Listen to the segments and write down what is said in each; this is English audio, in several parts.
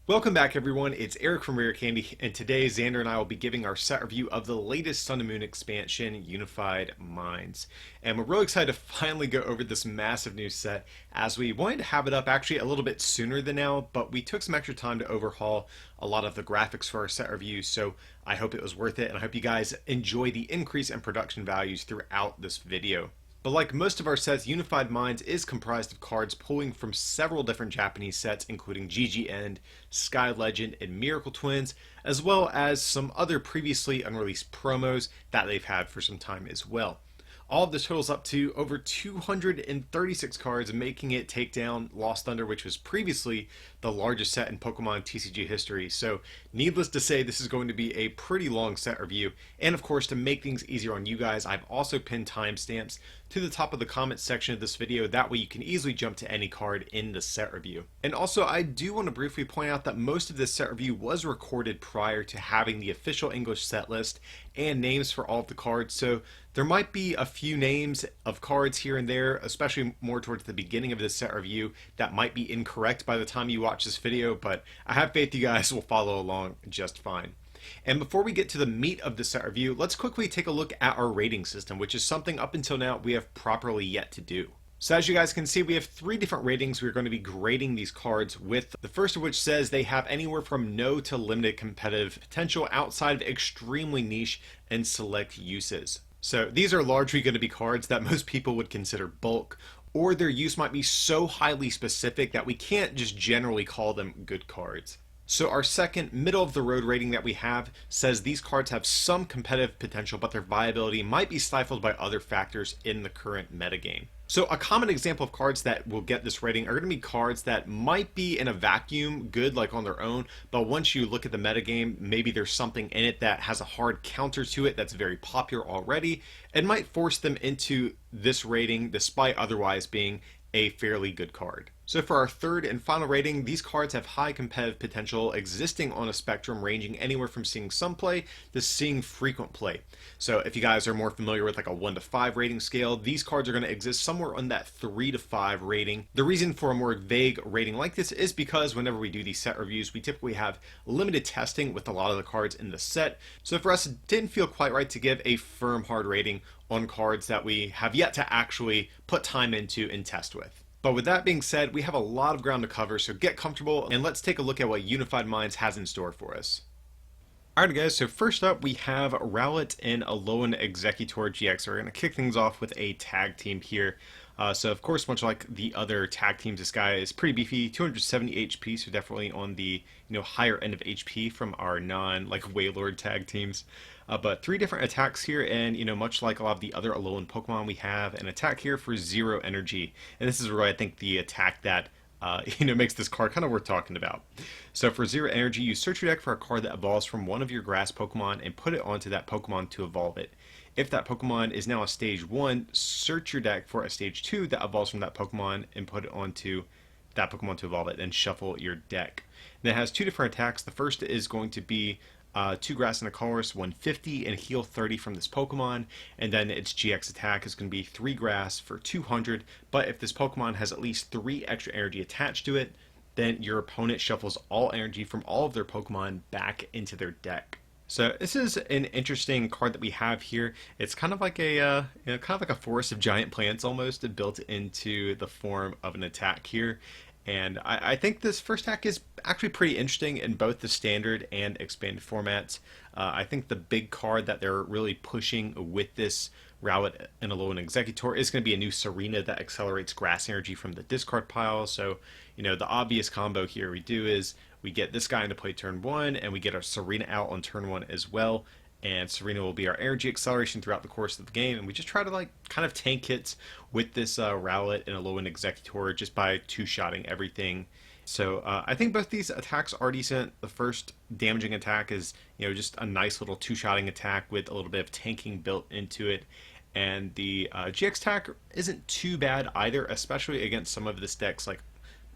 Welcome back everyone, it's Eric from Rare Candy, and today Xander and I will be giving our set review of the latest Sun and Moon expansion, Unified Minds. And we're really excited to finally go over this massive new set, as we wanted to have it up actually a little bit sooner than now, but we took some extra time to overhaul a lot of the graphics for our set review, so I hope it was worth it, and I hope you guys enjoy the increase in production values throughout this video. But like most of our sets, Unified Minds is comprised of cards pulling from several different Japanese sets, including GG End, Sky Legend, and Miracle Twins, as well as some other previously unreleased promos that they've had for some time as well. All of this totals up to over 236 cards, making it take down Lost Thunder, which was previously the largest set in Pokemon TCG history. So needless to say, this is going to be a pretty long set review. And of course, to make things easier on you guys, I've also pinned timestamps to the top of the comments section of this video. That way you can easily jump to any card in the set review. And also, I do want to briefly point out that most of this set review was recorded prior to having the official English set list and names for all of the cards. So there might be a few names of cards here and there, especially more towards the beginning of this set review, that might be incorrect by the time you watch this video, but I have faith you guys will follow along just fine. And before we get to the meat of the set review, let's quickly take a look at our rating system, which is something up until now we have properly yet to do. So as you guys can see, we have three different ratings we're going to be grading these cards with. The first of which says they have anywhere from no to limited competitive potential outside of extremely niche and select uses. So these are largely going to be cards that most people would consider bulk, or their use might be so highly specific that we can't just generally call them good cards. So our second middle of the road rating that we have says these cards have some competitive potential, but their viability might be stifled by other factors in the current metagame. So a common example of cards that will get this rating are going to be cards that might be in a vacuum good like on their own, but once you look at the metagame, maybe there's something in it that has a hard counter to it that's very popular already and might force them into this rating despite otherwise being a fairly good card. So for our third and final rating, these cards have high competitive potential existing on a spectrum ranging anywhere from seeing some play to seeing frequent play. So if you guys are more familiar with like a 1 to 5 rating scale, these cards are going to exist somewhere on that 3 to 5 rating. The reason for a more vague rating like this is because whenever we do these set reviews, we typically have limited testing with a lot of the cards in the set. So for us, it didn't feel quite right to give a firm hard rating on cards that we have yet to actually put time into and test with. But with that being said, we have a lot of ground to cover, so get comfortable and let's take a look at what Unified Minds has in store for us. Alright guys, so first up we have Rowlet and Alolan Exeggutor GX. We're going to kick things off with a tag team here. So of course, much like the other tag teams, this guy is pretty beefy, 270 HP, so definitely on the higher end of HP from our Wailord tag teams. But 3 different attacks here, and much like a lot of the other Alolan Pokemon, we have an attack here for 0 energy, and this is really I think the attack that makes this card kind of worth talking about. So for 0 energy, you search your deck for a card that evolves from one of your grass Pokemon and put it onto that Pokemon to evolve it. If that Pokemon is now a stage 1, search your deck for a stage 2 that evolves from that Pokemon and put it onto that Pokemon to evolve it, and shuffle your deck. And it has 2 different attacks. The first is going to be 2 grass and a colorless, 150, and heal 30 from this Pokemon. And then its GX attack is going to be 3 grass for 200, but if this Pokemon has at least 3 extra energy attached to it, then your opponent shuffles all energy from all of their Pokemon back into their deck. So this is an interesting card that we have here. It's kind of like a forest of giant plants almost, built into the form of an attack here. And I think this first attack is actually pretty interesting in both the standard and expanded formats. I think the big card that they're really pushing with this Rowlet and Alolan Exeggutor is going to be a new Serena that accelerates grass energy from the discard pile. So, the obvious combo here we do is we get this guy into play turn 1, and we get our Serena out on turn 1 as well. And Serena will be our energy acceleration throughout the course of the game, and we just try to kind of tank hits with this Rowlet and Alolan Exeggutor just by 2-shotting everything. So I think both these attacks are decent. The first damaging attack is just a nice little 2-shotting attack with a little bit of tanking built into it, and the GX attack isn't too bad either, especially against some of this deck's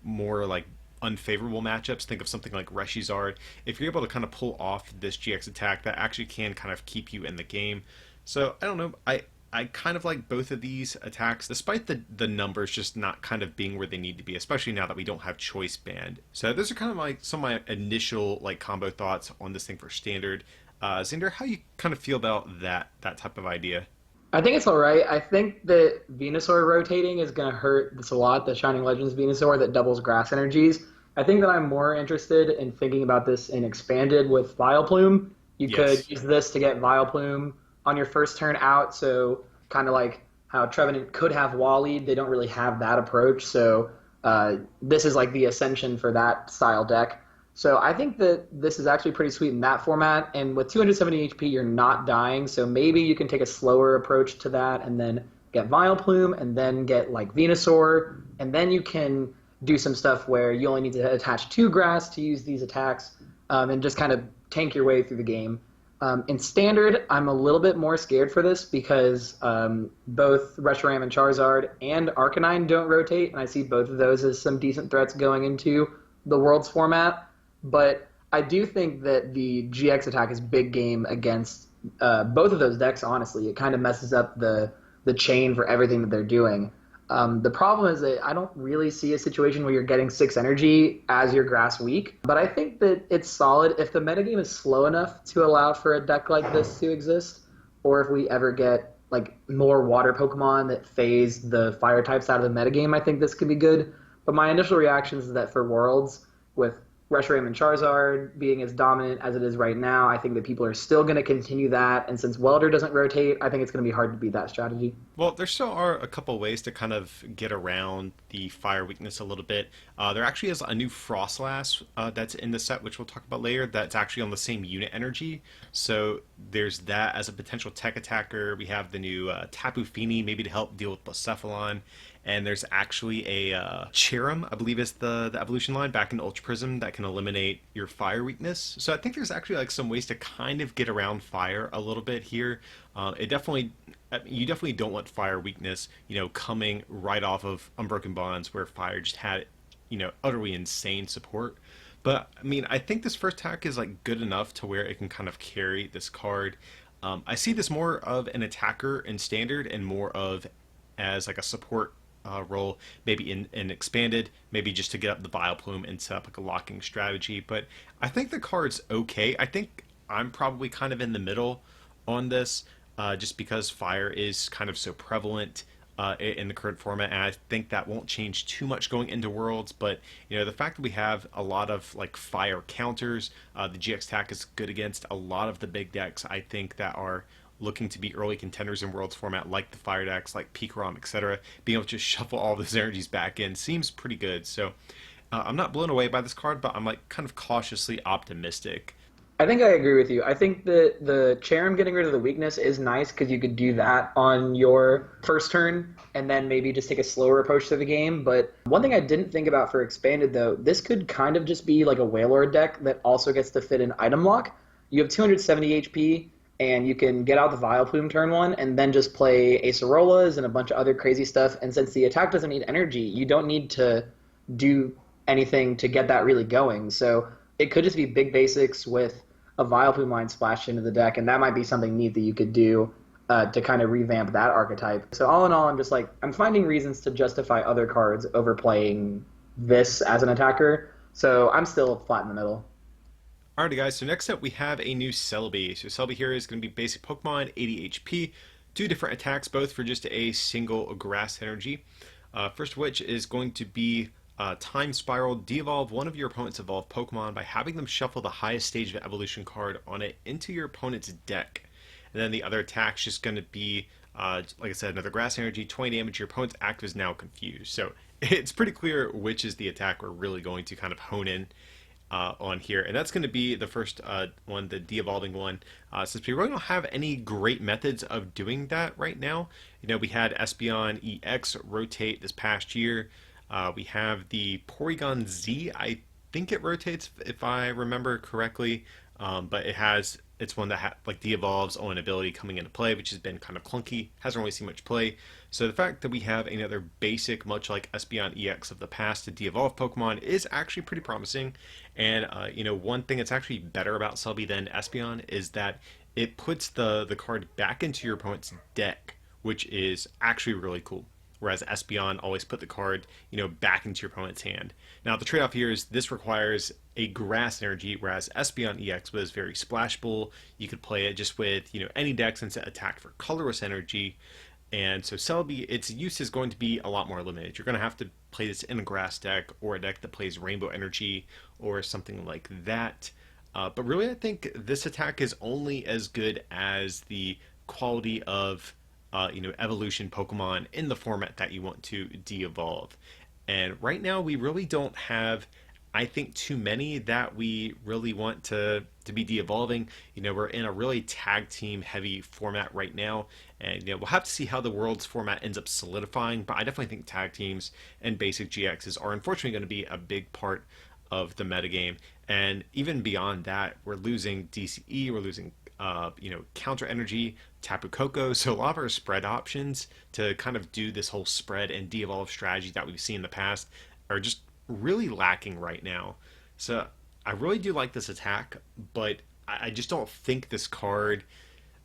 more unfavorable matchups. Think of something like Reshizard. If you're able to kind of pull off this GX attack, that actually can kind of keep you in the game. So I don't know, I kind of like both of these attacks, despite the numbers just not kind of being where they need to be, especially now that we don't have choice band. So those are kind of like some of my initial like combo thoughts on this thing for standard. Xander, how you kind of feel about that type of idea? I think it's all right. I think that Venusaur rotating is going to hurt this a lot, the Shining Legends Venusaur that doubles grass energies. I think that I'm more interested in thinking about this in expanded with Vileplume. You could Yes. use this to get Vileplume on your first turn out, so kind of like how Trevenant could have Wallied, they don't really have that approach. So this is like the ascension for that style deck. So I think that this is actually pretty sweet in that format. And with 270 HP, you're not dying. So maybe you can take a slower approach to that and then get Vileplume and then get like Venusaur. And then you can do some stuff where you only need to attach 2 grass to use these attacks and just kind of tank your way through the game. In Standard, I'm a little bit more scared for this because both Reshiram and Charizard and Arcanine don't rotate. And I see both of those as some decent threats going into the Worlds format. But I do think that the GX attack is big game against both of those decks, honestly. It kind of messes up the chain for everything that they're doing. The problem is that I don't really see a situation where you're getting 6 energy as your grass weak. But I think that it's solid if the metagame is slow enough to allow for a deck like this to exist, or if we ever get like more water Pokemon that phase the fire types out of the metagame, I think this could be good. But my initial reaction is that for Worlds, with Reshiram and Charizard being as dominant as it is right now, I think that people are still going to continue that. And since Welder doesn't rotate, I think it's going to be hard to beat that strategy. Well, there still are a couple ways to kind of get around the fire weakness a little bit. There actually is a new Frostlass that's in the set, which we'll talk about later, that's actually on the same unit energy. So there's that as a potential tech attacker. We have the new Tapu Fini, maybe to help deal with Blacephalon. And there's actually a Cherim, I believe is the evolution line back in Ultra Prism that can eliminate your fire weakness. So I think there's actually like some ways to kind of get around fire a little bit here. It definitely you definitely don't want fire weakness, coming right off of Unbroken Bonds where fire just had, utterly insane support. But I mean, I think this first attack is like good enough to where it can kind of carry this card. I see this more of an attacker in standard and more of as like a support role, maybe in expanded, maybe just to get up the Vileplume and set up like a locking strategy. But I think the card's okay. I think I'm probably kind of in the middle on this, just because fire is kind of so prevalent in the current format, and I think that won't change too much going into Worlds. But the fact that we have a lot of like fire counters, the GX attack is good against a lot of the big decks. I think that are looking to be early contenders in Worlds format, like the fire decks, like Pikarom, etc. Being able to just shuffle all those energies back in seems pretty good. So I'm not blown away by this card, but I'm like kind of cautiously optimistic. I think I agree with you. I think that the Cherim getting rid of the weakness is nice because you could do that on your first turn and then maybe just take a slower approach to the game. But one thing I didn't think about for expanded though, this could kind of just be like a Wailord deck that also gets to fit in item lock. You have 270 HP and you can get out the Vileplume turn 1 and then just play Acerolas and a bunch of other crazy stuff. And since the attack doesn't need energy, you don't need to do anything to get that really going. So it could just be big basics with a Vileplume line splashed into the deck, and that might be something neat that you could do to kind of revamp that archetype. So all in all, I'm finding reasons to justify other cards over playing this as an attacker. So I'm still flat in the middle. Alrighty guys, so next up we have a new Celebi. So Celebi here is going to be basic Pokemon, 80 HP, 2 different attacks, both for just a single grass energy. First of which is going to be Time Spiral. De-evolve one of your opponent's evolved Pokemon by having them shuffle the highest stage of evolution card on it into your opponent's deck. And then the other attack's just going to be, like I said, another grass energy, 20 damage. Your opponent's active is now confused. So it's pretty clear which is the attack we're really going to kind of hone in on here, and that's going to be the first one, the de-evolving one, since we really don't have any great methods of doing that right now. We had Espeon EX rotate this past year. We have the Porygon Z, I think it rotates if I remember correctly, but it's one that like de-evolves on ability coming into play, which has been kind of clunky, hasn't really seen much play. So the fact that we have another basic, much like Espeon EX of the past, to de-evolve Pokemon is actually pretty promising. And one thing that's actually better about Celebi than Espeon is that it puts the card back into your opponent's deck which is actually really cool. Whereas Espeon always put the card, back into your opponent's hand. Now the trade-off here is this requires a grass energy, whereas Espeon EX was very splashable. You could play it just with, any decks and set attack for colorless energy. And so Celebi, its use is going to be a lot more limited. You're going to have to play this in a grass deck or a deck that plays Rainbow Energy or something like that. But really, I think this attack is only as good as the quality of, evolution Pokemon in the format that you want to de-evolve. And right now, we really don't have, I think, too many that we really want to be de-evolving. We're in a really tag team heavy format right now, and we'll have to see how the Worlds format ends up solidifying. But I definitely think tag teams and basic GXs are unfortunately going to be a big part of the metagame. And even beyond that, we're losing DCE, we're losing counter energy, Tapu Koko. So a lot of our spread options to kind of do this whole spread and de-evolve strategy that we've seen in the past are just really lacking right now. So I really do like this attack, but I just don't think this card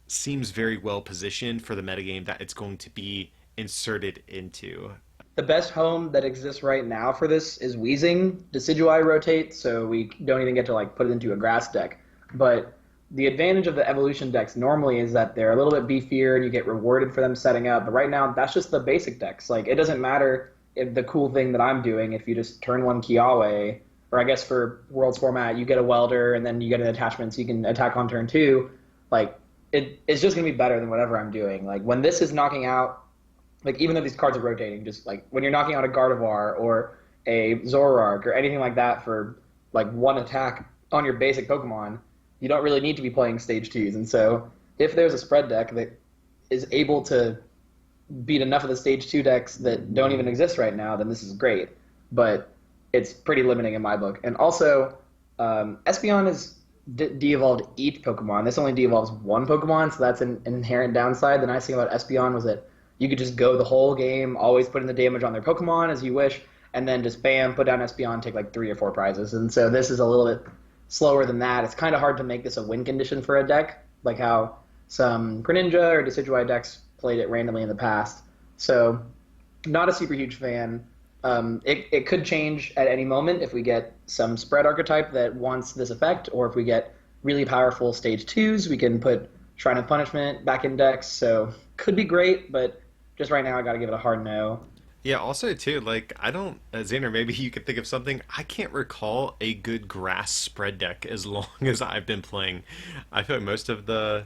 seems very well positioned for the metagame that it's going to be inserted into. The best home that exists right now for this is Weezing. Decidueye rotate, so we don't even get to like put it into a grass deck. But the advantage of the evolution decks normally is that they're a little bit beefier and you get rewarded for them setting up. But right now, that's just the basic decks. Like, it doesn't matter if the cool thing that I'm doing, if you just turn one Kiawe, or I guess for Worlds format, you get a Welder and then you get an attachment so you can attack on turn 2. Like, it's just going to be better than whatever I'm doing. Like, when this is knocking out, like, even though these cards are rotating, just like when you're knocking out a Gardevoir or a Zoroark or anything like that for like one attack on your basic Pokemon, you don't really need to be playing stage 2s. And so if there's a spread deck that is able to beat enough of the stage 2 decks that don't even exist right now, then this is great. But it's pretty limiting in my book. And also, Espeon is de-evolved each Pokemon. This only de-evolves one Pokemon, so that's an inherent downside. The nice thing about Espeon was that you could just go the whole game, always putting the damage on their Pokemon as you wish, and then just bam, put down Espeon, take like 3 or 4 prizes. And so this is a little bit slower than that. It's kind of hard to make this a win condition for a deck, like how some Greninja or Decidueye decks played it randomly in the past. So not a super huge fan. It could change at any moment if we get some spread archetype that wants this effect, or if we get really powerful stage 2s, we can put Shrine of Punishment back in decks. So could be great, but just right now I got to give it a hard no. Yeah, also too, like, I don't, Xander, maybe you could think of something. I can't recall a good grass spread deck as long as I've been playing. I feel like most of the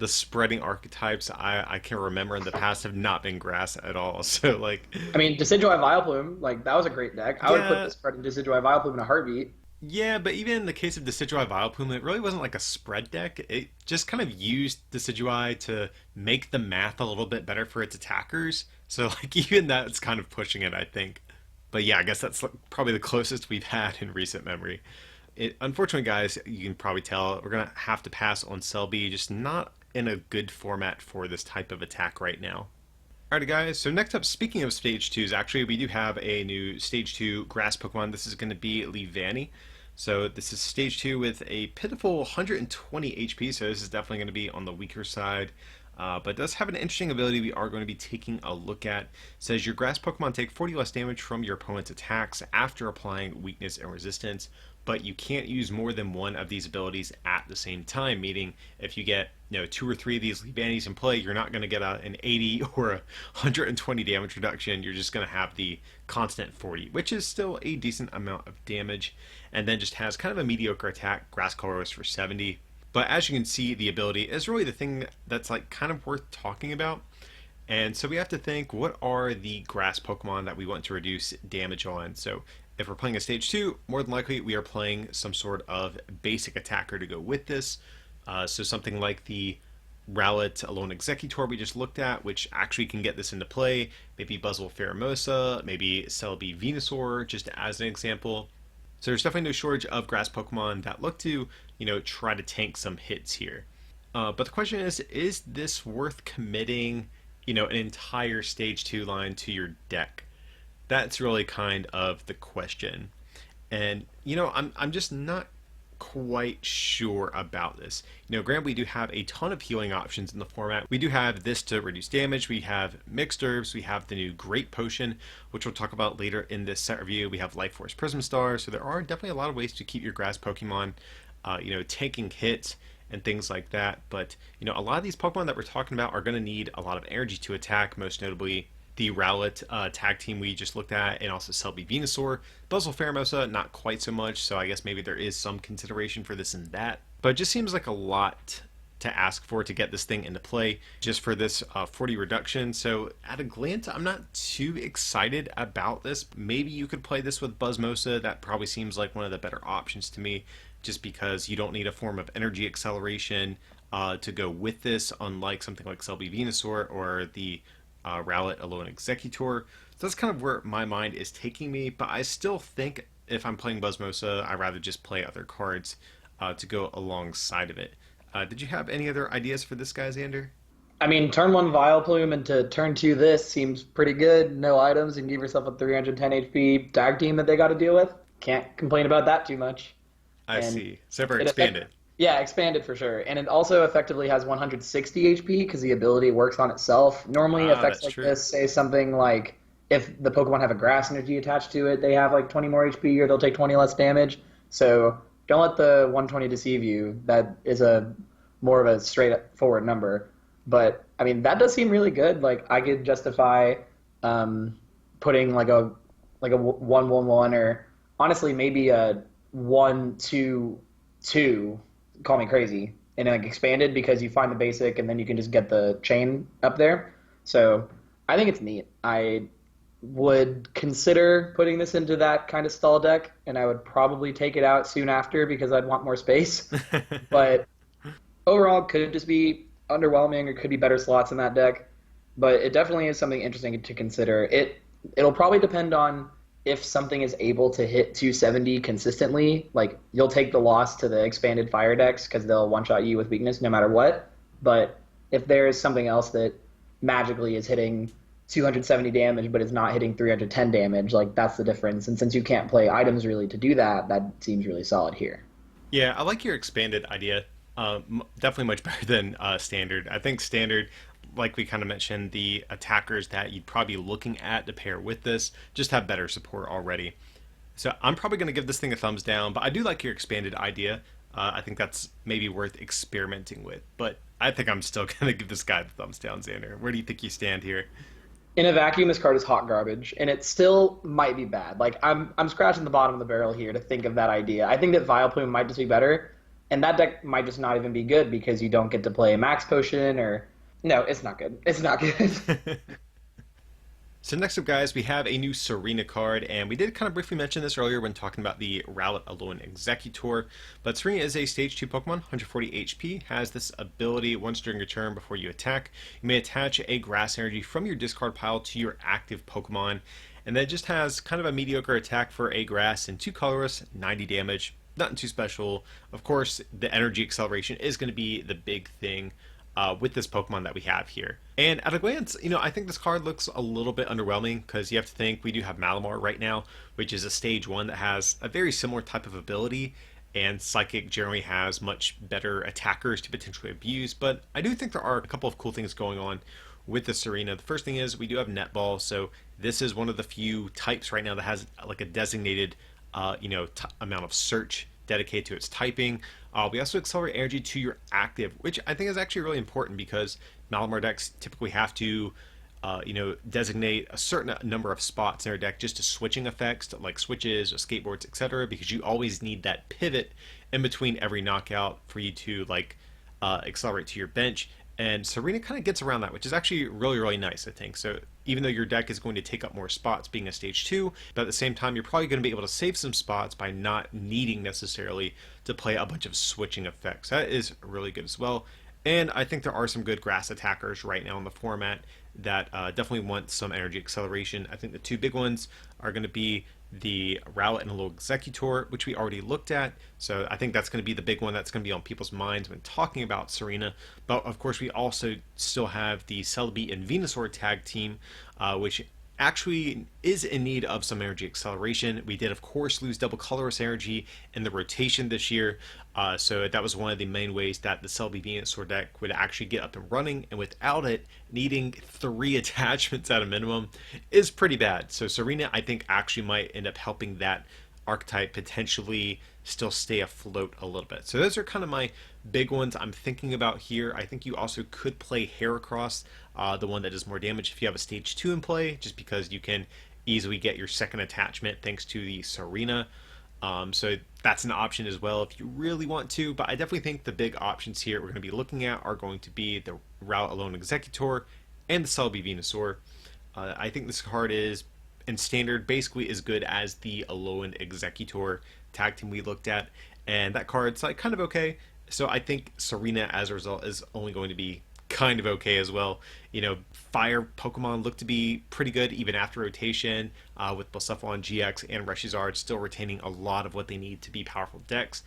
spreading archetypes I can remember in the past have not been grass at all. So like, I mean, Decidueye Vileplume, like, that was a great deck. I would put the spreading Decidueye Vileplume in a heartbeat. Yeah, but even in the case of Decidueye Vileplume, it really wasn't like a spread deck. It just kind of used Decidueye to make the math a little bit better for its attackers. So like even that's kind of pushing it, I think. But yeah, I guess that's probably the closest we've had in recent memory. Unfortunately, guys, you can probably tell we're going to have to pass on Celebi, just not in a good format for this type of attack right now. Alrighty guys, so next up, speaking of stage 2s, actually we do have a new stage 2 grass Pokemon. This is going to be Leavanny. So this is stage 2 with a pitiful 120 HP, so this is definitely going to be on the weaker side. But it does have an interesting ability we are going to be taking a look at. It says your grass Pokemon take 40 less damage from your opponent's attacks after applying weakness and resistance, but you can't use more than one of these abilities at the same time, meaning if you get 2 or 3 of these Leavannys in play, you're not going to get an 80 or a 120 damage reduction. You're just going to have the constant 40, which is still a decent amount of damage, and then just has kind of a mediocre attack, grass colorless for 70. But as you can see, the ability is really the thing that's like kind of worth talking about. And so we have to think, what are the grass Pokemon that we want to reduce damage on? So if we're playing a stage 2, more than likely we are playing some sort of basic attacker to go with this. So something like the Rowlet Alolan Exeggutor we just looked at, which actually can get this into play. Maybe Buzzle Pheromosa, maybe Celebi Venusaur, just as an example. So there's definitely no shortage of grass Pokemon that look to, try to tank some hits here. But the question is this worth committing, an entire stage 2 line to your deck? That's really kind of the question. And, I'm just not quite sure about this. Granted, we do have a ton of healing options in the format. We do have this to reduce damage. We have mixed herbs. We have the new Great Potion, which we'll talk about later in this set review. We have Life Force Prism Star. So there are definitely a lot of ways to keep your grass Pokemon, taking hits and things like that. But, a lot of these Pokemon that we're talking about are going to need a lot of energy to attack, most notably the Rowlet tag team we just looked at, and also Selby Venusaur. Buzzle Pheromosa, not quite so much, so I guess maybe there is some consideration for this and that. But it just seems like a lot to ask for to get this thing into play just for this 40 reduction. So at a glance, I'm not too excited about this. Maybe you could play this with Buzzmosa. That probably seems like one of the better options to me, just because you don't need a form of energy acceleration to go with this, unlike something like Selby Venusaur or the Rowlet Alolan Exeggutor. So that's kind of where my mind is taking me, but I still think if I'm playing Buzzmosa, I'd rather just play other cards to go alongside of it. Did you have any other ideas for this guy, Xander? I mean, turn 1 Vileplume into turn 2 this seems pretty good. No items, and give yourself a 310 HP tag team that they got to deal with. Can't complain about that too much. I see. So for expanded. Yeah, expanded for sure. And it also effectively has 160 HP because the ability works on itself. Normally effects like this say something like if the Pokemon have a grass energy attached to it, they have like 20 more HP or they'll take 20 less damage. So don't let the 120 deceive you. That is a more of a straightforward number. But I mean, that does seem really good. Like I could justify putting like a 1-1-1 or honestly maybe a 1-2-2. Call me crazy, and like expanded because you find the basic and then you can just get the chain up there. So I think it's neat. I would consider putting this into that kind of stall deck, and I would probably take it out soon after because I'd want more space. But overall, could just be underwhelming or could be better slots in that deck. But it definitely is something interesting to consider. It'll probably depend on if something is able to hit 270 consistently. Like you'll take the loss to the expanded fire decks because they'll one-shot you with weakness no matter what. But if there's something else that magically is hitting 270 damage but is not hitting 310 damage, like that's the difference. And since you can't play items really to do that, that seems really solid here. Yeah, I like your expanded idea. Definitely much better than standard. I think standard, like we kind of mentioned, the attackers that you'd probably be looking at to pair with this just have better support already. So I'm probably going to give this thing a thumbs down, but I do like your expanded idea. I think that's maybe worth experimenting with, but I think I'm still going to give this guy the thumbs down, Xander. Where do you think you stand here? In a vacuum, this card is hot garbage, and it still might be bad. Like I'm scratching the bottom of the barrel here to think of that idea. I think that Vileplume might just be better, and that deck might just not even be good because you don't get to play a Max Potion or... No, it's not good. It's not good. So next up, guys, we have a new Serena card, and we did kind of briefly mention this earlier when talking about the Rowlet Alolan Exeggutor, but Serena is a Stage 2 Pokemon, 140 HP, has this ability once during your turn before you attack. You may attach a Grass Energy from your discard pile to your active Pokemon, and then it just has kind of a mediocre attack for a Grass and 2 colorless, 90 damage. Nothing too special. Of course, the energy acceleration is going to be the big thing with this Pokemon that we have here. And at a glance, I think this card looks a little bit underwhelming because you have to think we do have Malamar right now, which is a Stage 1 that has a very similar type of ability, and Psychic generally has much better attackers to potentially abuse, but I do think there are a couple of cool things going on with the Serena. The first thing is we do have Netball, so this is one of the few types right now that has like a designated amount of search dedicated to its typing. We also accelerate energy to your active, which I think is actually really important because Malamar decks typically have to, designate a certain number of spots in their deck just to switching effects, like switches, or skateboards, etc. Because you always need that pivot in between every knockout for you to accelerate to your bench. And Serena kind of gets around that, which is actually really, really nice, I think. So even though your deck is going to take up more spots being a Stage 2, but at the same time, you're probably going to be able to save some spots by not needing necessarily to play a bunch of switching effects. That is really good as well. And I think there are some good grass attackers right now in the format that definitely want some energy acceleration. I think the two big ones are going to be the Rowlet and Alolan Exeggutor, which we already looked at. So I think that's going to be the big one that's going to be on people's minds when talking about Serena. But of course, we also still have the Celebi and Venusaur tag team, which actually is in need of some energy acceleration. We did, of course, lose double colorless energy in the rotation this year, so that was one of the main ways that the Celebi Venusaur deck would actually get up and running, and without it, needing 3 attachments at a minimum is pretty bad. So Serena, I think, actually might end up helping that archetype potentially still stay afloat a little bit. So those are kind of my big ones I'm thinking about here. I think you also could play Heracross, the one that does more damage if you have a stage 2 in play, just because you can easily get your second attachment thanks to the Serena. So that's an option as well if you really want to, but I definitely think the big options here we're going to be looking at are going to be the Rowlet Alolan Exeggutor and the Celebi Venusaur. I think this card is in standard basically as good as the Alolan Exeggutor tag team we looked at, and that card's like kind of okay. So I think Serena as a result is only going to be kind of okay as well. You know, fire Pokemon look to be pretty good even after rotation, with Blacephalon GX and Reshizard still retaining a lot of what they need to be powerful decks.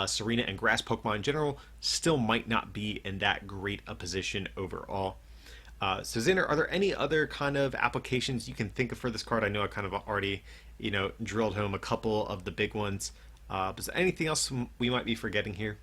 Serena and grass Pokemon in general still might not be in that great a position overall. So Xander, are there any other kind of applications you can think of for this card? I know I kind of already, drilled home a couple of the big ones. Is there anything else we might be forgetting here?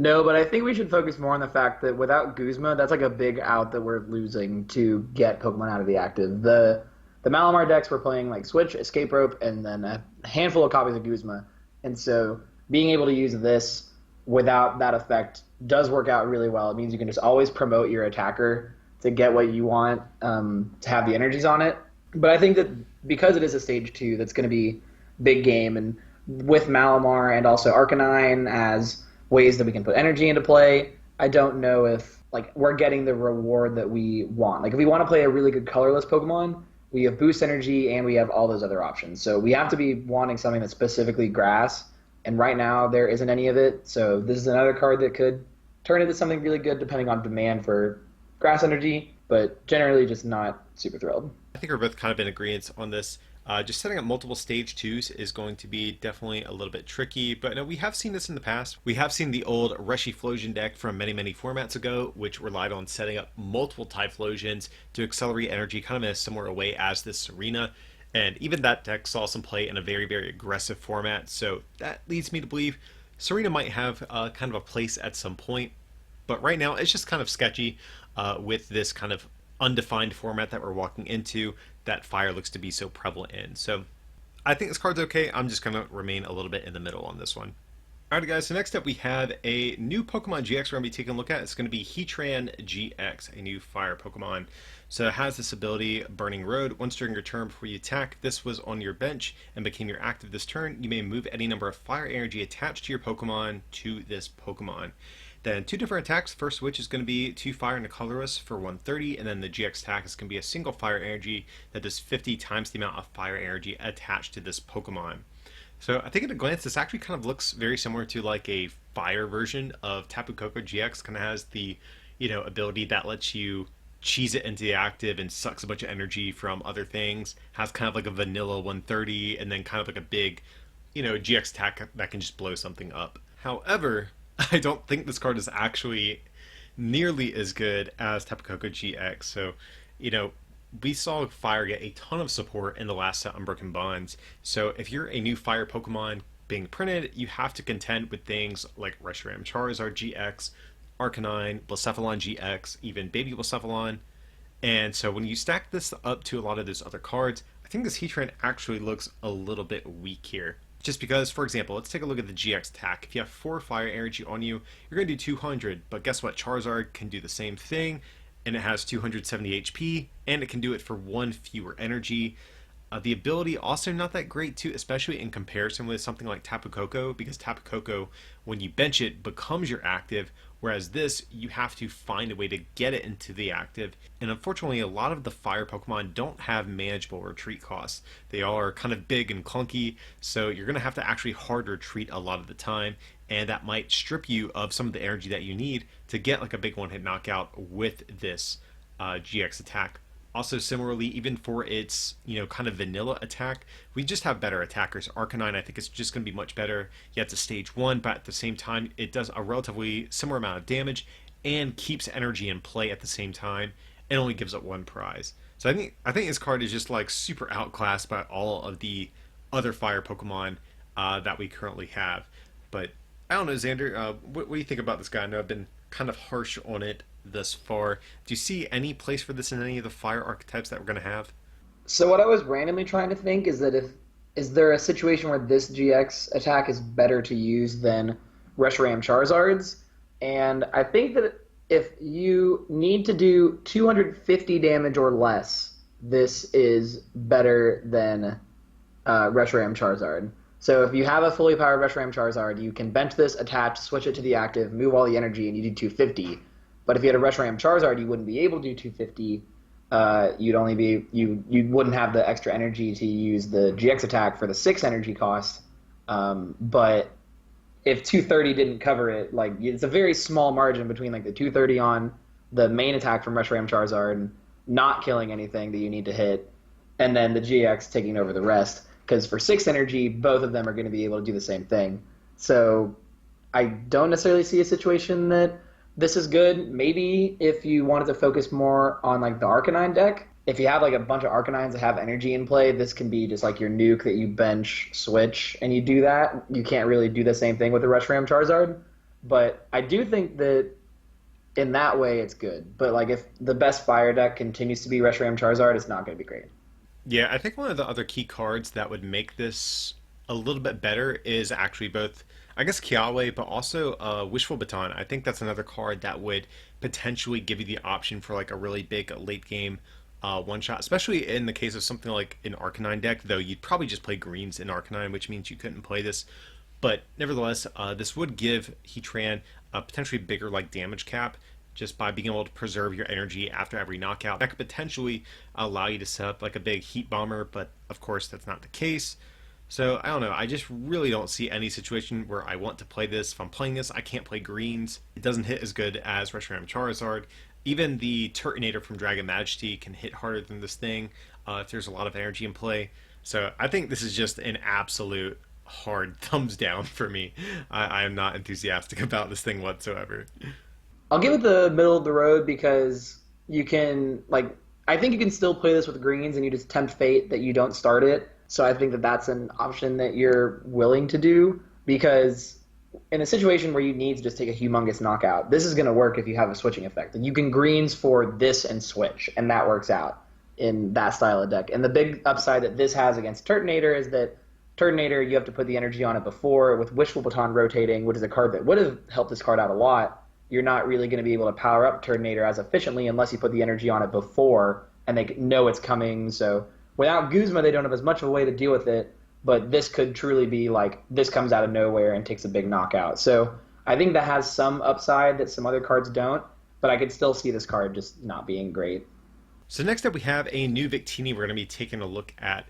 No, but I think we should focus more on the fact that without Guzma, that's like a big out that we're losing to get Pokemon out of the active. The Malamar decks were playing like Switch, Escape Rope, and then a handful of copies of Guzma. And so being able to use this without that effect does work out really well. It means you can just always promote your attacker to get what you want, to have the energies on it. But I think that because it is a stage 2, that's going to be big game, and with Malamar and also Arcanine as ways that we can put energy into play, I don't know if like we're getting the reward that we want. Like if we want to play a really good colorless Pokemon, we have boost energy and we have all those other options. So we have to be wanting something that's specifically grass, and right now there isn't any of it. So this is another card that could turn into something really good depending on demand for grass energy, but generally just not super thrilled. I think we're both kind of in agreement on this. Just setting up multiple stage 2s is going to be definitely a little bit tricky, but no, we have seen this in the past. We have seen the old Reshiflosion deck from many, many formats ago, which relied on setting up multiple Typhlosions to accelerate energy kind of in a similar way as this Serena. And even that deck saw some play in a very, very aggressive format, so that leads me to believe Serena might have kind of a place at some point. But right now, it's just kind of sketchy with this kind of undefined format that we're walking into that fire looks to be so prevalent in. So I think this card's okay. I'm just going to remain a little bit in the middle on this one. Alright guys, so next up we have a new Pokemon GX we're going to be taking a look at. It's going to be Heatran GX, a new fire Pokemon. So it has this ability, Burning Road. Once during your turn before you attack, this was on your bench and became your active this turn. You may move any number of fire energy attached to your Pokemon to this Pokemon. Then 2 different attacks, first of which is going to be 2 fire and a colorless for 130, and then the GX attack is going to be a single fire energy that does 50 times the amount of fire energy attached to this Pokemon. So I think at a glance this actually kind of looks very similar to like a fire version of Tapu Koko GX. Kind of has the ability that lets you cheese it into the active and sucks a bunch of energy from other things. Has kind of like a vanilla 130 and then kind of like a big GX attack that can just blow something up. However, I don't think this card is actually nearly as good as Tapu Koko GX. So, we saw Fire get a ton of support in the last set Unbroken Bonds. So if you're a new Fire Pokemon being printed, you have to contend with things like Reshiram Charizard GX, Arcanine, Blacephalon GX, even Baby Blacephalon. And so when you stack this up to a lot of those other cards, I think this Heatran actually looks a little bit weak here. Just because, for example, let's take a look at the GX attack. If you have 4 fire energy on you, you're going to do 200, but guess what? Charizard can do the same thing, and it has 270 HP, and it can do it for 1 fewer energy. The ability also not that great too, especially in comparison with something like Tapu Koko, because Tapu Koko, when you bench it, becomes your active, whereas this, you have to find a way to get it into the active. And unfortunately, a lot of the fire Pokemon don't have manageable retreat costs. They all are kind of big and clunky, so you're going to have to actually hard retreat a lot of the time, and that might strip you of some of the energy that you need to get like a big one-hit knockout with this GX attack. Also, similarly, even for its, kind of vanilla attack, we just have better attackers. Arcanine, I think, is just going to be much better. Yeah, it's a stage 1, but at the same time, it does a relatively similar amount of damage and keeps energy in play at the same time, and only gives up 1 prize. So I think this card is just like super outclassed by all of the other fire Pokemon that we currently have. But I don't know, Xander. What do you think about this guy? I know I've been kind of harsh on it thus far. Do you see any place for this in any of the fire archetypes that we're going to have? So what I was randomly trying to think is that if is there a situation where this GX attack is better to use than Reshiram Charizard's? And I think that if you need to do 250 damage or less, this is better than Reshiram Charizard. So if you have a fully powered Reshiram Charizard, you can bench this, attach, switch it to the active, move all the energy, and you do 250. But if you had a Reshiram Charizard, you wouldn't be able to do 250. You'd only be you wouldn't have the extra energy to use the GX attack for the 6 energy cost. But if 230 didn't cover it, like it's a very small margin between like the 230 on the main attack from Reshiram Charizard not killing anything that you need to hit, and then the GX taking over the rest. Because for 6 energy, both of them are going to be able to do the same thing. So I don't necessarily see a situation that this is good. Maybe if you wanted to focus more on like the Arcanine deck, if you have like a bunch of Arcanines that have energy in play, this can be just like your nuke that you bench, switch, and you do that. You can't really do the same thing with the Reshiram Charizard. But I do think that in that way it's good. But like if the best fire deck continues to be Reshiram Charizard, it's not going to be great. Yeah, I think one of the other key cards that would make this a little bit better is actually both, I guess, Kiawe, but also Wishful Baton. I think that's another card that would potentially give you the option for like a really big late game one shot, especially in the case of something like an Arcanine deck, though you'd probably just play greens in Arcanine, which means you couldn't play this. But nevertheless, this would give Heatran a potentially bigger like damage cap just by being able to preserve your energy after every knockout. That could potentially allow you to set up like a big heat bomber, but of course that's not the case. So I don't know. I just really don't see any situation where I want to play this. If I'm playing this, I can't play greens. It doesn't hit as good as Reshiram Charizard. Even the Turtonator from Dragon Majesty can hit harder than this thing if there's a lot of energy in play. So I think this is just an absolute hard thumbs down for me. I am not enthusiastic about this thing whatsoever. I'll give it the middle of the road because you can like I think you can still play this with greens and you just tempt fate that you don't start it. So I think that that's an option that you're willing to do because in a situation where you need to just take a humongous knockout, this is going to work if you have a switching effect. And you can greens for this and switch, and that works out in that style of deck. And the big upside that this has against Turtonator is that Turtonator, you have to put the energy on it before with Wishful Baton rotating, which is a card that would have helped this card out a lot. You're not really going to be able to power up Turtonator as efficiently unless you put the energy on it before and they know it's coming. So without Guzma, they don't have as much of a way to deal with it, but this could truly be like this comes out of nowhere and takes a big knockout. So I think that has some upside that some other cards don't, but I could still see this card just not being great. So next up we have a new Victini we're going to be taking a look at.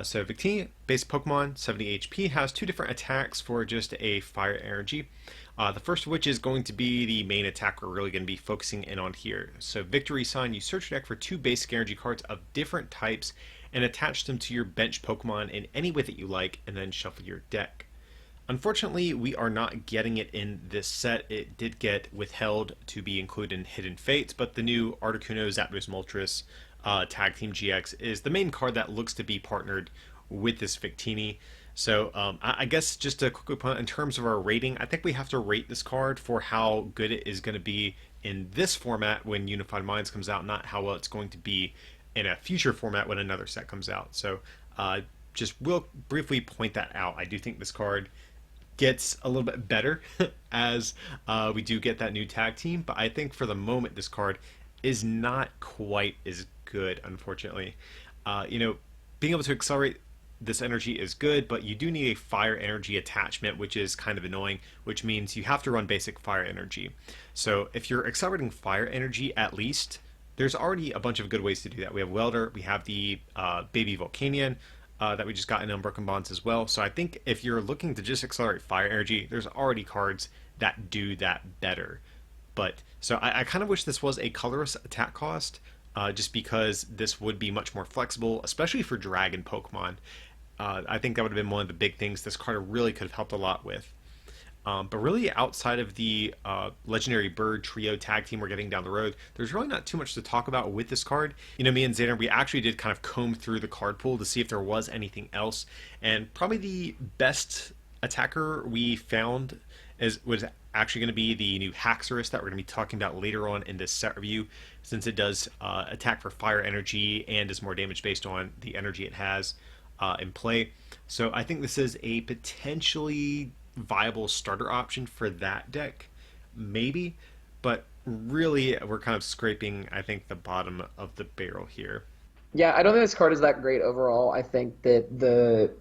So Victini, base Pokemon, 70 HP, has 2 different attacks for just a fire energy. The first of which is going to be the main attack we're really going to be focusing in on here. So Victory Sign, you search your deck for 2 basic energy cards of different types and attach them to your bench Pokemon in any way that you like, and then shuffle your deck. Unfortunately, we are not getting it in this set. It did get withheld to be included in Hidden Fates, but the new Articuno Zapdos Moltres Tag Team GX is the main card that looks to be partnered with this Victini. So I guess just a quick point in terms of our rating, I think we have to rate this card for how good it is going to be in this format when Unified Minds comes out, not how well it's going to be in a future format when another set comes out. So just will briefly point that out. I do think this card gets a little bit better as we do get that new tag team, but I think for the moment this card is not quite as good, unfortunately. Being able to accelerate this energy is good, but you do need a fire energy attachment, which is kind of annoying, which means you have to run basic fire energy. So if you're accelerating fire energy, at least there's already a bunch of good ways to do that. We have Welder, we have the Baby Volcanion that we just got in Unbroken Bonds as well. So I think if you're looking to just accelerate fire energy, there's already cards that do that better. But so I kind of wish this was a colorless attack cost, just because this would be much more flexible, especially for Dragon Pokemon. I think that would have been one of the big things this card really could have helped a lot with. But really, outside of the Legendary Bird Trio tag team we're getting down the road, there's really not too much to talk about with this card. You know, me and Xander, we actually did kind of comb through the card pool to see if there was anything else. And probably the best attacker we found was actually going to be the new Haxorus that we're going to be talking about later on in this set review, since it does attack for fire energy and is more damage based on the energy it has in play. So I think this is a potentially viable starter option for that deck, maybe, but really we're kind of scraping, I think, the bottom of the barrel here. Yeah, I don't think this card is that great overall. I think that the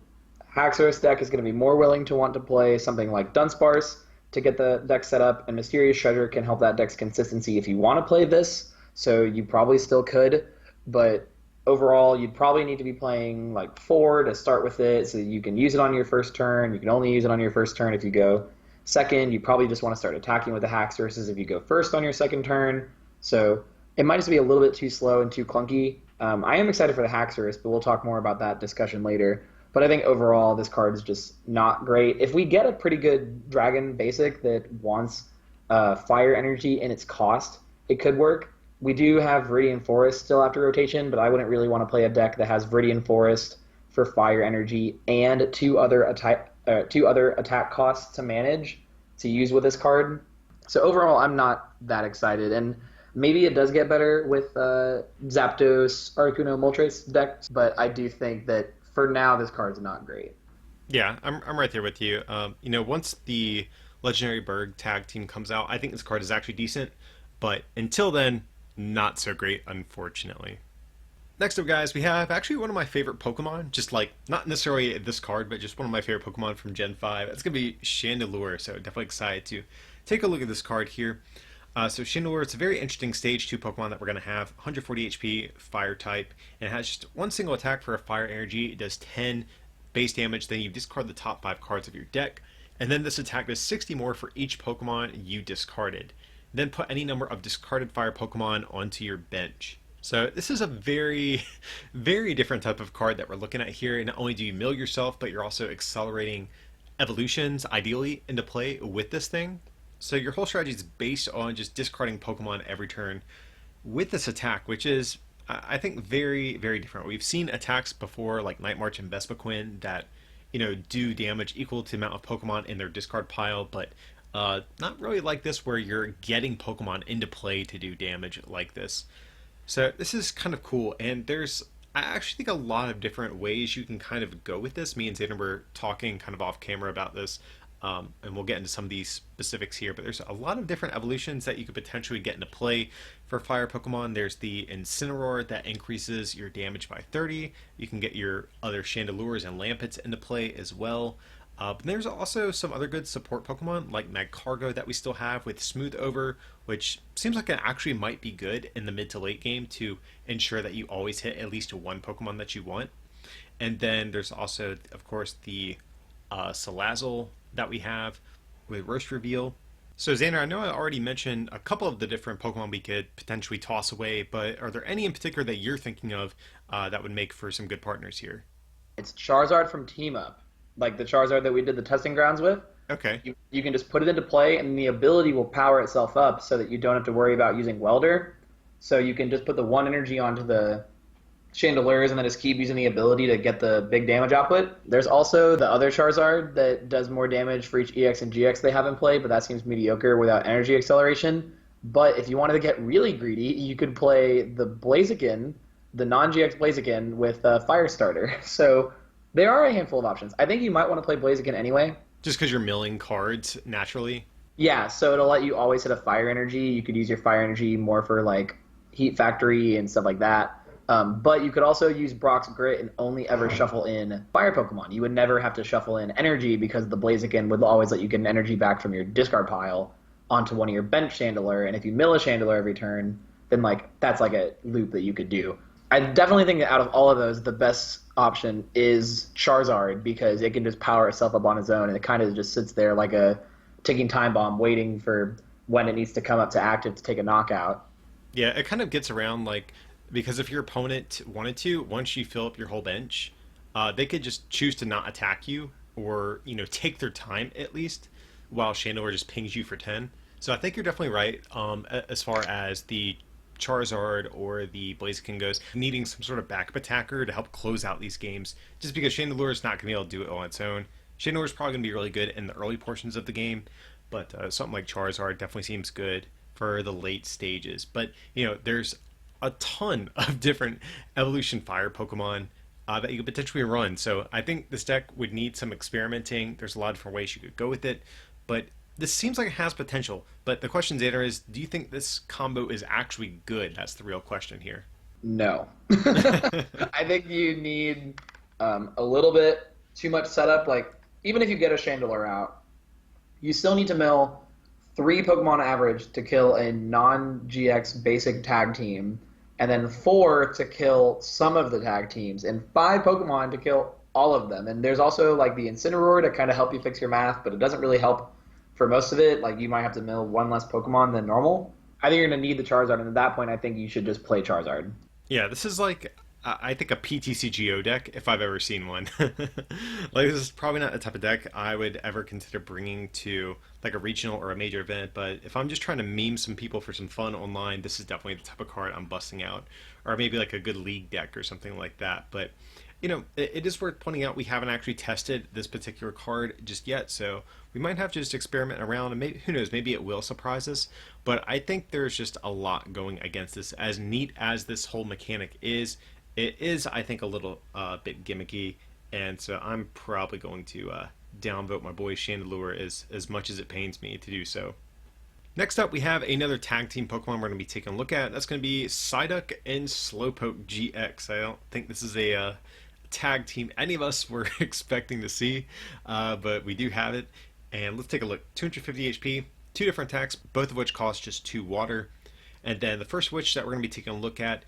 Haxorus deck is going to be more willing to want to play something like Dunsparce to get the deck set up, and Mysterious Treasure can help that deck's consistency if you want to play this, so you probably still could, but overall you'd probably need to be playing like 4 to start with it so you can use it on your first turn. You can only use it on your first turn if you go second. You probably just want to start attacking with the Haxoruses if you go first on your second turn, so it might just be a little bit too slow and too clunky. I am excited for the Haxorus, but we'll talk more about that discussion later. But I think overall this card is just not great. If we get a pretty good Dragon basic that wants fire energy in its cost, it could work. We do have Viridian Forest still after rotation, but I wouldn't really want to play a deck that has Viridian Forest for fire energy and two other attack costs to manage to use with this card. So overall, I'm not that excited, and maybe it does get better with Zapdos, Articuno, Moltres decks, but I do think that for now, this card's not great. Yeah, I'm right there with you. You know, once the Legendary Bird tag team comes out, I think this card is actually decent, but until then, not so great, unfortunately. Next up, guys, we have actually one of my favorite Pokemon, just like, not necessarily this card, but just one of my favorite Pokemon from Gen 5. It's going to be Chandelure, so definitely excited to take a look at this card here. So Chandelure, it's a very interesting Stage 2 Pokemon that we're going to have. 140 HP, Fire type, and it has just one single attack for a Fire Energy. It does 10 base damage, then you discard the top 5 cards of your deck, and then this attack does 60 more for each Pokemon you discarded. Then put any number of discarded Fire Pokemon onto your bench. So this is a very, very different type of card that we're looking at here. Not only do you mill yourself, but you're also accelerating evolutions, ideally, into play with this thing. So your whole strategy is based on just discarding Pokemon every turn with this attack, which is, I think, very, very different. We've seen attacks before, like Night March and Vespiquen, that, you know, do damage equal to the amount of Pokemon in their discard pile, but not really like this, where you're getting Pokemon into play to do damage like this. So this is kind of cool, and there's, I actually think, a lot of different ways you can kind of go with this. Me and Zayden were talking kind of off camera about this. And we'll get into some of these specifics here, but there's a lot of different evolutions that you could potentially get into play for fire Pokemon. There's the Incineroar that increases your damage by 30. You can get your other Chandelures and Lampets into play as well. But there's also some other good support Pokemon like Magcargo that we still have with Smooth Over, which seems like it actually might be good in the mid to late game to ensure that you always hit at least one Pokemon that you want. And then there's also, of course, the Salazzle that we have with Roast Reveal. So Xander, I know I already mentioned a couple of the different Pokemon we could potentially toss away, but are there any in particular that you're thinking of that would make for some good partners here? It's Charizard from Team Up, like the Charizard that we did the testing grounds with. Okay. You can just put it into play, and the ability will power itself up so that you don't have to worry about using Welder. So you can just put the 1 energy onto the Chandelures and then just keep using the ability to get the big damage output. There's also the other Charizard that does more damage for each EX and GX they have in play, but that seems mediocre without energy acceleration. But if you wanted to get really greedy, you could play the Blaziken, the non-GX Blaziken, with Fire Starter. So there are a handful of options. I think you might want to play Blaziken anyway. Just because you're milling cards naturally? Yeah, so it'll let you always hit a Fire Energy. You could use your Fire Energy more for like Heat Factory and stuff like that. But you could also use Brock's Grit and only ever shuffle in fire Pokemon. You would never have to shuffle in energy because the Blaziken would always let you get an energy back from your discard pile onto one of your bench Chandelure. And if you mill a Chandelure every turn, then like that's like a loop that you could do. I definitely think that out of all of those, the best option is Charizard because it can just power itself up on its own, and it kind of just sits there like a ticking time bomb waiting for when it needs to come up to active to take a knockout. Yeah, it kind of gets around like, because if your opponent wanted to, once you fill up your whole bench, they could just choose to not attack you or, you know, take their time at least. while Chandelure just pings you for 10. So I think you're definitely right as far as the Charizard or the Blaziken goes, needing some sort of backup attacker to help close out these games, just because Chandelure is not going to be able to do it on its own. Chandelure is probably going to be really good in the early portions of the game, but something like Charizard definitely seems good for the late stages. But, there's a ton of different Evolution Fire Pokemon that you could potentially run. So I think this deck would need some experimenting. There's a lot of different ways you could go with it, but this seems like it has potential. But the question, Xander, is do you think this combo is actually good? That's the real question here. No. I think you need a little bit too much setup. Like, even if you get a Chandelure out, you still need to mill 3 Pokemon average to kill a non-GX basic tag team, and then 4 to kill some of the tag teams, and 5 Pokemon to kill all of them. And there's also like the Incineroar to kind of help you fix your math, but it doesn't really help for most of it. Like, you might have to mill 1 less Pokemon than normal. I think you're going to need the Charizard, and at that point I think you should just play Charizard. Yeah, this is like I think a PTCGO deck if I've ever seen one. Like, this is probably not the type of deck I would ever consider bringing to like a regional or a major event. But if I'm just trying to meme some people for some fun online, this is definitely the type of card I'm busting out, or maybe like a good league deck or something like that. But it is worth pointing out we haven't actually tested this particular card just yet, so we might have to just experiment around, and maybe, who knows, maybe it will surprise us. But I think there's just a lot going against this. As neat as this whole mechanic is, it is, I think, a little bit gimmicky, and so I'm probably going to downvote my boy Chandelure as much as it pains me to do so. Next up, we have another tag team Pokemon we're going to be taking a look at. That's going to be Psyduck and Slowpoke GX. I don't think this is a tag team any of us were expecting to see, but we do have it. And let's take a look. 250 HP, 2 different attacks, both of which cost just 2 water. And then the first which that we're going to be taking a look at,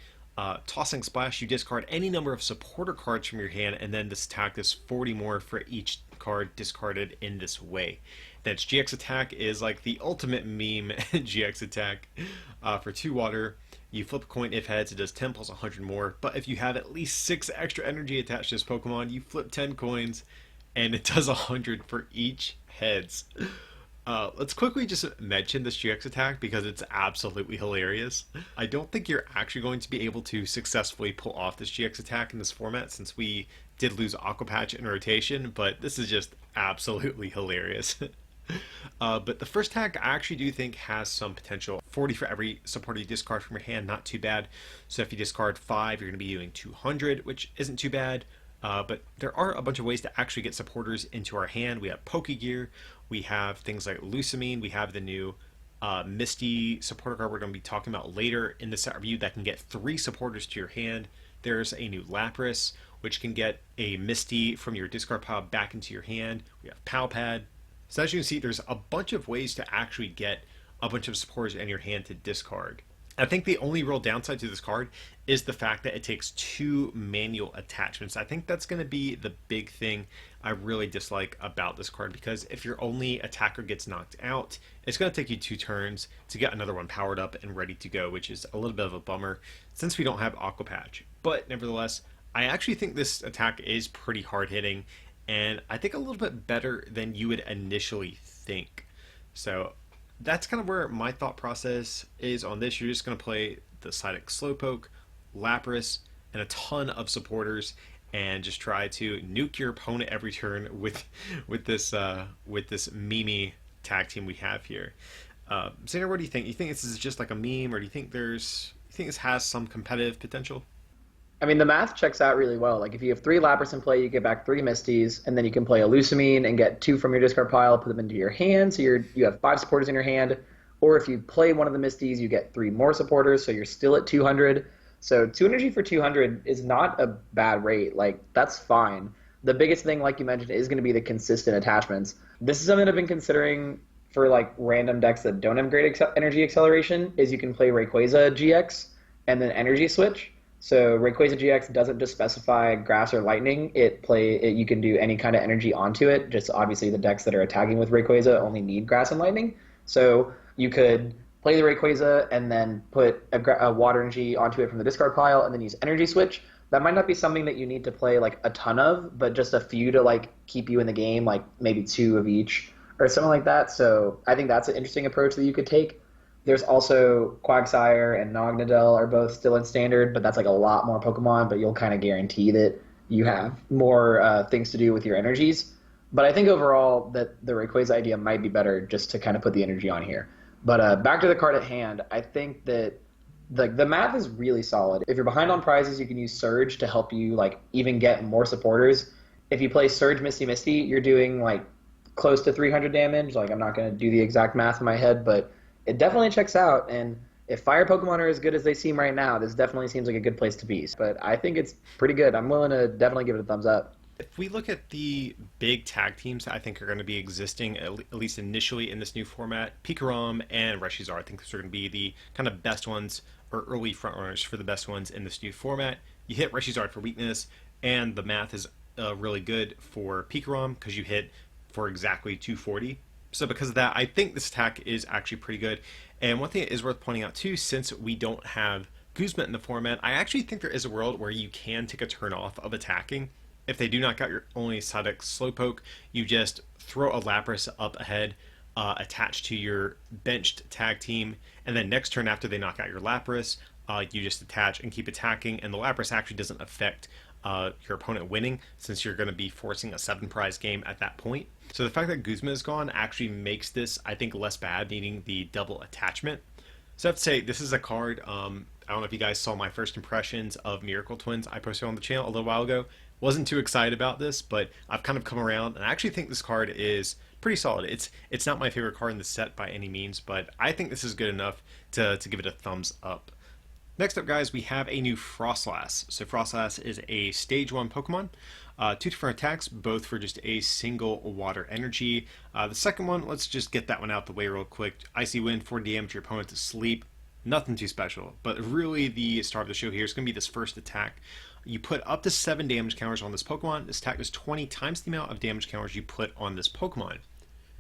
Tossing Splash. You discard any number of supporter cards from your hand, and then this attack does 40 more for each card discarded in this way. Then its GX attack is like the ultimate meme GX attack for 2 water. You flip a coin. If heads, it does 10 plus 100 more. But if you have at least 6 extra energy attached to this Pokemon, you flip 10 coins, and it does 100 for each heads. Let's quickly just mention this GX attack because it's absolutely hilarious. I don't think you're actually going to be able to successfully pull off this GX attack in this format since we did lose Aqua Patch in rotation, but this is just absolutely hilarious. But the first attack I actually do think has some potential. 40 for every supporter you discard from your hand, not too bad. So if you discard 5, you're going to be doing 200, which isn't too bad. But there are a bunch of ways to actually get supporters into our hand. We have Pokegear, we have things like Lusamine, we have the new Misty supporter card we're going to be talking about later in the set review that can get 3 supporters to your hand. There's a new Lapras, which can get a Misty from your discard pile back into your hand. We have Palpad. So as you can see, there's a bunch of ways to actually get a bunch of supporters in your hand to discard. I think the only real downside to this card is the fact that it takes 2 manual attachments. I think that's going to be the big thing I really dislike about this card, because if your only attacker gets knocked out, it's going to take you 2 turns to get another one powered up and ready to go, which is a little bit of a bummer since we don't have Aqua Patch. But nevertheless, I actually think this attack is pretty hard hitting, and I think a little bit better than you would initially think. So that's kind of where my thought process is on this. You're just going to play the Psyduck Slowpoke, Lapras, and a ton of supporters, and just try to nuke your opponent every turn with this Mimi tag team we have here. Xander, what do you think? You think this is just like a meme, or do you think this has some competitive potential? I mean, the math checks out really well. Like, if you have 3 Lapras in play, you get back 3 Misties, and then you can play a Lusamine and get 2 from your discard pile, put them into your hand, so you have 5 supporters in your hand. Or if you play one of the Misties, you get 3 more supporters, so you're still at 200. So 2 energy for 200 is not a bad rate. Like, that's fine. The biggest thing, like you mentioned, is going to be the consistent attachments. This is something I've been considering for like random decks that don't have great energy acceleration, is you can play Rayquaza GX and then energy switch. So Rayquaza GX doesn't just specify grass or lightning. You can do any kind of energy onto it. Just obviously the decks that are attacking with Rayquaza only need grass and lightning. So you could play the Rayquaza and then put a water energy onto it from the discard pile and then use energy switch. That might not be something that you need to play like a ton of, but just a few to like keep you in the game, like maybe 2 of each. or something like that. So I think that's an interesting approach that you could take. There's also Quagsire and Naganadel are both still in standard, but that's like a lot more Pokemon, but you'll kind of guarantee that you have more things to do with your energies. But I think overall that the Rayquaza idea might be better just to kind of put the energy on here. But back to the card at hand, I think that the math is really solid. If you're behind on prizes, you can use Surge to help you like even get more supporters. If you play Surge Misty Misty, you're doing like close to 300 damage. Like I'm not going to do the exact math in my head, but it definitely checks out. And if fire Pokemon are as good as they seem right now, this definitely seems like a good place to be. But I think it's pretty good. I'm willing to definitely give it a thumbs up. If we look at the big tag teams that I think are going to be existing, at least initially in this new format, Pikarom and Reshizar, I think those are going to be the kind of best ones or early frontrunners for the best ones in this new format. You hit Reshizar for weakness, and the math is really good for Pikarom because you hit for exactly 240. So because of that, I think this attack is actually pretty good. And one thing that is worth pointing out too, since we don't have Guzma in the format, I actually think there is a world where you can take a turn off of attacking. If they do knock out your only Psyduck Slowpoke, you just throw a Lapras up ahead, attached to your benched tag team, and then next turn after they knock out your Lapras, you just attach and keep attacking, and the Lapras actually doesn't affect your opponent winning since you're going to be forcing a 7 prize game at that point. So the fact that Guzma is gone actually makes this, I think, less bad, needing the double attachment. So I have to say, this is a card, I don't know if you guys saw my first impressions of Miracle Twins I posted on the channel a little while ago. Wasn't too excited about this, but I've kind of come around, and I actually think this card is pretty solid. It's not my favorite card in the set by any means, but I think this is good enough to give it a thumbs up. Next up, guys, we have a new Frostlass. So Frostlass is a Stage 1 Pokemon. 2 different attacks, both for just a single water energy. The second one, let's just get that one out the way real quick. Icy Wind, 4 damage your opponent to sleep. Nothing too special, but really the star of the show here is going to be this first attack. You put up to 7 damage counters on this Pokemon. This attack is 20 times the amount of damage counters you put on this Pokemon.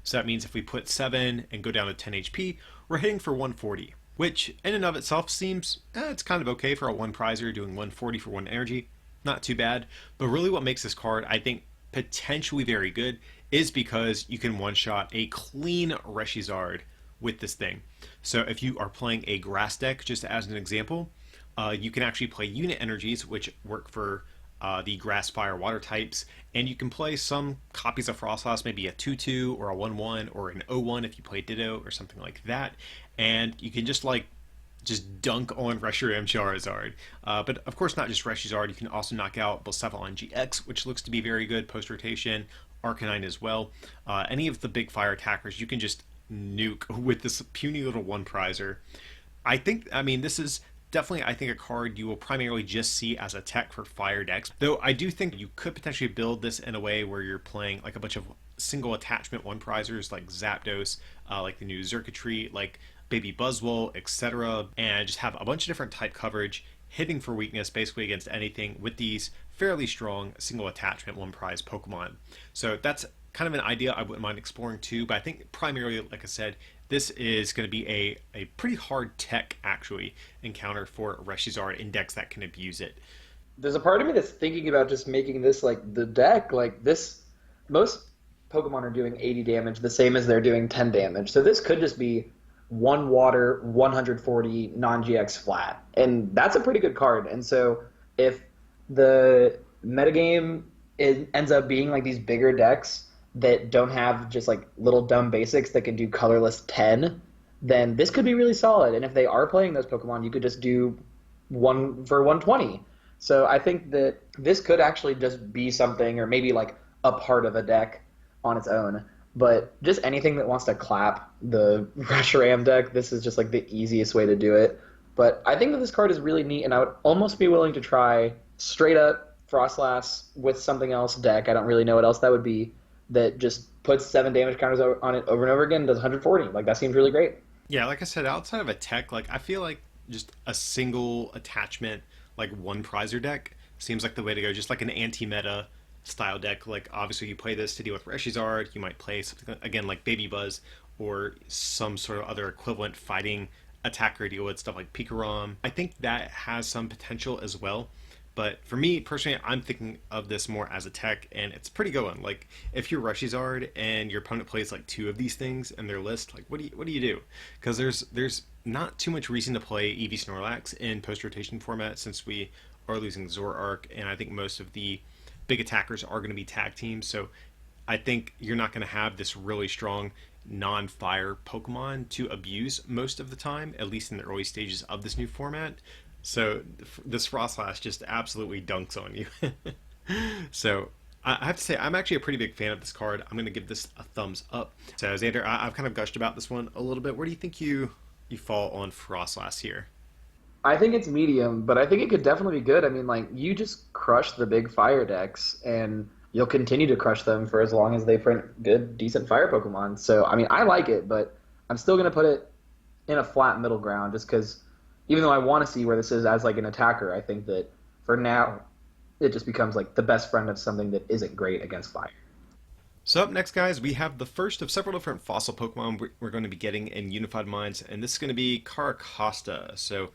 So that means if we put 7 and go down to 10 HP, we're hitting for 140. Which, in and of itself, seems, it's kind of okay for a 1-prizer doing 140 for 1 energy. Not too bad. But really what makes this card, I think, potentially very good is because you can one-shot a clean Reshizard with this thing. So if you are playing a grass deck, just as an example, you can actually play unit energies, which work for the grass, fire, water types, and you can play some copies of Frostlass, maybe a 2-2 or a 1-1 or an 0-1 if you play Ditto or something like that, and you can just dunk on Reshiram Charizard. But of course not just Reshizard, you can also knock out Alolan GX, which looks to be very good post-rotation, Arcanine as well. Any of the big fire attackers you can just nuke with this puny little 1-prizer. This is definitely, I think, a card you will primarily just see as a tech for fire decks. Though I do think you could potentially build this in a way where you're playing like a bunch of single attachment 1-prizers like Zapdos, like the new Xurkitree, like Baby Buzzwole, etc. And just have a bunch of different type coverage, hitting for weakness basically against anything with these fairly strong single attachment 1-prize Pokemon. So that's kind of an idea I wouldn't mind exploring too, but I think primarily, like I said, this is going to be a pretty hard tech, actually, encounter for Reshizard in decks that can abuse it. There's a part of me that's thinking about just making this like the deck. Like this, most Pokemon are doing 80 damage, the same as they're doing 10 damage. So this could just be 1 water, 140 non-GX flat. And that's a pretty good card. And so if the metagame ends up being like these bigger decks that don't have just like little dumb basics that can do colorless 10, then this could be really solid. And if they are playing those Pokemon, you could just do 1 for 120. So I think that this could actually just be something, or maybe like a part of a deck on its own. But just anything that wants to clap the Reshiram deck, this is just like the easiest way to do it. But I think that this card is really neat, and I would almost be willing to try straight up Frostlass with something else deck. I don't really know what else that would be, that just puts 7 damage counters on it over and over again and does 140. Like, that seems really great. Yeah, like I said, outside of a tech, like I feel like just a single attachment, like 1-prizer deck seems like the way to go. Just like an anti-meta style deck. Like obviously you play this to deal with Reshizard, you might play something again like Baby Buzz or some sort of other equivalent fighting attacker deal with stuff like Pikarom. I think that has some potential as well. But for me personally, I'm thinking of this more as a tech, and it's a pretty good one. Like if you're Rushizard and your opponent plays like two of these things in their list, like what do you do? Because there's not too much reason to play EV Snorlax in post rotation format since we are losing Zoroark, and I think most of the big attackers are going to be tag teams. So I think you're not going to have this really strong non-fire Pokemon to abuse most of the time, at least in the early stages of this new format. So this Frostlass just absolutely dunks on you. So I have to say, I'm actually a pretty big fan of this card. I'm going to give this a thumbs up. So Xander, I've kind of gushed about this one a little bit. Where do you think you fall on Frostlass here? I think it's medium, but I think it could definitely be good. I mean, like, you just crush the big fire decks, and you'll continue to crush them for as long as they print good, decent fire Pokemon. So, I mean, I like it, but I'm still going to put it in a flat middle ground just because even though I want to see where this is as, like, an attacker, I think that for now it just becomes, like, the best friend of something that isn't great against fire. So up next, guys, we have the first of several different fossil Pokemon we're going to be getting in Unified Minds, and this is going to be Carracosta. So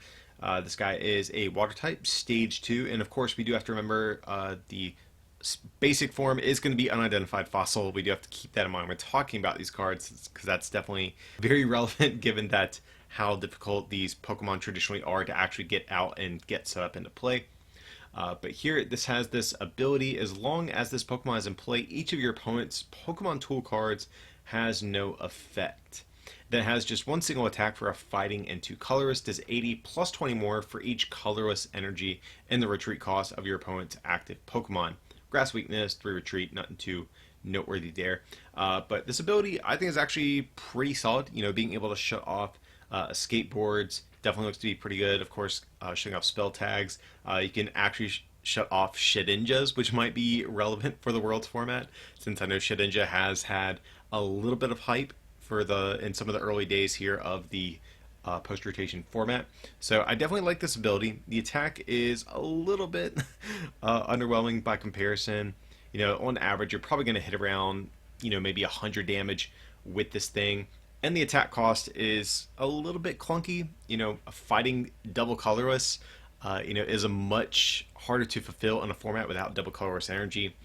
this guy is a water type, stage 2, and of course we do have to remember the basic form is going to be unidentified fossil. We do have to keep that in mind when talking about these cards, because that's definitely very relevant given that how difficult these Pokemon traditionally are to actually get out and get set up into play. But here, this has this ability: as long as this Pokemon is in play, each of your opponent's Pokemon tool cards has no effect. Then it has just one single attack for a fighting and 2 colorless, does 80 plus 20 more for each colorless energy and the retreat cost of your opponent's active Pokemon. Grass weakness, 3 retreat, nothing too noteworthy there. But this ability, I think, is actually pretty solid. You know, being able to shut off skateboards definitely looks to be pretty good. Of course, shutting off spell tags. You can actually shut off Shedinjas, which might be relevant for the Worlds format, since I know Shedinja has had a little bit of hype for in some of the early days here of the post-rotation format. So I definitely like this ability. The attack is a little bit underwhelming by comparison. You know, on average, you're probably going to hit around, you know, maybe 100 damage with this thing. And the attack cost is a little bit clunky. You know, fighting double colorless, you know, is a much harder to fulfill in a format without double colorless energy.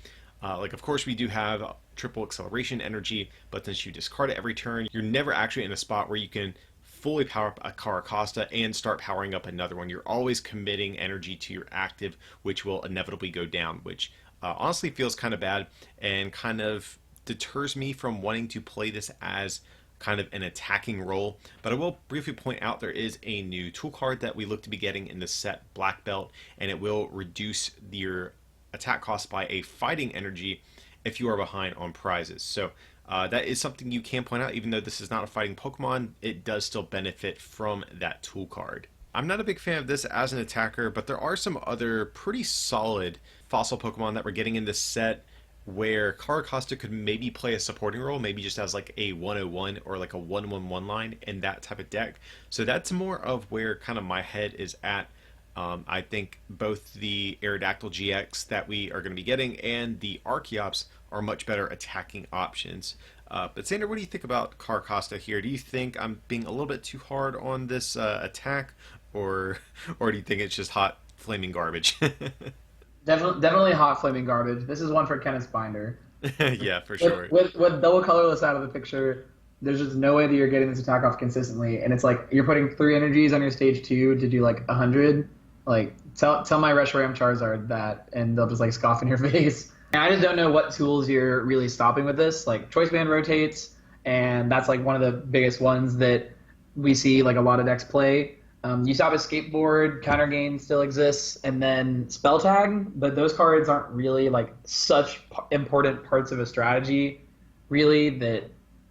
Like, of course, we do have triple acceleration energy, but since you discard it every turn, you're never actually in a spot where you can fully power up a Carracosta and start powering up another one. You're always committing energy to your active, which will inevitably go down, which honestly feels kind of bad and kind of deters me from wanting to play this as kind of an attacking role. But I will briefly point out there is a new tool card that we look to be getting in the set Black Belt, and it will reduce your attack cost by a fighting energy if you are behind on prizes. So that is something you can point out. Even though this is not a fighting Pokemon, it does still benefit from that tool card. I'm not a big fan of this as an attacker, but there are some other pretty solid fossil Pokemon that we're getting in this set where Carracosta could maybe play a supporting role, maybe just as like a 101 or like a 111 line in that type of deck. So that's more of where kind of my head is at. I think both the Aerodactyl GX that we are going to be getting and the Archeops are much better attacking options. But Xander, what do you think about Carracosta here? Do you think I'm being a little bit too hard on this attack, or do you think it's just hot flaming garbage? Definitely hot flaming garbage. This is one for Kenneth Binder. Yeah, for sure. With double colorless out of the picture, there's just no way that you're getting this attack off consistently, and it's like you're putting 3 energies on your stage 2 to do like 100. Like, tell my Reshiram Charizard that, and they'll just like scoff in your face. And I just don't know what tools you're really stopping with this. Like, Choice Band rotates, and that's like one of the biggest ones that we see like a lot of decks play. You stop a skateboard, counter gain still exists, and then spell tag, but those cards aren't really like such important parts of a strategy, really, that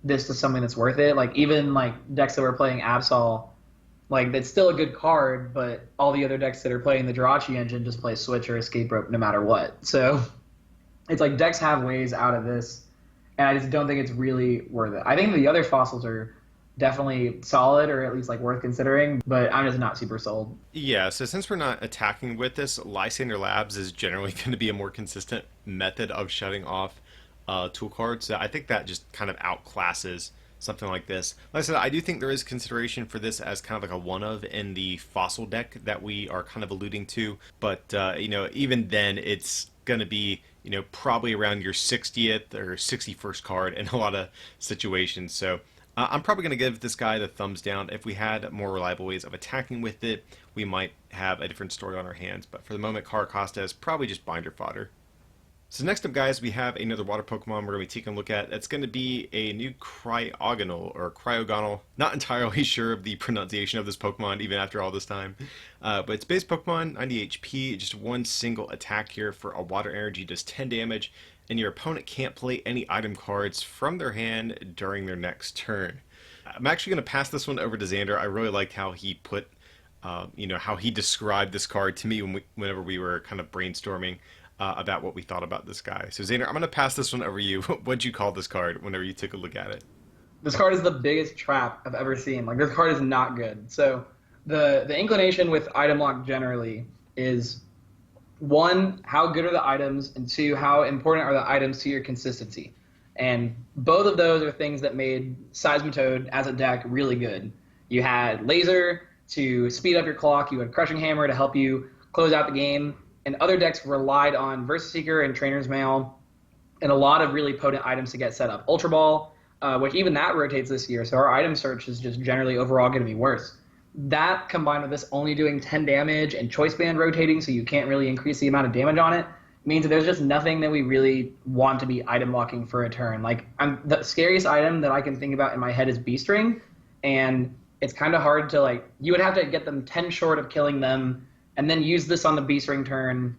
this is something that's worth it. Like, even like decks that were playing Absol, like, that's still a good card, but all the other decks that are playing the Jirachi engine just play Switch or Escape Rope no matter what. So it's like decks have ways out of this, and I just don't think it's really worth it. I think the other fossils are definitely solid, or at least like worth considering, but I'm just not super sold. Yeah, so since we're not attacking with this, Lysander Labs is generally going to be a more consistent method of shutting off tool cards. So I think that just kind of outclasses something like this. Like I said, I do think there is consideration for this as kind of like a one of in the fossil deck that we are kind of alluding to, but even then, it's going to be probably around your 60th or 61st card in a lot of situations. So I'm probably going to give this guy the thumbs down. If we had more reliable ways of attacking with it, we might have a different story on our hands. But for the moment, Carcosta is probably just binder fodder. So next up, guys, we have another water Pokemon we're going to be taking a look at. It's going to be a new Cryogonal. Not entirely sure of the pronunciation of this Pokemon, even after all this time. But it's base Pokemon, 90 HP, just one single attack here for a water energy, does 10 damage, and your opponent can't play any item cards from their hand during their next turn. I'm actually going to pass this one over to Xander. I really liked how he put, how he described this card to me whenever we were kind of brainstorming about what we thought about this guy. So Xander, I'm going to pass this one over to you. What'd you call this card whenever you took a look at it? This card is the biggest trap I've ever seen. Like, this card is not good. So the inclination with item lock generally is, one, how good are the items, and two, how important are the items to your consistency. And both of those are things that made Seismitoad as a deck really good. You had Laser to speed up your clock, you had Crushing Hammer to help you close out the game, and other decks relied on Versus Seeker and Trainer's Mail and a lot of really potent items to get set up. Ultra Ball, which even that rotates this year, so our item search is just generally overall going to be worse. That, combined with this only doing 10 damage and Choice Band rotating, so you can't really increase the amount of damage on it, means that there's just nothing that we really want to be item locking for a turn. Like, the scariest item that I can think about in my head is Beast Ring, and it's kind of hard to, like, you would have to get them 10 short of killing them, and then use this on the Beast Ring turn,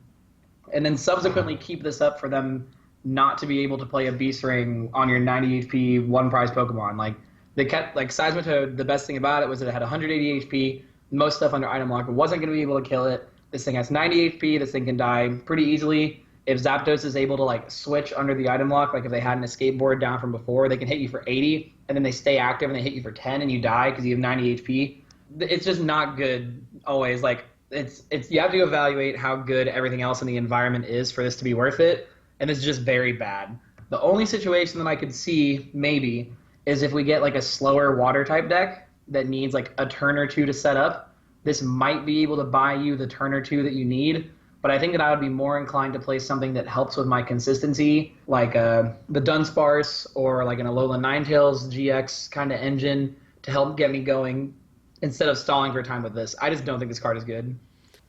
and then subsequently keep this up for them not to be able to play a Beast Ring on your 90 HP one prize Pokemon. Like, they kept, like, Seismitoad, the best thing about it was that it had 180 HP, most stuff under item lock, but wasn't going to be able to kill it. This thing has 90 HP, this thing can die pretty easily. If Zapdos is able to, like, switch under the item lock, like if they had an escape board down from before, they can hit you for 80, and then they stay active and they hit you for 10 and you die because you have 90 HP. It's just not good always. Like, it's you have to evaluate how good everything else in the environment is for this to be worth it, and it's just very bad. The only situation that I could see maybe is if we get like a slower water type deck that needs like a turn or two to set up. This might be able to buy you the turn or two that you need, but I think that I would be more inclined to play something that helps with my consistency, like the Dunsparce or like an Alolan Ninetales GX kind of engine to help get me going, instead of stalling for time with this. I just don't think this card is good.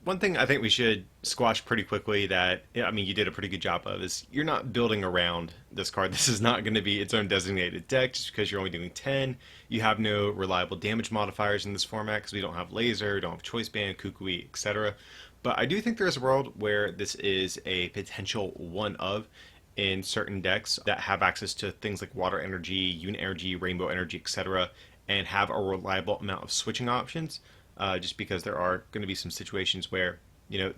One thing I think we should squash pretty quickly that, I mean, you did a pretty good job of is you're not building around this card. This is not going to be its own designated deck just because you're only doing 10. You have no reliable damage modifiers in this format because we don't have Laser, don't have Choice Band, Kukui, etc. But I do think there's a world where this is a potential one of in certain decks that have access to things like Water Energy, Unit Energy, Rainbow Energy, etc., and have a reliable amount of switching options, just because there are going to be some situations where,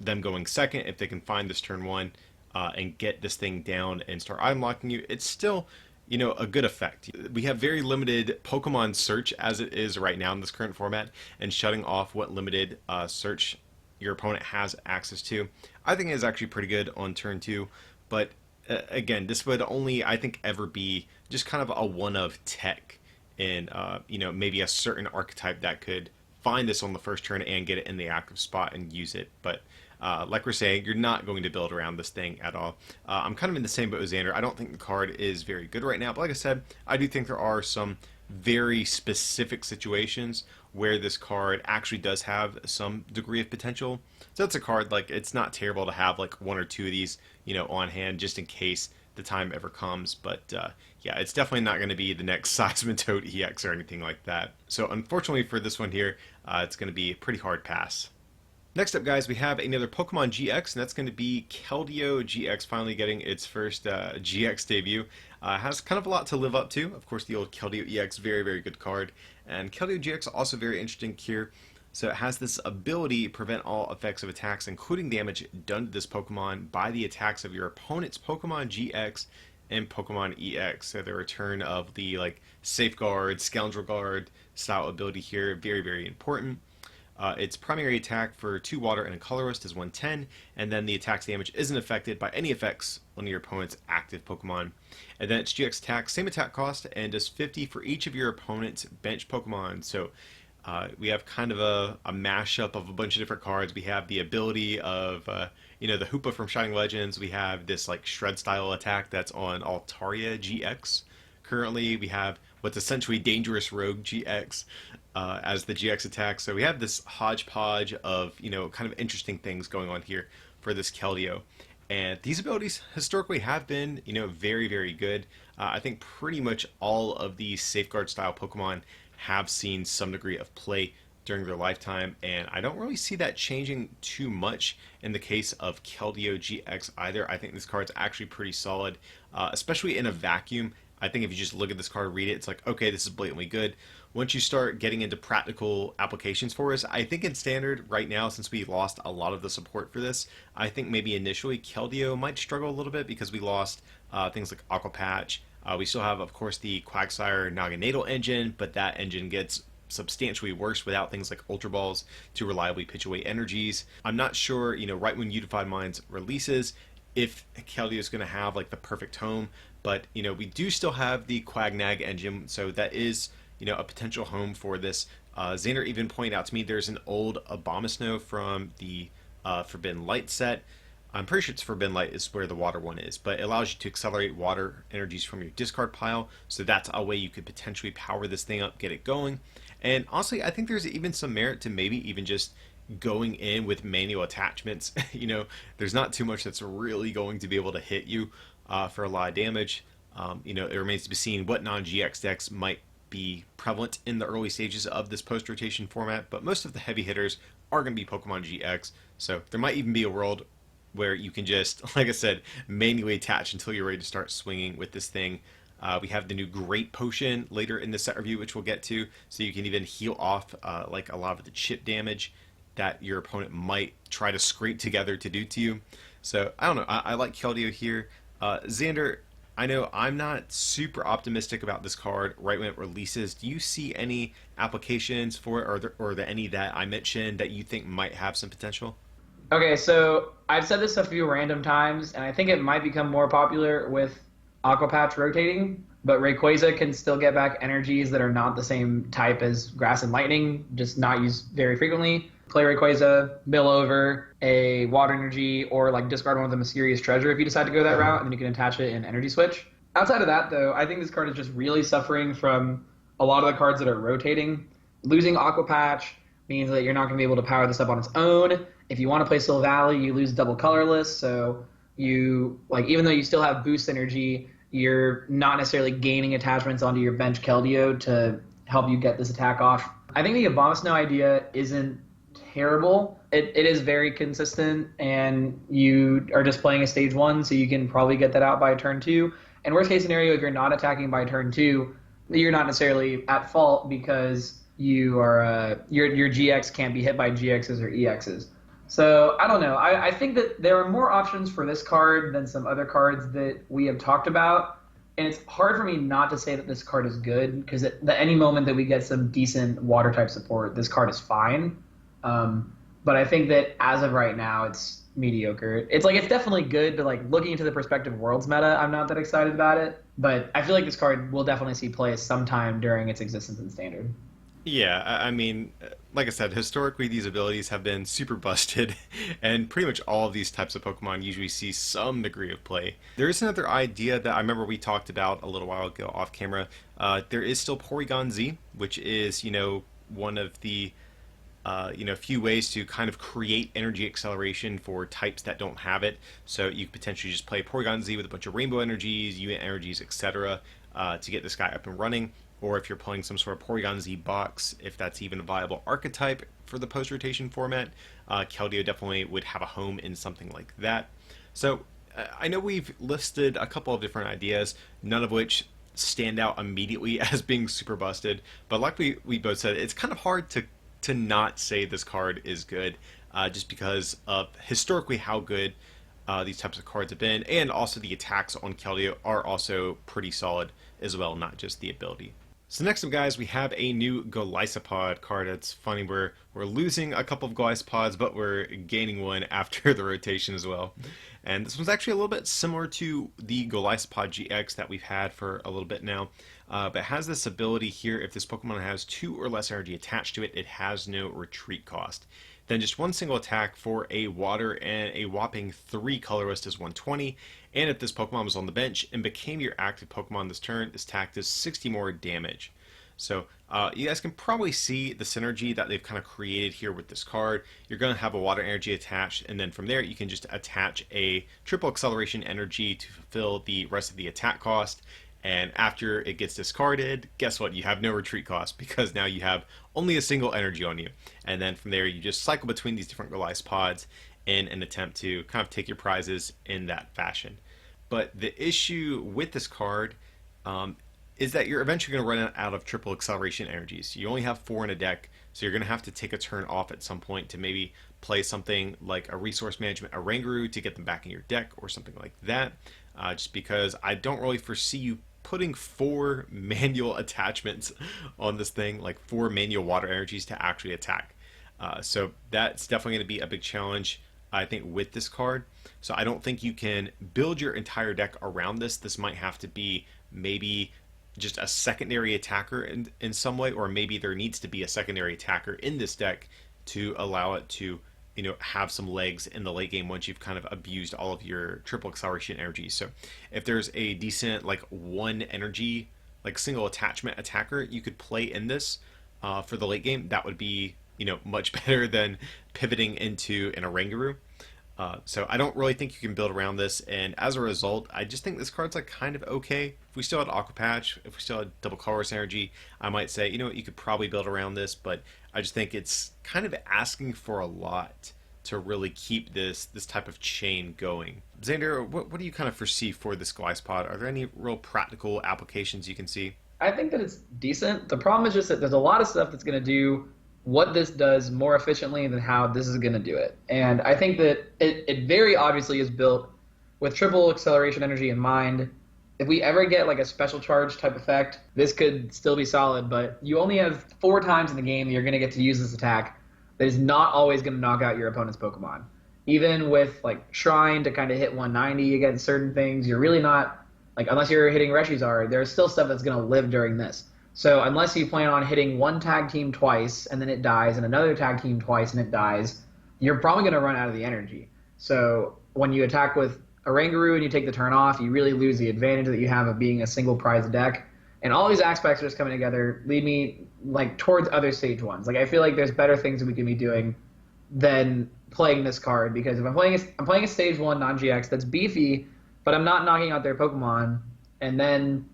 them going second, if they can find this turn one and get this thing down and start unlocking you, it's still, a good effect. We have very limited Pokemon search as it is right now in this current format, and shutting off what limited search your opponent has access to, I think is actually pretty good on turn two. But again, this would only, I think, ever be just kind of a one of tech in maybe a certain archetype that could find this on the first turn and get it in the active spot and use it. But like we're saying, you're not going to build around this thing at all. I'm kind of in the same boat with Xander. I don't think the card is very good right now, but like I said, I do think there are some very specific situations where this card actually does have some degree of potential. So that's a card, like, it's not terrible to have like one or two of these on hand just in case the time ever comes. But yeah, it's definitely not going to be the next Seismitoad EX or anything like that. So unfortunately for this one here, it's going to be a pretty hard pass. Next up, guys, we have another Pokemon GX, and that's going to be Keldeo GX, finally getting its first GX debut. Has kind of a lot to live up to. Of course, the old Keldeo EX, very, very good card. And Keldeo GX, also very interesting here. So it has this ability to prevent all effects of attacks, including damage done to this Pokemon by the attacks of your opponent's Pokemon GX and Pokemon EX. So the return of the like Safeguard, Scoundrel Guard style ability here, very, very important. Its primary attack for 2 water and a colorless is 110, and then the attack's damage isn't affected by any effects on your opponent's active Pokemon. And then its GX attack, same attack cost, and does 50 for each of your opponent's bench Pokemon. So we have kind of a mashup of a bunch of different cards. We have the ability of, the Hoopa from Shining Legends. We have this like Shred style attack that's on Altaria GX. Currently, we have what's essentially Dangerous Rogue GX as the GX attack. So we have this hodgepodge of, kind of interesting things going on here for this Keldeo. And these abilities historically have been, very, very good. I think pretty much all of these Safeguard style Pokemon have seen some degree of play during their lifetime, and I don't really see that changing too much in the case of Keldeo GX either. I think this card's actually pretty solid, especially in a vacuum. I think if you just look at this card, read it, it's like, okay, this is blatantly good. Once you start getting into practical applications for us, I think in Standard right now, since we lost a lot of the support for this, I think maybe initially Keldeo might struggle a little bit because we lost things like Aqua Patch. We still have, of course, the Quagsire Naganadel engine, but that engine gets substantially worse without things like Ultra Balls to reliably pitch away energies. I'm not sure, right when Unified Minds releases, if Keldeo is going to have like the perfect home, but we do still have the Quagnag engine, so that is a potential home for this. Xander even pointed out to me there's an old Abomasnow from the Forbidden Light set. I'm pretty sure it's Forbidden Light is where the water one is, but it allows you to accelerate water energies from your discard pile, so that's a way you could potentially power this thing up, get it going. And honestly, I think there's even some merit to maybe even just going in with manual attachments. There's not too much that's really going to be able to hit you for a lot of damage. It remains to be seen what non-GX decks might be prevalent in the early stages of this post-rotation format, but most of the heavy hitters are going to be Pokemon GX, so there might even be a world where you can just, like I said, manually attach until you're ready to start swinging with this thing. We have the new Great Potion later in the set review, which we'll get to, so you can even heal off like a lot of the chip damage that your opponent might try to scrape together to do to you. So, I don't know, I like Keldeo here. Xander, I know I'm not super optimistic about this card right when it releases. Do you see any applications for it, or the any that I mentioned that you think might have some potential? Okay, so I've said this a few random times, and I think it might become more popular with Aqua Patch rotating, but Rayquaza can still get back energies that are not the same type as Grass and Lightning, just not used very frequently. Play Rayquaza, mill over a water energy, or like discard one of the Mysterious Treasure if you decide to go that route, and then you can attach it in Energy Switch. Outside of that, though, I think this card is just really suffering from a lot of the cards that are rotating. Losing Aqua Patch means that you're not going to be able to power this up on its own. If you want to play Soul Valley, you lose double colorless, so you, like, even though you still have boost energy, you're not necessarily gaining attachments onto your bench Keldeo to help you get this attack off. I think the Abomasnow idea isn't terrible. It is very consistent, and you are just playing a stage 1, so you can probably get that out by turn 2. And worst case scenario, if you're not attacking by turn 2, you're not necessarily at fault because you are your GX can't be hit by GXs or EXs. So I don't know. I think that there are more options for this card than some other cards that we have talked about. And it's hard for me not to say that this card is good, because at any moment that we get some decent water type support, this card is fine. But I think that as of right now, it's mediocre. It's definitely good, but like looking into the perspective Worlds meta, I'm not that excited about it. But I feel like this card will definitely see play sometime during its existence in Standard. Yeah, I mean, like I said, historically these abilities have been super busted, and pretty much all of these types of Pokemon usually see some degree of play. There is another idea that I remember we talked about a little while ago off camera. There is still Porygon Z, which is, one of the few ways to kind of create energy acceleration for types that don't have it. So you could potentially just play Porygon Z with a bunch of rainbow energies, unit energies, etc. To get this guy up and running. Or if you're playing some sort of Porygon Z box, if that's even a viable archetype for the post-rotation format, Keldeo definitely would have a home in something like that. So I know we've listed a couple of different ideas, none of which stand out immediately as being super busted, but like we both said, it's kind of hard to not say this card is good, just because of historically how good these types of cards have been, and also the attacks on Keldeo are also pretty solid as well, not just the ability. So next up, guys, we have a new Golisopod card. It's funny, we're losing a couple of Golisopods, but we're gaining one after the rotation as well. And this one's actually a little bit similar to the Golisopod GX that we've had for a little bit now. But it has this ability here: if this Pokemon has 2 or less energy attached to it, it has no retreat cost. Then just one single attack for a water, and a whopping 3 colorless is 120. And if this Pokemon was on the bench and became your active Pokemon this turn, this attack does 60 more damage. So you guys can probably see the synergy that they've kind of created here with this card. You're going to have a water energy attached, and then from there you can just attach a triple acceleration energy to fulfill the rest of the attack cost. And after it gets discarded, guess what? You have no retreat cost, because now you have only a single energy on you. And then from there, you just cycle between these different Golisopods in an attempt to kind of take your prizes in that fashion. But the issue with this card is that you're eventually going to run out of triple acceleration energies. You only have 4 in a deck, so you're going to have to take a turn off at some point to maybe play something like a resource management Oranguru to get them back in your deck, or something like that. Just because I don't really foresee you putting 4 manual attachments on this thing, like 4 manual water energies to actually attack. So that's definitely going to be a big challenge, I think, with this card. So I don't think you can build your entire deck around this. This might have to be maybe just a secondary attacker in some way, or maybe there needs to be a secondary attacker in this deck to allow it to, you know, have some legs in the late game once you've kind of abused all of your triple acceleration energy. So if there's a decent like 1 energy, like single attachment attacker you could play in this for the late game, that would be, you know, much better than pivoting into an Oranguru. So I don't really think you can build around this, and as a result, I just think this card's like kind of okay. If we still had Aqua Patch, if we still had double colorless energy, I might say, you know what, you could probably build around this, but I just think it's kind of asking for a lot to really keep this type of chain going. Xander, what do you kind of foresee for this Golisopod? Are there any real practical applications you can see? I think that it's decent. The problem is just that there's a lot of stuff that's going to do what this does more efficiently than how this is going to do it. And I think that it very obviously is built with triple acceleration energy in mind. If we ever get like a special charge type effect, this could still be solid, but you only have 4 times in the game that you're going to get to use this attack that is not always going to knock out your opponent's Pokemon. Even with like Shrine to kind of hit 190 against certain things, you're really not, like, unless you're hitting Reshizar, there's still stuff that's going to live during this. So unless you plan on hitting one tag team twice and then it dies, and another tag team twice and it dies, you're probably going to run out of the energy. So when you attack with Oranguru and you take the turn off, you really lose the advantage that you have of being a single prize deck. And all these aspects are just coming together lead me like towards other stage ones. Like, I feel like there's better things that we can be doing than playing this card, because if I'm playing a stage 1 non-GX that's beefy, but I'm not knocking out their Pokemon, and then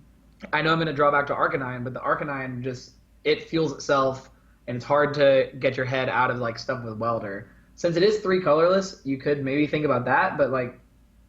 I know I'm going to draw back to Arcanine, but the Arcanine just, it fuels itself, and it's hard to get your head out of like stuff with Welder. Since it is 3 colorless, you could maybe think about that, but like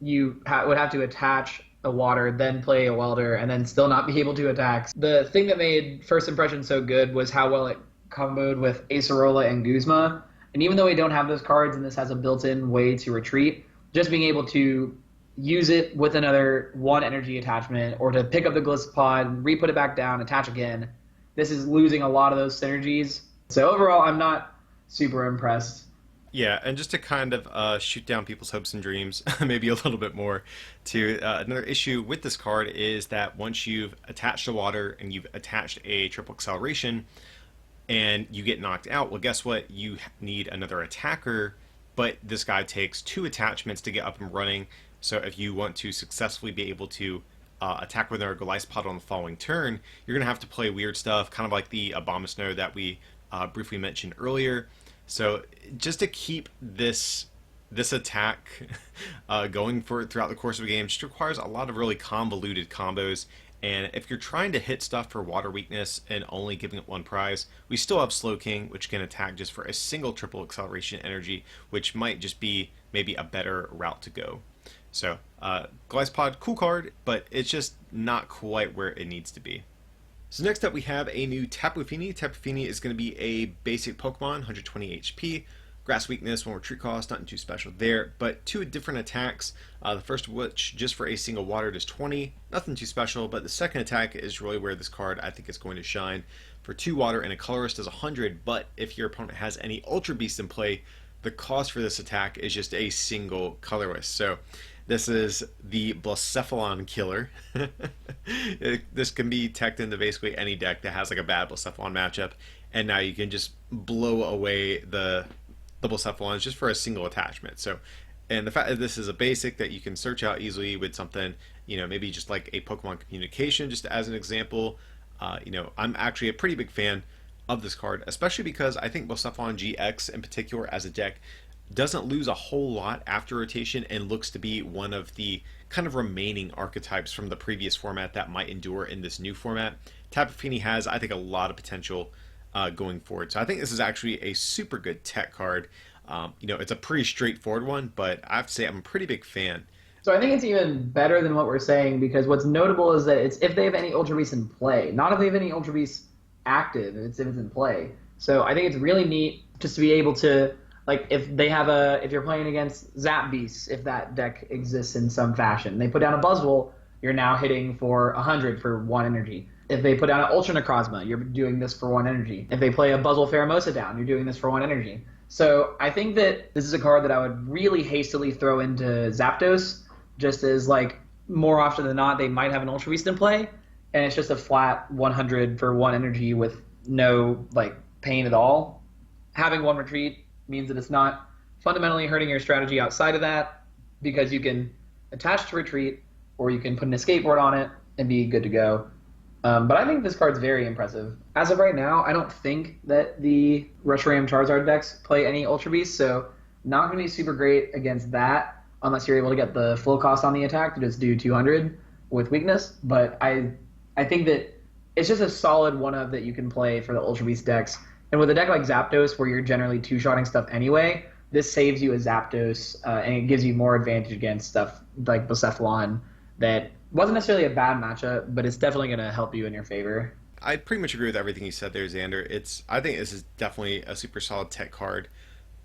you would have to attach a water, then play a Welder, and then still not be able to attack. The thing that made First Impression so good was how well it comboed with Acerola and Guzma. And even though we don't have those cards and this has a built-in way to retreat, just being able to use it with another 1 energy attachment, or to pick up the Golisopod, re-put it back down, attach again, this is losing a lot of those synergies. So overall, I'm not super impressed. Yeah, and just to kind of shoot down people's hopes and dreams, maybe a little bit more, to another issue with this card is that once you've attached a water and you've attached a triple acceleration and you get knocked out, well, guess what? You need another attacker, but this guy takes 2 attachments to get up and running. So if you want to successfully be able to attack with our Golisopod on the following turn, you're going to have to play weird stuff, kind of like the Abomasnow that we briefly mentioned earlier. So just to keep this attack going throughout the course of the game just requires a lot of really convoluted combos. And if you're trying to hit stuff for water weakness and only giving it 1 prize, we still have Slowking, which can attack just for a single triple acceleration energy, which might just be maybe a better route to go. So Golisopod, cool card, but it's just not quite where it needs to be. So next up we have a new Tapu Fini. Tapu Fini is going to be a basic Pokemon, 120 HP. Grass weakness, 1 retreat cost, nothing too special there, but 2 different attacks. The first of which, just for a single water, does 20, nothing too special, but the second attack is really where this card I think is going to shine. For 2 water and a colorless does 100, but if your opponent has any Ultra Beast in play, the cost for this attack is just a single colorless. So this is the Blacephalon killer. This can be teched into basically any deck that has like a bad Blacephalon matchup, and now you can just blow away the Blacephalons just for a single attachment. So, and the fact that this is a basic that you can search out easily with something, maybe just like a Pokemon Communication, just as an example. I'm actually a pretty big fan of this card, especially because I think Blacephalon GX in particular as a deck doesn't lose a whole lot after rotation and looks to be one of the kind of remaining archetypes from the previous format that might endure in this new format. Tapu Fini has, I think, a lot of potential going forward. So I think this is actually a super good tech card. It's a pretty straightforward one, but I have to say I'm a pretty big fan. So I think it's even better than what we're saying, because what's notable is that it's if they have any Ultra Beasts in play, not if they have any Ultra Beasts active, if it's in play. So I think it's really neat just to be able to, like, if you're playing against Zap Beasts, if that deck exists in some fashion, they put down a Buzzwole, you're now hitting for 100 for 1 energy. If they put down an Ultra Necrozma, you're doing this for 1 energy. If they play a Buzzwole Pheromosa down, you're doing this for 1 energy. So I think that this is a card that I would really hastily throw into Zapdos, just as, like, more often than not, they might have an Ultra Beast in play, and it's just a flat 100 for 1 energy with no, like, pain at all. Having 1 retreat means that it's not fundamentally hurting your strategy outside of that, because you can attach to retreat, or you can put an escape board on it and be good to go. But I think this card's very impressive. As of right now, I don't think that the Reshiram Charizard decks play any Ultra Beasts, so not going to be super great against that, unless you're able to get the full cost on the attack to just do 200 with weakness. But I think that it's just a solid one-of that you can play for the Ultra Beast decks. And with a deck like Zapdos, where you're generally two-shotting stuff anyway, this saves you a Zapdos, and it gives you more advantage against stuff like Blacephalon that wasn't necessarily a bad matchup, but it's definitely going to help you in your favor. I pretty much agree with everything you said there, Xander. I think this is definitely a super solid tech card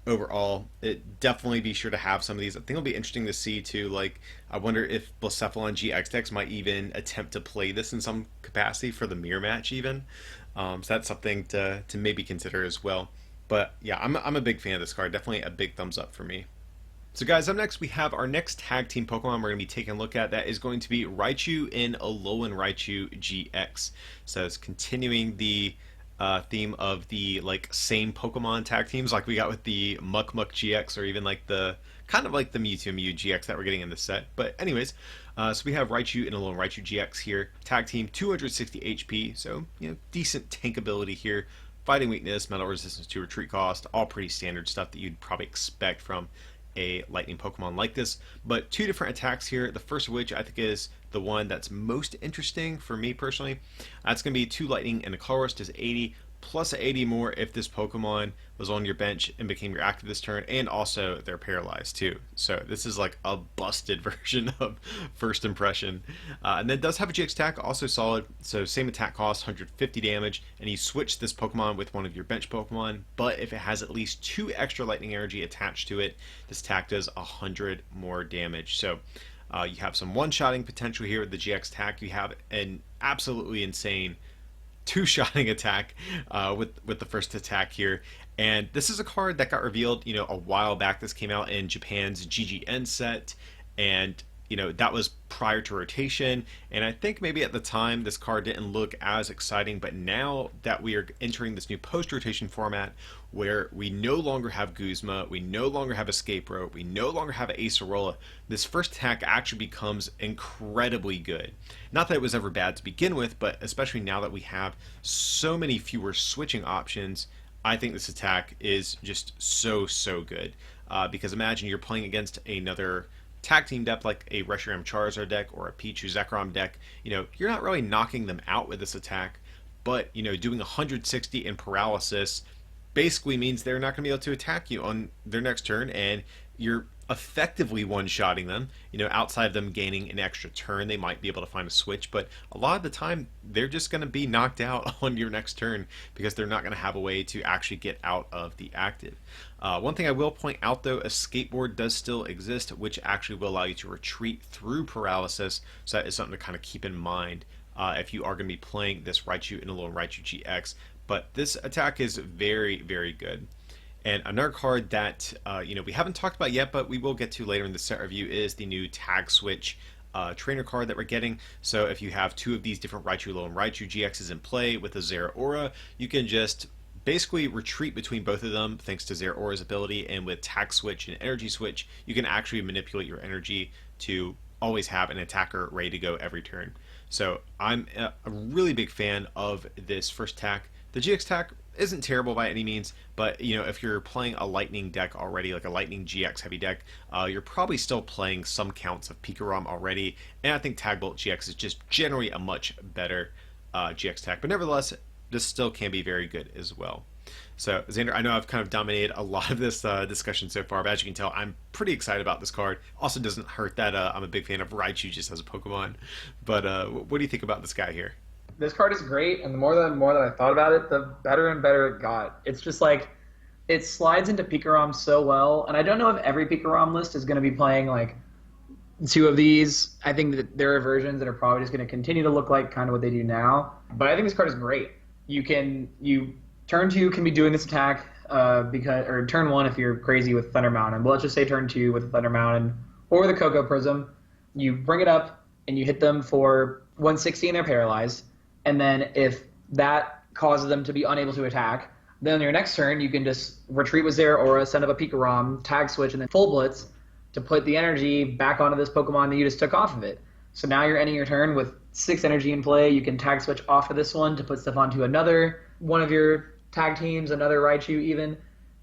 overall. It definitely be sure to have some of these. I think it'll be interesting to see too. Like, I wonder if Blacephalon GX decks might even attempt to play this in some capacity for the mirror match, even. So that's something to maybe consider as well. But yeah, I'm a big fan of this card. Definitely a big thumbs up for me. So guys, up next we have our next tag team Pokemon we're going to be taking a look at. That is going to be Raichu and Alolan Raichu GX. So it's continuing the theme of the same Pokemon tag teams like we got with the Muck GX, or even like the kind of like the Mewtwo Mew GX that we're getting in this set. But anyways, so we have Raichu and Alolan Raichu GX here. Tag team 260 HP, so decent tank ability here. Fighting weakness, metal resistance to retreat cost, all pretty standard stuff that you'd probably expect from a lightning Pokemon like this. But 2 different attacks here, the first of which I think is the one that's most interesting for me personally. That's going to be 2 lightning and a colorless, does 80 plus 80 more if this Pokemon was on your bench and became your active this turn, and also they're paralyzed too. So this is like a busted version of First Impression. And then it does have a GX attack, also solid. So same attack cost, 150 damage, and you switch this Pokemon with one of your bench Pokemon, but if it has at least 2 extra lightning energy attached to it, this attack does 100 more damage. So you have some one-shotting potential here with the GX attack. You have an absolutely insane 2-shotting attack with the first attack here. And this is a card that got revealed a while back. This came out in Japan's GGN set, and that was prior to rotation, and I think maybe at the time this card didn't look as exciting. But now that we are entering this new post-rotation format where we no longer have Guzma, we no longer have Escape Rope, we no longer have Acerola, this first attack actually becomes incredibly good. Not that it was ever bad to begin with, but especially now that we have so many fewer switching options, I think this attack is just so good. Because imagine you're playing against another tag team deck like a Reshiram Charizard deck or a Pichu Zekrom deck. You're not really knocking them out with this attack, but doing 160 in paralysis basically means they're not going to be able to attack you on their next turn, and you're effectively one-shotting them. Outside of them gaining an extra turn, they might be able to find a switch, but a lot of the time they're just going to be knocked out on your next turn because they're not going to have a way to actually get out of the active. One thing I will point out though, a skateboard does still exist, which actually will allow you to retreat through paralysis, so that is something to kind of keep in mind if you are going to be playing this Raichu Alolan Raichu GX. But this attack is very, very good. And another card that we haven't talked about yet, but we will get to later in the set review, is the new Tag Switch trainer card that we're getting. So if you have two of these different Raichu Alolan Raichu GXs in play with a Zeraora, you can just basically retreat between both of them thanks to Zeraora's ability, and with Tag Switch and Energy Switch, you can actually manipulate your energy to always have an attacker ready to go every turn. So I'm a really big fan of this first attack. The GX attack isn't terrible by any means, but if you're playing a lightning deck already, like a lightning GX heavy deck, you're probably still playing some counts of Pikarom already, and I think Tagbolt GX is just generally a much better GX attack, but nevertheless this still can be very good as well. So Xander, I know I've kind of dominated a lot of this discussion so far, but as you can tell, I'm pretty excited about this card. Also doesn't hurt that I'm a big fan of Raichu just as a Pokemon, but what do you think about this guy here? This card is great, and the more that I thought about it, the better and better it got. It's just like, it slides into Pikarom so well, and I don't know if every Pikarom list is going to be playing like two of these. I think that there are versions that are probably just going to continue to look like kind of what they do now, but I think this card is great. Turn 2 can be doing this attack or turn 1 if you're crazy with Thunder Mountain, but let's just say turn 2 with the Thunder Mountain or the Cocoa Prism. You bring it up and you hit them for 160 and they're paralyzed. And then if that causes them to be unable to attack, then on your next turn, you can just retreat with Zeraora, send up a Pikarom, Tag Switch, and then Full Blitz to put the energy back onto this Pokemon that you just took off of it. So now you're ending your turn with 6 energy in play. You can Tag Switch off of this one to put stuff onto another one of your tag teams, another Raichu even.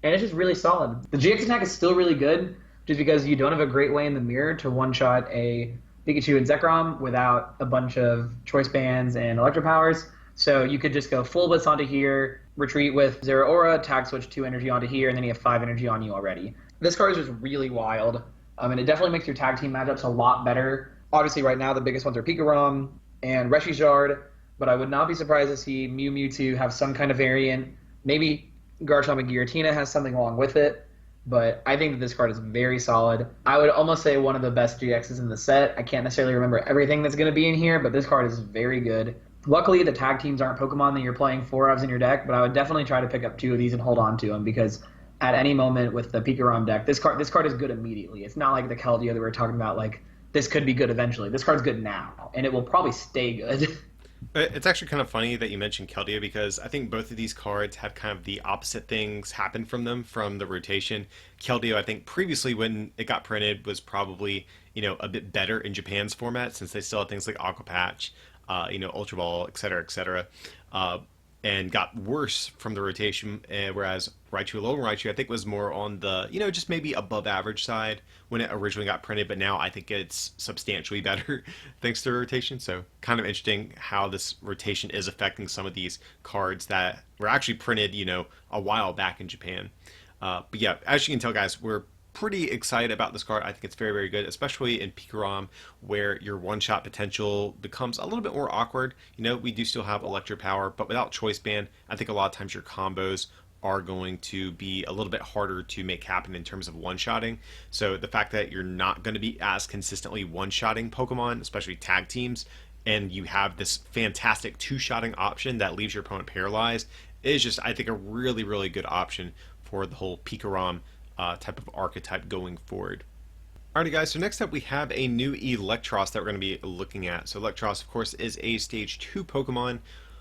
And it's just really solid. The GX attack is still really good, just because you don't have a great way in the mirror to one-shot a Pikachu and Zekrom without a bunch of choice bands and electro powers. So you could just go Full Blitz onto here, retreat with Zeraora, Tag Switch 2 energy onto here, and then you have 5 energy on you already. This card is just really wild, and it definitely makes your tag team matchups a lot better. Obviously right now the biggest ones are Pikarom and Reshizard, but I would not be surprised to see Mewtwo have some kind of variant. Maybe Garchomp Giratina has something along with it. But I think that this card is very solid. I would almost say one of the best GXs in the set. I can't necessarily remember everything that's going to be in here, but this card is very good. Luckily, the tag teams aren't Pokemon that you're playing 4 ofs in your deck, but I would definitely try to pick up 2 of these and hold on to them, because at any moment with the Pikarom deck, this card is good immediately. It's not like the Keldeo that we were talking about, like, this could be good eventually. This card's good now, and it will probably stay good. It's actually kind of funny that you mentioned Keldeo, because I think both of these cards have kind of the opposite things happen from them from the rotation. Keldeo, I think previously when it got printed, was probably a bit better in Japan's format, since they still had things like Aqua Patch, Ultra Ball, etc., and got worse from the rotation. Whereas Raichu Alolan Raichu, I think, was more on the just maybe above average side when it originally got printed, but now I think it's substantially better thanks to rotation. So kind of interesting how this rotation is affecting some of these cards that were actually printed a while back in Japan. But yeah, as you can tell, guys, we're pretty excited about this card. I think it's very, very good, especially in Pikarom, where your one-shot potential becomes a little bit more awkward. We do still have Electro Power, but without Choice Band, I think a lot of times your combos are going to be a little bit harder to make happen in terms of one-shotting. So the fact that you're not going to be as consistently one-shotting Pokemon, especially tag teams, and you have this fantastic two-shotting option that leaves your opponent paralyzed, is just, I think, a really, really good option for the whole Pikarom type of archetype going forward. Alrighty guys, so next up we have a new Electros that we're going to be looking at. So Electros, of course, is a Stage 2 Pokemon,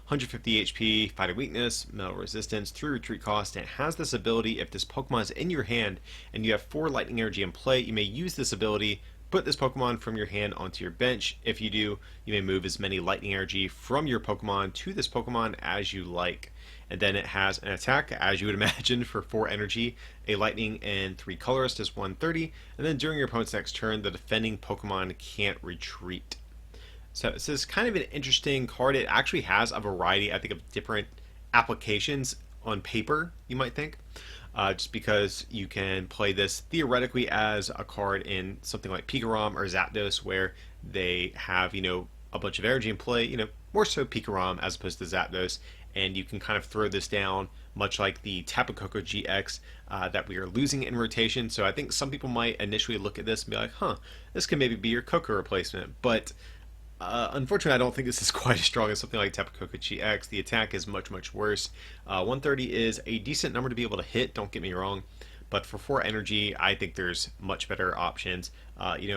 150 HP, Fighting Weakness, Metal Resistance, 3 Retreat Cost, and it has this ability: if this Pokemon is in your hand and you have 4 Lightning Energy in play, you may use this ability, put this Pokemon from your hand onto your bench. If you do, you may move as many Lightning Energy from your Pokemon to this Pokemon as you like. And then it has an attack, as you would imagine, for 4 energy, a lightning, and 3 colorist is 130. And then during your opponent's next turn, the defending Pokemon can't retreat. So this is kind of an interesting card. It actually has a variety, I think, of different applications on paper, you might think. Just because you can play this theoretically as a card in something like Pikarom or Zapdos, where they have, a bunch of energy in play, more so Pikarom as opposed to Zapdos, and you can kind of throw this down, much like the Tapu Koko GX that we are losing in rotation. So I think some people might initially look at this and be like, huh, this can maybe be your Koko replacement, but unfortunately, I don't think this is quite as strong as something like Tapu Koko GX. The attack is much, much worse. 130 is a decent number to be able to hit, don't get me wrong. But for 4 energy, I think there's much better options.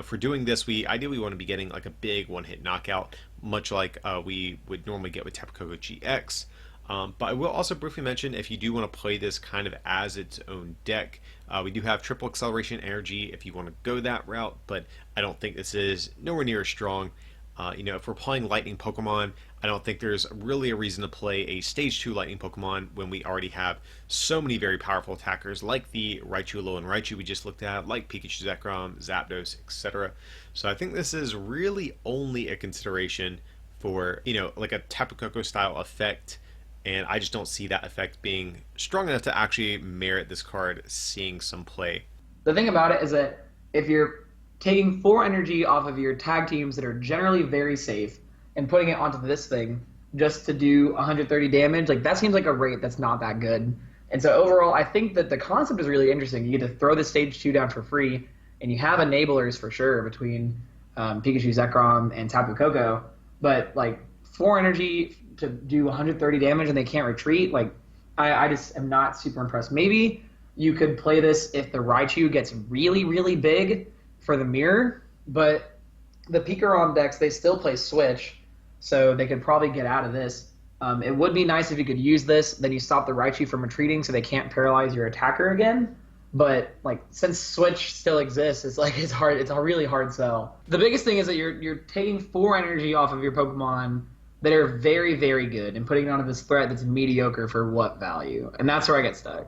For doing this, we ideally want to be getting like a big one-hit knockout, much like we would normally get with Tapu Koko GX. But I will also briefly mention, if you do want to play this kind of as its own deck, we do have triple acceleration energy if you want to go that route, but I don't think this is nowhere near as strong. If we're playing Lightning Pokemon, I don't think there's really a reason to play a Stage 2 Lightning Pokemon when we already have so many very powerful attackers like the Raichu Alolan Raichu we just looked at, like Pikachu Zekrom, Zapdos, etc. So I think this is really only a consideration for, like a Tapu Koko style effect, and I just don't see that effect being strong enough to actually merit this card seeing some play. The thing about it is that if you're taking 4 energy off of your tag teams that are generally very safe and putting it onto this thing just to do 130 damage, like that seems like a rate that's not that good. And so overall, I think that the concept is really interesting. You get to throw the stage 2 down for free, and you have enablers for sure between Pikachu, Zekrom, and Tapu Koko. But like 4 energy to do 130 damage and they can't retreat, like I just am not super impressed. Maybe you could play this if the Raichu gets really, really big for the mirror, but the Pikarom decks, they still play Switch, so they could probably get out of this. It would be nice if you could use this, then you stop the Raichu from retreating so they can't paralyze your attacker again. But like since Switch still exists, it's hard. It's a really hard sell. The biggest thing is that you're taking 4 energy off of your Pokemon that are very, very good and putting it onto this threat that's mediocre for what value? And that's where I get stuck.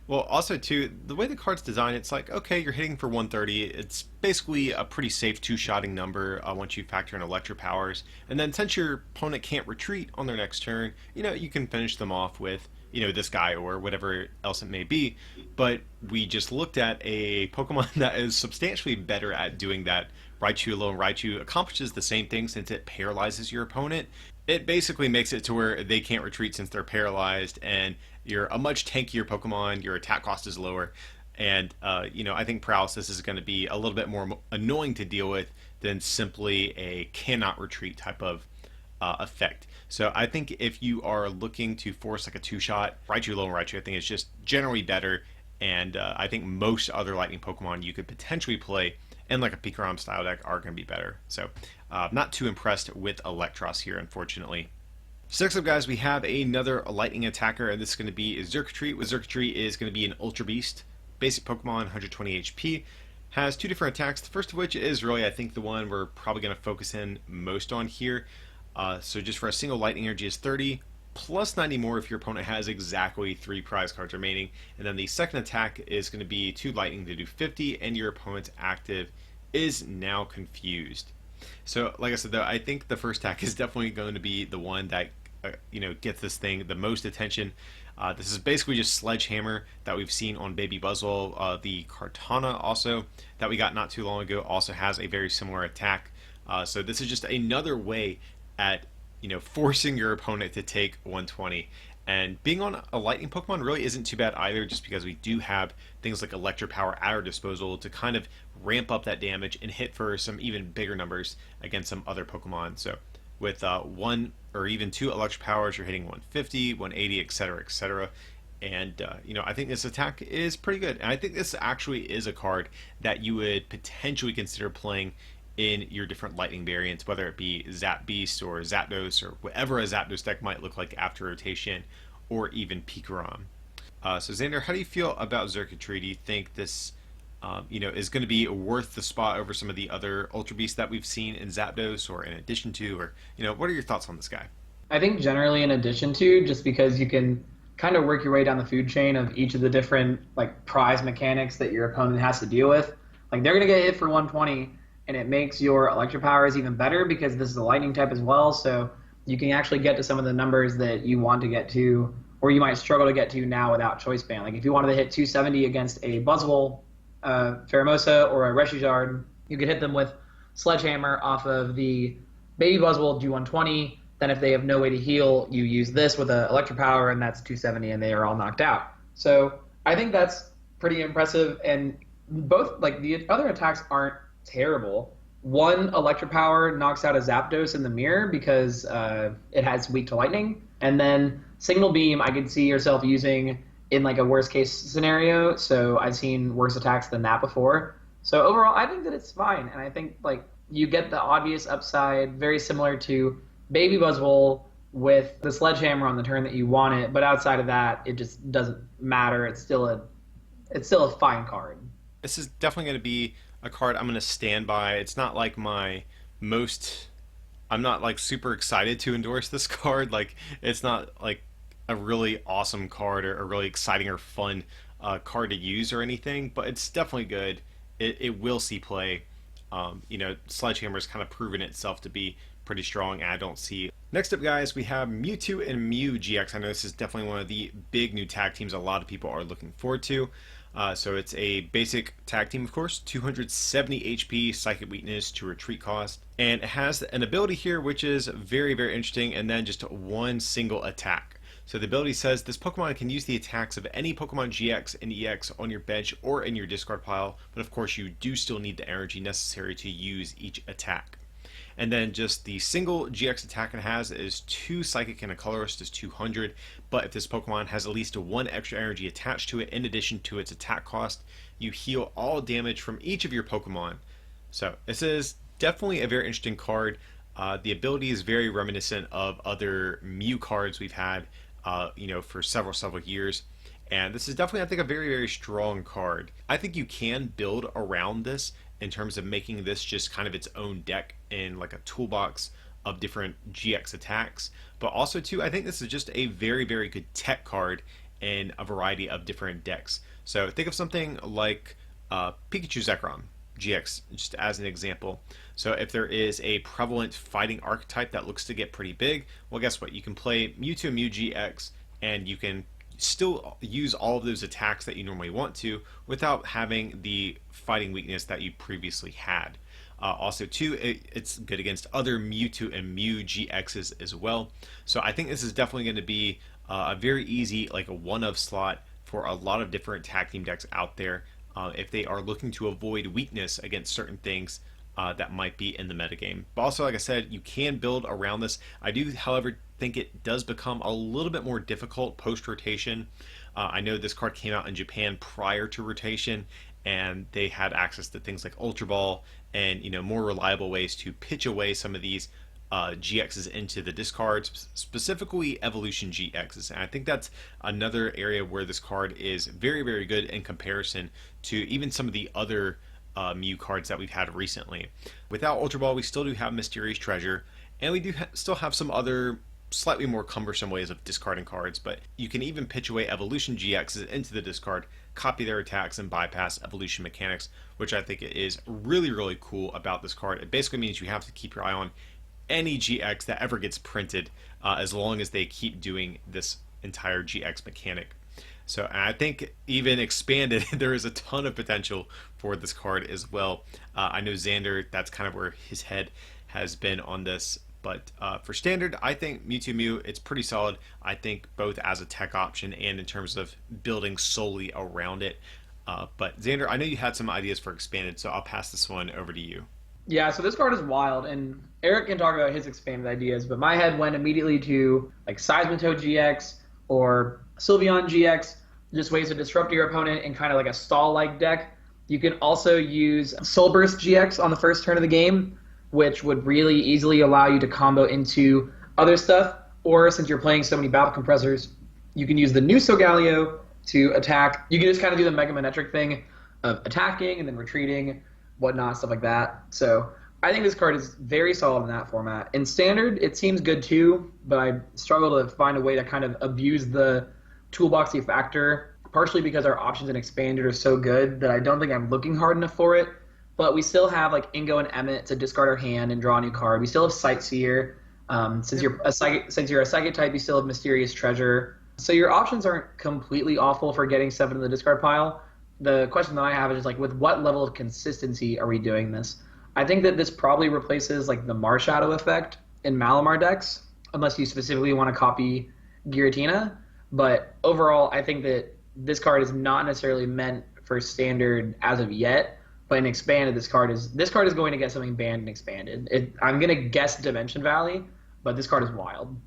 Well, also, too, the way the card's designed, it's like, okay, you're hitting for 130. It's basically a pretty safe 2-shotting number once you factor in Electro Powers. And then since your opponent can't retreat on their next turn, you can finish them off with, this guy or whatever else it may be. But we just looked at a Pokemon that is substantially better at doing that. Raichu Alolan Raichu accomplishes the same thing since it paralyzes your opponent. It basically makes it to where they can't retreat since they're paralyzed, and you're a much tankier Pokemon, your attack cost is lower, and I think paralysis is going to be a little bit more annoying to deal with than simply a cannot retreat type of effect. So I think if you are looking to force like a 2-shot, Raichu Alolan Raichu I think is just generally better, and I think most other Lightning Pokemon you could potentially play in like a Pikarom style deck are going to be better. So not too impressed with Electros here, unfortunately. So next up, guys, we have another lightning attacker, and this is going to be Xurkitree. With Xurkitree is going to be an Ultra Beast, basic Pokemon, 120 HP, has 2 different attacks, the first of which is really, I think, the one we're probably going to focus in most on here. So just for a single lightning energy is 30, plus 90 more if your opponent has exactly 3 prize cards remaining, and then the second attack is going to be 2 lightning to do 50, and your opponent's active is now confused. So, like I said, though, I think the first attack is definitely going to be the one that gets this thing the most attention. This is basically just Sledgehammer that we've seen on Baby Buzzwole. The Kartana also that we got not too long ago also has a very similar attack. So this is just another way at forcing your opponent to take 120. And being on a Lightning Pokemon really isn't too bad either, just because we do have things like Electro Power at our disposal to kind of ramp up that damage and hit for some even bigger numbers against some other Pokemon. So with 1 or even 2 Electro Powers, you're hitting 150, 180, etc., etc. And, I think this attack is pretty good. And I think this actually is a card that you would potentially consider playing in your different Lightning variants, whether it be Zap Beast or Zapdos or whatever a Zapdos deck might look like after rotation, or even Pikarom. So Xander, how do you feel about Xurkitree? Do you think this is going to be worth the spot over some of the other Ultra Beasts that we've seen in Zapdos, or in addition to, or what are your thoughts on this guy? I think generally in addition to, just because you can kind of work your way down the food chain of each of the different like prize mechanics that your opponent has to deal with. Like they're going to get hit for 120, and it makes your Electro Powers even better because this is a Lightning type as well, so you can actually get to some of the numbers that you want to get to or you might struggle to get to now without Choice Band. Like if you wanted to hit 270 against a Buzzwole, Pheromosa, or a Reshizard, you could hit them with Sledgehammer off of the Baby Buzzwole, do 120. Then if they have no way to heal, you use this with an Electropower, and that's 270, and they are all knocked out. So I think that's pretty impressive, and both like the other attacks aren't terrible. One Electropower knocks out a Zapdos in the mirror because it has weak to lightning, and then Signal Beam I could see yourself using in like a worst case scenario. So I've seen worse attacks than that before. So overall, I think that it's fine, and I think like you get the obvious upside, very similar to Baby Buzzwole with the Sledgehammer on the turn that you want it. But outside of that, it just doesn't matter. It's still a fine card. This is definitely going to be a card I'm going to stand by. It's not like I'm not like super excited to endorse this card. Like it's not like a really awesome card or a really exciting or fun card to use or anything, but it's definitely good. It will see play. Sledgehammer's kind of proven itself to be pretty strong, and I don't see. Next up, guys, we have Mewtwo and Mew GX. I know this is definitely one of the big new tag teams a lot of people are looking forward to. So it's a basic tag team, of course, 270 HP, Psychic Weakness to Retreat cost, and it has an ability here which is very, very interesting, and then just one single attack. So the ability says this Pokemon can use the attacks of any Pokemon GX and EX on your bench or in your discard pile, but of course you do still need the energy necessary to use each attack. And then just the single GX attack it has is 2 Psychic and a Colorist is 200, but if this Pokemon has at least 1 extra energy attached to it in addition to its attack cost, you heal all damage from each of your Pokemon. So this is definitely a very interesting card. The ability is very reminiscent of other Mew cards we've had for several years. And this is definitely, I think, a very, very strong card. I think you can build around this in terms of making this just kind of its own deck in like a toolbox of different GX attacks. But also, too, I think this is just a very, very good tech card in a variety of different decks. So think of something like Pikachu Zekrom GX, just as an example. So if there is a prevalent fighting archetype that looks to get pretty big, well, guess what? You can play Mewtwo Mew GX, and you can still use all of those attacks that you normally want to without having the fighting weakness that you previously had. Also, too, it's good against other Mewtwo and Mew GXs as well. So I think this is definitely going to be a very easy, like a one-of slot for a lot of different tag team decks out there if they are looking to avoid weakness against certain things that might be in the metagame. But also, like I said, you can build around this. I do, however, think it does become a little bit more difficult post-rotation. I know this card came out in Japan prior to rotation, and they had access to things like Ultra Ball and more reliable ways to pitch away some of these GXs into the discards, specifically Evolution GXs. And I think that's another area where this card is very, very good in comparison to even some of the other Mew cards that we've had recently. Without Ultra Ball, we still do have Mysterious Treasure, and we do still have some other slightly more cumbersome ways of discarding cards, but you can even pitch away Evolution GXs into the discard, copy their attacks, and bypass evolution mechanics, which I think is really, really cool about this card. It basically means you have to keep your eye on any GX that ever gets printed, as long as they keep doing this entire GX mechanic. So I think even expanded, there is a ton of potential for this card as well. I know Xander, that's kind of where his head has been on this. But for standard, I think Mewtwo Mew, it's pretty solid. I think both as a tech option and in terms of building solely around it. But Xander, I know you had some ideas for expanded, so I'll pass this one over to you. Yeah, so this card is wild, and Eric can talk about his expanded ideas, but my head went immediately to like Seismitoad GX or Sylveon GX, just ways to disrupt your opponent in kind of like a stall-like deck. You can also use Soul Burst GX on the first turn of the game, which would really easily allow you to combo into other stuff. Or since you're playing so many Battle Compressors, you can use the new Solgaleo to attack. You can just kind of do the Mega Manetric thing of attacking and then retreating, whatnot, stuff like that. So I think this card is very solid in that format. In Standard, it seems good too, but I struggle to find a way to kind of abuse the toolboxy factor, partially because our options in Expanded are so good that I don't think I'm looking hard enough for it. But we still have like Ingo and Emmett to discard our hand and draw a new card. We still have Sightseer. Since you're a psychic type, you still have Mysterious Treasure. So your options aren't completely awful for getting 7 in the discard pile. The question that I have is just like, with what level of consistency are we doing this? I think that this probably replaces like the Marshadow effect in Malamar decks, unless you specifically want to copy Giratina. But overall, I think that this card is not necessarily meant for standard as of yet. But in expanded, this card is going to get something banned and expanded. I'm gonna guess Dimension Valley, but this card is wild.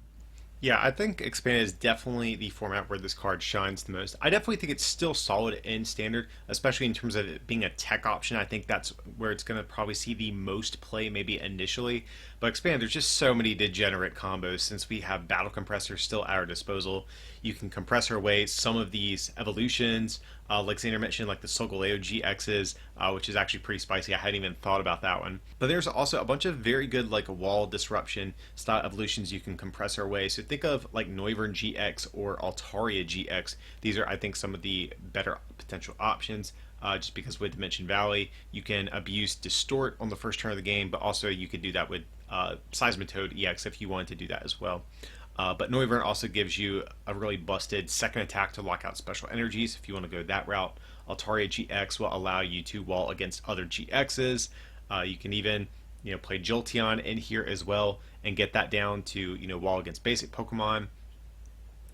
Yeah, I think Expanded is definitely the format where this card shines the most. I definitely think it's still solid in Standard, especially in terms of it being a tech option. I think that's where it's going to probably see the most play, maybe initially. But Expanded, there's just so many degenerate combos since we have Battle Compressor still at our disposal. You can compressor away some of these evolutions, like Xander mentioned, like the Solgaleo GXs, which is actually pretty spicy. I hadn't even thought about that one. But there's also a bunch of very good like wall disruption style evolutions you can compressor away. So think of like Noivern GX or Altaria GX. These are, I think, some of the better potential options. Just because with Dimension Valley, you can abuse Distort on the first turn of the game, but also you could do that with Seismitoad EX if you wanted to do that as well. But Noivern also gives you a really busted second attack to lock out special energies if you want to go that route. Altaria GX will allow you to wall against other GXs. You can even play Jolteon in here as well and get that down to wall against basic Pokemon.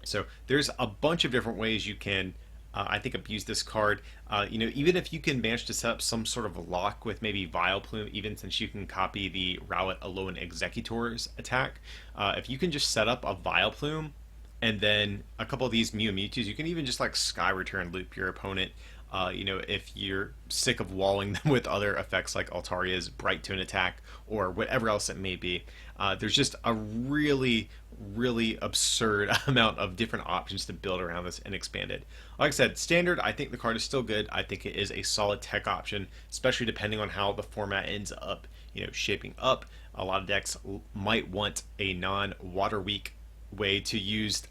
So there's a bunch of different ways you can I think abuse this card. Even if you can manage to set up some sort of lock with maybe Vileplume, even since you can copy the Rowlet Alolan Exeggutor's attack, if you can just set up a Vileplume and then a couple of these Mewtwo's, you can even just like Sky Return loop your opponent. If you're sick of walling them with other effects like Altaria's Bright Tone attack or whatever else it may be. There's just a really, really absurd amount of different options to build around this and expanded. Like I said, standard, I think the card is still good. I think it is a solid tech option, especially depending on how the format ends up, shaping up. A lot of decks might want a non-water weak way to use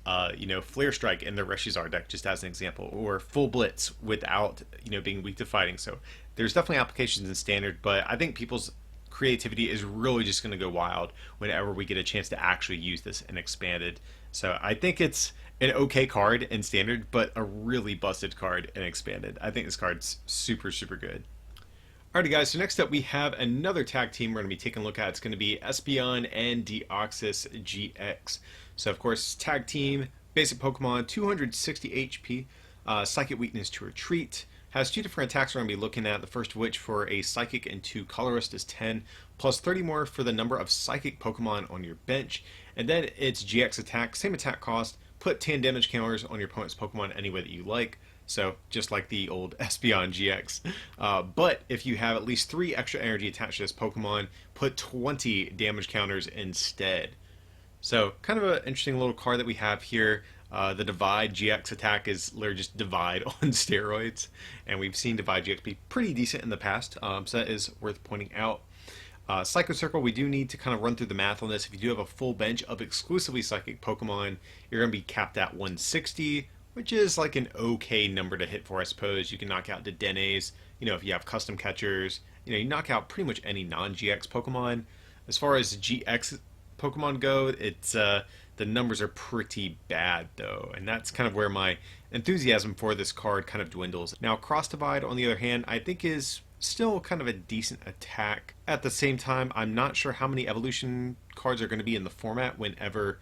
Flare Strike in their Reshizar deck, just as an example, or Full Blitz without being weak to fighting. So there's definitely applications in standard, but I think people's creativity is really just going to go wild whenever we get a chance to actually use this in expanded. So I think it's an okay card in standard, but a really busted card in expanded. I think this card's super, super good. Alrighty guys, so next up we have another tag team we're going to be taking a look at. It's going to be Espeon and Deoxys GX. So of course, tag team, basic Pokemon, 260 HP, Psychic Weakness to Retreat. Has 2 different attacks we're going to be looking at, the first of which for a Psychic and 2 Colorist is 10, plus 30 more for the number of Psychic Pokemon on your bench. And then its GX attack, same attack cost, put 10 damage counters on your opponent's Pokemon any way that you like. So just like the old Espeon GX. But if you have at least 3 extra energy attached to this Pokemon, put 20 damage counters instead. So kind of an interesting little card that we have here. The Divide GX attack is literally just Divide on steroids, and we've seen Divide GX be pretty decent in the past, so that is worth pointing out. Psycho Circle, we do need to kind of run through the math on this. If you do have a full bench of exclusively Psychic Pokemon, you're going to be capped at 160, which is like an okay number to hit for, I suppose. You can knock out Dedennes, if you have custom catchers, you knock out pretty much any non-GX Pokemon. As far as GX Pokemon go, it's the numbers are pretty bad though, and that's kind of where my enthusiasm for this card kind of dwindles. Now Cross Divide, on the other hand, I think is still kind of a decent attack. At the same time, I'm not sure how many evolution cards are going to be in the format whenever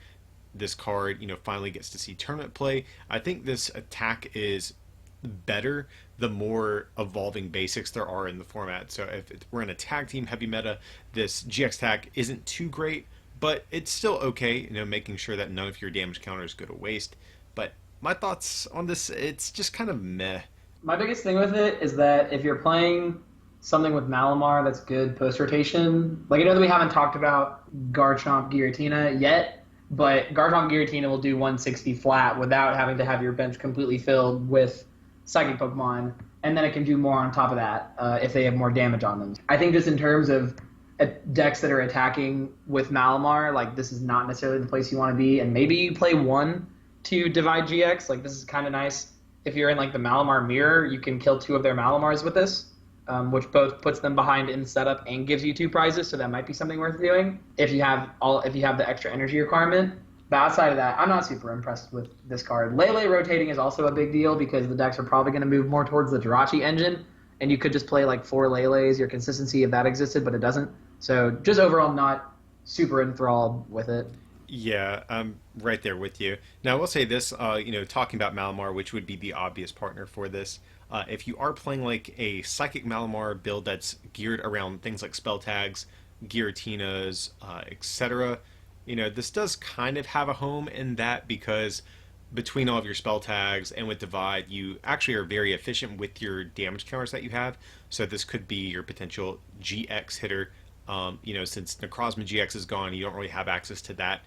this card finally gets to see tournament play. I think this attack is better the more evolving basics there are in the format. So if we're in a tag team heavy meta, this GX attack isn't too great, but it's still okay, making sure that none of your damage counters go to waste. But my thoughts on this, it's just kind of meh. My biggest thing with it is that if you're playing something with Malamar that's good post-rotation, like I know that we haven't talked about Garchomp Giratina yet, but Garchomp Giratina will do 160 flat without having to have your bench completely filled with Psychic Pokemon, and then it can do more on top of that if they have more damage on them. I think just in terms of decks that are attacking with Malamar, like this is not necessarily the place you want to be, and maybe you play 1 to Divide GX. Like this is kind of nice. If you're in like the Malamar mirror, you can kill 2 of their Malamars with this, which both puts them behind in setup and gives you 2 prizes. So that might be something worth doing if you have the extra energy requirement. But outside of that, I'm not super impressed with this card. Lele rotating is also a big deal because the decks are probably going to move more towards the Jirachi engine, and you could just play like 4 Leles, your consistency if that existed, but it doesn't. So just overall not super enthralled with it. Yeah, I'm right there with you. Now, I will say this, talking about Malamar, which would be the obvious partner for this, if you are playing like a Psychic Malamar build that's geared around things like spell tags, Giratinas, etc., this does kind of have a home in that because between all of your spell tags and with Divide, you actually are very efficient with your damage counters that you have. So this could be your potential GX hitter. Since Necrozma GX is gone, you don't really have access to that,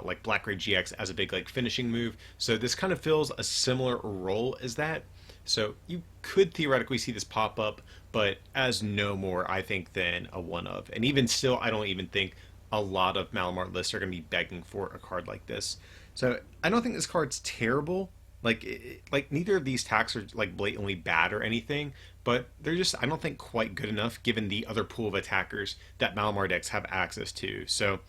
like Black Ray GX as a big like finishing move. So this kind of fills a similar role as that. So you could theoretically see this pop up, but as no more, I think, than a one of. And even still, I don't even think a lot of Malamar lists are going to be begging for a card like this. So I don't think this card's terrible. Like neither of these attacks are like blatantly bad or anything, but they're just I don't think quite good enough given the other pool of attackers that Malamar decks have access to. So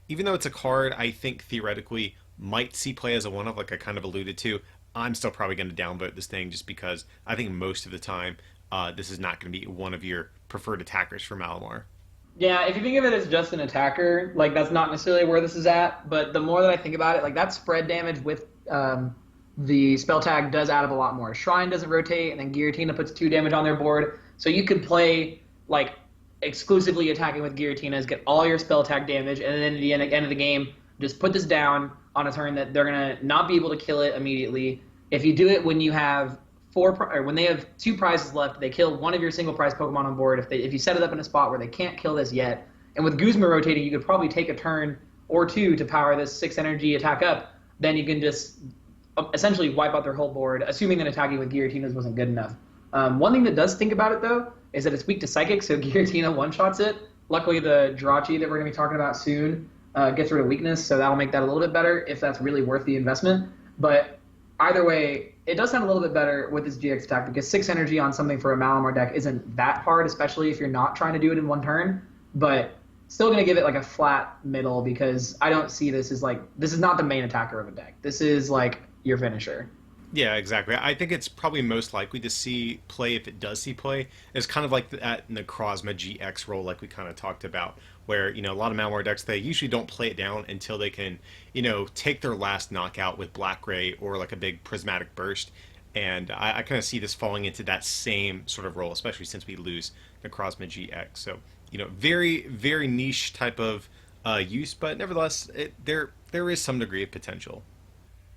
even though it's a card I think theoretically might see play as a one of, like I kind of alluded to, I'm still probably going to downvote this thing just because I think most of the time this is not going to be one of your preferred attackers for Malamar. Yeah, if you think of it as just an attacker, like that's not necessarily where this is at. But the more that I think about it, like that spread damage with the spell tag does add up a lot more. Shrine doesn't rotate, and then Giratina puts 2 damage on their board. So you could play like exclusively attacking with Giratinas, get all your spell tag damage, and then at the end of the game, just put this down on a turn that they're gonna not be able to kill it immediately. If you do it when you have or when they have 2 prizes left, they kill one of your single prize Pokemon on board. If you set it up in a spot where they can't kill this yet, and with Guzma rotating, you could probably take a turn or two to power this 6 energy attack up. Then you can just essentially wipe out their whole board, assuming that attacking with Giratinas wasn't good enough. One thing that does think about it though is that it's weak to Psychic, so Giratina one-shots it. Luckily, the Jirachi that we're going to be talking about soon gets rid of weakness, so that'll make that a little bit better if that's really worth the investment. But either way, it does sound a little bit better with this GX attack because 6 energy on something for a Malamar deck isn't that hard, especially if you're not trying to do it in one turn. But still going to give it like a flat middle because I don't see this as like this is not the main attacker of a deck. This is like your finisher. Yeah, exactly. I think it's probably most likely to see play, if it does see play, is kind of like that Necrozma GX role, like we kind of talked about, where a lot of Malware decks they usually don't play it down until they can take their last knockout with Black Ray or like a big prismatic burst, and I kind of see this falling into that same sort of role, especially since we lose Necrozma GX. So very very niche type of use, but nevertheless, there is some degree of potential.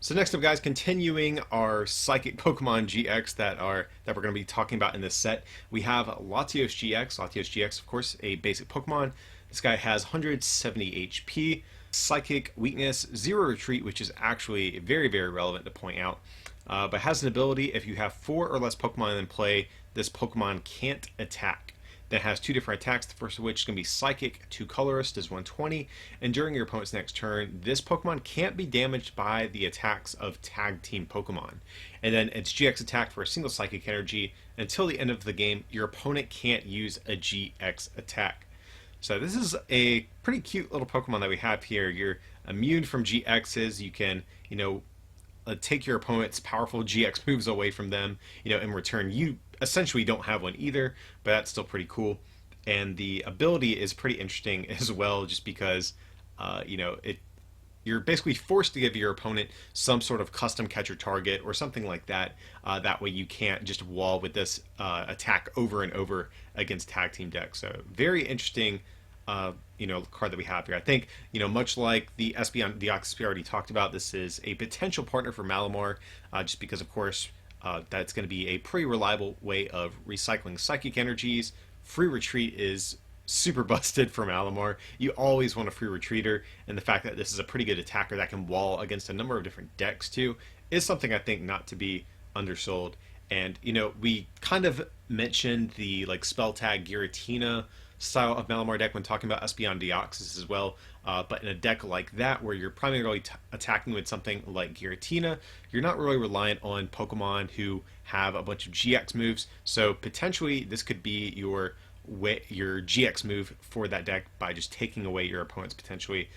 So next up, guys, continuing our Psychic Pokemon GX that we're going to be talking about in this set, we have Latios GX. Latios GX, of course, a basic Pokemon. This guy has 170 HP, Psychic weakness, 0 retreat, which is actually very, very relevant to point out. But has an ability, if you have 4 or less Pokemon in play, this Pokemon can't attack. That has 2 different attacks, the first of which is going to be Psychic, 2 Colorist is 120, and during your opponent's next turn, this Pokemon can't be damaged by the attacks of Tag Team Pokemon. And then its GX attack for a single Psychic energy, until the end of the game, your opponent can't use a GX attack. So this is a pretty cute little Pokemon that we have here. You're immune from GXs, you can, take your opponent's powerful GX moves away from them, in return you essentially don't have one either, but that's still pretty cool. And the ability is pretty interesting as well, just because you're basically forced to give your opponent some sort of custom catcher target or something like that. That way you can't just wall with this attack over and over against tag team decks. So very interesting card that we have here. I think, much like the Espeon Deoxys we already talked about, this is a potential partner for Malamar, just because, of course, that's going to be a pretty reliable way of recycling psychic energies. Free retreat is super busted for Malamar. You always want a free retreater, and the fact that this is a pretty good attacker that can wall against a number of different decks too is something I think not to be undersold. And we kind of mentioned the spell tag Giratina style of Malamar deck when talking about Espeon Deoxys as well. But in a deck like that, where you're primarily attacking with something like Giratina, you're not really reliant on Pokemon who have a bunch of GX moves. So potentially this could be your your GX move for that deck by just taking away your opponent's potentially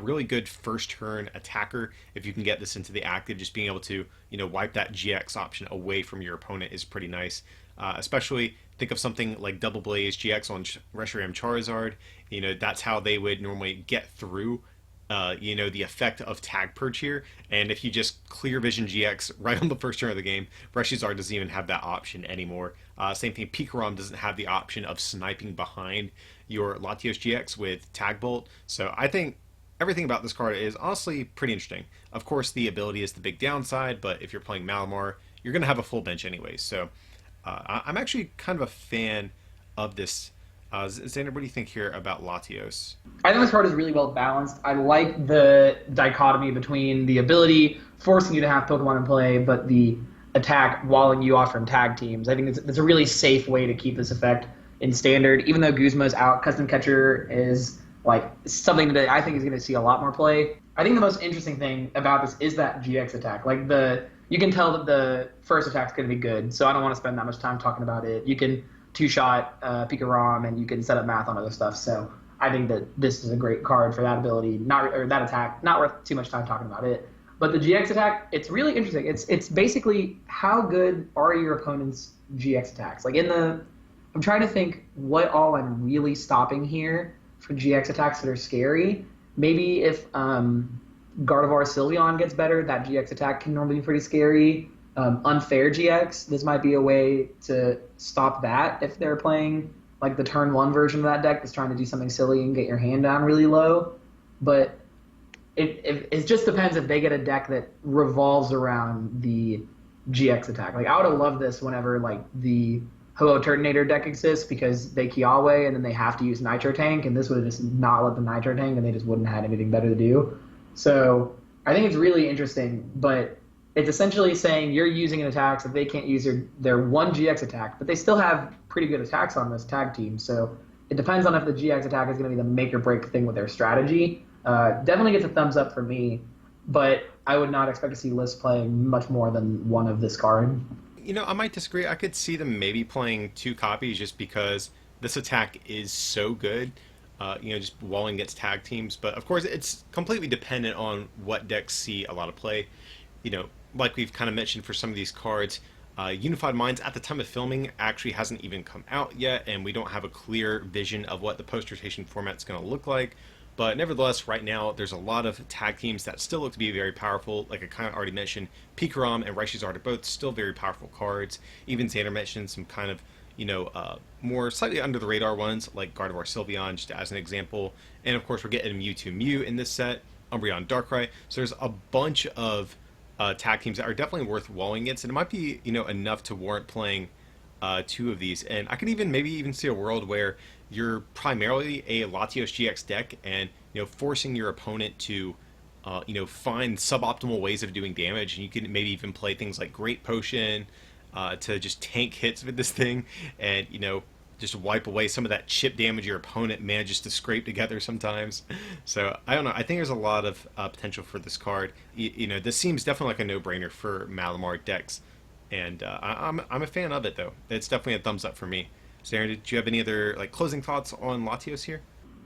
really good first turn attacker. If you can get this into the active, just being able to wipe that GX option away from your opponent is pretty nice. Especially think of something like Double Blaze GX on Reshiram Charizard. That's how they would normally get through the effect of Tag Purge here. And if you just clear Vision GX right on the first turn of the game, Reshizard doesn't even have that option anymore. Same thing, Pikarom doesn't have the option of sniping behind your Latios GX with Tag Bolt. So I think everything about this card is honestly pretty interesting. Of course, the ability is the big downside, but if you're playing Malamar, you're going to have a full bench anyway. So I'm actually kind of a fan of this. Xander, what do you think here about Latios? I think this card is really well balanced. I like the dichotomy between the ability forcing you to have Pokemon in play, but the attack walling you off from tag teams. I think it's a really safe way to keep this effect in Standard. Even though Guzma's out, Custom Catcher is like something that I think is going to see a lot more play. I think the most interesting thing about this is that GX attack. Like you can tell that the first attack's going to be good, so I don't want to spend that much time talking about it. You can two-shot Pikarom, and you can set up math on other stuff. So I think that this is a great card for that ability, that attack. Not worth too much time talking about it. But the GX attack, it's really interesting. It's basically how good are your opponent's GX attacks. Like I'm trying to think what all I'm really stopping here for GX attacks that are scary. Maybe if Gardevoir Sylveon gets better, that GX attack can normally be pretty scary. Unfair GX, this might be a way to stop that if they're playing like the turn 1 version of that deck that's trying to do something silly and get your hand down really low. But it just depends if they get a deck that revolves around the GX attack. Like I would have loved this whenever like the Ho-Oh Turtonator deck exists because they Kiawe and then they have to use Nitro Tank, and this would have just not let the Nitro Tank and they just wouldn't have had anything better to do. So I think it's really interesting, but it's essentially saying you're using an attack so they can't use their one GX attack, but they still have pretty good attacks on this tag team. So it depends on if the GX attack is going to be the make or break thing with their strategy. Definitely gets a thumbs up for me, but I would not expect to see Liz playing much more than one of this card. I might disagree. I could see them maybe playing 2 copies just because this attack is so good. Just walling against tag teams. But of course, it's completely dependent on what decks see a lot of play. Like we've kind of mentioned for some of these cards, Unified Minds at the time of filming actually hasn't even come out yet, and we don't have a clear vision of what the post-rotation format's going to look like. But nevertheless, right now, there's a lot of tag teams that still look to be very powerful. Like I kind of already mentioned, Pikarom and Reshizard are both still very powerful cards. Even Xander mentioned some kind of, more slightly under the radar ones, like Gardevoir Sylveon, just as an example. And of course, we're getting Mewtwo Mew in this set, Umbreon Darkrai. So there's a bunch of tag teams that are definitely worth walling against, and it might be enough to warrant playing 2 of these. And I could maybe even see a world where you're primarily a Latios GX deck, and forcing your opponent to find suboptimal ways of doing damage, and you can maybe even play things like Great Potion to just tank hits with this thing, and just wipe away some of that chip damage your opponent manages to scrape together sometimes. So I don't know. I think there's a lot of potential for this card. This seems definitely like a no-brainer for Malamar decks, and I'm a fan of it though. It's definitely a thumbs up for me. Sarah, did you have any other closing thoughts on Latios here?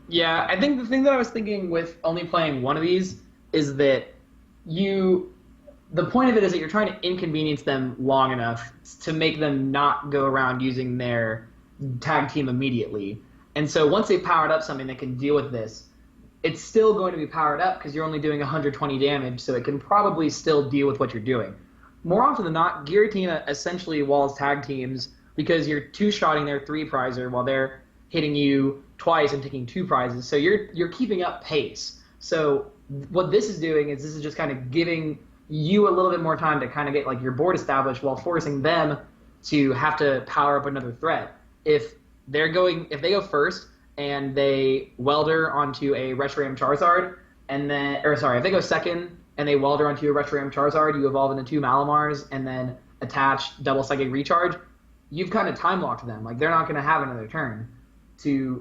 Yeah, I think the thing that I was thinking with only playing one of these is that the point of it is that you're trying to inconvenience them long enough to make them not go around using their tag team immediately. And so once they've powered up something that can deal with this, it's still going to be powered up because you're only doing 120 damage, so it can probably still deal with what you're doing. More often than not, Giratina essentially walls tag teams because you're two-shotting their 3-prizer while they're hitting you twice and taking 2 prizes. So you're keeping up pace. So what this is doing is this is just kind of giving you a little bit more time to kind of get your board established while forcing them to have to power up another threat. If they go first and they welder onto a Reshiram Charizard, if they go second and they welder onto a Reshiram Charizard, you evolve into 2 Malamars and then attach double Psychic Recharge, you've kind of time locked them. They're not going to have another turn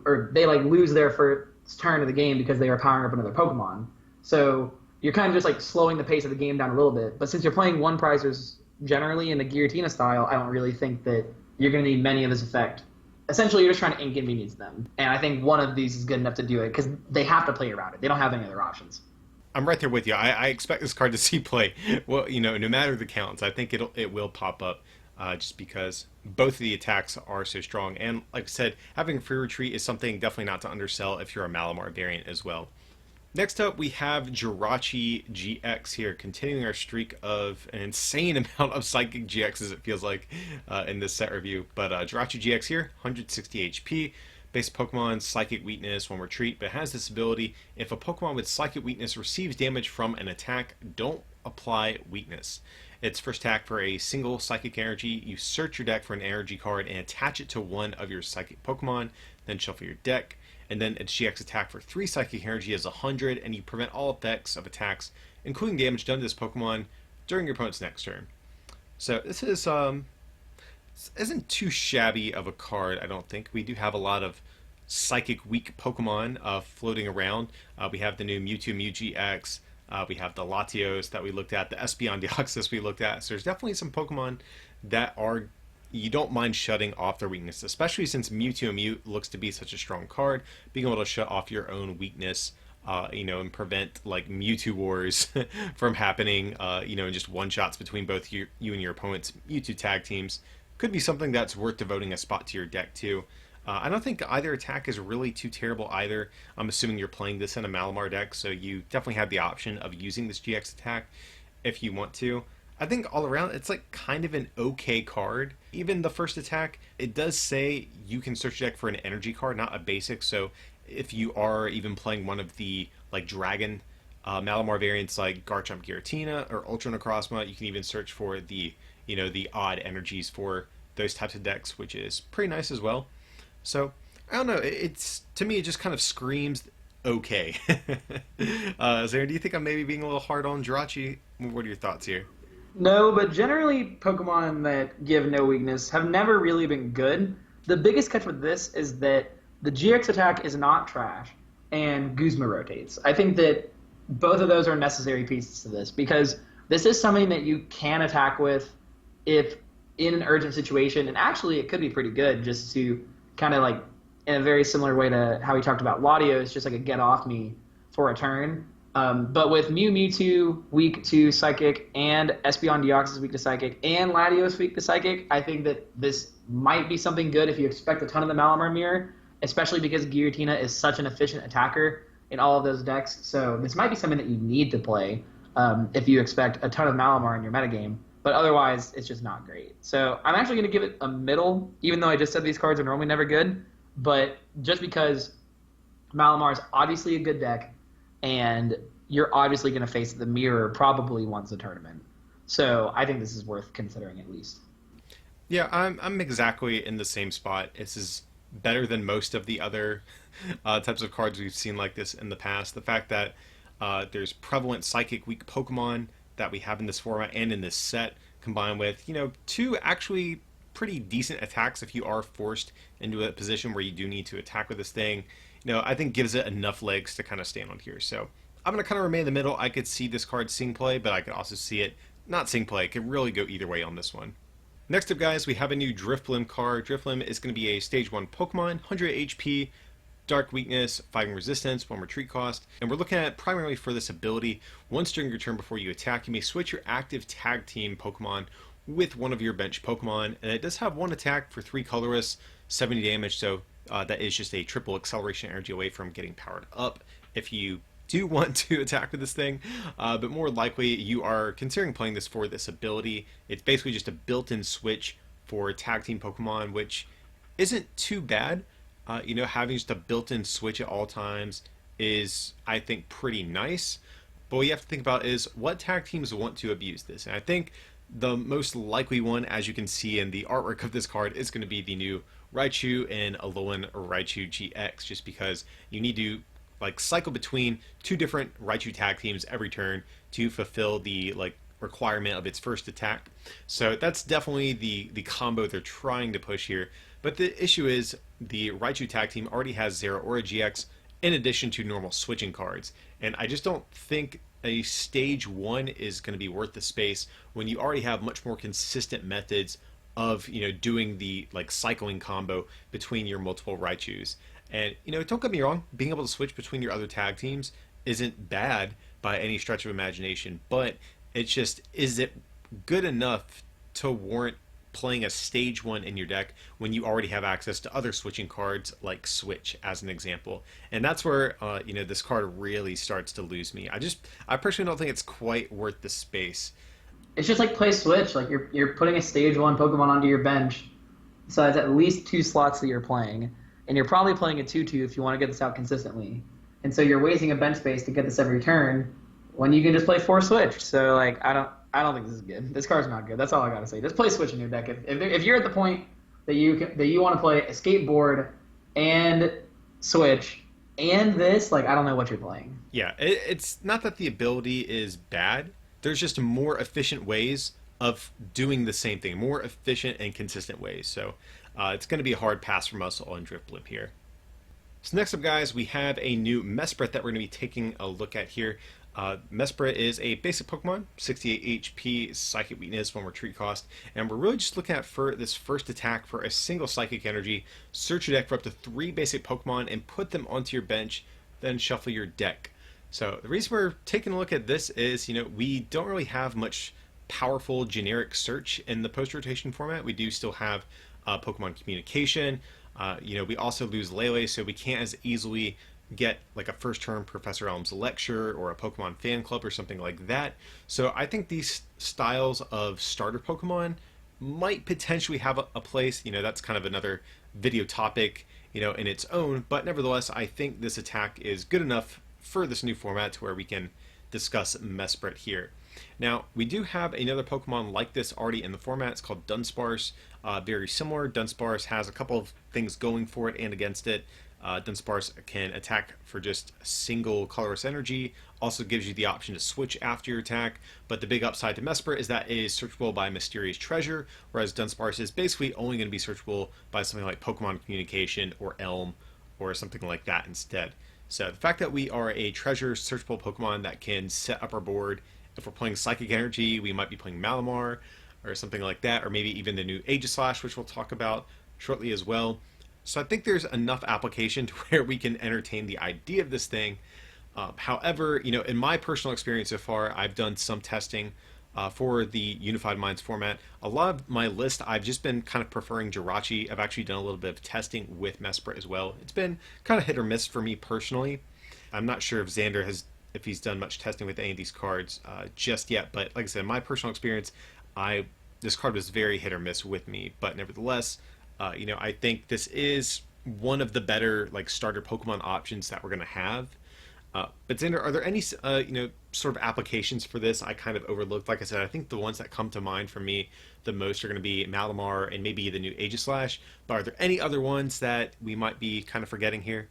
or they lose their first turn of the game because they are powering up another Pokemon. So you're kind of just slowing the pace of the game down a little bit. But since you're playing 1-prizers generally in the Giratina style, I don't really think that you're going to need many of this effect. essentially you're just trying to inconvenience them. And I think one of these is good enough to do it because they have to play around it. They don't have any other options. I'm right there with you. I expect this card to see play. Well, no matter the counts, I think it will pop up, just because both of the attacks are so strong. And like I said, having free retreat is something definitely not to undersell if you're a Malamar variant as well. Next up, we have Jirachi GX here, continuing our streak of an insane amount of Psychic GXs, it feels like, in this set review. But Jirachi GX here, 160 HP. Base Pokemon, Psychic Weakness, 1 Retreat, but it has this ability: if a Pokemon with Psychic Weakness receives damage from an attack, don't apply Weakness. Its first attack for a single Psychic Energy, you search your deck for an energy card and attach it to one of your Psychic Pokemon, then shuffle your deck. And then its GX attack for 3 Psychic Energy is 100, and you prevent all effects of attacks, including damage done to this Pokemon, during your opponent's next turn. So this isn't too shabby of a card, I don't think. We do have a lot of Psychic weak Pokemon floating around. We have the new Mewtwo Mew GX. We have the Latios that we looked at, the Espeon Deoxys we looked at. So there's definitely some Pokemon that are, you don't mind shutting off their weakness, especially since Mewtwo Mew looks to be such a strong card. Being able to shut off your own weakness, and prevent like Mewtwo Wars from happening, and just one-shots between both you and your opponent's Mewtwo tag teams could be something that's worth devoting a spot to your deck too. I don't think either attack is really too terrible either. I'm assuming you're playing this in a Malamar deck, so you definitely have the option of using this GX attack if you want to. I think all around, it's like kind of an okay card. Even the first attack, it does say you can search your deck for an energy card, not a basic. So if you are even playing one of the like Dragon Malamar variants like Garchomp Giratina or Ultra Necrozma, you can even search for the odd energies for those types of decks, which is pretty nice as well. So I don't know. It's, to me, it just kind of screams okay. Zaren, do you think I'm maybe being a little hard on Jirachi? What are your thoughts here? No, but generally, Pokemon that give no weakness have never really been good. The biggest catch with this is that the GX attack is not trash, and Guzma rotates. I think that both of those are necessary pieces to this, because this is something that you can attack with if in an urgent situation, and actually it could be pretty good just to kind of like, in a very similar way to how we talked about Latios, just like a get off me for a turn. But with Mewtwo weak to Psychic, and Espeon Deoxys weak to Psychic, and Latios weak to Psychic, I think that this might be something good if you expect a ton of the Malamar Mirror, especially because Giratina is such an efficient attacker in all of those decks. So this might be something that you need to play if you expect a ton of Malamar in your metagame. But otherwise, it's just not great. So I'm actually going to give it a middle, even though I just said these cards are normally never good. But just because Malamar is obviously a good deck, and you're obviously going to face the mirror probably once a tournament. So I think this is worth considering at least. Yeah, I'm exactly in the same spot. This is better than most of the other types of cards we've seen like this in the past. The fact that there's prevalent Psychic weak Pokemon that we have in this format and in this set, combined with, 2 actually pretty decent attacks if you are forced into a position where you do need to attack with this thing, I think gives it enough legs to kind of stand on here. So I'm going to kind of remain in the middle. I could see this card seeing play, but I could also see it not seeing play. It could really go either way on this one. Next up, guys, we have a new Drifblim card. Drifblim is going to be a Stage 1 Pokemon, 100 HP, Dark Weakness, Fighting Resistance, 1 Retreat cost, and we're looking at primarily for this ability. Once during your turn before you attack, you may switch your active tag team Pokemon with one of your bench Pokemon, and it does have 1 attack for 3 colorless, 70 damage, so that is just a triple acceleration energy away from getting powered up if you do want to attack with this thing, but more likely you are considering playing this for this ability. It's basically just a built-in switch for tag team Pokemon, which isn't too bad. Having just a built-in switch at all times is, I think, pretty nice. But what you have to think about is what tag teams want to abuse this. And I think the most likely one, as you can see in the artwork of this card, is going to be the new Raichu and Alolan Raichu GX, just because you need to cycle between 2 different Raichu tag teams every turn to fulfill the requirement of its first attack. So that's definitely the combo they're trying to push here. But the issue is the Raichu tag team already has Zeraora GX in addition to normal switching cards. And I just don't think a Stage 1 is going to be worth the space when you already have much more consistent methods of, doing the like cycling combo between your multiple Raichus. And, don't get me wrong, being able to switch between your other tag teams isn't bad by any stretch of imagination, but it's just, is it good enough to warrant playing a stage one in your deck when you already have access to other switching cards like Switch, as an example? And that's where this card really starts to lose me. I personally don't think it's quite worth the space. It's just like play Switch. Like you're putting a stage one Pokemon onto your bench, so it's at least 2 slots that you're playing, and you're probably playing a 2/2 if you want to get this out consistently. And so you're wasting a bench space to get this every turn when you can just play 4 Switch. So like I don't think this is good. This card's not good. That's all I gotta say. Just play Switch in your deck. If you're at the point that you want to play a skateboard and Switch and this, like I don't know what you're playing. Yeah, it's not that the ability is bad. There's just more efficient ways of doing the same thing, more efficient and consistent ways. So it's going to be a hard pass from us on Drifblim here. So next up, guys, we have a new Mesprit that we're going to be taking a look at here. Mesprit is a basic Pokemon, 68 HP, Psychic Weakness, 1 Retreat Cost, and we're really just looking at for this first attack for a single Psychic Energy. Search your deck for up to 3 basic Pokemon and put them onto your bench, then shuffle your deck. So the reason we're taking a look at this is, we don't really have much powerful generic search in the post-rotation format. We do still have Pokemon Communication. We also lose Lele, so we can't as easily get like a first turn Professor Elm's lecture or a Pokemon fan club or something like that. So I think these styles of starter Pokemon might potentially have a place. That's kind of another video topic, in its own. But nevertheless, I think this attack is good enough for this new format to where we can discuss Mesprit here. Now, we do have another Pokemon like this already in the format. It's called Dunsparce. Very similar. Dunsparce has a couple of things going for it and against it. Dunsparce can attack for just a single colorless energy, also gives you the option to switch after your attack, but the big upside to Mesprit is that it is searchable by Mysterious Treasure, whereas Dunsparce is basically only going to be searchable by something like Pokemon Communication or Elm or something like that instead. So the fact that we are a treasure searchable Pokemon that can set up our board, if we're playing Psychic Energy, we might be playing Malamar or something like that, or maybe even the new Aegislash, which we'll talk about shortly as well. So I think there's enough application to where we can entertain the idea of this thing. However, in my personal experience so far, I've done some testing for the Unified Minds format. A lot of my list, I've just been kind of preferring Jirachi. I've actually done a little bit of testing with Mesprit as well. It's been kind of hit or miss for me personally. I'm not sure if Xander if he's done much testing with any of these cards just yet, but like I said, in my personal experience, this card was very hit or miss with me. But nevertheless, I think this is one of the better like starter Pokemon options that we're going to have. But Xander, are there any sort of applications for this I kind of overlooked? Like I said, I think the ones that come to mind for me the most are going to be Malamar and maybe the new Aegislash. But are there any other ones that we might be kind of forgetting here?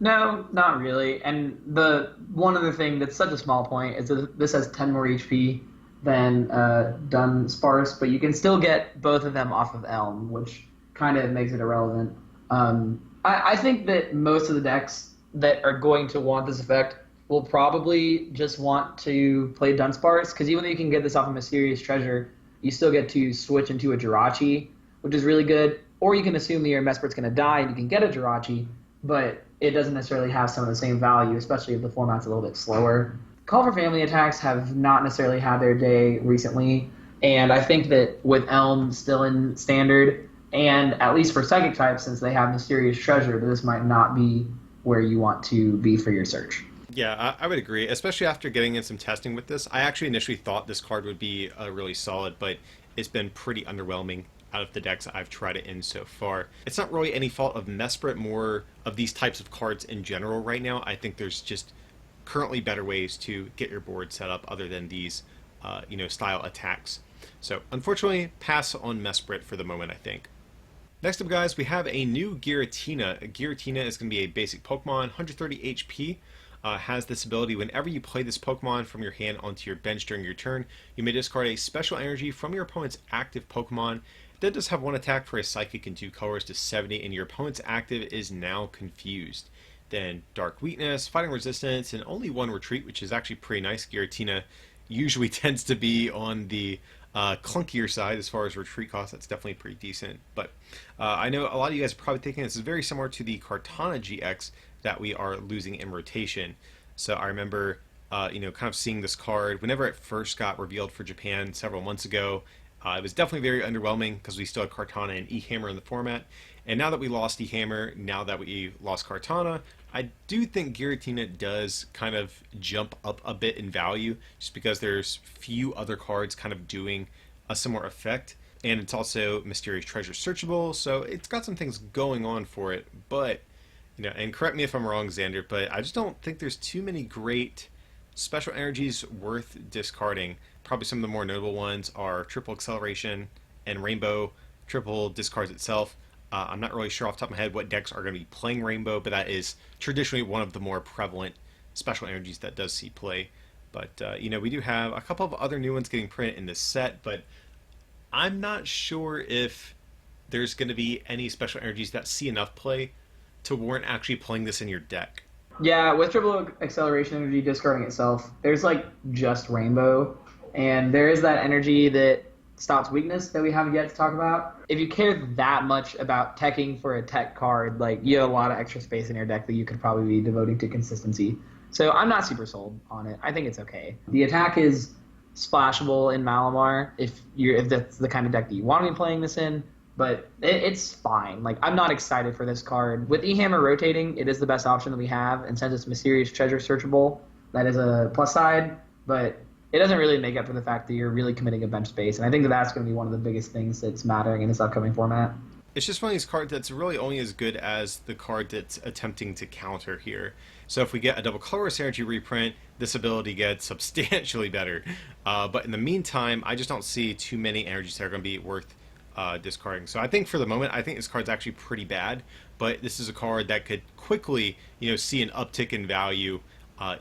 No, not really. And the one other thing that's such a small point is that this has 10 more HP than Dunsparce, but you can still get both of them off of Elm, which kind of makes it irrelevant. I think that most of the decks that are going to want this effect will probably just want to play Dunsparce, because even though you can get this off of Mysterious Treasure, you still get to switch into a Jirachi, which is really good. Or you can assume that your Mesprit's going to die and you can get a Jirachi, but it doesn't necessarily have some of the same value, especially if the format's a little bit slower. Call for Family attacks have not necessarily had their day recently, and I think that with Elm still in Standard, and at least for Psychic types, since they have Mysterious Treasure, this might not be where you want to be for your search. Yeah, I would agree, especially after getting in some testing with this. I actually initially thought this card would be really solid, but it's been pretty underwhelming out of the decks I've tried it in so far. It's not really any fault of Mesprit, more of these types of cards in general right now. I think there's just currently better ways to get your board set up other than these, style attacks. So unfortunately, pass on Mesprit for the moment, I think. Next up, guys, we have a new Giratina. Giratina is going to be a basic Pokemon, 130 HP. Has this ability: whenever you play this Pokemon from your hand onto your bench during your turn, you may discard a special energy from your opponent's active Pokemon. That does have 1 attack for a Psychic and 2 colors to 70, and your opponent's active is now confused. Then Dark Weakness, Fighting Resistance, and only 1 retreat, which is actually pretty nice. Giratina usually tends to be on the clunkier side as far as retreat cost. That's definitely pretty decent. But I know a lot of you guys are probably thinking this is very similar to the Kartana GX that we are losing in rotation. So I remember, kind of seeing this card whenever it first got revealed for Japan several months ago. It was definitely very underwhelming because we still had Kartana and E-Hammer in the format. And now that we lost E-Hammer, now that we lost Kartana, I do think Giratina does kind of jump up a bit in value just because there's few other cards kind of doing a similar effect. And it's also Mysterious Treasure searchable, so it's got some things going on for it. But, and correct me if I'm wrong, Xander, but I just don't think there's too many great special energies worth discarding. Probably some of the more notable ones are Triple Acceleration and Rainbow. Triple discards itself. I'm not really sure off the top of my head what decks are going to be playing Rainbow, but that is traditionally one of the more prevalent special energies that does see play. But, we do have a couple of other new ones getting printed in this set, but I'm not sure if there's going to be any special energies that see enough play to warrant actually playing this in your deck. Yeah, with Triple Acceleration Energy discarding itself, there's like just Rainbow, and there is that energy that stops weakness that we haven't yet to talk about. If you care that much about teching for a tech card, like you have a lot of extra space in your deck that you could probably be devoting to consistency. So I'm not super sold on it. I think it's okay. The attack is splashable in Malamar if that's the kind of deck that you want to be playing this in, but it's fine. Like, I'm not excited for this card. With E-Hammer rotating, it is the best option that we have, and since it's Mysterious Treasure searchable, that is a plus side, but it doesn't really make up for the fact that you're really committing a bench space, and I think that's going to be one of the biggest things that's mattering in this upcoming format. It's just one of these cards that's really only as good as the card that's attempting to counter here. So if we get a double colorless energy reprint, this ability gets substantially better. But in the meantime, I just don't see too many energies that are going to be worth discarding. So I think for the moment, I think this card's actually pretty bad. But this is a card that could quickly, see an uptick in value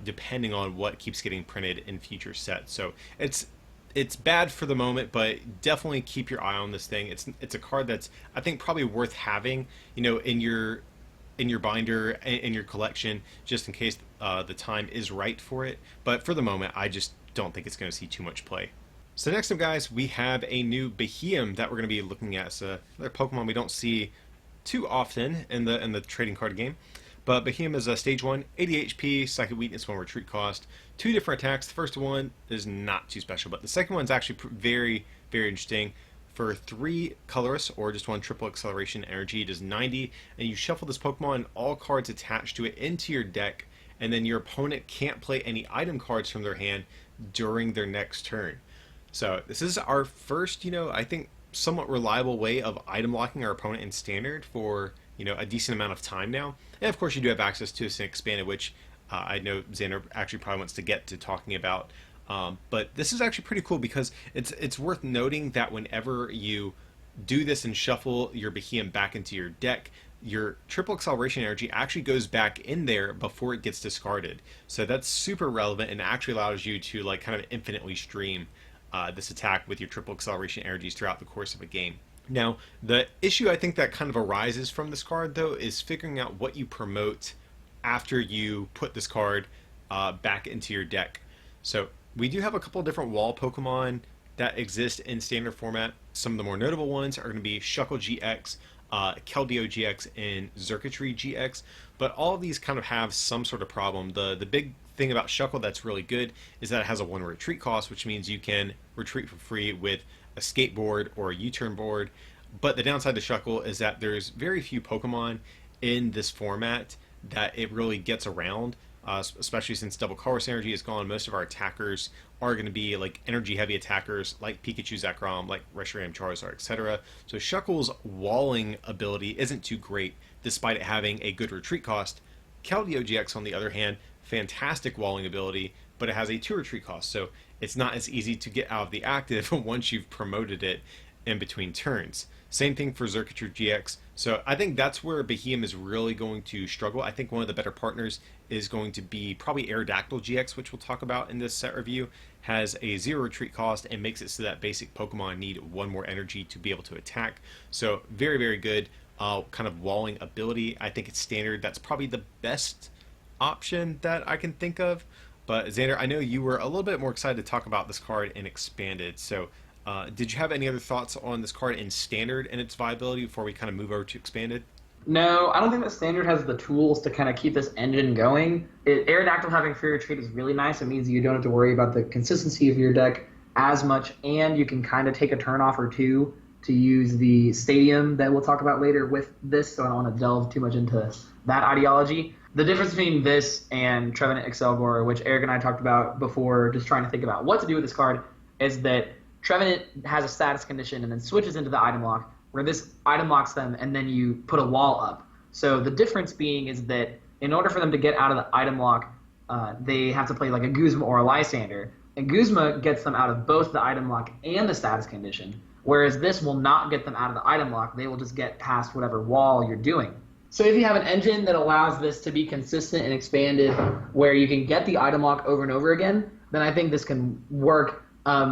depending on what keeps getting printed in future sets. So it's bad for the moment, but definitely keep your eye on this thing. It's a card that's, I think, probably worth having, in your binder, in your collection, just in case the time is right for it. But for the moment, I just don't think it's going to see too much play. So next up, guys, we have a new Behemoth that we're going to be looking at. So another Pokemon we don't see too often in the trading card game. But Behemoth is a stage 1, 80 HP, Psychic Weakness, 1 retreat cost, 2 different attacks. The first one is not too special, but the second one is actually very, very interesting. For 3 colorless or just 1 triple acceleration energy, it does 90, and you shuffle this Pokemon and all cards attached to it into your deck, and then your opponent can't play any item cards from their hand during their next turn. So this is our first, I think, somewhat reliable way of item locking our opponent in standard for, a decent amount of time now. And of course you do have access to this in expanded, which I know Xander actually probably wants to get to talking about. But this is actually pretty cool because it's worth noting that whenever you do this and shuffle your Behemoth back into your deck, your triple acceleration energy actually goes back in there before it gets discarded. So that's super relevant and actually allows you to kind of infinitely stream this attack with your triple acceleration energies throughout the course of a game. Now, the issue I think that kind of arises from this card, though, is figuring out what you promote after you put this card back into your deck. So we do have a couple of different wall Pokemon that exist in standard format. Some of the more notable ones are going to be Shuckle GX, Keldeo GX, and Xurkitree GX, but all of these kind of have some sort of problem. The big thing about Shuckle that's really good is that it has a 1 retreat cost, which means you can retreat for free with a skateboard or a U-turn board. But the downside to Shuckle is that there's very few Pokemon in this format that it really gets around, especially since double colorless energy is gone. Most of our attackers are going to be energy heavy attackers like Pikachu, Zekrom, like Reshiram, Charizard, etc. So Shuckle's walling ability isn't too great despite it having a good retreat cost. Keldeo GX, on the other hand, fantastic walling ability, but it has a 2 retreat cost, so it's not as easy to get out of the active once you've promoted it in between turns. Same thing for Xurkitree GX. So I think that's where Behemoth is really going to struggle. I think one of the better partners is going to be probably Aerodactyl GX, which we'll talk about in this set review. Has a 0 retreat cost and makes it so that basic Pokemon need 1 more energy to be able to attack. So very, very good kind of walling ability. I think it's standard. That's probably the best option that I can think of. But Xander, I know you were a little bit more excited to talk about this card in expanded. So Did you have any other thoughts on this card in Standard and its viability before we kind of move over to Expanded? No, I don't think that Standard has the tools to kind of keep this engine going. Aerodactyl having Free Retreat is really nice. It means you don't have to worry about the consistency of your deck as much, and you can kind of take a turn off or two to use the Stadium that we'll talk about later with this, so I don't want to delve too much into that ideology. The difference between this and Trevenant Exeggutor, which Eric and I talked about before, just trying to think about what to do with this card, is that Trevenant has a status condition and then switches into the item lock, where this item locks them and then you put a wall up. So the difference being is that in order for them to get out of the item lock, they have to play like a Guzma or a Lysander. And Guzma gets them out of both the item lock and the status condition, whereas this will not get them out of the item lock. They will just get past whatever wall you're doing. So if you have an engine that allows this to be consistent and expanded, where you can get the item lock over and over again, then I think this can work.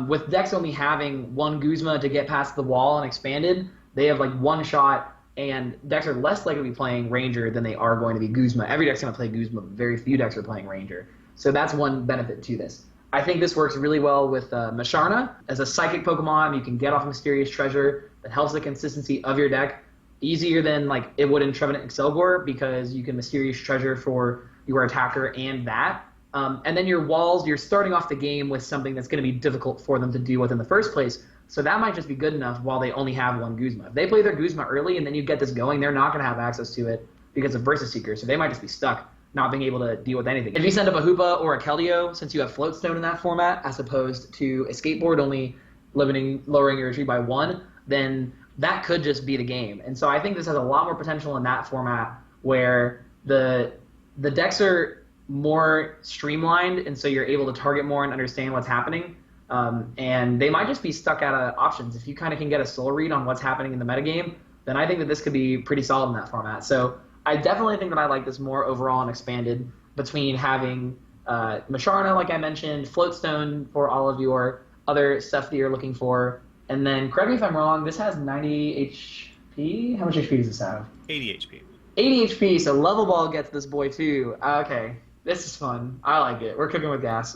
With decks only having one Guzma to get past the wall and expanded, they have like one shot, and decks are less likely to be playing Ranger than they are going to be Guzma. Every deck's going to play Guzma, but very few decks are playing Ranger. So that's one benefit to this. I think this works really well with Musharna. As a psychic Pokemon, you can get off Mysterious Treasure that helps the consistency of your deck. Easier than like it would in Trevenant Exeggutor, because you can Mysterious Treasure for your attacker and that. And then your walls, you're starting off the game with something that's going to be difficult for them to deal with in the first place. So that might just be good enough while they only have one Guzma. If they play their Guzma early and then you get this going, they're not going to have access to it because of Versus Seeker. So they might just be stuck, not being able to deal with anything. If you send up a Hoopa or a Keldeo, since you have Floatstone in that format, as opposed to a Skateboard only lowering your retreat by 1, then that could just be the game. And so I think this has a lot more potential in that format, where the decks are more streamlined, and so you're able to target more and understand what's happening. And they might just be stuck out of options. If you kind of can get a soul read on what's happening in the metagame, then I think that this could be pretty solid in that format. So I definitely think that I like this more overall and expanded, between having Musharna, like I mentioned, Floatstone for all of your other stuff that you're looking for. And then, correct me if I'm wrong, this has 90 HP? How much HP does this have? 80 HP. 80 HP, so Level Ball gets this boy too. Okay, this is fun. I like it. We're cooking with gas.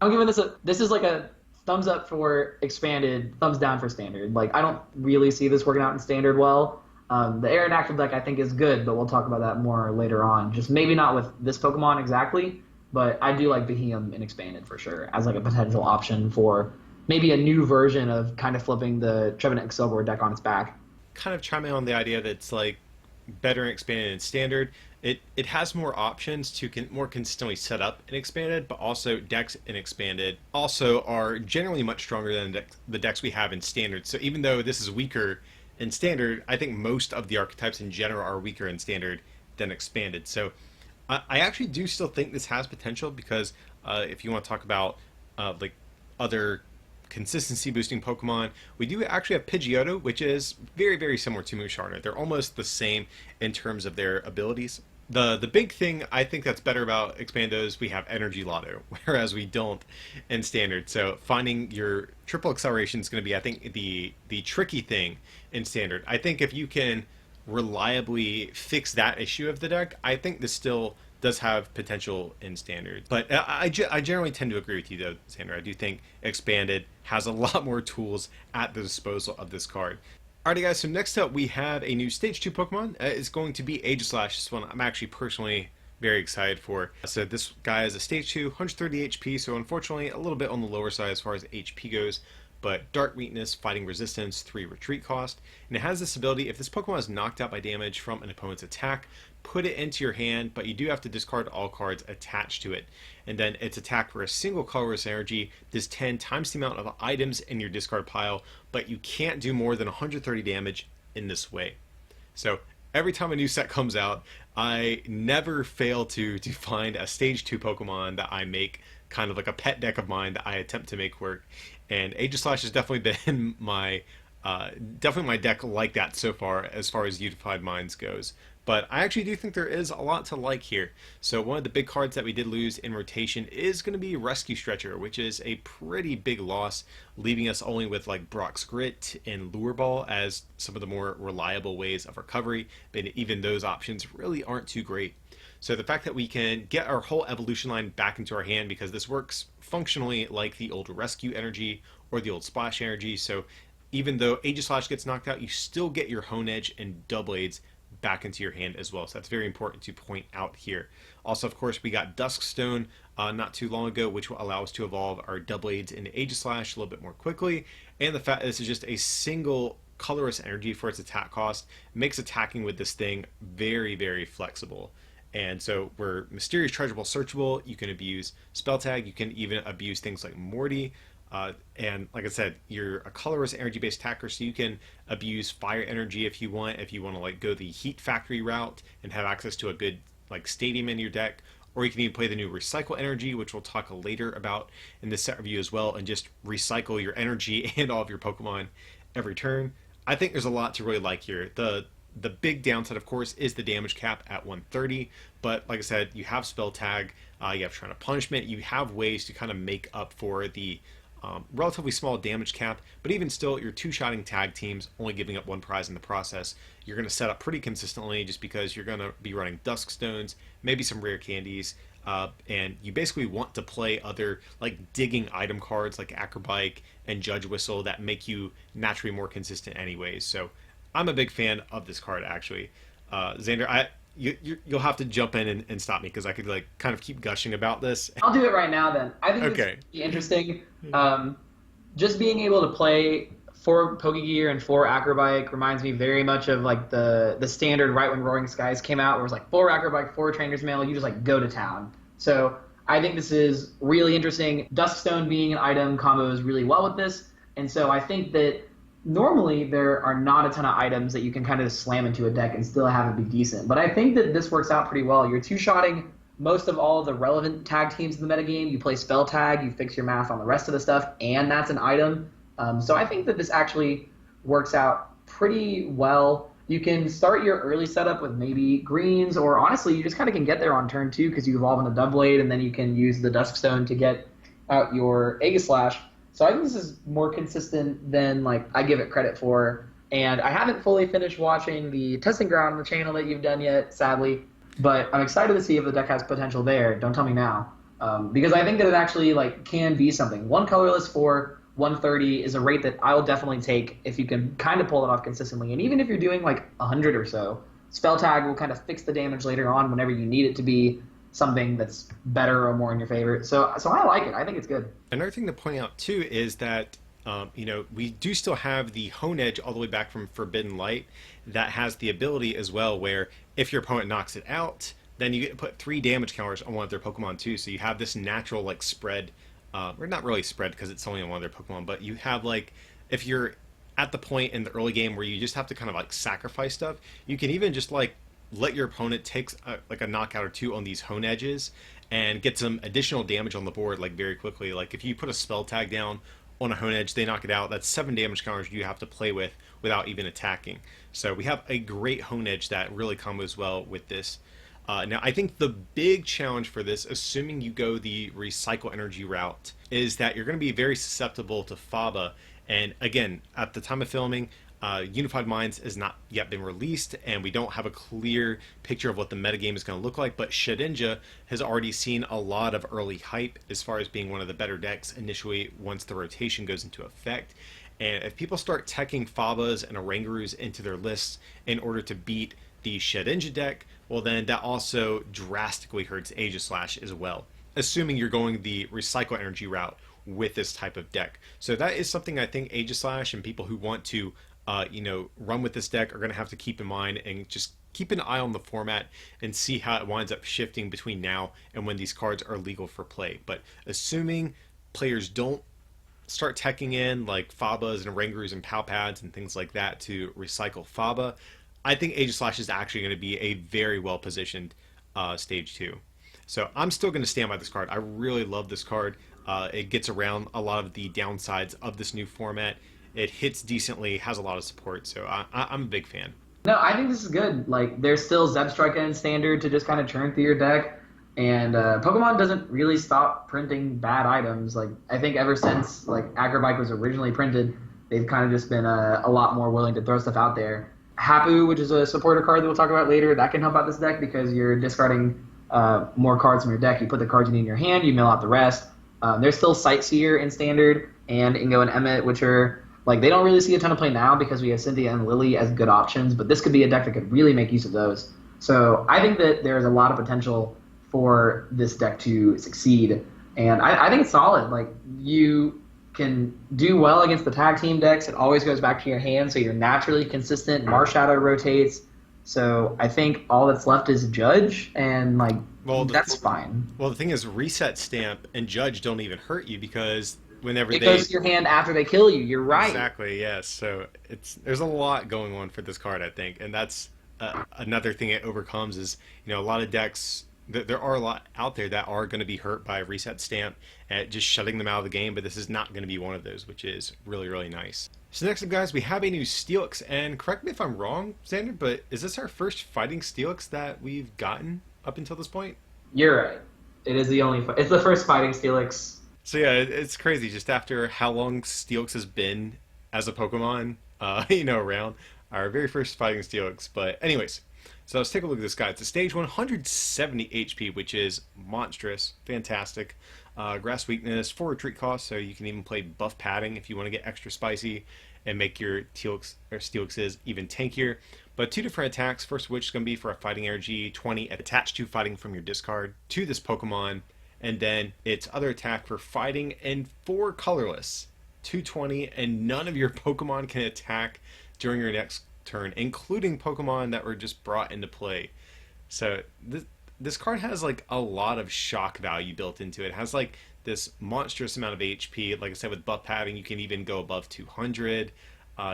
I'm giving this is like a thumbs up for expanded, thumbs down for standard. Like, I don't really see this working out in standard well. The Aerodactyl deck I think is good, but we'll talk about that more later on. Just maybe not with this Pokemon exactly, but I do like Behemoth in expanded for sure, as like a potential option for maybe a new version of kind of flipping the Trevenant Exeggutor deck on its back. Kind of chiming on the idea that it's like better in expanded and standard. It has more options to more consistently set up in expanded, but also decks in expanded also are generally much stronger than the decks we have in standard. So even though this is weaker in standard, I think most of the archetypes in general are weaker in standard than expanded. So I actually do still think this has potential, because if you want to talk about like other consistency boosting Pokemon, we do actually have Pidgeotto, which is very, very similar to Musharna. They're almost the same in terms of their abilities. The big thing I think that's better about Expando is we have Energy Lotto, whereas we don't in Standard. So finding your triple acceleration is going to be, I think, the tricky thing in Standard. I think if you can reliably fix that issue of the deck, I think this still does have potential in Standard. But I generally tend to agree with you, though, Sandra. I do think Expanded has a lot more tools at the disposal of this card. Alrighty, guys, so next up we have a new Stage 2 Pokemon. It's going to be Aegislash. This one I'm actually personally very excited for. So this guy is a Stage 2, 130 HP, so unfortunately a little bit on the lower side as far as HP goes. But Dark Weakness, Fighting Resistance, 3 Retreat Cost. And it has this ability: if this Pokemon is knocked out by damage from an opponent's attack, put it into your hand, but you do have to discard all cards attached to it. And then its attack for a single colorless energy does 10 times the amount of items in your discard pile, but you can't do more than 130 damage in this way. So every time a new set comes out, I never fail to find a Stage 2 Pokemon that I make kind of like a pet deck of mine that I attempt to make work. And Aegislash has definitely been my deck like that so far as Unified Minds goes. But I actually do think there is a lot to like here. So one of the big cards that we did lose in rotation is going to be Rescue Stretcher, which is a pretty big loss, leaving us only with like Brock's Grit and Lure Ball as some of the more reliable ways of recovery. But even those options really aren't too great. So the fact that we can get our whole evolution line back into our hand, because this works functionally like the old rescue energy or the old splash energy. So even though Aegislash gets knocked out, you still get your Hone Edge and Doublades back into your hand as well. So that's very important to point out here. Also, of course, we got Duskstone not too long ago, which will allow us to evolve our Doublades into Aegislash a little bit more quickly. And the fact that this is just a single colorless energy for its attack cost makes attacking with this thing very, very flexible. And so we're Mysterious, Treasurable, Searchable. You can abuse Spell Tag. You can even abuse things like Morty. And like I said, you're a colorless energy-based attacker, so you can abuse fire energy if you want to like go the Heat Factory route and have access to a good like stadium in your deck. Or you can even play the new Recycle Energy, which we'll talk later about in this set review as well, and just recycle your energy and all of your Pokemon every turn. I think there's a lot to really like here. The big downside, of course, is the damage cap at 130. But like I said, you have Spell Tag, you have Shrine of Punishment, you have ways to kind of make up for the relatively small damage cap. But even still, you're two-shotting tag teams, only giving up one prize in the process. You're going to set up pretty consistently just because you're going to be running Dusk Stones, maybe some rare candies. And you basically want to play other like digging item cards like Acrobike and Judge Whistle that make you naturally more consistent anyways. So I'm a big fan of this card, actually. Xander, you'll have to jump in and stop me because I could like kind of keep gushing about this. I'll do it right now then. I think it's really interesting. Just being able to play 4 Pokegear and 4 Acrobike reminds me very much of like the standard right when Roaring Skies came out, where it was like 4 Acrobike, 4 Trainer's Mail, you just like go to town. So I think this is really interesting. Duskstone being an item combos really well with this, and so I think that normally there are not a ton of items that you can kind of slam into a deck and still have it be decent. But I think that this works out pretty well. You're two-shotting most of all of the relevant tag teams in the metagame. You play Spell Tag, you fix your math on the rest of the stuff, and that's an item. So I think that this actually works out pretty well. You can start your early setup with maybe greens, or honestly, you just kind of can get there on turn 2 because you evolve into Doublade, and then you can use the Duskstone to get out your Aegislash. So I think this is more consistent than like I give it credit for. And I haven't fully finished watching the testing ground on the channel that you've done yet, sadly. But I'm excited to see if the deck has potential there. Don't tell me now. Because I think that it actually like can be something. 1 colorless for 130 is a rate that I'll definitely take if you can kind of pull it off consistently. And even if you're doing like 100 or so, Spell Tag will kind of fix the damage later on whenever you need it to be something that's better or more in your favor. So I like it. I think it's good. Another thing to point out too is that we do still have the Hone Edge all the way back from Forbidden Light that has the ability as well where if your opponent knocks it out, then you get to put 3 damage counters on one of their Pokemon too. So you have this natural like spread, or not really spread because it's only on one of their Pokemon, but you have like, if you're at the point in the early game where you just have to kind of like sacrifice stuff, you can even just like let your opponent take like a knockout or 2 on these Hone Edges and get some additional damage on the board like very quickly. Like if you put a Spell Tag down on a Hone Edge, they knock it out, that's 7 damage counters you have to play with without even attacking. So we have a great Hone Edge that really combos well with this. Now, I think the big challenge for this, assuming you go the Recycle Energy route, is that you're going to be very susceptible to Faba. And again, at the time of filming, Unified Minds has not yet been released, and we don't have a clear picture of what the metagame is going to look like, but Shedinja has already seen a lot of early hype as far as being one of the better decks initially once the rotation goes into effect. And if people start teching Fabas and Orangaroos into their lists in order to beat the Shedinja deck, well then that also drastically hurts Aegislash as well, assuming you're going the Recycle Energy route with this type of deck. So that is something I think Aegislash and people who want to run with this deck are going to have to keep in mind, and just keep an eye on the format and see how it winds up shifting between now and when these cards are legal for play. But assuming players don't start teching in like Fabas and Orangaroos and Palpads and things like that to recycle Faba, I think Aegislash is actually going to be a very well positioned stage 2. So I'm still going to stand by this card. I really love this card. It gets around a lot of the downsides of this new format. It hits decently, has a lot of support, so I'm a big fan. No, I think this is good. Like, there's still Zebstrika in Standard to just kind of churn through your deck, and Pokemon doesn't really stop printing bad items. Like, I think ever since like Acrobike was originally printed, they've kind of just been a lot more willing to throw stuff out there. Hapu, which is a supporter card that we'll talk about later, that can help out this deck because you're discarding more cards from your deck. You put the cards you need in your hand, you mill out the rest. There's still Sightseer in Standard and Ingo and Emmett, which are like they don't really see a ton of play now because we have Cynthia and Lily as good options, but this could be a deck that could really make use of those. So I think that there's a lot of potential for this deck to succeed, and I think it's solid. Like, you can do well against the tag team decks. It always goes back to your hand, so you're naturally consistent. Marshadow rotates. So I think all that's left is Judge, and that's fine. Well, the thing is, Reset Stamp and Judge don't even hurt you because whenever it goes to your hand after they kill you. You're right. Exactly. Yes. So there's a lot going on for this card, I think, and that's another thing it overcomes is a lot of decks. There are a lot out there that are going to be hurt by Reset Stamp and just shutting them out of the game, but this is not going to be one of those, which is really, really nice. So next up, guys, we have a new Steelix, and correct me if I'm wrong, Xander, but is this our first fighting Steelix that we've gotten up until this point? You're right. It is it's the first fighting Steelix. So yeah, it's crazy. Just after how long Steelix has been as a Pokemon, around, our very first fighting Steelix. But anyways, so let's take a look at this guy. It's a stage 170 HP, which is monstrous, fantastic. Grass weakness, 4 retreat cost, so you can even play buff padding if you want to get extra spicy and make your Steelixes even tankier. But 2 different attacks, first of which is going to be for a fighting energy 20 attached to fighting from your discard to this Pokemon, and then its other attack for fighting and 4 colorless, 220, and none of your Pokemon can attack during your next turn, including Pokemon that were just brought into play. So this card has like a lot of shock value built into it. It has like this monstrous amount of HP. Like I said, with buff padding, you can even go above 200.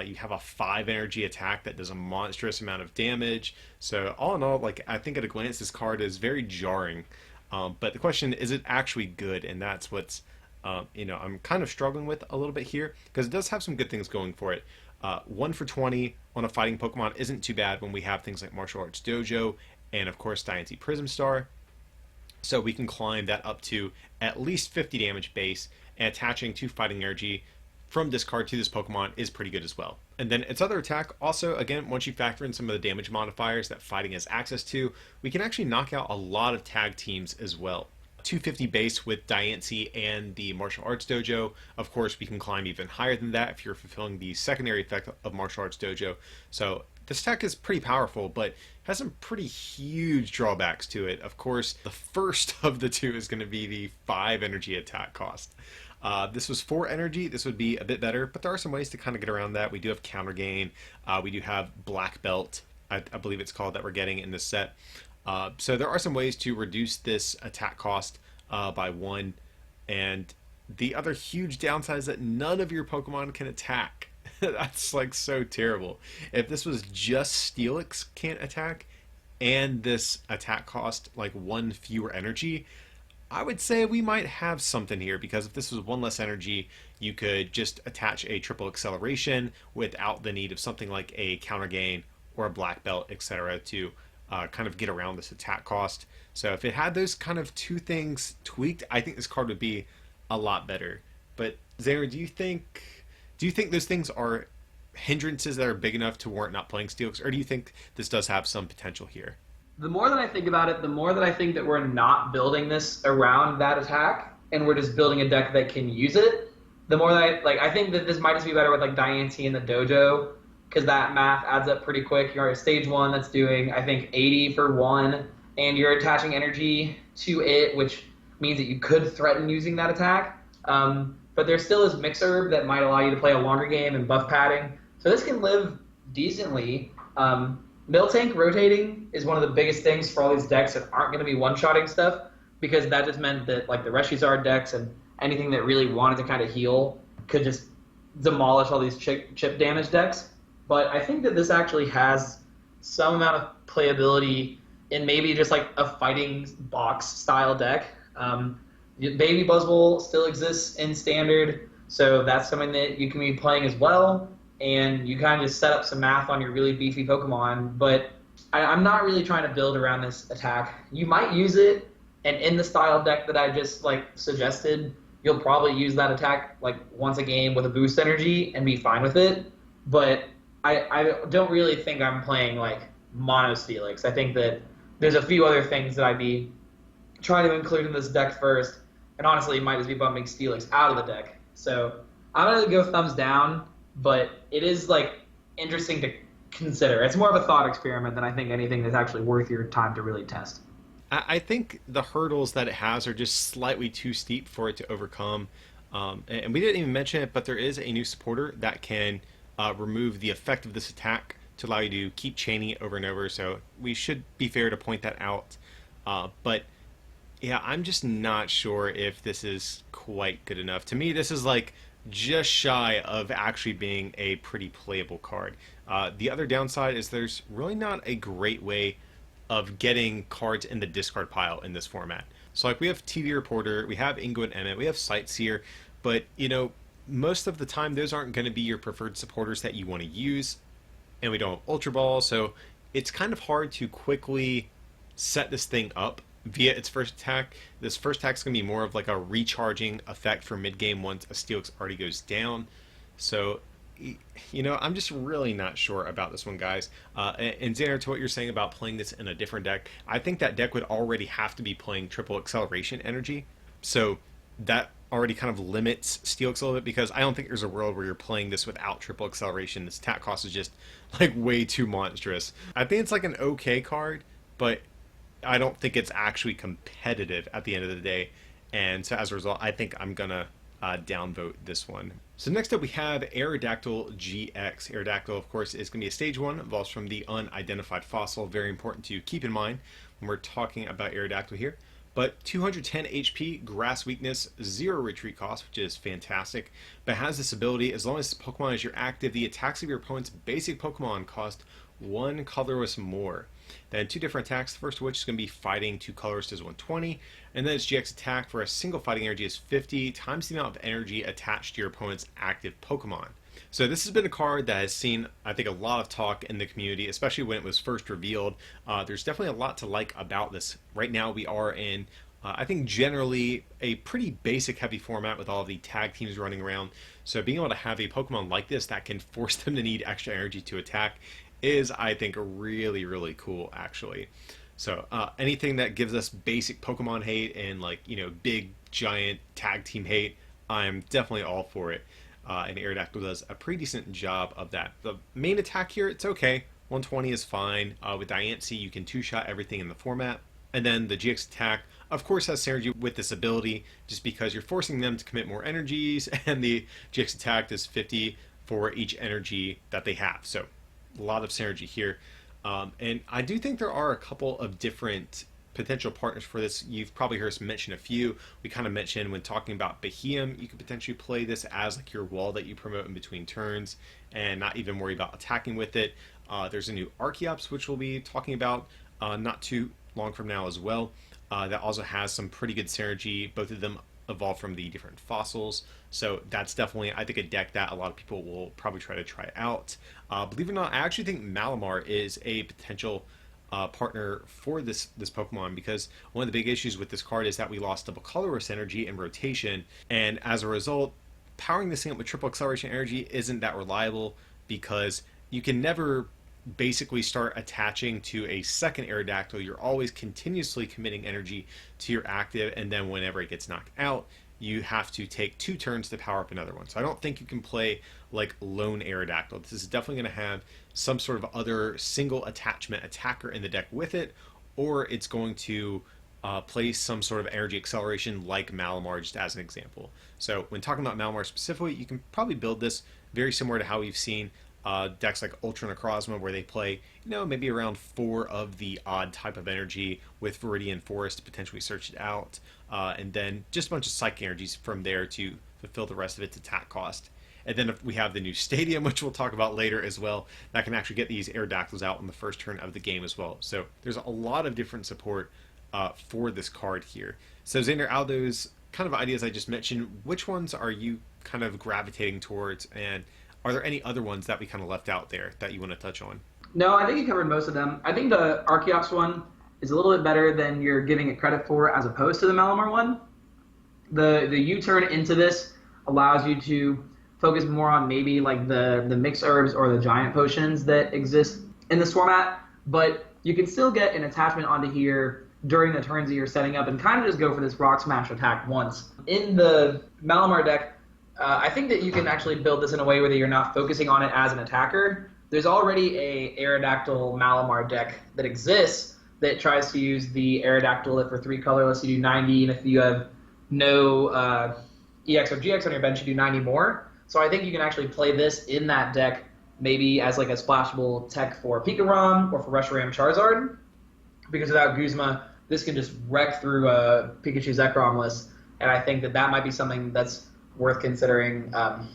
You have a 5 energy attack that does a monstrous amount of damage. So all in all, like, I think at a glance, this card is very jarring. But the question is it actually good? And that's what's I'm kind of struggling with a little bit here, because it does have some good things going for it. 1 for 20 on a fighting Pokemon isn't too bad when we have things like Martial Arts Dojo and, of course, Diancie Prism Star. So we can climb that up to at least 50 damage base, and attaching 2 fighting energy from this card to this Pokemon is pretty good as well. And then its other attack, also, again, once you factor in some of the damage modifiers that fighting has access to, we can actually knock out a lot of tag teams as well. 250 base with Diancie and the Martial Arts Dojo. Of course, we can climb even higher than that if you're fulfilling the secondary effect of Martial Arts Dojo. So this attack is pretty powerful, but has some pretty huge drawbacks to it. Of course, the first of the 2 is going to be the 5 energy attack cost. This was 4 energy. This would be a bit better, but there are some ways to kind of get around that. We do have counter gain. We do have black belt, I believe it's called, that we're getting in this set. So there are some ways to reduce this attack cost by 1. And the other huge downside is that none of your Pokemon can attack. That's like so terrible. If this was just Steelix can't attack and this attack cost like 1 fewer energy, I would say we might have something here, because if this was 1 less energy, you could just attach a triple acceleration without the need of something like a counter gain or a black belt, etc. to kind of get around this attack cost. So if it had those kind of 2 things tweaked, I think this card would be a lot better. But Xander, do you think those things are hindrances that are big enough to warrant not playing Steelix, or do you think this does have some potential here? The more that I think about it, the more that I think that we're not building this around that attack, and we're just building a deck that can use it. The more that I think that this might just be better with like Diancie and the Dojo, because that math adds up pretty quick. You're at stage 1 that's doing, I think, 80 for 1, and you're attaching energy to it, which means that you could threaten using that attack. But there still is Mixerb that might allow you to play a longer game and buff padding. So this can live decently. Miltank rotating is one of the biggest things for all these decks that aren't going to be one-shotting stuff, because that just meant that like the Reshizard decks and anything that really wanted to kind of heal could just demolish all these chip damage decks. But I think that this actually has some amount of playability in maybe just like a fighting box style deck. Baby Buzzwole still exists in Standard, so that's something that you can be playing as well. And you kind of just set up some math on your really beefy Pokemon. But I'm not really trying to build around this attack. You might use it, and in the style deck that I just like suggested, you'll probably use that attack like once a game with a boost energy and be fine with it. But I don't really think I'm playing like mono Steelix. I think that there's a few other things that I'd be trying to include in this deck first, and honestly, might just be bumping Steelix out of the deck. So I'm gonna go thumbs down, but it is like interesting to consider. It's more of a thought experiment than I think anything that's actually worth your time to really test. I think the hurdles that it has are just slightly too steep for it to overcome. And we didn't even mention it, but there is a new supporter that can remove the effect of this attack to allow you to keep chaining it over and over. So we should be fair to point that out. But yeah, I'm just not sure if this is quite good enough. To me, this is like just shy of actually being a pretty playable card. The other downside is there's really not a great way of getting cards in the discard pile in this format. So like we have TV Reporter, we have Ingo and Emmett, we have Sightseer, but most of the time those aren't going to be your preferred supporters that you want to use, and we don't have Ultra Ball, so it's kind of hard to quickly set this thing up via its first attack. This first attack is going to be more of like a recharging effect for mid game once a Steelix already goes down. So I'm just really not sure about this one, guys. And Xander, to what you're saying about playing this in a different deck, I think that deck would already have to be playing triple acceleration energy. So that already kind of limits Steelix a little bit, because I don't think there's a world where you're playing this without triple acceleration. This attack cost is just like way too monstrous. I think it's like an okay card, but I don't think it's actually competitive at the end of the day. And so as a result, I think I'm gonna downvote this one. So next up we have Aerodactyl GX. Aerodactyl, of course, is going to be a stage 1, evolves from the unidentified fossil. Very important to keep in mind when we're talking about Aerodactyl here. But 210 HP, grass weakness, 0 retreat cost, which is fantastic. But has this ability, as long as this Pokemon is your active, the attacks of your opponent's basic Pokemon cost 1 colorless more. Then 2 different attacks, the first of which is going to be fighting, 2 colorless is 120. And then its GX attack for a single fighting energy is 50 times the amount of energy attached to your opponent's active Pokemon. So this has been a card that has seen, I think, a lot of talk in the community, especially when it was first revealed. There's definitely a lot to like about this. Right now we are in, I think, generally a pretty basic heavy format with all of the tag teams running around. So being able to have a Pokemon like this that can force them to need extra energy to attack is, I think, really, really cool, actually. So anything that gives us basic Pokemon hate and big giant tag team hate, I'm definitely all for it. And Aerodactyl does a pretty decent job of that. The main attack here, it's okay. 120 is fine. With Diancie, you can 2-shot everything in the format. And then the GX attack, of course, has synergy with this ability, just because you're forcing them to commit more energies, and the GX attack does 50 for each energy that they have. So a lot of synergy here. And I do think there are a couple of different potential partners for this. You've probably heard us mention a few. We kind of mentioned when talking about Beheeyem, you could potentially play this as like your wall that you promote in between turns and not even worry about attacking with it. There's a new Archeops, which we'll be talking about not too long from now as well. That also has some pretty good synergy. Both of them evolve from the different fossils. So that's definitely, I think, a deck that a lot of people will probably try to try out. Believe it or not, I actually think Malamar is a potential partner for this Pokemon, because one of the big issues with this card is that we lost double colorless energy in rotation, and as a result, powering this thing up with triple acceleration energy isn't that reliable, because you can never basically start attaching to a second Aerodactyl. You're always continuously committing energy to your active, and then whenever it gets knocked out, you have to take 2 turns to power up another one. So I don't think you can play like lone Aerodactyl. This is definitely going to have some sort of other single attachment attacker in the deck with it, or it's going to play some sort of energy acceleration like Malamar, just as an example. So when talking about Malamar specifically, you can probably build this very similar to how we've seen decks like Ultra Necrozma, where they play, maybe around 4 of the odd type of energy with Viridian Forest to potentially search it out, and then just a bunch of psychic energies from there to fulfill the rest of its attack cost. And then if we have the new Stadium, which we'll talk about later as well, that can actually get these Aerodactyls out in the first turn of the game as well. So there's a lot of different support for this card here. So Xander, out of those kind of ideas I just mentioned, which ones are you kind of gravitating towards, and are there any other ones that we kind of left out there that you want to touch on? No, I think you covered most of them. I think the Archeops one is a little bit better than you're giving it credit for, as opposed to the Malamar one. The U-turn into this allows you to focus more on maybe like the mixed herbs or the giant potions that exist in this format, but you can still get an attachment onto here during the turns that you're setting up and kind of just go for this Rock Smash attack once. In the Malamar deck, I think that you can actually build this in a way where you're not focusing on it as an attacker. There's already a Aerodactyl Malamar deck that exists that tries to use the Aerodactyl that for 3 colorless you do 90, and if you have no EX or GX on your bench you do 90 more. So I think you can actually play this in that deck maybe as like a splashable tech for Pikarom or for Reshiram Charizard, because without Guzma, this can just wreck through a Pikachu Zekrom list, and I think that might be something that's worth considering,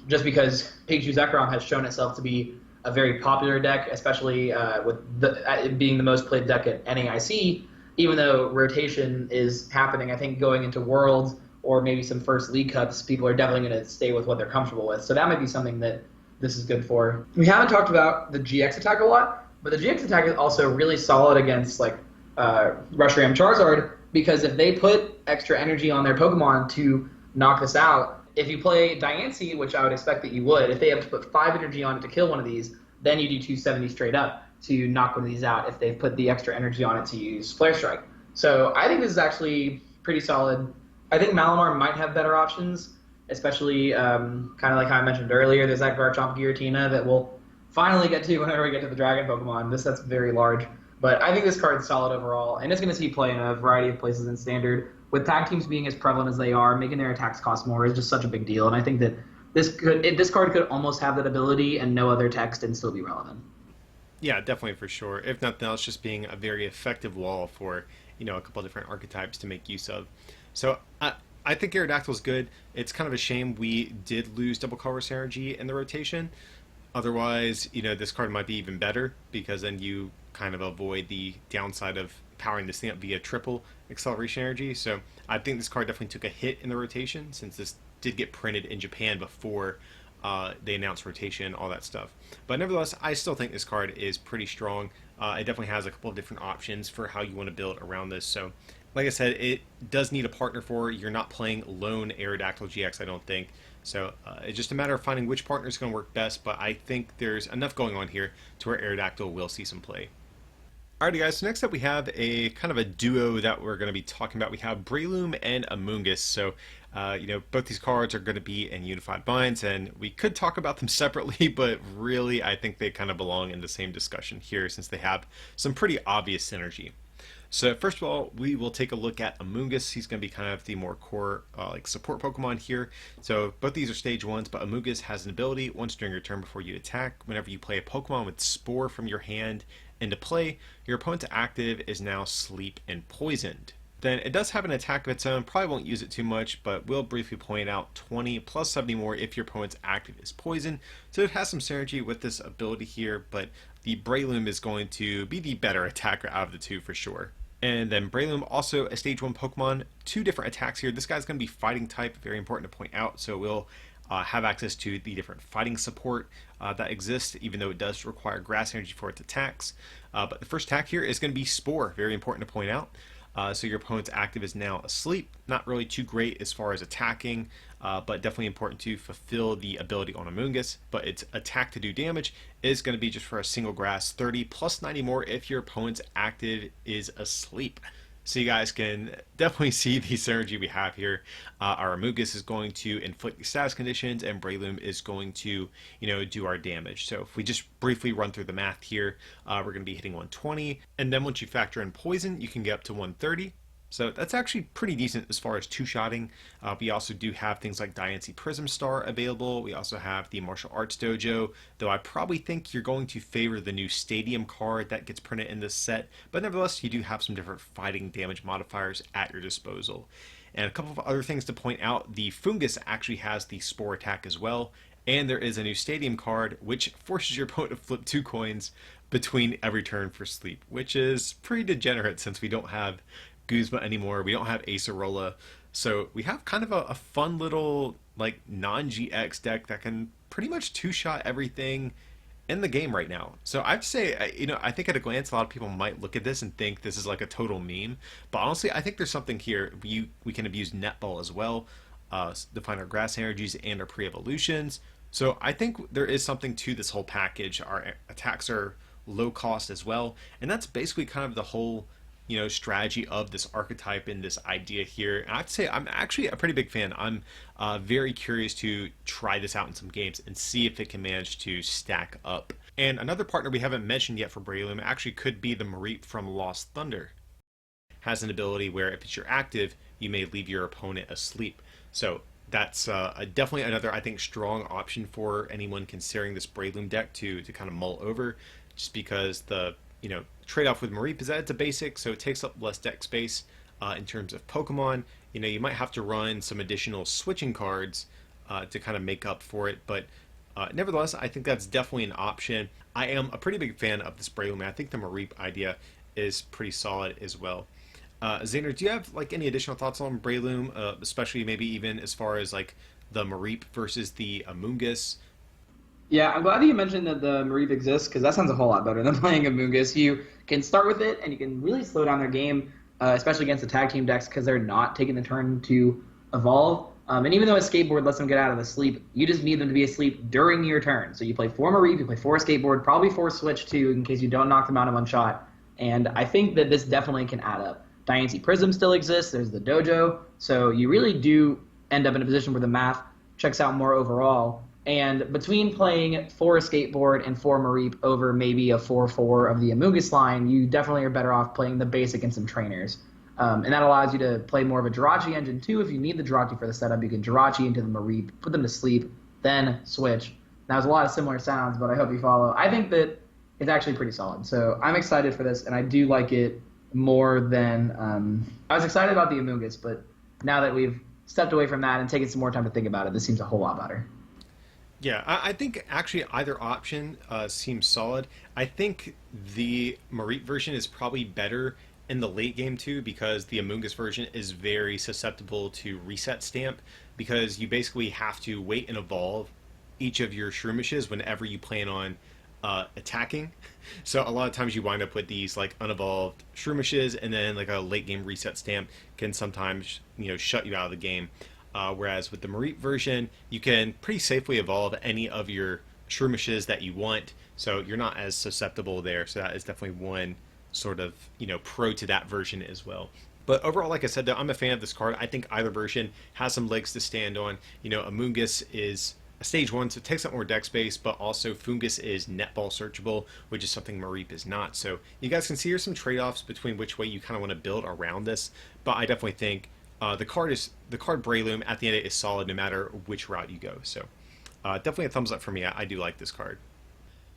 just because Pikachu Zekrom has shown itself to be a very popular deck, especially with it being the most played deck at NAIC, even though rotation is happening. I think going into Worlds or maybe some first League Cups, people are definitely going to stay with what they're comfortable with. So that might be something that this is good for. We haven't talked about the GX attack a lot, but the GX attack is also really solid against like Reshiram Charizard, because if they put extra energy on their Pokemon to knock this out, if you play Diancie, which I would expect that you would, if they have to put 5 energy on it to kill one of these, then you do 270 straight up to knock one of these out if they've put the extra energy on it to use Flare Strike. So I think this is actually pretty solid. I think Malamar might have better options, especially kind of like how I mentioned earlier. There's that Garchomp Giratina that we'll finally get to whenever we get to the Dragon Pokemon. This set's very large. But I think this card's solid overall, and it's going to see play in a variety of places in Standard. With tag teams being as prevalent as they are, making their attacks cost more is just such a big deal, and I think that this card could almost have that ability and no other text and still be relevant. Yeah, definitely for sure. If nothing else, just being a very effective wall for a couple different archetypes to make use of. So I think Aerodactyl is good. It's kind of a shame we did lose double color synergy in the rotation. Otherwise, this card might be even better, because then you kind of avoid the downside of powering this thing up via triple acceleration energy. So I think this card definitely took a hit in the rotation, since this did get printed in Japan before they announced rotation, all that stuff. But nevertheless, I still think this card is pretty strong. It definitely has a couple of different options for how you want to build around this. So like I said, it does need a partner for. You're not playing lone Aerodactyl GX, I don't think. So it's just a matter of finding which partner is going to work best, but I think there's enough going on here to where Aerodactyl will see some play. Alrighty guys, so next up we have a kind of a duo that we're going to be talking about. We have Breloom and Amoonguss. So, both these cards are going to be in Unified Minds, and we could talk about them separately, but really I think they kind of belong in the same discussion here, since they have some pretty obvious synergy. So first of all, we will take a look at Amoonguss. He's going to be kind of the more core support Pokemon here. So both these are stage 1s, but Amoonguss has an ability once during your turn before you attack. Whenever you play a Pokemon with Spore from your hand into play, your opponent's active is now Sleep and Poisoned. Then it does have an attack of its own. Probably won't use it too much, but will briefly point out 20 plus 70 more if your opponent's active is Poison. So it has some synergy with this ability here, but the Breloom is going to be the better attacker out of the two for sure. And then Breloom, also a stage 1 Pokemon, 2 different attacks here. This guy's going to be fighting type, very important to point out, so we'll have access to the different fighting support that exists, even though it does require grass energy for its attacks. But the first attack here is going to be Spore, very important to point out. So your opponent's active is now asleep. Not really too great as far as attacking, but definitely important to fulfill the ability on Amoonguss. But its attack to do damage is going to be just for a single grass, 30 plus 90 more if your opponent's active is asleep. So you guys can definitely see the synergy we have here. Our Amoonguss is going to inflict the status conditions, and Breloom is going to, do our damage. So if we just briefly run through the math here, we're going to be hitting 120, and then once you factor in poison, you can get up to 130. So that's actually pretty decent as far as two-shotting. We also do have things like Diancie Prism Star available. We also have the Martial Arts Dojo, though I probably think you're going to favor the new Stadium card that gets printed in this set. But nevertheless, you do have some different fighting damage modifiers at your disposal. And a couple of other things to point out, the Fungus actually has the Spore attack as well. And there is a new Stadium card, which forces your opponent to flip 2 coins between every turn for sleep, which is pretty degenerate since we don't have Guzma anymore. We don't have Acerola. So we have kind of a fun little non-GX deck that can pretty much two-shot everything in the game right now. So I'd say, I think at a glance, a lot of people might look at this and think this is like a total meme. But honestly, I think there's something here. We can abuse Netball as well to find our grass energies and our pre-evolutions. So I think there is something to this whole package. Our attacks are low cost as well. And that's basically kind of the whole strategy of this archetype and this idea here. And I have to say, I'm actually a pretty big fan. I'm very curious to try this out in some games and see if it can manage to stack up. And another partner we haven't mentioned yet for Breloom actually could be the Mareep from Lost Thunder. Has an ability where if it's your active, you may leave your opponent asleep. So that's definitely another, I think, strong option for anyone considering this Breloom deck to kind of mull over, just because the trade-off with Mareep is that it's a basic, so it takes up less deck space. In terms of Pokemon, you might have to run some additional switching cards to kind of make up for it, but nevertheless, I think that's definitely an option. I am a pretty big fan of this Breloom, and I think the Mareep idea is pretty solid as well. Xander, do you have any additional thoughts on Breloom, especially maybe even as far as the Mareep versus the Amoonguss? Yeah, I'm glad that you mentioned that the Mareep exists, because that sounds a whole lot better than playing Amoonguss. You can start with it, and you can really slow down their game, especially against the tag team decks, because they're not taking the turn to evolve. And even though a skateboard lets them get out of the sleep, you just need them to be asleep during your turn. So you play 4 Mareep, you play 4 skateboard, probably 4 switch too, in case you don't knock them out in one shot. And I think that this definitely can add up. Diancie Prism still exists, there's the Dojo, so you really do end up in a position where the math checks out more overall. And between playing 4 skateboard and 4 Mareep over maybe a 4-4 of the Amoonguss line, you definitely are better off playing the basic and some trainers. And that allows you to play more of a Jirachi engine too. If you need the Jirachi for the setup, you can Jirachi into the Mareep, put them to sleep, then switch. Now, there's a lot of similar sounds, but I hope you follow. I think that it's actually pretty solid. So I'm excited for this, and I do like it more than I was excited about the Amoonguss, but now that we've stepped away from that and taken some more time to think about it, this seems a whole lot better. Yeah, I think actually either option seems solid. I think the Mareep version is probably better in the late game too, because the Amoonguss version is very susceptible to reset stamp, because you basically have to wait and evolve each of your Shroomishes whenever you plan on attacking. So a lot of times you wind up with these unevolved Shroomishes, and then a late game reset stamp can sometimes shut you out of the game. Whereas with the Mareep version, you can pretty safely evolve any of your Shroomishes that you want, so you're not as susceptible there. So that is definitely one sort of pro to that version as well. But overall, like I said, though, I'm a fan of this card. I think either version has some legs to stand on. Amoonguss is a stage 1, so it takes up more deck space, but also Foongus is netball searchable, which is something Mareep is not. So you guys can see here's some trade-offs between which way you kind of want to build around this, but I definitely think the card Breloom at the end is solid no matter which route you go. So definitely a thumbs up for me. I do like this card.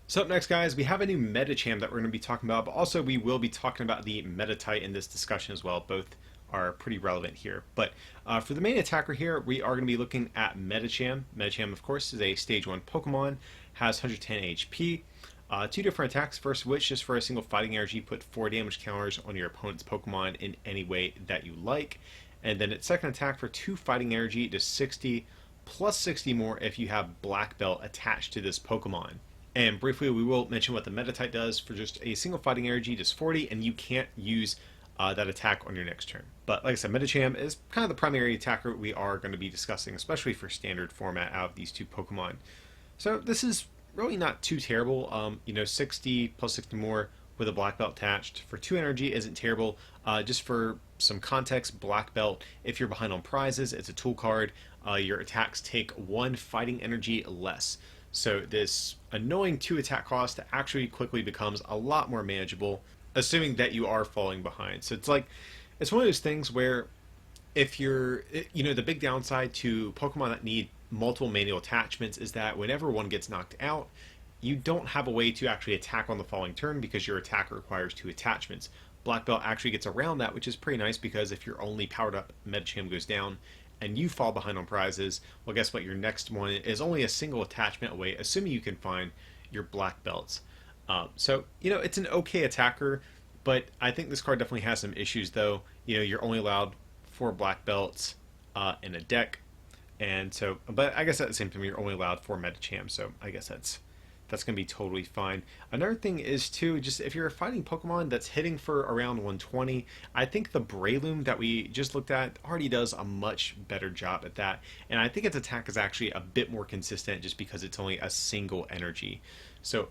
So up next, guys, we have a new Medicham that we're going to be talking about, but also we will be talking about the Meditite in this discussion as well. Both are pretty relevant here. But for the main attacker here, we are going to be looking at Medicham. Medicham, of course, is a Stage 1 Pokemon, has 110 HP. 2 different attacks, first of which, just for a single fighting energy, put 4 damage counters on your opponent's Pokemon in any way that you like. And then its second attack for 2 fighting energy to 60, plus 60 more if you have Black Belt attached to this Pokemon. And briefly, we will mention what the Meditite does. For just a single fighting energy, does 40, and you can't use that attack on your next turn. But like I said, Medicham is kind of the primary attacker we are going to be discussing, especially for standard format out of these 2 Pokemon. So this is really not too terrible. 60 plus 60 more with a Black Belt attached for 2 energy isn't terrible. Just for some context, Black Belt, if you're behind on prizes, it's a tool card. Your attacks take 1 fighting energy less. So this annoying 2 attack cost actually quickly becomes a lot more manageable, assuming that you are falling behind. So it's one of those things where if you're, the big downside to Pokemon that need multiple manual attachments is that whenever one gets knocked out, you don't have a way to actually attack on the following turn because your attack requires 2 attachments. Black Belt actually gets around that, which is pretty nice, because if your only powered up Medicham goes down and you fall behind on prizes, well, guess what? Your next one is only a single attachment away, assuming you can find your Black Belts. So, it's an okay attacker, but I think this card definitely has some issues, though. You're only allowed 4 Black Belts in a deck, and so, but I guess at the same time, you're only allowed 4 Medicham, so I guess that's going to be totally fine. Another thing is, too, just if you're fighting Pokemon that's hitting for around 120, I think the Breloom that we just looked at already does a much better job at that. And I think its attack is actually a bit more consistent just because it's only a single energy. So,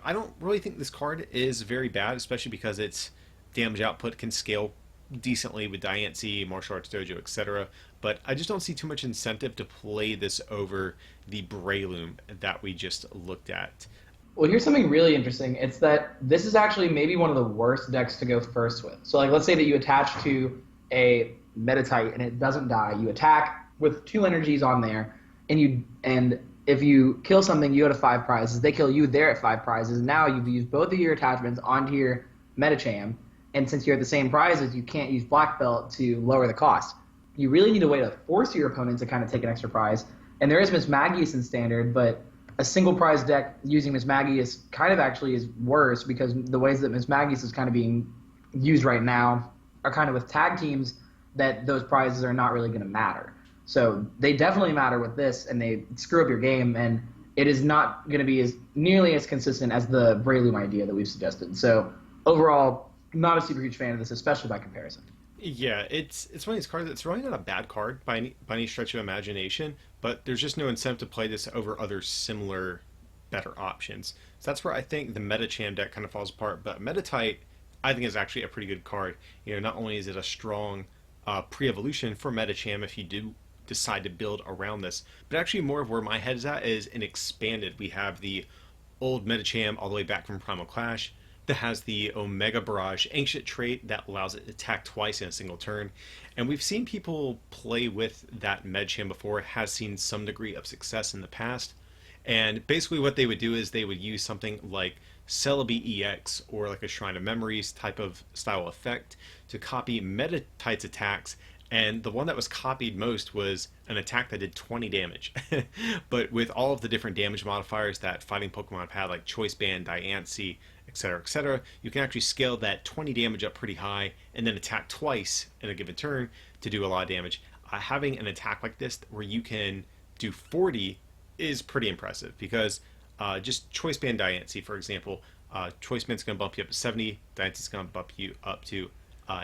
I don't really think this card is very bad, especially because it's damage output can scale decently with Diancie, Martial Arts Dojo, etc. But I just don't see too much incentive to play this over the Breloom that we just looked at. Well, here's something really interesting. It's that this is actually maybe one of the worst decks to go first with. So, like, let's say that you attach to a Meditite and it doesn't die. You attack with 2 energies on there, and if you kill something, you go to 5 prizes. They kill you, they're at 5 prizes. Now you've used both of your attachments onto your Medicham, and since you're at the same prizes, you can't use Black Belt to lower the cost. You really need a way to force your opponent to kind of take an extra prize. And there is Miss Magius in Standard, but a single prize deck using Miss Magius kind of actually is worse because the ways that Miss Magius is kind of being used right now are kind of with tag teams that those prizes are not really going to matter. So they definitely matter with this, and they screw up your game, and it is not going to be as nearly as consistent as the Breloom idea that we've suggested. So overall, not a super huge fan of this, especially by comparison. Yeah, it's one of these cards. It's really not a bad card by any stretch of imagination, but there's just no incentive to play this over other similar, better options. So that's where I think the Medicham deck kind of falls apart. But Meditite, I think, is actually a pretty good card. You know, not only is it a strong pre-evolution for Medicham if you do decide to build around this, but actually more of where my head is at is in expanded. We have the old Medicham all the way back from Primal Clash that has the Omega Barrage Ancient trait that allows it to attack twice in a single turn. And we've seen people play with that Medicham before. It has seen some degree of success in the past. And basically what they would do is they would use something like Celebi EX or like a Shrine of Memories type of style effect to copy Meditite's attacks. And the one that was copied most was an attack that did 20 damage. But with all of the different damage modifiers that fighting Pokemon had, like Choice Band, Diancie, etc., you can actually scale that 20 damage up pretty high and then attack twice in a given turn to do a lot of damage. Having an attack like this where you can do 40 is pretty impressive because just Choice Band Diancie, for example, Choice Band's going to bump you up to 70, Diancie's going to bump you up to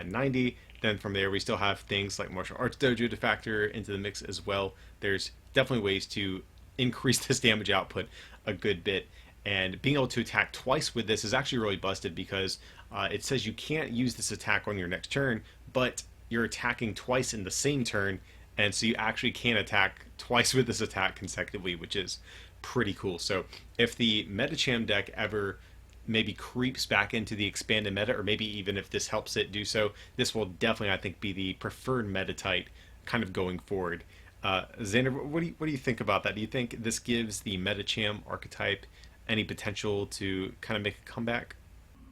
90. Then from there, we still have things like Martial Arts Dojo to factor into the mix as well. There's definitely ways to increase this damage output a good bit. And being able to attack twice with this is actually really busted because it says you can't use this attack on your next turn, but you're attacking twice in the same turn, and so you actually can attack twice with this attack consecutively, which is pretty cool. So if the Medicham deck ever maybe creeps back into the expanded meta, or maybe even if this helps it do so, this will definitely, I think, be the preferred meta type kind of going forward. Xander, what do you think about that? Do you think this gives the Medicham archetype any potential to kind of make a comeback?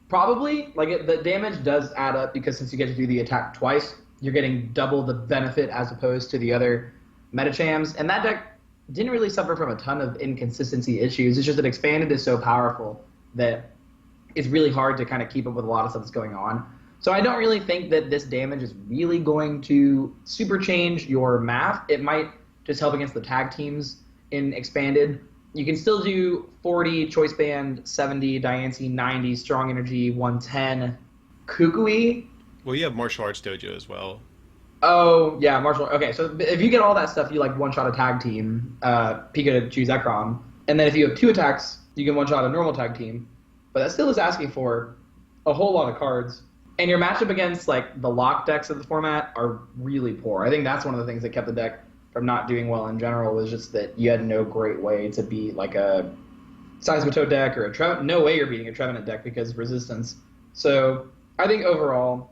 Probably. Like, the damage does add up because since you get to do the attack twice, you're getting double the benefit as opposed to the other Medichams. And that deck didn't really suffer from a ton of inconsistency issues. It's just that expanded is so powerful that it's really hard to kind of keep up with a lot of stuff that's going on. So I don't really think that this damage is really going to super change your math. It might just help against the tag teams in expanded. You can still do 40, Choice Band, 70, Diancie, 90, Strong Energy, 110, Kukui. Well, you have Martial Arts Dojo as well. Oh, yeah, martial. Okay, so if you get all that stuff, you like one-shot a tag team, Pika to choose Ekron. And then if you have 2 attacks, you can one-shot a normal tag team. But that still is asking for a whole lot of cards. And your matchup against like the lock decks of the format are really poor. I think that's one of the things that kept the deck from not doing well in general was just that you had no great way to beat like a Seismitoad deck or a Trevenant. No way you're beating a Trevenant deck because of resistance. So I think overall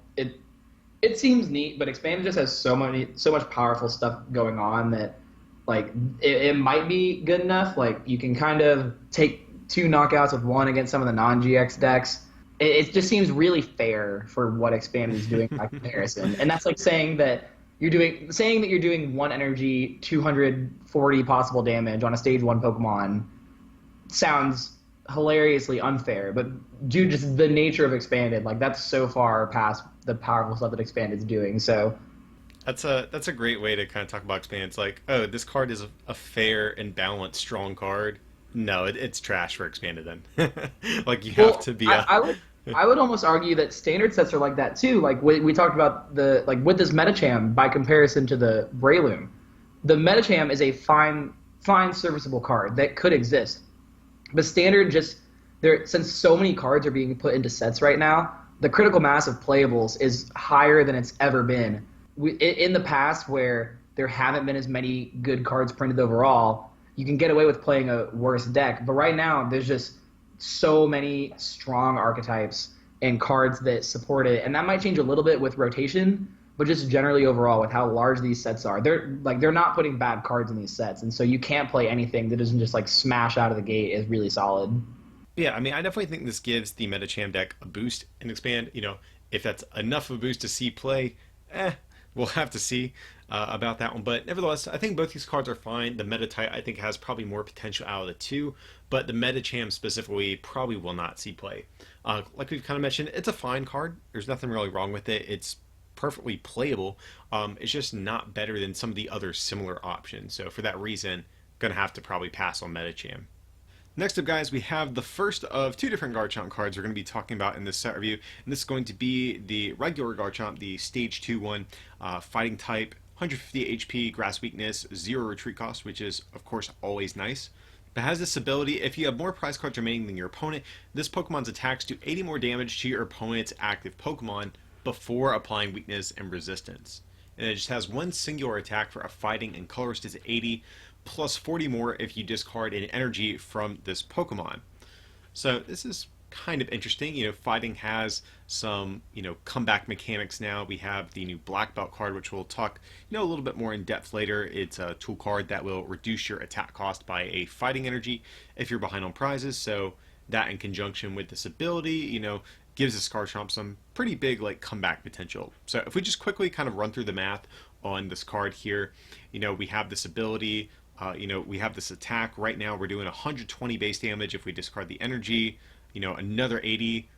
it seems neat, but Expanded just has so much powerful stuff going on that like it might be good enough. Like you can kind of take 2 knockouts with 1 against some of the non-GX decks. It just seems really fair for what Expanded is doing by comparison. And that's like saying that you're doing 1 energy, 240 possible damage on a stage 1 Pokemon sounds hilariously unfair, but due to just the nature of Expanded, like that's so far past the powerful stuff that Expanded's doing. So that's a great way to kind of talk about Expanded. It's like, oh, this card is a fair and balanced, strong card. No, it's trash for Expanded then. Like you have to be. I would almost argue that standard sets are like that too. Like we talked about with this Medicham by comparison to the Breloom, the Medicham is a fine serviceable card that could exist, but standard just since so many cards are being put into sets right now, the critical mass of playables is higher than it's ever been. In the past, where there haven't been as many good cards printed overall, you can get away with playing a worse deck. But right now, there's just so many strong archetypes and cards that support it, and that might change a little bit with rotation. But just generally overall, with how large these sets are, they're not putting bad cards in these sets, and so you can't play anything that doesn't just like smash out of the gate is really solid. Yeah, I mean, I definitely think this gives the Metacham deck a boost and expand. If that's enough of a boost to see play, we'll have to see about that one. But nevertheless, I think both these cards are fine. The Metatite, I think, has probably more potential out of the two, but the Metacham specifically probably will not see play. Like we've kind of mentioned, it's a fine card. There's nothing really wrong with it. It's perfectly playable. It's just not better than some of the other similar options. So for that reason, going to have to probably pass on Metacham. Next up, guys, we have the first of two different Garchomp cards we're going to be talking about in this set review. And this is going to be the regular Garchomp, the Stage 2 one, Fighting type, 150 HP, Grass Weakness, 0 retreat cost, which is, of course, always nice. But has this ability: if you have more prize cards remaining than your opponent, this Pokemon's attacks do 80 more damage to your opponent's active Pokemon before applying weakness and resistance. And it just has one singular attack for a fighting, and colorist is 80, plus 40 more if you discard an energy from this Pokemon. So this is kind of interesting. Fighting has some, comeback mechanics now. We have the new Black Belt card, which we'll talk, a little bit more in depth later. It's a tool card that will reduce your attack cost by a fighting energy if you're behind on prizes. So that, in conjunction with this ability, gives this Garchomp some pretty big comeback potential. So if we just quickly kind of run through the math on this card here, we have this ability. We have this attack. Right now we're doing 120 base damage if we discard the energy. Another 80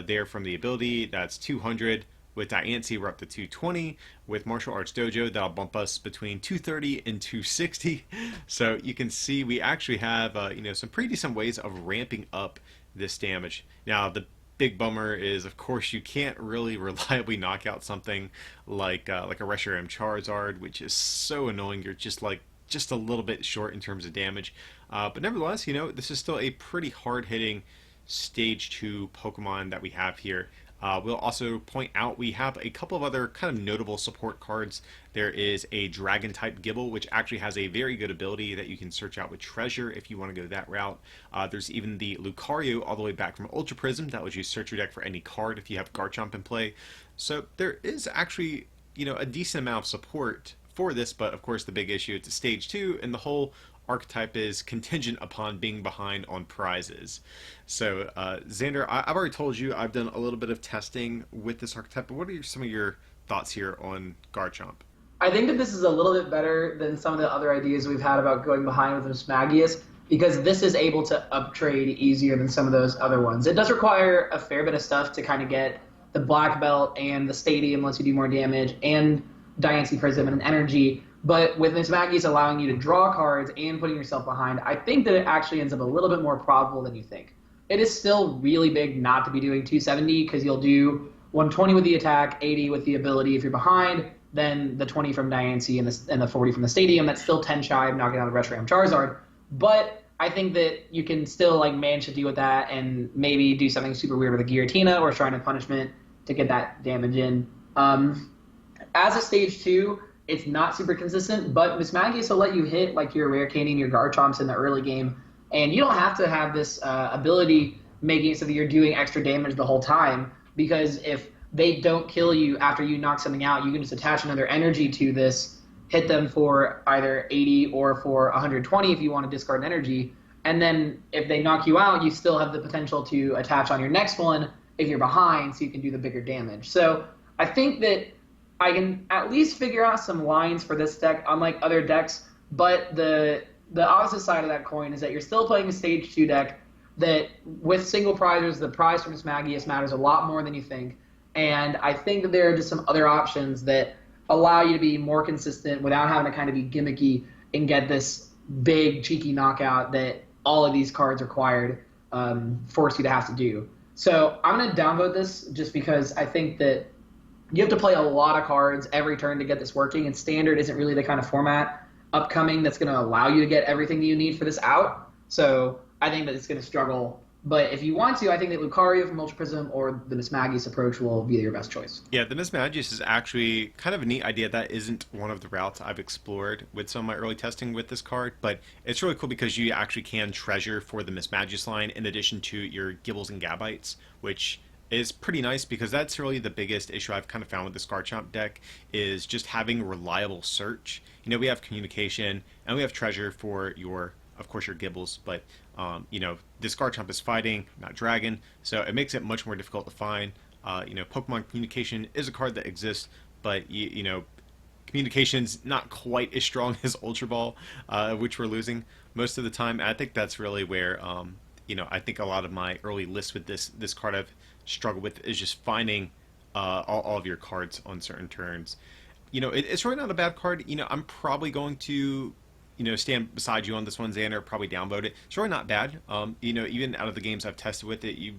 there from the ability. That's 200. With Diancie, we're up to 220. With Martial Arts Dojo, that'll bump us between 230 and 260. So you can see we actually have some pretty decent ways of ramping up this damage. Now the big bummer is, of course, you can't really reliably knock out something like a Reshiram Charizard, which is so annoying. You're just a little bit short in terms of damage. But nevertheless, this is still a pretty hard-hitting Stage 2 Pokemon that we have here. We'll also point out we have a couple of other kind of notable support cards. There is a Dragon-type Gible, which actually has a very good ability that you can search out with Treasure if you want to go that route. There's even the Lucario all the way back from Ultra Prism that lets you search your deck for any card if you have Garchomp in play. So there is actually, a decent amount of support for this, but of course the big issue, it's a Stage 2, and the whole archetype is contingent upon being behind on prizes. So Xander, I've already told you I've done a little bit of testing with this archetype, but what are some of your thoughts here on Garchomp? I think that this is a little bit better than some of the other ideas we've had about going behind with Mismagius, because this is able to uptrade easier than some of those other ones. It does require a fair bit of stuff to kind of get the Black Belt and the Stadium lets you do more damage, and Diancie Prism and an energy. But with Mismagius allowing you to draw cards and putting yourself behind, I think that it actually ends up a little bit more probable than you think. It is still really big not to be doing 270, because you'll do 120 with the attack, 80 with the ability if you're behind, then the 20 from Diancie and the 40 from the Stadium. That's still 10 shy of knocking out the Reshiram Charizard. But I think that you can still manage to deal with that and maybe do something super weird with a Giratina or Shrine of Punishment to get that damage in. As a Stage 2, it's not super consistent, but Mismagius will let you hit your Rare Candy and your Garchomps in the early game, and you don't have to have this ability making it so that you're doing extra damage the whole time, because if they don't kill you after you knock something out, you can just attach another energy to this, hit them for either 80 or for 120 if you want to discard an energy, and then if they knock you out, you still have the potential to attach on your next one if you're behind, so you can do the bigger damage. So I think that I can at least figure out some lines for this deck, unlike other decks, but the opposite side of that coin is that you're still playing a Stage 2 deck that, with single prizes, the prize from Mismagius matters a lot more than you think, and I think that there are just some other options that allow you to be more consistent without having to kind of be gimmicky and get this big, cheeky knockout that all of these cards required force you to have to do. So I'm going to downvote this just because I think that you have to play a lot of cards every turn to get this working, and Standard isn't really the kind of format upcoming that's going to allow you to get everything that you need for this out. So I think that it's going to struggle But if you want to, I think that Lucario from Ultra Prism or the Mismagius approach will be your best choice. Yeah, the Mismagius is actually kind of a neat idea. That isn't one of the routes I've explored with some of my early testing with this card, but it's really cool because you actually can treasure for the Mismagius line in addition to your Gibbles and Gabites, which is pretty nice because that's really the biggest issue I've kind of found with this Garchomp deck is just having reliable search. You know, we have communication and we have treasure for your, of course, your Gibbles, but you know, this Garchomp is fighting, not dragon, so it makes it much more difficult to find. You know, Pokemon Communication is a card that exists, but you know, Communication's not quite as strong as Ultra Ball, which we're losing most of the time. I think that's really where you know, I think a lot of my early lists with this card I've struggled with is just finding all of your cards on certain turns. You know, it's really not a bad card. You know, I'm probably going to, you know, stand beside you on this one, Xander. Probably downvote it. It's really not bad. You know, even out of the games I've tested with it, you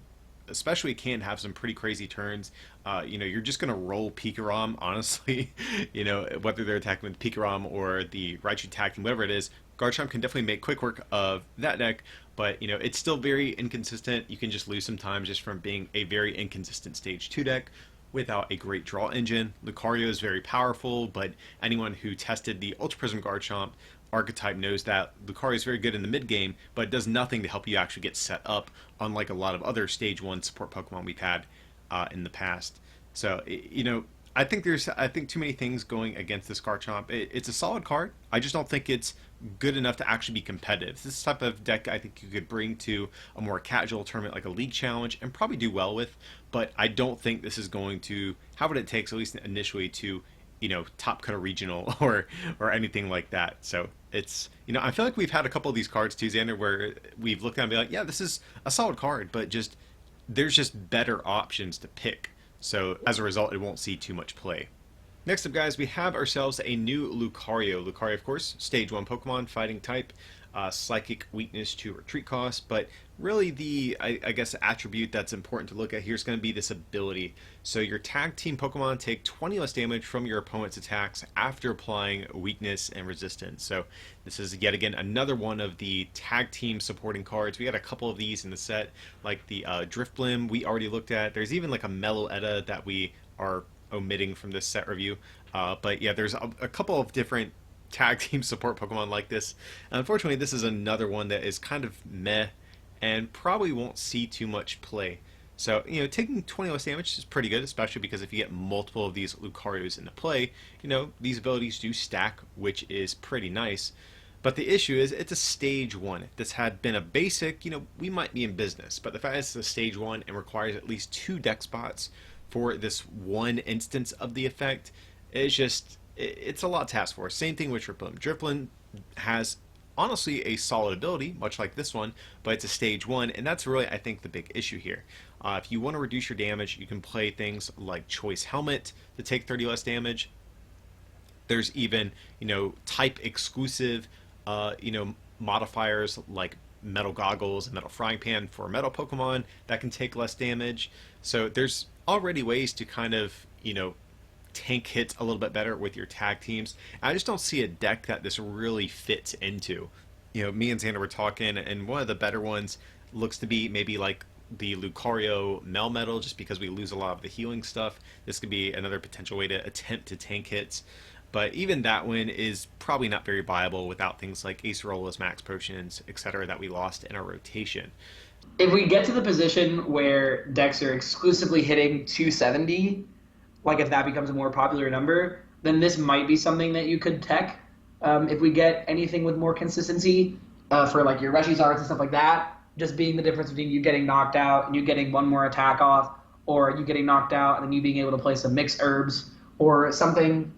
especially can have some pretty crazy turns. You know, you're just gonna roll Pikarom, honestly. You know, whether they're attacking with Pikarom or the Raichu tag team, whatever it is, Garchomp can definitely make quick work of that deck. But you know, it's still very inconsistent. You can just lose sometimes just from being a very inconsistent stage 2 deck without a great draw engine. Lucario is very powerful, but anyone who tested the Ultra Prism Garchomp archetype knows that Lucario is very good in the mid game, but it does nothing to help you actually get set up, unlike a lot of other stage 1 support Pokemon we've had in the past. So, you know, I think too many things going against this Garchomp. It's a solid card. I just don't think it's good enough to actually be competitive. This type of deck I think you could bring to a more casual tournament like a league challenge and probably do well with, but I don't think this is going to have what it takes, at least initially, to, you know, top cut a regional or anything like that. So it's, you know, I feel like we've had a couple of these cards too, Xander, where we've looked at it and be like, yeah, this is a solid card, but just there's just better options to pick. So as a result, it won't see too much play. Next up, guys, we have ourselves a new Lucario. Lucario, of course, stage 1 Pokemon, fighting type, psychic weakness to retreat cost, but really the, I guess, attribute that's important to look at here is going to be this ability. So your tag team Pokemon take 20 less damage from your opponent's attacks after applying weakness and resistance. So this is yet again another one of the tag team supporting cards. We got a couple of these in the set, like the Drifblim we already looked at. There's even like a Meloetta that we are omitting from this set review. But yeah, there's a couple of different tag team support Pokemon like this. Unfortunately, this is another one that is kind of meh and probably won't see too much play. So, you know, taking 20 less damage is pretty good, especially because if you get multiple of these Lucarios into play, you know, these abilities do stack, which is pretty nice. But the issue is it's a stage 1. If this had been a basic, you know, we might be in business. But the fact it's a stage 1 and requires at least 2 deck spots for this one instance of the effect, it's just, it's a lot to ask for. Same thing with Drifblim. Drifblim has honestly a solid ability, much like this one, but it's a stage 1, and that's really, I think, the big issue here. If you want to reduce your damage, you can play things like Choice Helmet to take 30 less damage. There's even, you know, type exclusive, you know, modifiers like Metal Goggles and Metal Frying Pan for Metal Pokemon that can take less damage. So there's already ways to kind of, you know, tank hits a little bit better with your tag teams. I just don't see a deck that this really fits into. You know, me and Xander were talking, and one of the better ones looks to be maybe like the Lucario Melmetal, just because we lose a lot of the healing stuff. This could be another potential way to attempt to tank hits. But even that one is probably not very viable without things like Acerola's Max Potions, etc. that we lost in our rotation. If we get to the position where decks are exclusively hitting 270, like if that becomes a more popular number, then this might be something that you could tech. If we get anything with more consistency for like your Reshi's Arts and stuff like that, just being the difference between you getting knocked out and you getting one more attack off, or you getting knocked out and then you being able to play some mixed herbs or something,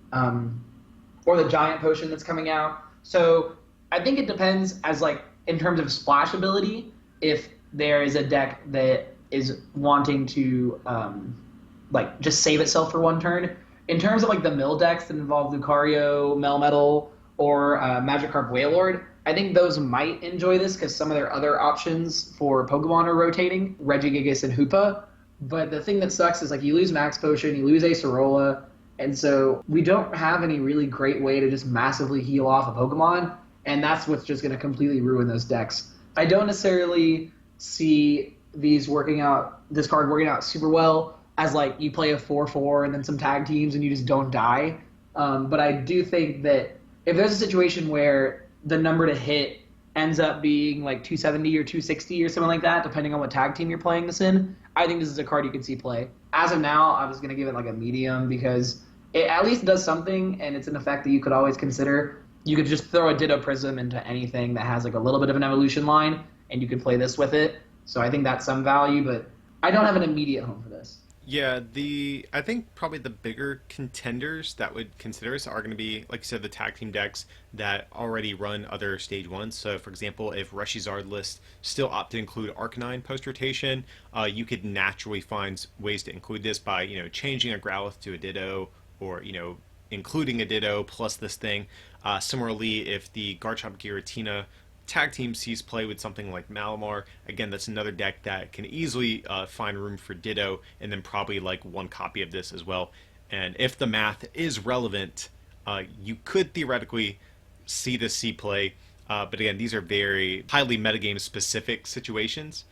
or the giant potion that's coming out. So I think it depends as like in terms of splash ability, if there is a deck that is wanting to like just save itself for one turn. In terms of like the mill decks that involve Lucario, Melmetal, or Magikarp Wailord, I think those might enjoy this because some of their other options for Pokemon are rotating, Regigigas and Hoopa. But the thing that sucks is like you lose Max Potion, you lose Acerola, and so we don't have any really great way to just massively heal off a Pokemon, and that's what's just going to completely ruin those decks. I don't necessarily see this card working out super well as like you play a 4/4 and then some tag teams and you just don't die. But I do think that if there's a situation where the number to hit ends up being like 270 or 260 or something like that, depending on what tag team you're playing this in, I think this is a card you can see play. As of now, I was going to give it like a medium because it at least does something, and it's an effect that you could always consider. You could just throw a Ditto Prism into anything that has like a little bit of an evolution line, and you could play this with it. So I think that's some value, but I don't have an immediate home for this. Yeah, I think probably the bigger contenders that would consider us are going to be, like you said, the tag team decks that already run other stage ones. So, for example, if Reshizard list still opt to include Arcanine post rotation, you could naturally find ways to include this by changing a Growlithe to a Ditto, or including a Ditto plus this thing. Similarly, if the Garchomp Giratina tag team sees play with something like Malamar, again, that's another deck that can easily find room for Ditto, and then probably like one copy of this as well. And if the math is relevant, you could theoretically see this see play. But again, these are very highly metagame specific situations.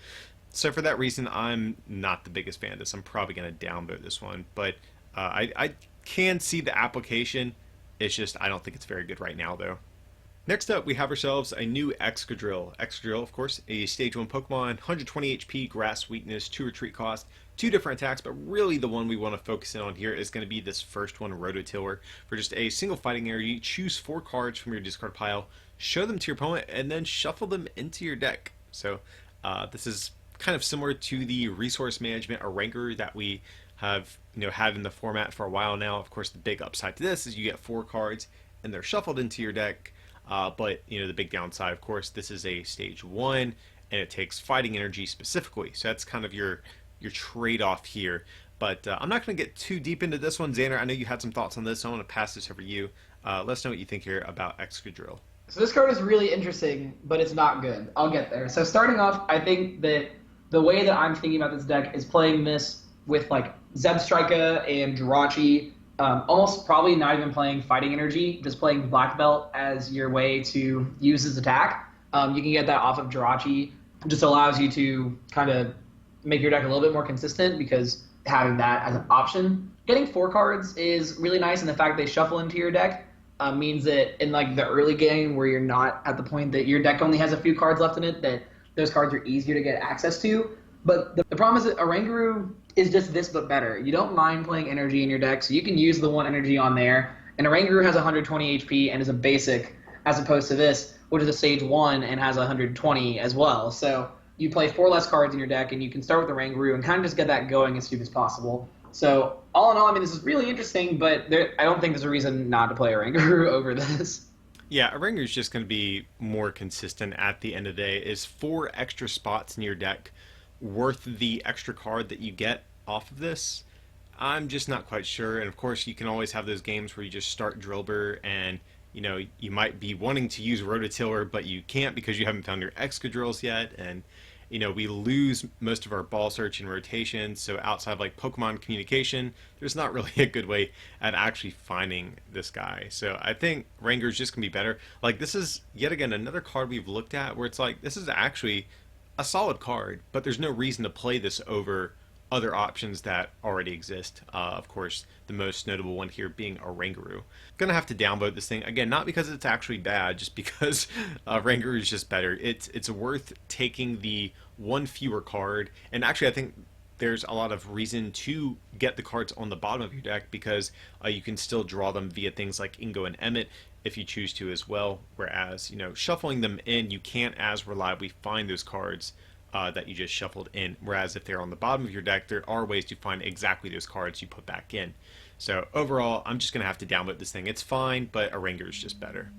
So for that reason, I'm not the biggest fan of this. I'm probably going to downvote this one. But I can see the application. It's just I don't think it's very good right now, though. Next up, we have ourselves a new Excadrill. Excadrill, of course, a Stage 1 Pokemon, 120 HP, Grass Weakness, 2 Retreat Cost, 2 different attacks, but really the one we want to focus in on here is going to be this first one, Rototiller. For just a single Fighting Energy, choose 4 cards from your discard pile, show them to your opponent, and then shuffle them into your deck. So this is kind of similar to the Resource Management Arranger that we have had in the format for a while now. Of course, the big upside to this is you get 4 cards, and they're shuffled into your deck. But the big downside, of course, this is a stage 1, and it takes Fighting Energy specifically. So that's kind of your trade-off here. But I'm not going to get too deep into this one. Xander, I know you had some thoughts on this, so I want to pass this over to you. Let us know what you think here about Excadrill. So this card is really interesting, but it's not good. I'll get there. So starting off, I think that the way that I'm thinking about this deck is playing this with like Zebstrika and Jirachi. Almost probably not even playing Fighting Energy, just playing Black Belt as your way to use his attack. You can get that off of Jirachi. It just allows you to kind of make your deck a little bit more consistent because having that as an option. Getting 4 cards is really nice, and the fact they shuffle into your deck means that in like the early game where you're not at the point that your deck only has a few cards left in it, that those cards are easier to get access to. But the problem is that Oranguru is just this but better. You don't mind playing energy in your deck, so you can use the 1 energy on there. And Oranguru has 120 HP and is a basic, as opposed to this, which is a stage 1 and has 120 as well. So you play 4 less cards in your deck, and you can start with Oranguru and kind of just get that going as soon as possible. So all in all, I mean, this is really interesting, but I don't think there's a reason not to play Oranguru over this. Yeah, Oranguru is just going to be more consistent at the end of the day. Is 4 extra spots in your deck worth the extra card that you get off of this? I'm just not quite sure. And of course, you can always have those games where you just start Drillbur and you might be wanting to use Rototiller, but you can't because you haven't found your Excadrills yet. And we lose most of our ball search and rotation. So outside of like Pokemon communication, there's not really a good way at actually finding this guy. So I think Ranger is just gonna be better. Like, this is yet again another card we've looked at where it's like, this is actually a solid card, but there's no reason to play this over other options that already exist. Of course, the most notable one here being Oranguru. Gonna have to downvote this thing again, not because it's actually bad, just because Oranguru is just better. It's worth taking the 1 fewer card, and actually I think there's a lot of reason to get the cards on the bottom of your deck because you can still draw them via things like Ingo and Emmett if you choose to as well, whereas shuffling them in, you can't as reliably find those cards that you just shuffled in, whereas if they're on the bottom of your deck, there are ways to find exactly those cards you put back in. So overall, I'm just going to have to downvote this thing. It's fine, but Oranger is just better.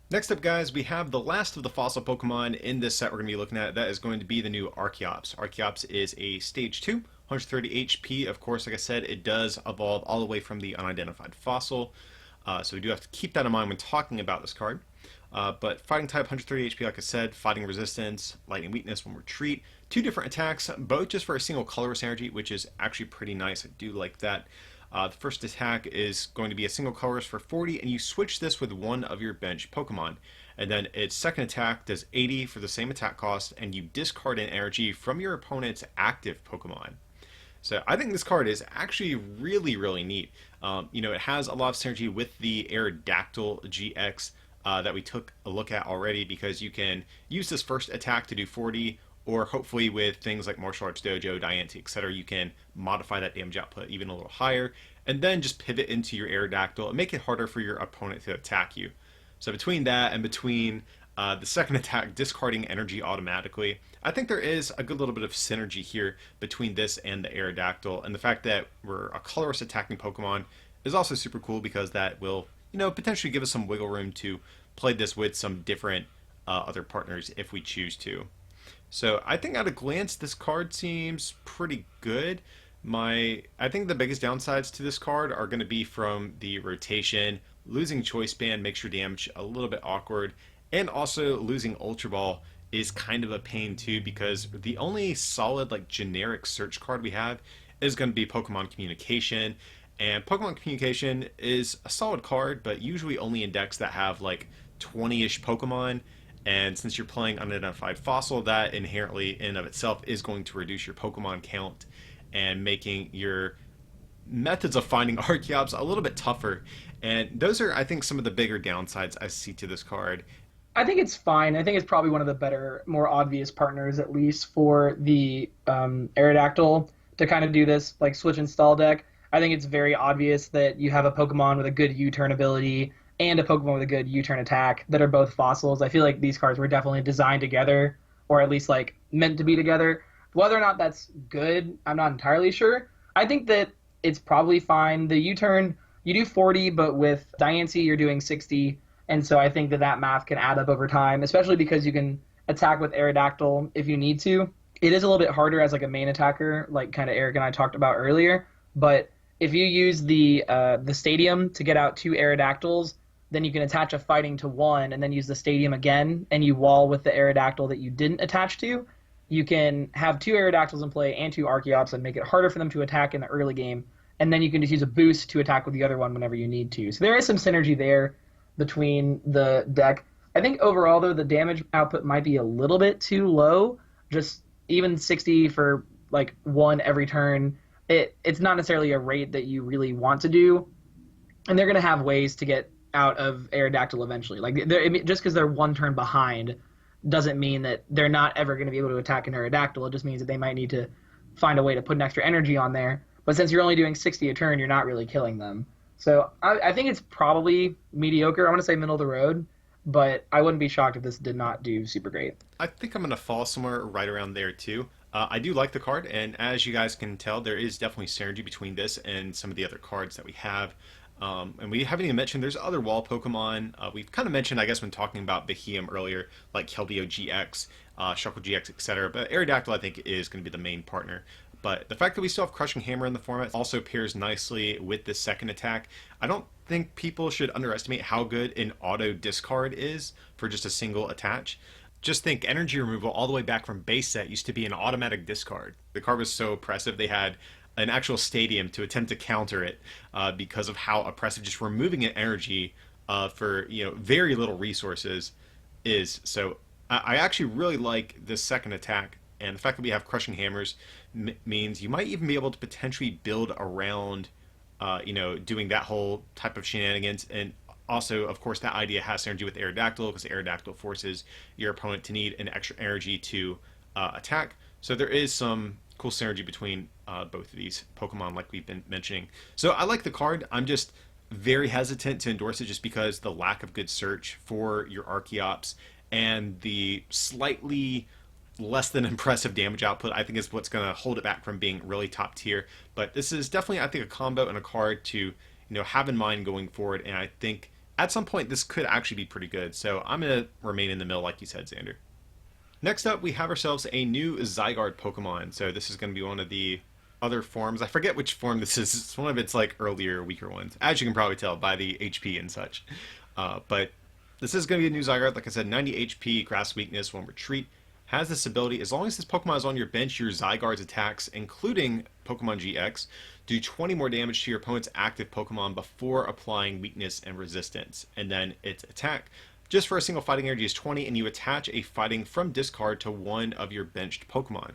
Next up, guys, we have the last of the fossil Pokemon in this set we're going to be looking at. That is going to be the new Archeops. Archeops is a Stage 2, 130 HP. Of course, like I said, it does evolve all the way from the unidentified fossil. So we do have to keep that in mind when talking about this card. But Fighting type, 130 HP, like I said, Fighting Resistance, Lightning Weakness, 1 Retreat, 2 different attacks, both just for a single colorless energy, which is actually pretty nice. I do like that. The first attack is going to be a single colorless for 40, and you switch this with 1 of your bench Pokemon. And then its second attack does 80 for the same attack cost, and you discard an energy from your opponent's active Pokemon. So I think this card is actually really, really neat. It has a lot of synergy with the Aerodactyl GX that we took a look at already, because you can use this first attack to do 40, or hopefully with things like Martial Arts Dojo, Diancie, etc., you can modify that damage output even a little higher, and then just pivot into your Aerodactyl and make it harder for your opponent to attack you. So between that and between the second attack discarding energy automatically, I think there is a good little bit of synergy here between this and the Aerodactyl, and the fact that we're a colorless attacking Pokemon is also super cool, because that will, potentially give us some wiggle room to play this with some different other partners if we choose to. So I think at a glance, this card seems pretty good. I think the biggest downsides to this card are going to be from the rotation. Losing Choice Band makes your damage a little bit awkward, and also losing Ultra Ball is kind of a pain too, because the only solid generic search card we have is going to be Pokemon Communication, and Pokemon Communication is a solid card, but usually only in decks that have 20-ish Pokemon. And since you're playing Unidentified Fossil, that inherently in and of itself is going to reduce your Pokemon count and making your methods of finding Archeops a little bit tougher. And those are, I think, some of the bigger downsides I see to this card. I think it's fine. I think it's probably one of the better, more obvious partners, at least for the Aerodactyl to kind of do this switch and stall deck. I think it's very obvious that you have a Pokemon with a good U-turn ability and a Pokemon with a good U-turn attack that are both fossils. I feel like these cards were definitely designed together, or at least meant to be together. Whether or not that's good, I'm not entirely sure. I think that it's probably fine. The U-turn, you do 40, but with Diancie, you're doing 60. And so I think that math can add up over time, especially because you can attack with Aerodactyl if you need to. It is a little bit harder as a main attacker, like kind of Eric and I talked about earlier. But if you use the Stadium to get out 2 Aerodactyls, then you can attach a Fighting to 1 and then use the Stadium again, and you wall with the Aerodactyl that you didn't attach to. You can have 2 Aerodactyls in play and 2 Archeops and make it harder for them to attack in the early game, and then you can just use a boost to attack with the other one whenever you need to. So there is some synergy there between the deck. I think overall, though, the damage output might be a little bit too low. Just even 60 for 1 every turn, it's not necessarily a rate that you really want to do, and they're going to have ways to get out of Aerodactyl eventually. Just because they're 1 turn behind doesn't mean that they're not ever going to be able to attack an Aerodactyl. It just means that they might need to find a way to put an extra energy on there. But since you're only doing 60 a turn, you're not really killing them. So I think it's probably mediocre. I want to say middle of the road, but I wouldn't be shocked if this did not do super great. I think I'm going to fall somewhere right around there too. I do like the card, and as you guys can tell, there is definitely synergy between this and some of the other cards that we have. And we haven't even mentioned there's other wall Pokemon. We've kind of mentioned, I guess, when talking about Beheeyem earlier, like Keldeo GX, Shuckle GX, etc. But Aerodactyl, I think, is going to be the main partner. But the fact that we still have Crushing Hammer in the format also pairs nicely with the second attack. I don't think people should underestimate how good an auto discard is for just a single attach. Just think, energy removal all the way back from base set used to be an automatic discard. The card was so oppressive, they had an actual stadium to attempt to counter it because of how oppressive just removing an energy for very little resources is. So I actually really like this second attack, and the fact that we have Crushing Hammers means you might even be able to potentially build around doing that whole type of shenanigans. And also, of course, that idea has synergy with Aerodactyl, because Aerodactyl forces your opponent to need an extra energy to attack. So there is some cool synergy between both of these Pokemon, like we've been mentioning. So I like the card. I'm just very hesitant to endorse it just because the lack of good search for your Archeops and the slightly less than impressive damage output, I think, is what's going to hold it back from being really top tier. But this is definitely, I think, a combo and a card to have in mind going forward, and I think at some point this could actually be pretty good. So I'm going to remain in the middle, like you said, Xander. Next up, we have ourselves a new Zygarde Pokemon. So this is going to be one of the other forms. I forget which form this is. It's one of its earlier, weaker ones, as you can probably tell by the HP and such. But this is going to be a new Zygarde. Like I said, 90 HP, Grass Weakness, 1 Retreat. Has this ability, as long as this Pokemon is on your bench, your Zygarde's attacks, including Pokemon GX, do 20 more damage to your opponent's active Pokemon before applying weakness and resistance. And then its attack just for a single fighting energy is 20, and you attach a fighting from discard to one of your benched Pokemon.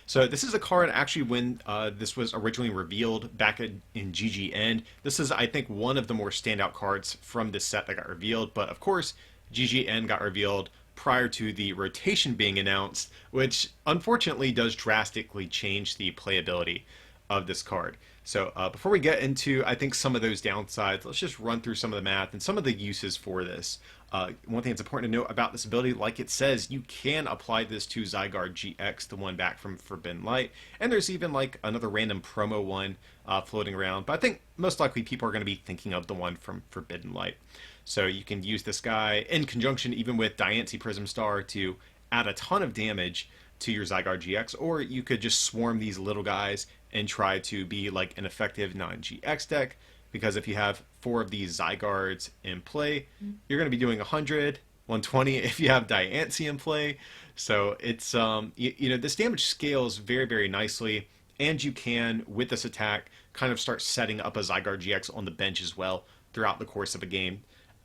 So this is a card actually when this was originally revealed back in GGN. This is, I think, one of the more standout cards from this set that got revealed. But of course, GGN got revealed prior to the rotation being announced, which unfortunately does drastically change the playability of this card. So before we get into, I think, some of those downsides, let's just run through some of the math and some of the uses for this. One thing that's important to note about this ability, like it says, you can apply this to Zygarde GX, the one back from Forbidden Light, and there's even like another random promo one floating around, but I think most likely people are going to be thinking of the one from Forbidden Light. So you can use this guy in conjunction even with Diancie Prism Star to add a ton of damage to your Zygarde GX, or you could just swarm these little guys and try to be like an effective non-GX deck, because if you have 4 of these Zygardes in play, you're going to be doing 100, 120 if you have Diancie in play. So it's, this damage scales very, very nicely, and you can, with this attack, kind of start setting up a Zygarde GX on the bench as well throughout the course of a game,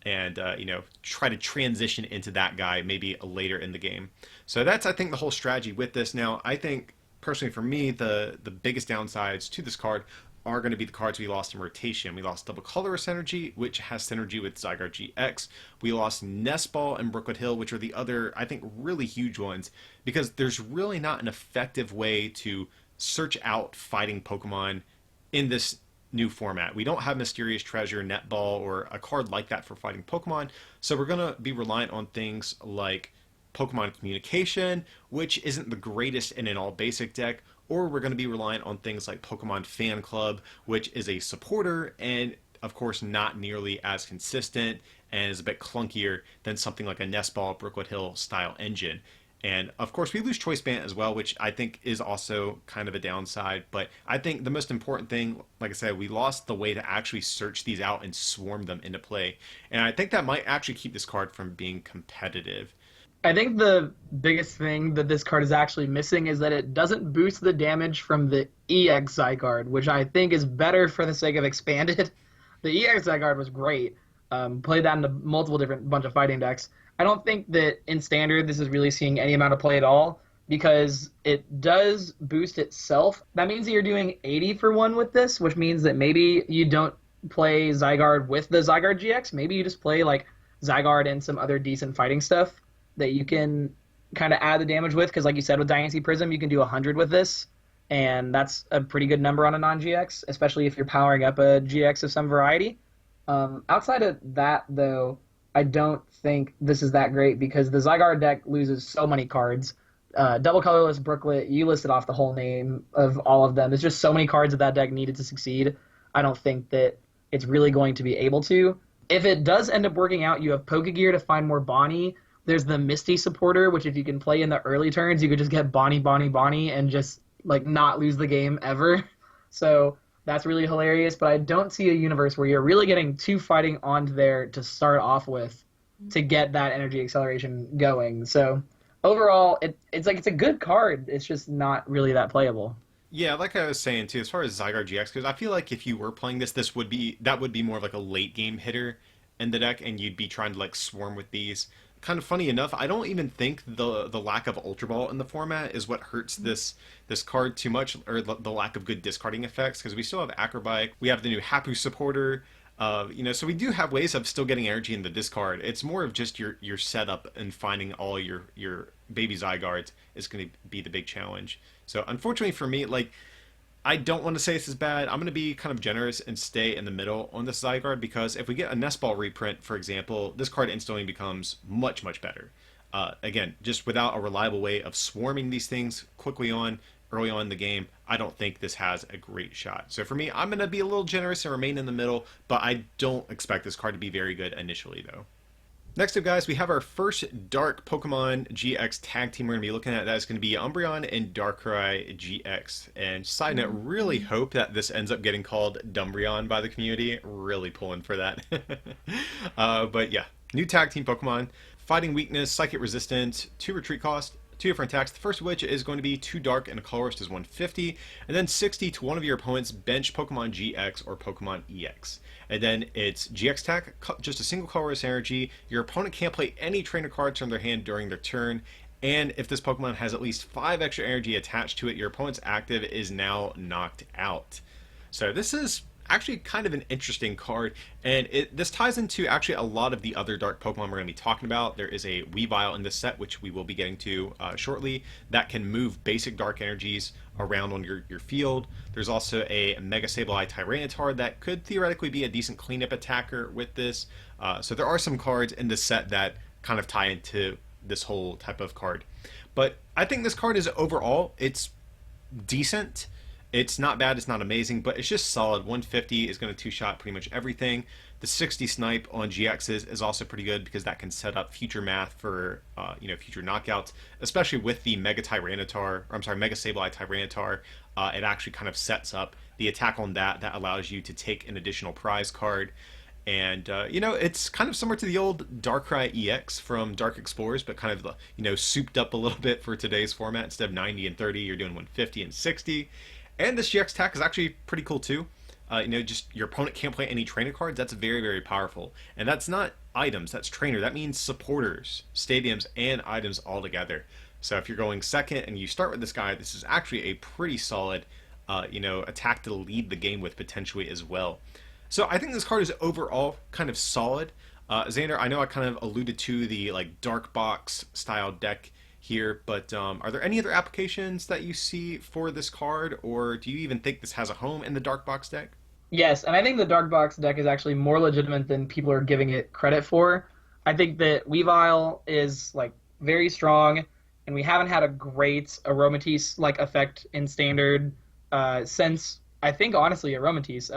and try to transition into that guy maybe later in the game. So that's, I think, the whole strategy with this. Now, I think, personally for me, the biggest downsides to this card are going to be the cards we lost in rotation. We lost Double Colorless Energy, which has synergy with Zygarde GX. We lost Nest Ball and Brookwood Hill, which are the other, I think, really huge ones, because there's really not an effective way to search out fighting Pokemon in this new format. We don't have Mysterious Treasure, Netball, or a card like that for fighting Pokemon, so we're going to be reliant on things like Pokemon Communication, which isn't the greatest in an all-basic deck, or we're going to be reliant on things like Pokemon Fan Club, which is a supporter and, of course, not nearly as consistent and is a bit clunkier than something like a Nest Ball, Brookwood Hill style engine. And, of course, we lose Choice Band as well, which I think is also kind of a downside. But I think the most important thing, like I said, we lost the way to actually search these out and swarm them into play. And I think that might actually keep this card from being competitive. I think the biggest thing that this card is actually missing is that it doesn't boost the damage from the EX Zygarde, which I think is better for the sake of expanded. The EX Zygarde was great. Played that in a multiple different bunch of fighting decks. I don't think that in standard this is really seeing any amount of play at all, because it does boost itself. That means that you're doing 80 for 1 with this, which means that maybe you don't play Zygarde with the Zygarde GX. Maybe you just play like Zygarde and some other decent fighting stuff that you can kind of add the damage with, because like you said with Diancie Prism, you can do 100 with this, and that's a pretty good number on a non-GX, especially if you're powering up a GX of some variety. Outside of that, though, I don't think this is that great, because the Zygarde deck loses so many cards. Double Colorless, Brooklet, you listed off the whole name of all of them. There's just so many cards that deck needed to succeed. I don't think that it's really going to be able to. If it does end up working out, you have Pokegear to find more Bonnie. There's the Misty supporter, which if you can play in the early turns, you could just get Bonnie, and just like not lose the game ever. So that's really hilarious, but I don't see a universe where you're really getting 2 fighting onto there to start off with to get that energy acceleration going. So overall, it's a good card. It's just not really that playable. Yeah, like I was saying too, as far as Zygarde GX, because I feel like if you were playing this, that would be more of like a late game hitter in the deck, and you'd be trying to like swarm with these. Kind of funny enough, I don't even think the lack of Ultra Ball in the format is what hurts this card too much, or the lack of good discarding effects, because we still have Acrobike, we have the new Hapu supporter, so we do have ways of still getting energy in the discard. It's more of just your setup and finding all your baby Zygardes is going to be the big challenge. So unfortunately for me, like, I don't want to say this is bad. I'm going to be kind of generous and stay in the middle on this Zygarde, because if we get a Nest Ball reprint, for example, this card instantly becomes much, much better. Again, just without a reliable way of swarming these things quickly early on in the game, I don't think this has a great shot. So for me, I'm going to be a little generous and remain in the middle, but I don't expect this card to be very good initially, though. Next up, guys, we have our first Dark Pokemon GX tag team we're going to be looking at. That is going to be Umbreon and Darkrai GX. And side note, really hope that this ends up getting called Dumbreon by the community. Really pulling for that. But yeah, new tag team Pokemon. Fighting weakness, psychic resistance, 2 retreat cost, two different attacks. The first of which is going to be 2 dark and a colorist is 150, and then 60 to one of your opponent's bench Pokemon GX or Pokemon EX. And then it's GX attack, just a single colorless energy. Your opponent can't play any trainer cards from their hand during their turn. And if this Pokemon has at least 5 extra energy attached to it, your opponent's active is now knocked out. So this is actually kind of an interesting card, and this ties into actually a lot of the other dark Pokemon we're going to be talking about. There is a Weavile in this set, which we will be getting to shortly, that can move basic dark energies around on your field. There's also a Mega Sableye Tyranitar that could theoretically be a decent cleanup attacker with this. So there are some cards in this set that kind of tie into this whole type of card. But I think this card is overall, it's decent. It's not bad, it's not amazing, but it's just solid. 150 is going to two-shot pretty much everything. The 60 snipe on GXs is also pretty good because that can set up future math for future knockouts, especially with the Mega Sableye Tyranitar. It actually kind of sets up the attack on that allows you to take an additional prize card. And, it's kind of similar to the old Darkrai EX from Dark Explorers, but kind of, souped up a little bit for today's format. Instead of 90 and 30, you're doing 150 and 60. And this GX attack is actually pretty cool too. Just your opponent can't play any trainer cards. That's very, very powerful. And that's not items, that's trainer. That means supporters, stadiums, and items all together. So if you're going second and you start with this guy, this is actually a pretty solid, attack to lead the game with potentially as well. So I think this card is overall kind of solid. Xander, I know I kind of alluded to the dark box style deck here, but are there any other applications that you see for this card, or do you even think this has a home in the dark box deck? Yes, and I think the dark box deck is actually more legitimate than people are giving it credit for. I think that Weavile is very strong, and we haven't had a great Aromatisse effect in standard since I think honestly Aromatisse.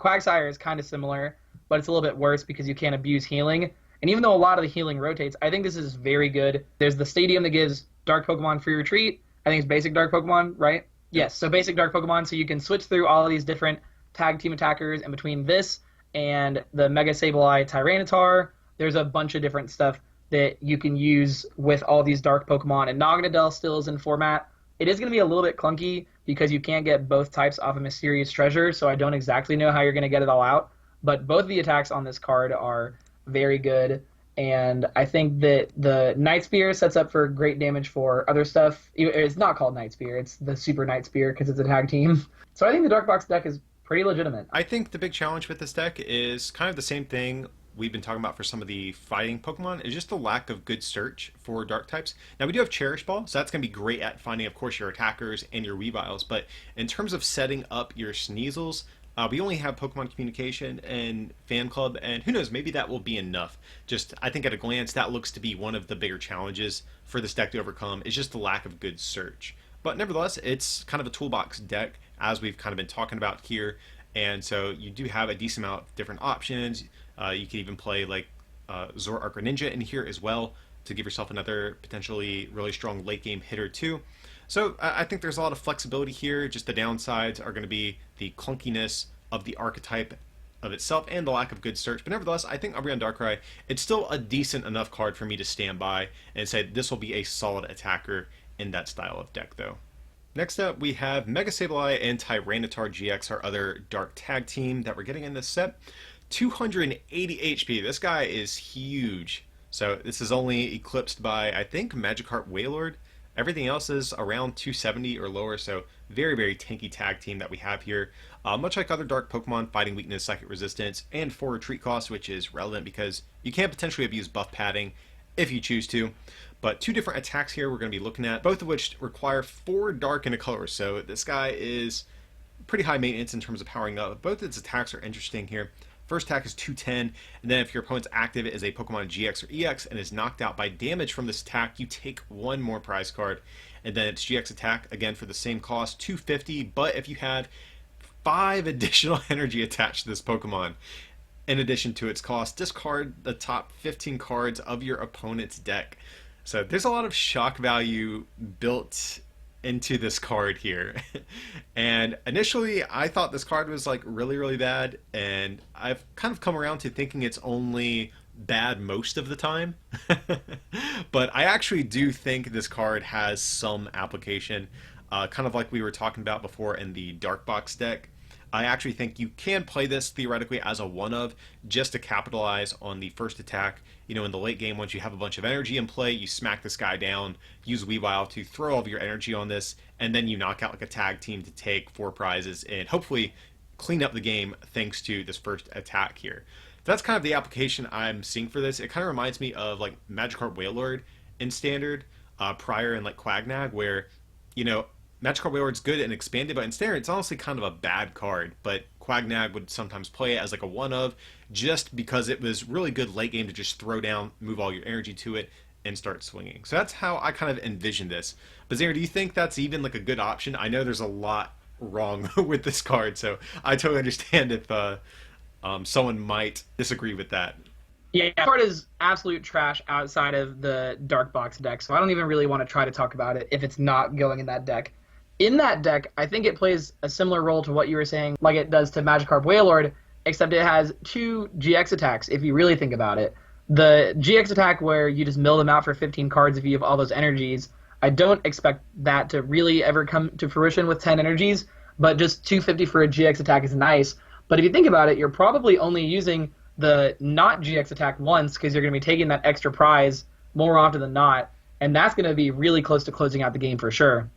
Quagsire is kind of similar, but it's a little bit worse because you can't abuse healing. And even though a lot of the healing rotates, I think this is very good. There's the stadium that gives Dark Pokemon free retreat. I think it's basic Dark Pokemon, right? Yes, so basic Dark Pokemon, so you can switch through all of these different tag team attackers, and between this and the Mega Sableye Tyranitar, there's a bunch of different stuff that you can use with all these Dark Pokemon. And Naganadel still is in format. It is going to be a little bit clunky because you can't get both types off of Mysterious Treasure, so I don't exactly know how you're going to get it all out. But both of the attacks on this card are very good, and I think that the Night Spear sets up for great damage for other stuff. It's not called Night Spear, it's the Super Night Spear because it's a tag team. So I think the Dark Box deck is pretty legitimate. I think the big challenge with this deck is kind of the same thing we've been talking about for some of the fighting Pokemon, is just the lack of good search for dark types. Now we do have Cherish Ball, so that's going to be great at finding, of course, your attackers and your Weaviles, but in terms of setting up your Sneasels, we only have Pokemon Communication and Fan Club, and who knows, maybe that will be enough. Just, I think at a glance, that looks to be one of the bigger challenges for this deck to overcome, is just the lack of good search. But nevertheless, it's kind of a toolbox deck, as we've kind of been talking about here, and so you do have a decent amount of different options. You can even play Zoroark Greninja in here as well, to give yourself another potentially really strong late game hitter too. So I think there's a lot of flexibility here. Just the downsides are going to be the clunkiness of the archetype of itself and the lack of good search. But nevertheless, I think Umbreon Darkrai, it's still a decent enough card for me to stand by and say this will be a solid attacker in that style of deck though. Next up, we have Mega Sableye and Tyranitar GX, our other dark tag team that we're getting in this set. 280 HP. This guy is huge. So this is only eclipsed by, I think, Magikarp Wailord. Everything else is around 270 or lower, so very, very tanky tag team that we have here. Much like other dark Pokemon, fighting weakness, psychic resistance, and 4 retreat cost, which is relevant because you can potentially abuse buff padding if you choose to. But 2 different attacks here we're going to be looking at, both of which require 4 dark and a color. So this guy is pretty high maintenance in terms of powering up. Both of its attacks are interesting here. First attack is 210, and then if your opponent's active is a Pokemon GX or EX and is knocked out by damage from this attack, you take 1 more prize card. And then its GX attack, again for the same cost, 250, but if you have 5 additional energy attached to this Pokemon, in addition to its cost, discard the top 15 cards of your opponent's deck. So there's a lot of shock value built into this card here. And initially I thought this card was really, really bad, and I've kind of come around to thinking it's only bad most of the time. But I actually do think this card has some application, kind of like we were talking about before in the Dark Box deck. I actually think you can play this theoretically as a one of, just to capitalize on the first attack. You know, in the late game, once you have a bunch of energy in play, you smack this guy down, use Weavile to throw all of your energy on this, and then you knock out like a tag team to take 4 prizes and hopefully clean up the game thanks to this first attack here. That's kind of the application I'm seeing for this. It kind of reminds me of like Magikarp Wailord in Standard, prior in like Quagnag, where, you know, Magikarp Wailord's good and expanded, but in Standard it's honestly kind of a bad card. But Quagnag would sometimes play it as like a one of, just because it was really good late game to just throw down, move all your energy to it, and start swinging. So that's how I kind of envision this. But Xander, do you think that's even like a good option? I know there's a lot wrong with this card, so I totally understand if someone might disagree with that. Yeah, this card is absolute trash outside of the Dark Box deck, so I don't even really want to try to talk about it if it's not going in that deck. In that deck, I think it plays a similar role to what you were saying, like it does to Magikarp Wailord, except it has 2 GX attacks, if you really think about it. The GX attack where you just mill them out for 15 cards if you have all those energies, I don't expect that to really ever come to fruition with 10 energies, but just 250 for a GX attack is nice. But if you think about it, you're probably only using the not GX attack once because you're going to be taking that extra prize more often than not, and that's going to be really close to closing out the game for sure.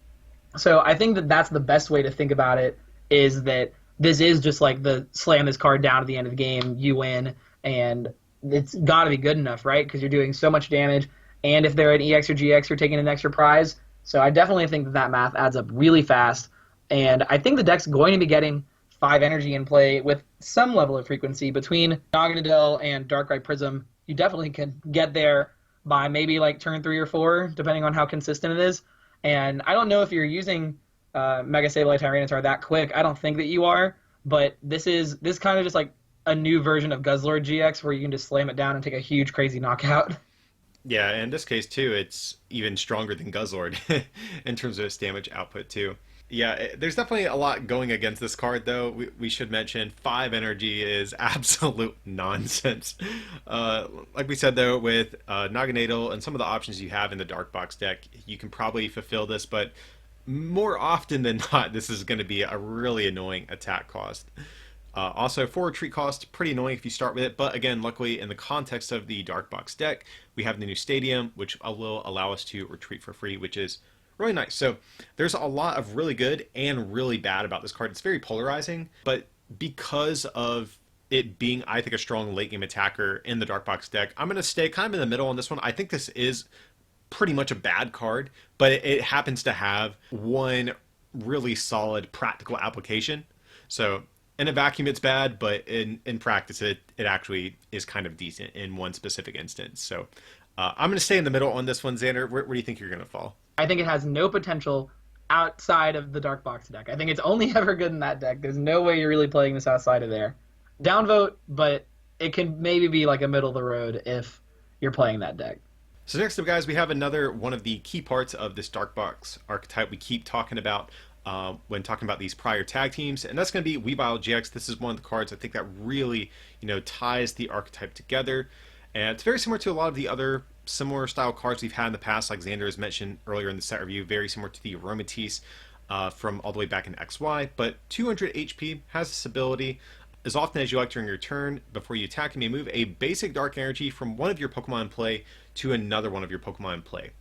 So I think that that's the best way to think about it, is that this is just like the slam this card down at the end of the game, you win, and it's got to be good enough, right? Because you're doing so much damage, and if they're an EX or GX, you're taking an extra prize. So I definitely think that that math adds up really fast, and I think the deck's going to be getting 5 energy in play with some level of frequency. Between Naganadel and Darkrai Prism, you definitely can get there by maybe like turn 3 or 4, depending on how consistent it is. And I don't know if you're using Mega Sableye Tyranitar that quick. I don't think that you are, but this kind of just like a new version of Guzzlord GX where you can just slam it down and take a huge crazy knockout. Yeah, in this case too, it's even stronger than Guzzlord in terms of its damage output too. Yeah, there's definitely a lot going against this card, though. We should mention 5 energy is absolute nonsense. Like we said, though, with Naganadel and some of the options you have in the Dark Box deck, you can probably fulfill this, but more often than not, this is going to be a really annoying attack cost. Also, for retreat cost, pretty annoying if you start with it, but again, luckily, in the context of the Dark Box deck, we have the new Stadium, which will allow us to retreat for free, which is really nice. So there's a lot of really good and really bad about this card. It's very polarizing, but because of it being, I think, a strong late game attacker in the Dark Box deck, I'm going to stay kind of in the middle on this one. I think this is pretty much a bad card, but it happens to have one really solid practical application. So in a vacuum, it's bad, but in practice, it actually is kind of decent in one specific instance. So I'm going to stay in the middle on this one. Xander, where do you think you're going to fall? I think it has no potential outside of the Dark Box deck. I think it's only ever good in that deck. There's no way you're really playing this outside of there. Downvote, but it can maybe be like a middle of the road if you're playing that deck. So next up, guys, we have another one of the key parts of this Dark Box archetype we keep talking about when talking about these prior tag teams, and that's going to be Weavile GX. This is one of the cards I think that really, ties the archetype together, and it's very similar to a lot of the other similar style cards we've had in the past, like Xander has mentioned earlier in the set review, very similar to the Aromatisse from all the way back in XY, but 200 HP, has this ability. As often as you like during your turn, before you attack, you may move a basic dark energy from one of your Pokemon in play to another one of your Pokemon in play.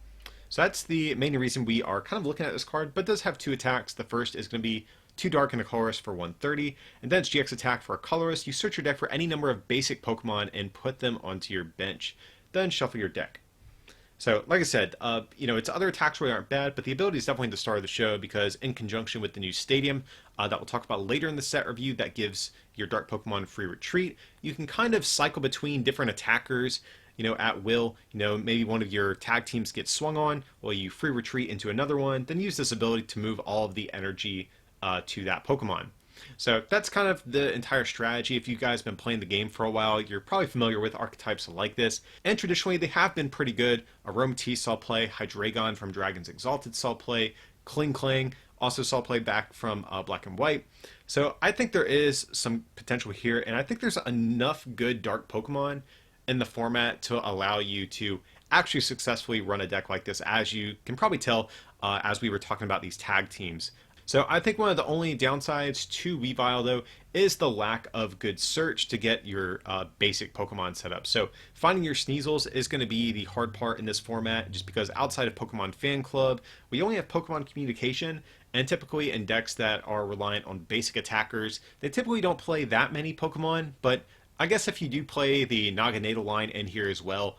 So that's the main reason we are kind of looking at this card, but it does have 2 attacks. The first is going to be 2 Dark and a Colorless for 130, and then it's GX attack for a Colorless. You search your deck for any number of basic Pokemon and put them onto your bench. Then shuffle your deck. So, like I said, its other attacks really aren't bad, but the ability is definitely the star of the show because in conjunction with the new Stadium that we'll talk about later in the set review that gives your Dark Pokemon free retreat, you can kind of cycle between different attackers, at will. Maybe one of your tag teams gets swung on, well, you free retreat into another one, then use this ability to move all of the energy to that Pokemon. So that's kind of the entire strategy. If you guys have been playing the game for a while, you're probably familiar with archetypes like this. And traditionally, they have been pretty good. Aromatisse saw play, Hydreigon from Dragon's Exalted saw play, Kling Kling also saw play back from Black and White. So I think there is some potential here, and I think there's enough good dark Pokemon in the format to allow you to actually successfully run a deck like this, as you can probably tell as we were talking about these tag teams. So I think one of the only downsides to Weavile, though, is the lack of good search to get your basic Pokemon set up. So finding your Sneasels is going to be the hard part in this format, just because outside of Pokemon Fan Club, we only have Pokemon Communication, and typically in decks that are reliant on basic attackers, they typically don't play that many Pokemon, but I guess if you do play the Naganadel line in here as well,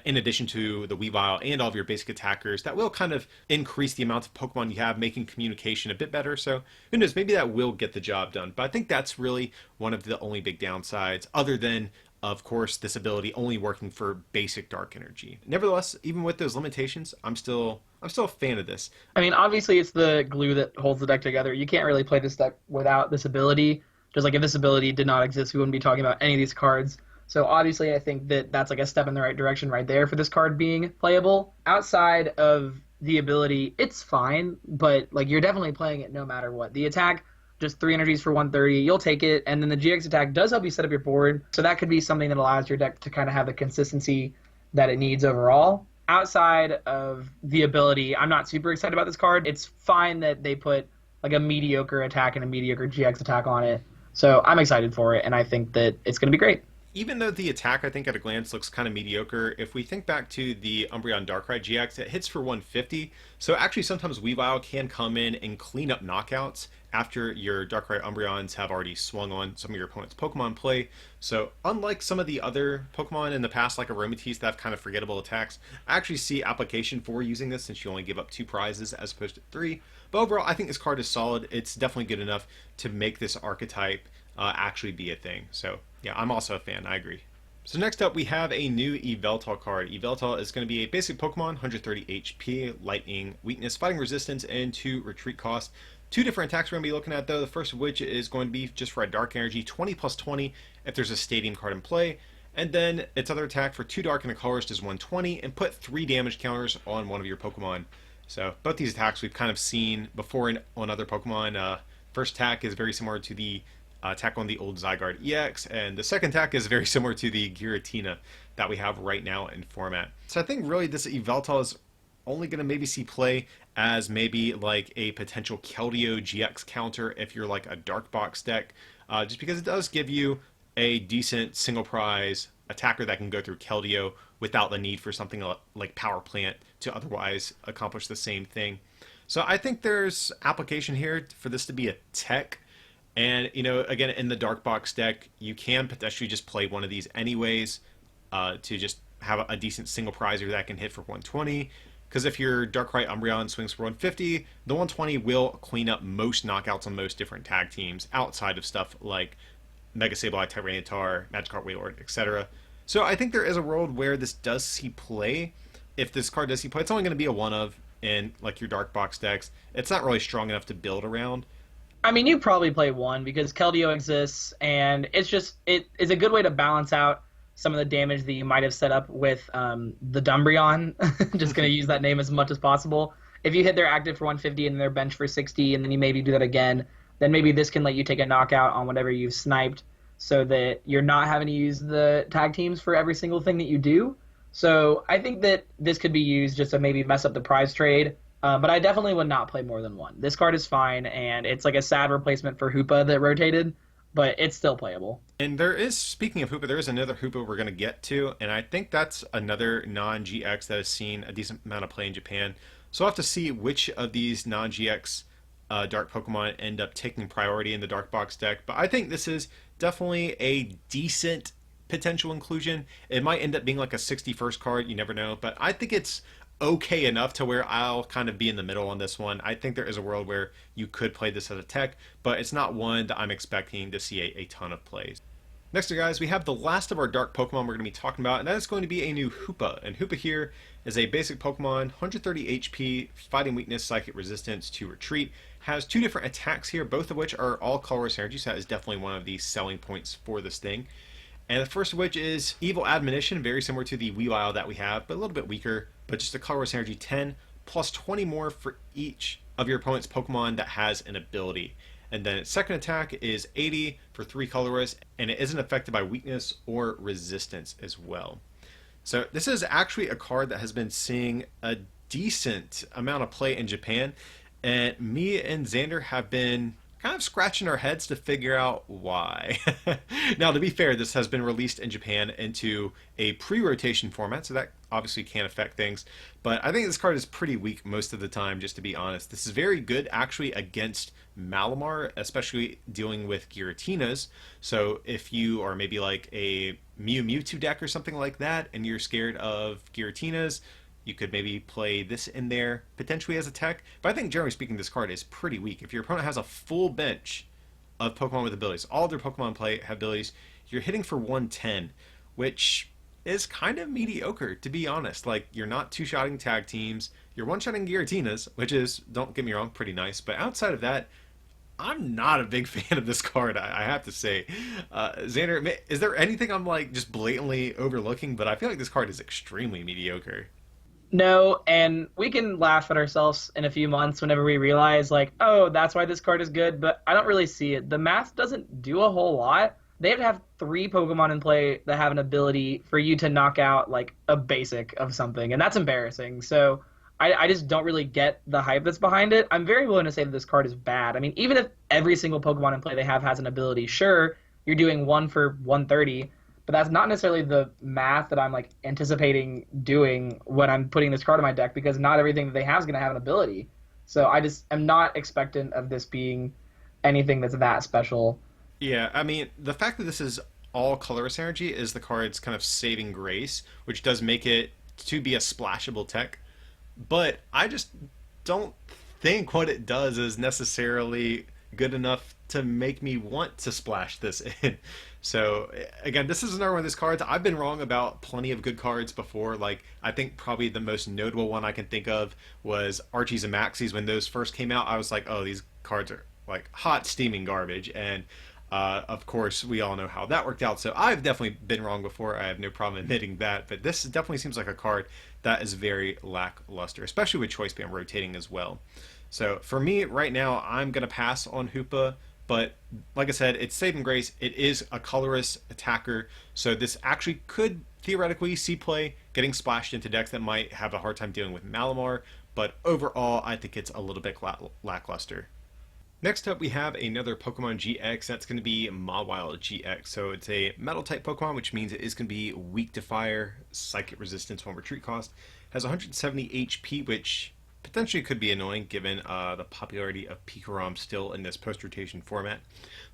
in addition to the Weavile and all of your basic attackers, that will kind of increase the amount of Pokemon you have, making communication a bit better. So who knows, maybe that will get the job done. But I think that's really one of the only big downsides, other than, of course, this ability only working for basic Dark Energy. Nevertheless, even with those limitations, I'm still a fan of this. I mean, obviously it's the glue that holds the deck together. You can't really play this deck without this ability. Just like if this ability did not exist, we wouldn't be talking about any of these cards. So obviously I think that that's like a step in the right direction right there for this card being playable. Outside of the ability, it's fine, but like you're definitely playing it no matter what. The attack, just 3 energies for 130, you'll take it, and then the GX attack does help you set up your board, so that could be something that allows your deck to kind of have the consistency that it needs overall. Outside of the ability, I'm not super excited about this card. It's fine that they put like a mediocre attack and a mediocre GX attack on it, so I'm excited for it, and I think that it's going to be great. Even though the attack, I think, at a glance looks kind of mediocre, if we think back to the Umbreon Darkrai GX, it hits for 150. So actually, sometimes Weavile can come in and clean up knockouts after your Darkrai Umbreons have already swung on some of your opponent's Pokemon play. So unlike some of the other Pokemon in the past, like Aromatisse, that have kind of forgettable attacks, I actually see application for using this, since you only give up 2 prizes as opposed to 3. But overall, I think this card is solid. It's definitely good enough to make this archetype actually be a thing. So yeah, I'm also a fan. I agree. So next up, we have a new Yveltal card. Yveltal is going to be a basic Pokemon, 130 HP, Lightning, Weakness, Fighting Resistance, and 2 Retreat cost. 2 different attacks we're going to be looking at, though. The first of which is going to be just for a Dark Energy, 20 plus 20 if there's a Stadium card in play. And then its other attack for 2 Dark and a Colorist is 120, and put 3 damage counters on one of your Pokemon. So both these attacks we've kind of seen before on other Pokemon. First attack is very similar to the attack on the old Zygarde EX, and the second attack is very similar to the Giratina that we have right now in format. So I think really this Yveltal is only going to maybe see play as maybe like a potential Keldeo GX counter if you're like a Dark Box deck, just because it does give you a decent single prize attacker that can go through Keldeo without the need for something like Power Plant to otherwise accomplish the same thing. So I think there's application here for this to be a tech. And, you know, again, in the Dark Box deck, you can potentially just play one of these anyways to just have a decent single prizer that can hit for 120. Because if your Darkrai Umbreon swings for 150, the 120 will clean up most knockouts on most different tag teams outside of stuff like Mega Sableye, Tyranitar, Magikarp, Wailord, etc. So I think there is a world where this does see play. If this card does see play, it's only going to be a one-of in like your Dark Box decks. It's not really strong enough to build around. I mean, you probably play one because Keldeo exists, and it's just it is a good way to balance out some of the damage that you might have set up with the Dumbreon. Just going to use that name as much as possible. If you hit their active for 150 and their bench for 60, and then you maybe do that again, then maybe this can let you take a knockout on whatever you've sniped, so that you're not having to use the tag teams for every single thing that you do. So I think that this could be used just to maybe mess up the prize trade. But I definitely would not play more than one. This card is fine, and it's like a sad replacement for Hoopa that rotated, but it's still playable. And there is, speaking of Hoopa, there is another Hoopa we're going to get to, and I think that's another non-GX that has seen a decent amount of play in Japan. So I'll have to see which of these non-GX Dark Pokemon end up taking priority in the Dark Box deck. But I think this is definitely a decent potential inclusion. It might end up being like a 61st card, you never know, but I think it's okay enough to where I'll kind of be in the middle on this one. I think there is a world where you could play this as a tech, but it's not one that I'm expecting to see a ton of plays. Next up, guys, we have the last of our Dark Pokemon we're going to be talking about, and that is going to be a new Hoopa. And Hoopa here is a basic Pokemon, 130 HP, Fighting Weakness, Psychic Resistance, 2 Retreat. Has 2 different attacks here, both of which are all colorless energy, so that is definitely one of the selling points for this thing. And the first of which is Evil Admonition, very similar to the Weavile that we have, but a little bit weaker, but just a colorless energy 10, plus 20 more for each of your opponent's Pokemon that has an ability. And then its second attack is 80 for 3 colorless, and it isn't affected by weakness or resistance as well. So this is actually a card that has been seeing a decent amount of play in Japan, and me and Xander have been kind of scratching our heads to figure out why. Now, to be fair, this has been released in Japan into a pre-rotation format, so that obviously can affect things. But I think this card is pretty weak most of the time, just to be honest. This is very good, actually, against Malamar, especially dealing with Giratinas. So if you are maybe like a Mewtwo deck or something like that, and you're scared of Giratinas, you could maybe play this in there potentially as a tech. But I think generally speaking, this card is pretty weak. If your opponent has a full bench of Pokemon with abilities, all their Pokemon play have abilities, you're hitting for 110, which is kind of mediocre, to be honest. Like, you're not two-shotting tag teams, you're one-shotting Giratinas, which is, don't get me wrong, pretty nice. But outside of that, I'm not a big fan of this card, I have to say. Xander, is there anything I'm like just blatantly overlooking? But I feel like this card is extremely mediocre. No, and we can laugh at ourselves in a few months whenever we realize, like, oh, that's why this card is good, but I don't really see it. The math doesn't do a whole lot. They have to have 3 Pokemon in play that have an ability for you to knock out, like, a basic of something, and that's embarrassing. So I just don't really get the hype that's behind it. I'm very willing to say that this card is bad. I mean, even if every single Pokemon in play they have has an ability, sure, you're doing 1 for 130, but that's not necessarily the math that I'm like anticipating doing when I'm putting this card in my deck, because not everything that they have is going to have an ability. So I just am not expectant of this being anything that's that special. Yeah, I mean, the fact that this is all colorless energy is the card's kind of saving grace, which does make it to be a splashable tech. But I just don't think what it does is necessarily good enough to make me want to splash this in. So again, this is another one of these cards. I've been wrong about plenty of good cards before. Like, I think probably the most notable one I can think of was Archies and Maxies. When those first came out, I was like, oh, these cards are like hot steaming garbage. And of course, we all know how that worked out. So I've definitely been wrong before. I have no problem admitting that. But this definitely seems like a card that is very lackluster, especially with Choice Band rotating as well. So for me, right now, I'm going to pass on Hoopa. But like I said, it's saving grace. It is a colorless attacker. So this actually could theoretically see play getting splashed into decks that might have a hard time dealing with Malamar. But overall, I think it's a little bit lackluster. Next up, we have another Pokemon GX. That's going to be Mawile GX. So it's a Metal-type Pokemon, which means it is going to be weak to fire, psychic resistance, 1 retreat cost. Has 170 HP, which potentially could be annoying given the popularity of Pikarom still in this post-rotation format.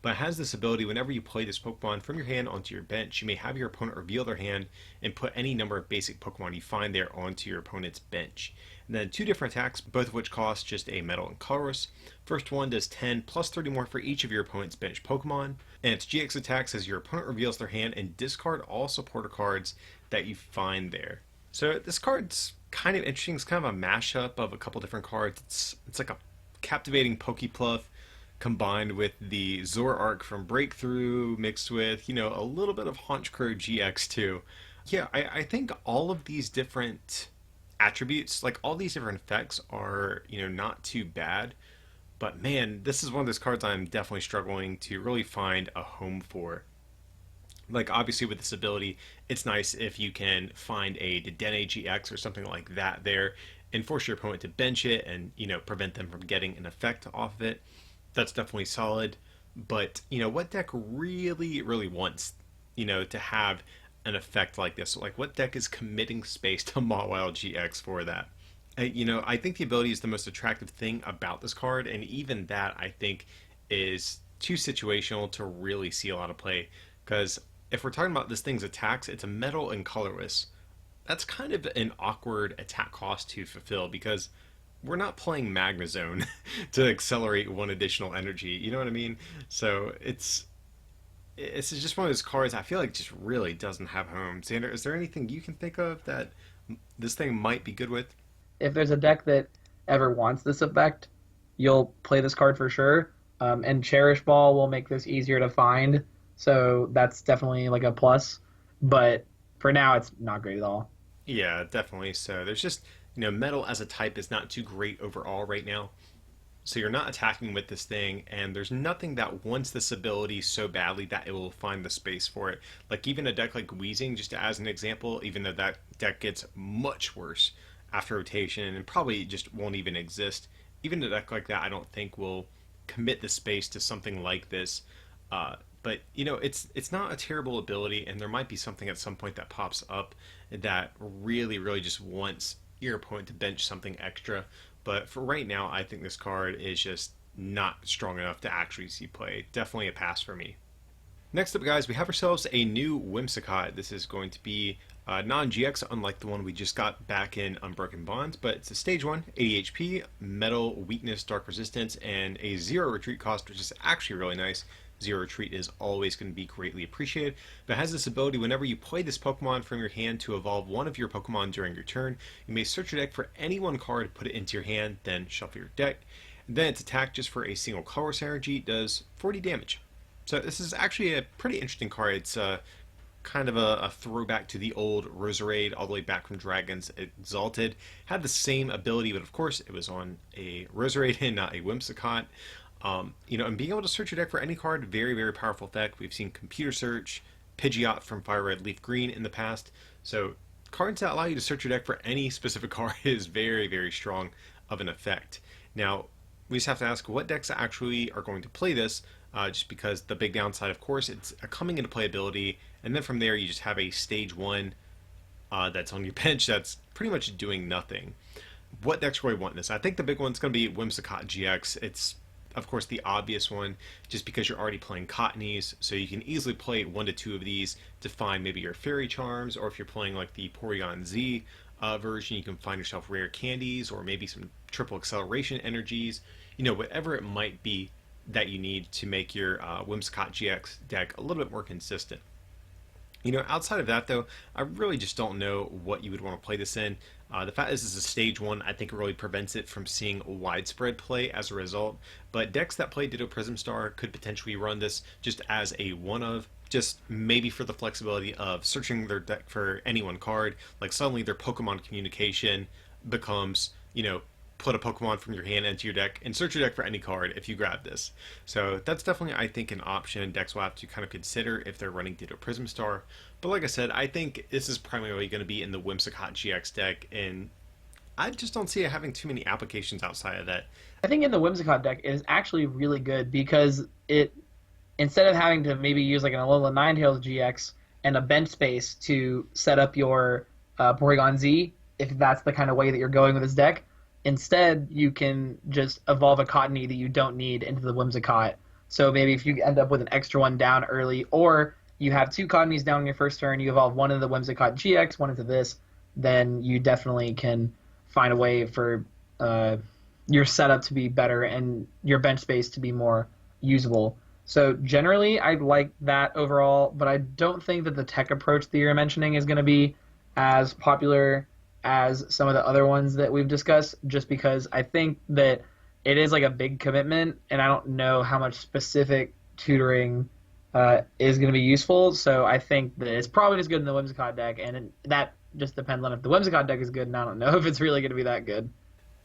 But it has this ability: whenever you play this Pokemon from your hand onto your bench, you may have your opponent reveal their hand and put any number of basic Pokemon you find there onto your opponent's bench. And then 2 different attacks, both of which cost just a metal and colorless. First one does 10 plus 30 more for each of your opponent's bench Pokemon. And its GX attack says your opponent reveals their hand and discard all supporter cards that you find there. So this card's kind of interesting. It's kind of a mashup of a couple different cards. It's like a captivating Pokepluff combined with the Zoroark from Breakthrough mixed with, a little bit of Honchkrow GX too. Yeah, I think all of these different attributes, like all these different effects are, not too bad. But man, this is one of those cards I'm definitely struggling to really find a home for. Like, obviously with this ability, it's nice if you can find a Dedenne GX or something like that there and force your opponent to bench it and, prevent them from getting an effect off of it. That's definitely solid. But, what deck really, really wants, to have an effect like this? Like, what deck is committing space to Mawile GX for that? I think the ability is the most attractive thing about this card, and even that, I think, is too situational to really see a lot of play. Because if we're talking about this thing's attacks, it's a metal and colorless. That's kind of an awkward attack cost to fulfill, because we're not playing Magnezone to accelerate 1 additional energy. You know what I mean? So it's just one of those cards I feel like just really doesn't have home. Xander, is there anything you can think of that this thing might be good with? If there's a deck that ever wants this effect, you'll play this card for sure. And Cherish Ball will make this easier to find. So that's definitely like a plus. But for now, it's not great at all. Yeah, definitely. So there's just, metal as a type is not too great overall right now. So you're not attacking with this thing, and there's nothing that wants this ability so badly that it will find the space for it. Like even a deck like Wheezing, just as an example, even though that deck gets much worse after rotation and probably just won't even exist, even a deck like that I don't think will commit the space to something like this. But it's not a terrible ability, and there might be something at some point that pops up that really just wants your opponent to bench something extra. But for right now, I think this card is just not strong enough to actually see play. Definitely a pass for me. Next up, guys, we have ourselves a new Whimsicott. This is going to be non-GX, unlike the one we just got back in Unbroken Bonds, but it's a stage 1, 80 HP, Metal, Weakness, Dark Resistance, and a 0 retreat cost, which is actually really nice. 0 retreat is always going to be greatly appreciated, but it has this ability whenever you play this Pokemon from your hand to evolve one of your Pokemon during your turn. You may search your deck for any one card, put it into your hand, then shuffle your deck. And then its attack just for a single colorless energy does 40 damage. So this is actually a pretty interesting card. It's kind of a throwback to the old Roserade, all the way back from Dragons Exalted. Had the same ability, but of course it was on a Roserade and not a Whimsicott. And being able to search your deck for any card, very powerful effect. We've seen Computer Search, Pidgeot from Fire Red Leaf Green in the past. So cards that allow you to search your deck for any specific card is very strong of an effect. Now, we just have to ask what decks actually are going to play this, just because the big downside, of course, it's a coming into play ability, and then from there you just have a stage 1 that's on your bench that's pretty much doing nothing. What decks really want this? I think the big one's going to be Whimsicott GX. It's of course the obvious one, just because you're already playing Cottonies, so you can easily play 1 to 2 of these to find maybe your Fairy Charms, or if you're playing like the Porygon Z version, you can find yourself rare candies, or maybe some triple acceleration energies, whatever it might be that you need to make your Whimsicott GX deck a little bit more consistent. Outside of that, though, I really just don't know what you would want to play this in. The fact is, this is a stage 1. I think it really prevents it from seeing widespread play as a result. But decks that play Ditto Prism Star could potentially run this just as a one-of, just maybe for the flexibility of searching their deck for any one card. Like suddenly their Pokemon communication becomes, put a Pokemon from your hand into your deck and search your deck for any card if you grab this. So that's definitely, I think, an option decks will have to kind of consider if they're running Ditto Prism Star. But like I said, I think this is primarily going to be in the Whimsicott GX deck, and I just don't see it having too many applications outside of that. I think in the Whimsicott deck it is actually really good because it, instead of having to maybe use like an Alolan Ninetales GX and a bench space to set up your Porygon Z, if that's the kind of way that you're going with this deck, instead you can just evolve a Cottony that you don't need into the Whimsicott. So maybe if you end up with an extra one down early, or you have 2 Cottonies down on your first turn, you evolve one into the Whimsicott GX, one into this, then you definitely can find a way for your setup to be better and your bench space to be more usable. So generally, I like that overall, but I don't think that the tech approach that you're mentioning is going to be as popular as some of the other ones that we've discussed, just because I think that it is like a big commitment, and I don't know how much specific tutoring is going to be useful. So I think that it's probably just good in the Whimsicott deck, and that just depends on if the Whimsicott deck is good, and I don't know if it's really going to be that good.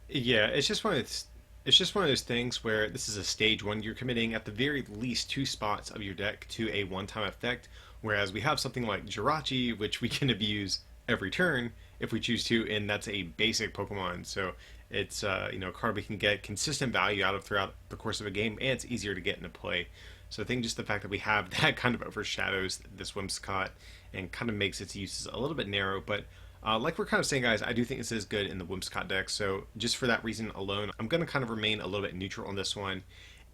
Yeah, it's just one of those things where this is a stage 1. You're committing at the very least 2 spots of your deck to a one-time effect, whereas we have something like Jirachi, which we can abuse every turn if we choose to, and that's a basic Pokemon. So it's a card we can get consistent value out of throughout the course of a game, and it's easier to get into play. So I think just the fact that we have that kind of overshadows this Whimsicott and kind of makes its uses a little bit narrow. But like we're kind of saying, guys, I do think this is good in the Whimsicott deck. So just for that reason alone, I'm going to kind of remain a little bit neutral on this one.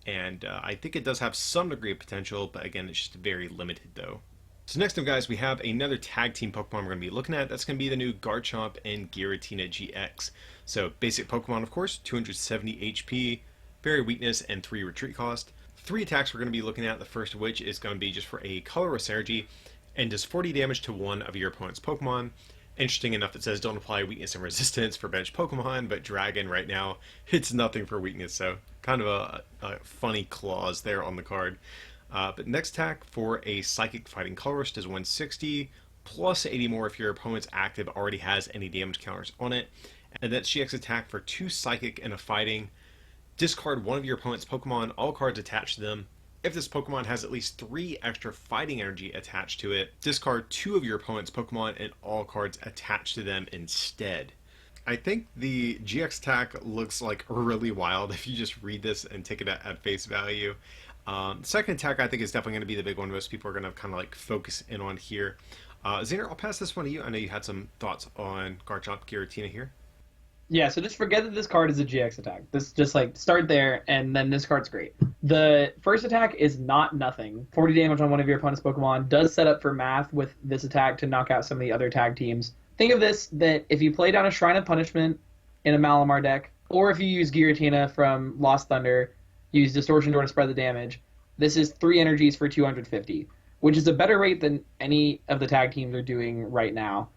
And I think it does have some degree of potential, but again, it's just very limited though. So next up, guys, we have another tag team Pokemon we're going to be looking at. That's going to be the new Garchomp and Giratina GX. So basic Pokemon, of course, 270 HP, Fairy Weakness, and 3 retreat cost. 3 attacks we're going to be looking at, the first of which is going to be just for a colorless energy and does 40 damage to one of your opponent's Pokemon. Interesting enough, it says don't apply weakness and resistance for bench Pokemon, but Dragon right now hits nothing for weakness, so kind of a funny clause there on the card. But next attack for a Psychic Fighting Colorist is 160, plus 80 more if your opponent's active already has any damage counters on it. And that's GX attack for 2 Psychic and a Fighting Discard one of your opponent's Pokemon, all cards attached to them. If this Pokemon has at least 3 extra fighting energy attached to it, discard 2 of your opponent's Pokemon and all cards attached to them instead. I think the GX attack looks like really wild if you just read this and take it at face value. Second attack I think is definitely going to be the big one most people are going to kind of like focus in on here. Xander, I'll pass this one to you. I know you had some thoughts on Garchomp Giratina here. Yeah, so just forget that this card is a GX attack. This just like start there, and then this card's great. The first attack is not nothing. 40 damage on one of your opponent's Pokemon does set up for math with this attack to knock out some of the other tag teams. Think of this, that if you play down a Shrine of Punishment in a Malamar deck, or if you use Giratina from Lost Thunder, use Distortion Door to spread the damage, this is 3 energies for 250, which is a better rate than any of the tag teams are doing right now.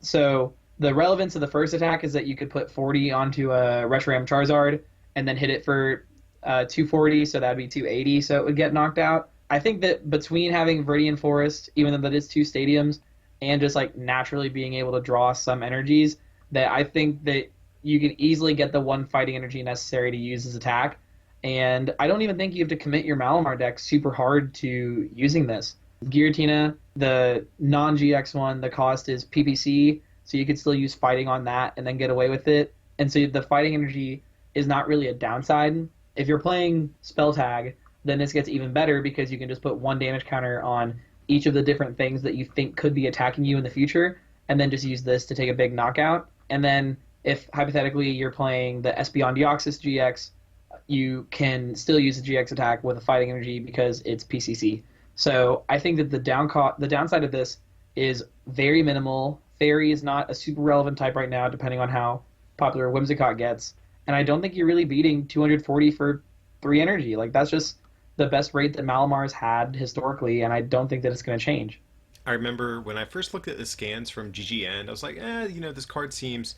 So the relevance of the first attack is that you could put 40 onto a Reshiram Charizard and then hit it for 240, so that'd be 280, so it would get knocked out. I think that between having Viridian Forest, even though that is 2 stadiums, and just like naturally being able to draw some energies, that I think that you can easily get the 1 fighting energy necessary to use this attack. And I don't even think you have to commit your Malamar deck super hard to using this. Giratina, the non-GX one, the cost is PPC, so you could still use fighting on that and then get away with it. And so the fighting energy is not really a downside. If you're playing Spell Tag, then this gets even better because you can just put 1 damage counter on each of the different things that you think could be attacking you in the future, and then just use this to take a big knockout. And then if hypothetically you're playing the Espeon Deoxys GX, you can still use the GX attack with a fighting energy because it's PCC. So I think that the downside of this is very minimal. Fairy is not a super relevant type right now, depending on how popular Whimsicott gets. And I don't think you're really beating 240 for 3 energy. Like, that's just the best rate that Malamar's had historically, and I don't think that it's going to change. I remember when I first looked at the scans from GGN, I was like, this card seems,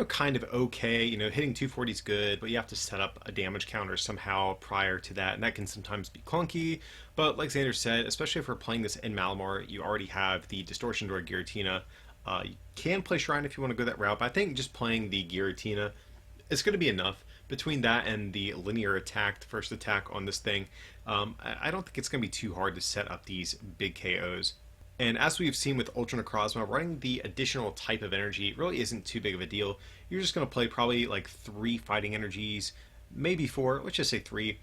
kind of okay. Hitting 240 is good, but you have to set up a damage counter somehow prior to that, and that can sometimes be clunky. But like Xander said, especially if we're playing this in Malamar, you already have the Distortion Door Giratina. You can play Shrine if you want to go that route, but I think just playing the Giratina is going to be enough. Between that and the linear attack, the first attack on this thing, I don't think it's going to be too hard to set up these big KOs. And as we've seen with Ultra Necrozma, running the additional type of energy really isn't too big of a deal. You're just going to play probably like 3 fighting energies, maybe 4, let's just say 3,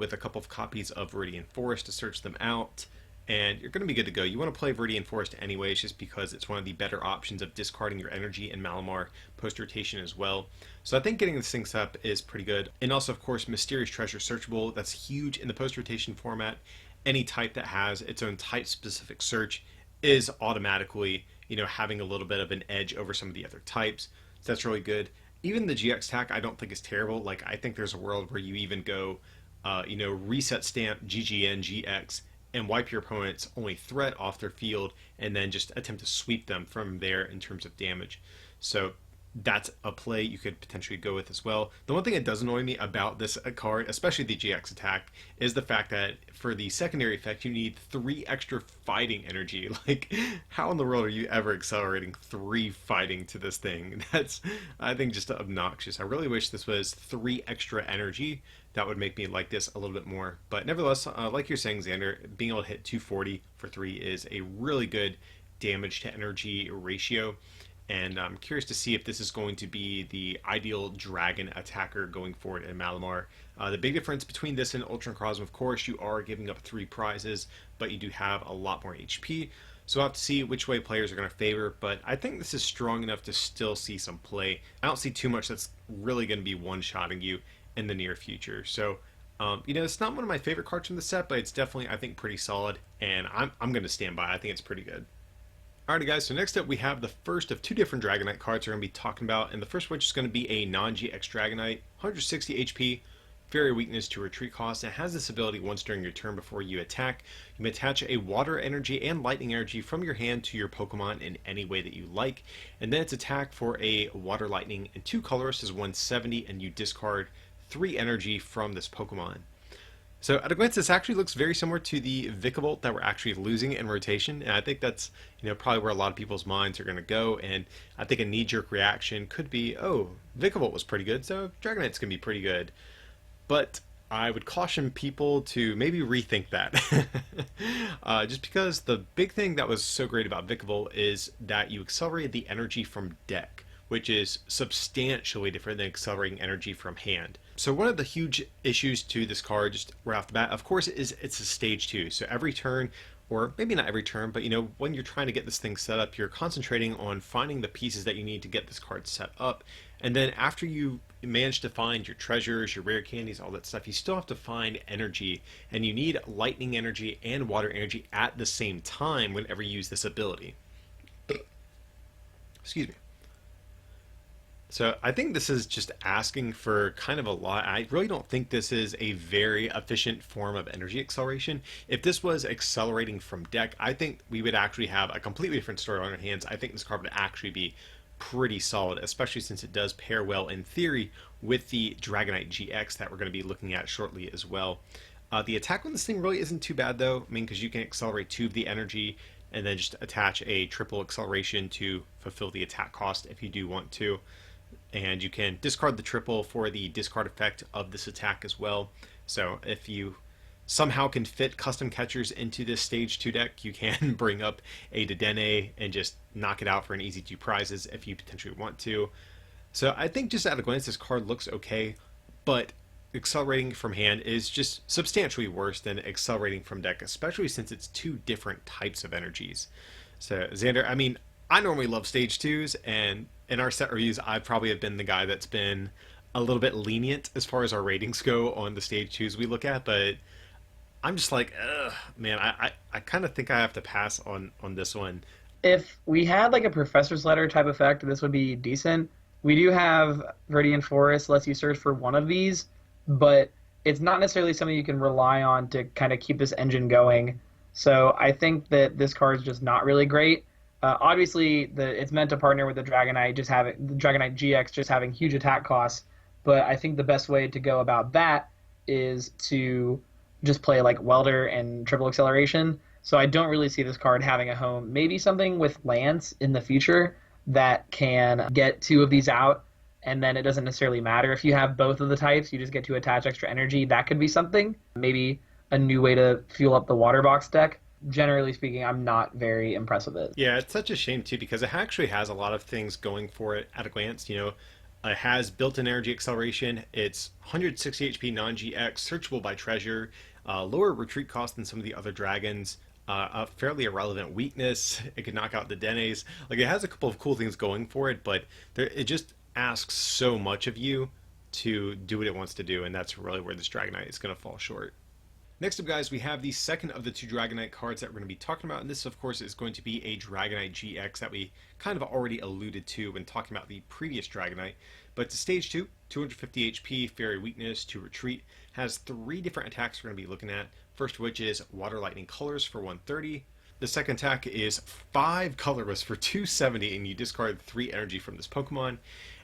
with a couple of copies of Viridian Forest to search them out. And you're going to be good to go. You want to play Viridian Forest anyways, just because it's one of the better options of discarding your energy in Malamar post-rotation as well. So I think getting this thing set up is pretty good. And also, of course, Mysterious Treasure searchable. That's huge in the post-rotation format. Any type that has its own type-specific search is automatically, having a little bit of an edge over some of the other types. So that's really good. Even the GX attack I don't think is terrible. Like, I think there's a world where you even go, reset stamp GGN GX, and wipe your opponent's only threat off their field, and then just attempt to sweep them from there in terms of damage. So that's a play you could potentially go with as well. The one thing that does annoy me about this card, especially the GX attack, is the fact that for the secondary effect you need 3 extra fighting energy. Like, how in the world are you ever accelerating 3 fighting to this thing? That's, I think, just obnoxious. I really wish this was 3 extra energy. That would make me like this a little bit more. But nevertheless, like you're saying, Xander, being able to hit 240 for 3 is a really good damage to energy ratio. And I'm curious to see if this is going to be the ideal dragon attacker going forward in Malamar. The big difference between this and Ultra Necrozma, of course, you are giving up 3 prizes, but you do have a lot more HP. So we'll have to see which way players are going to favor, but I think this is strong enough to still see some play. I don't see too much that's really going to be one-shotting you in the near future. So, it's not one of my favorite cards from the set, but it's definitely, I think, pretty solid, and I'm going to stand by. I think it's pretty good. Alrighty guys, so next up we have the first of 2 different Dragonite cards we're going to be talking about, and the first which is going to be a non-GX Dragonite, 160 HP, Fairy Weakness to Retreat Cost, and it has this ability once during your turn before you attack. You may attach a Water Energy and Lightning Energy from your hand to your Pokemon in any way that you like, and then its attack for a Water Lightning and 2 colors is 170, and you discard 3 energy from this Pokemon. So at a glance, this actually looks very similar to the Vikavolt that we're actually losing in rotation, and I think that's probably where a lot of people's minds are going to go. And I think a knee-jerk reaction could be, oh, Vikavolt was pretty good, so Dragonite's going to be pretty good. But I would caution people to maybe rethink that. Just because the big thing that was so great about Vikavolt is that you accelerated the energy from deck, which is substantially different than accelerating energy from hand. So one of the huge issues to this card, just right off the bat, of course, is it's a stage 2. So every turn, or maybe not every turn, but when you're trying to get this thing set up, you're concentrating on finding the pieces that you need to get this card set up. And then after you manage to find your treasures, your rare candies, all that stuff, you still have to find energy, and you need lightning energy and water energy at the same time whenever you use this ability. Excuse me. So I think this is just asking for kind of a lot. I really don't think this is a very efficient form of energy acceleration. If this was accelerating from deck, I think we would actually have a completely different story on our hands. I think this card would actually be pretty solid, especially since it does pair well in theory with the Dragonite GX that we're going to be looking at shortly as well. The attack on this thing really isn't too bad though, because you can accelerate 2 of the energy and then just attach a triple acceleration to fulfill the attack cost if you do want to. And you can discard the triple for the discard effect of this attack as well. So if you somehow can fit custom catchers into this stage 2 deck, you can bring up a Dedenne and just knock it out for an easy 2 prizes if you potentially want to. So I think just at a glance this card looks okay, but accelerating from hand is just substantially worse than accelerating from deck, especially since it's 2 different types of energies. So Xander, I normally love stage 2s, and in our set reviews, I probably have been the guy that's been a little bit lenient as far as our ratings go on the stage 2s we look at, but I'm just like, ugh, man, I kind of think I have to pass on this one. If we had like a professor's letter type effect, this would be decent. We do have Viridian Forest, lets you search for one of these, but it's not necessarily something you can rely on to kind of keep this engine going. So I think that this card is just not really great. Obviously, it's meant to partner with the Dragonite, the Dragonite GX just having huge attack costs. But I think the best way to go about that is to just play like Welder and Triple Acceleration. So I don't really see this card having a home. Maybe something with Lance in the future that can get 2 of these out, and then it doesn't necessarily matter if you have both of the types. You just get to attach extra energy. That could be something. Maybe a new way to fuel up the Water Box deck. Generally speaking, I'm not very impressed with it. Yeah, it's such a shame too, because it actually has a lot of things going for it at a glance. It has built-in energy acceleration. It's 160 HP non-GX, searchable by treasure, lower retreat cost than some of the other dragons, a fairly irrelevant weakness. It can knock out the Dennes. Like, it has a couple of cool things going for it, but it just asks so much of you to do what it wants to do, and that's really where this Dragonite is going to fall short. Next up, guys, we have the second of the 2 Dragonite cards that we're going to be talking about, and this, of course, is going to be a Dragonite GX that we kind of already alluded to when talking about the previous Dragonite. But it's a Stage 2, 250 HP, Fairy Weakness, to Retreat, has 3 different attacks we're going to be looking at, first of which is Water Lightning Colors for 130. The second attack is 5 Colorless for 270, and you discard 3 energy from this Pokemon.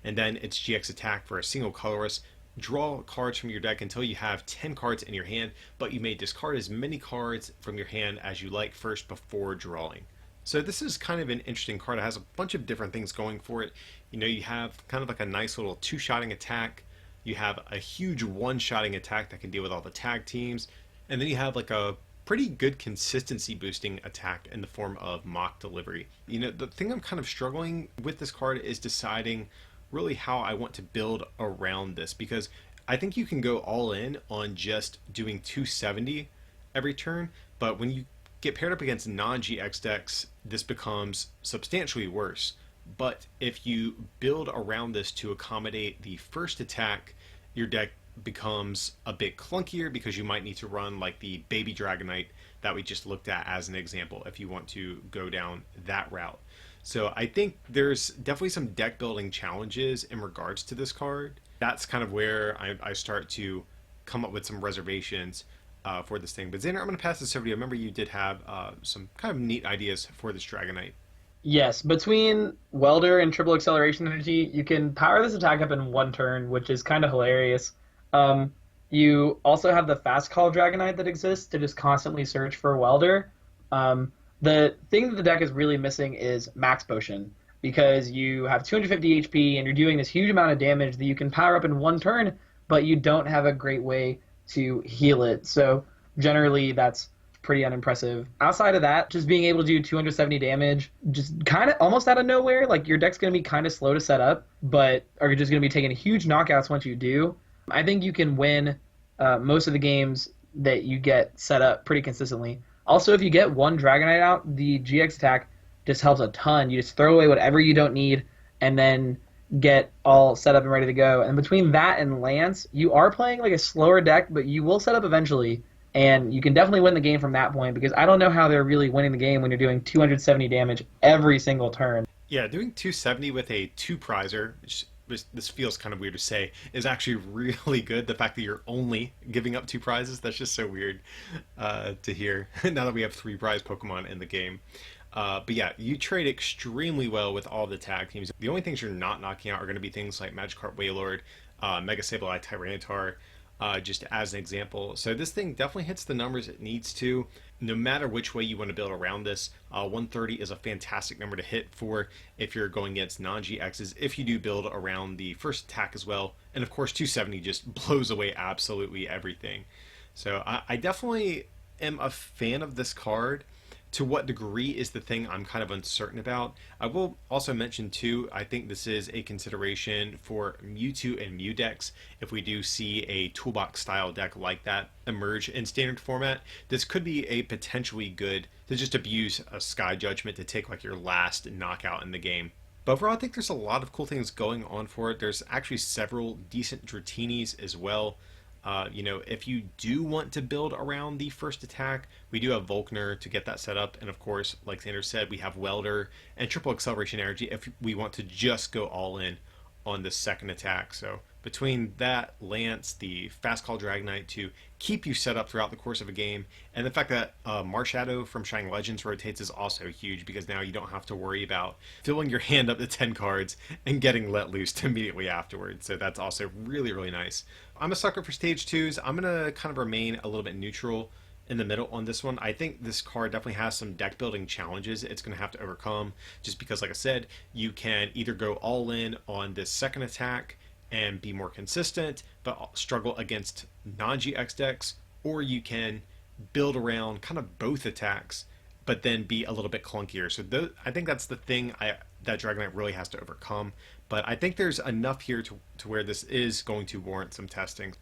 And then its GX attack for a single Colorless. Draw cards from your deck until you have 10 cards in your hand, but you may discard as many cards from your hand as you like first before drawing. So this is kind of an interesting card. It has a bunch of different things going for it. You have kind of like a nice little 2-shotting attack. You have a huge 1-shotting attack that can deal with all the tag teams. And then you have like a pretty good consistency boosting attack in the form of Mock Delivery. The thing I'm kind of struggling with this card is deciding really how I want to build around this, because I think you can go all in on just doing 270 every turn, but when you get paired up against non-GX decks, this becomes substantially worse. But if you build around this to accommodate the first attack, your deck becomes a bit clunkier, because you might need to run like the Baby Dragonite that we just looked at as an example if you want to go down that route. So I think there's definitely some deck building challenges in regards to this card. That's kind of where I start to come up with some reservations for this thing. But Xander, I'm going to pass this over to you. I remember you did have some kind of neat ideas for this Dragonite. Yes, between Welder and Triple Acceleration Energy, you can power this attack up in 1 turn, which is kind of hilarious. You You also have the Fast Call Dragonite that exists to just constantly search for a Welder. The thing that the deck is really missing is Max Potion, because you have 250 HP and you're doing this huge amount of damage that you can power up in one turn, but you don't have a great way to heal it. So generally, that's pretty unimpressive. Outside of that, just being able to do 270 damage, just kind of almost out of nowhere. Like, your deck's going to be kind of slow to set up, but are just going to be taking huge knockouts once you do. I think you can win most of the games that you get set up pretty consistently. Also, if you get one Dragonite out, the GX attack just helps a ton. You just throw away whatever you don't need and then get all set up and ready to go. And between that and Lance, you are playing like a slower deck, but you will set up eventually. And you can definitely win the game from that point, because I don't know how they're really winning the game when you're doing 270 damage every single turn. Yeah, doing 270 with a two prizer, which this feels kind of weird to say, is actually really good. The fact that you're only giving up two prizes, that's just so weird to hear now that we have three prize Pokemon in the game. But yeah, you trade extremely well with all the tag teams. The only things you're not knocking out are going to be things like Magikarp Wailord, Mega Sableye Tyranitar, just as an example. So this thing definitely hits the numbers it needs to, no matter which way you want to build around this. 130 is a fantastic number to hit for if you're going against non-GXs, if you do build around the first attack as well. And of course, 270 just blows away absolutely everything. So I definitely am a fan of this card. To what degree is the thing I'm kind of uncertain about. I will also mention too, I think this is a consideration for Mewtwo and Mew decks. If we do see a toolbox style deck like that emerge in standard format, this could be a potentially good to just abuse a Sky Judgment to take like your last knockout in the game. But overall, I think there's a lot of cool things going on for it. There's actually several decent Dratinis as well. If you do want to build around the first attack, we do have Volkner to get that set up. And of course, like Xander said, we have Welder and triple acceleration energy if we want to just go all in on the second attack. So between that, Lance, the Fast Call Dragonite to keep you set up throughout the course of a game, and the fact that Marshadow from Shining Legends rotates is also huge, because now you don't have to worry about filling your hand up to 10 cards and getting let loose immediately afterwards. So that's also really, really nice. I'm a sucker for stage 2s. I'm going to kind of remain a little bit neutral in the middle on this one. I think this card definitely has some deck building challenges it's going to have to overcome, just because, like I said, you can either go all in on this second attack and be more consistent but struggle against non-GX decks, or you can build around kind of both attacks but then be a little bit clunkier. So I think that's the thing that Dragonite really has to overcome, but I think there's enough here to where this is going to warrant some testing.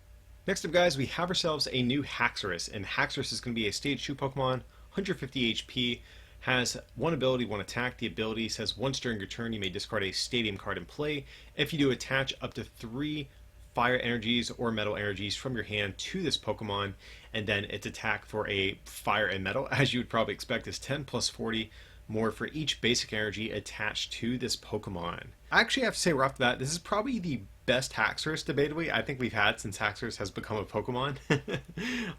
Next up, guys, we have ourselves a new Haxorus, and Haxorus is going to be a stage 2 Pokemon, 150 HP, has one ability, one attack. The ability says once during your turn you may discard a stadium card in play. If you do, attach up to 3 fire energies or metal energies from your hand to this Pokemon, and then its attack for a fire and metal, as you would probably expect, is 10 plus 40 more for each basic energy attached to this Pokemon. I actually have to say right off the bat, this is probably the best Haxorus, debatably, I think we've had since Haxorus has become a Pokemon.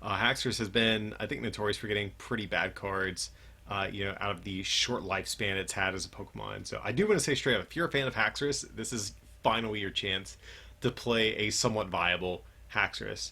Haxorus has been, I think, notorious for getting pretty bad cards, out of the short lifespan it's had as a Pokemon. So I do want to say straight up, if you're a fan of Haxorus, this is finally your chance to play a somewhat viable Haxorus.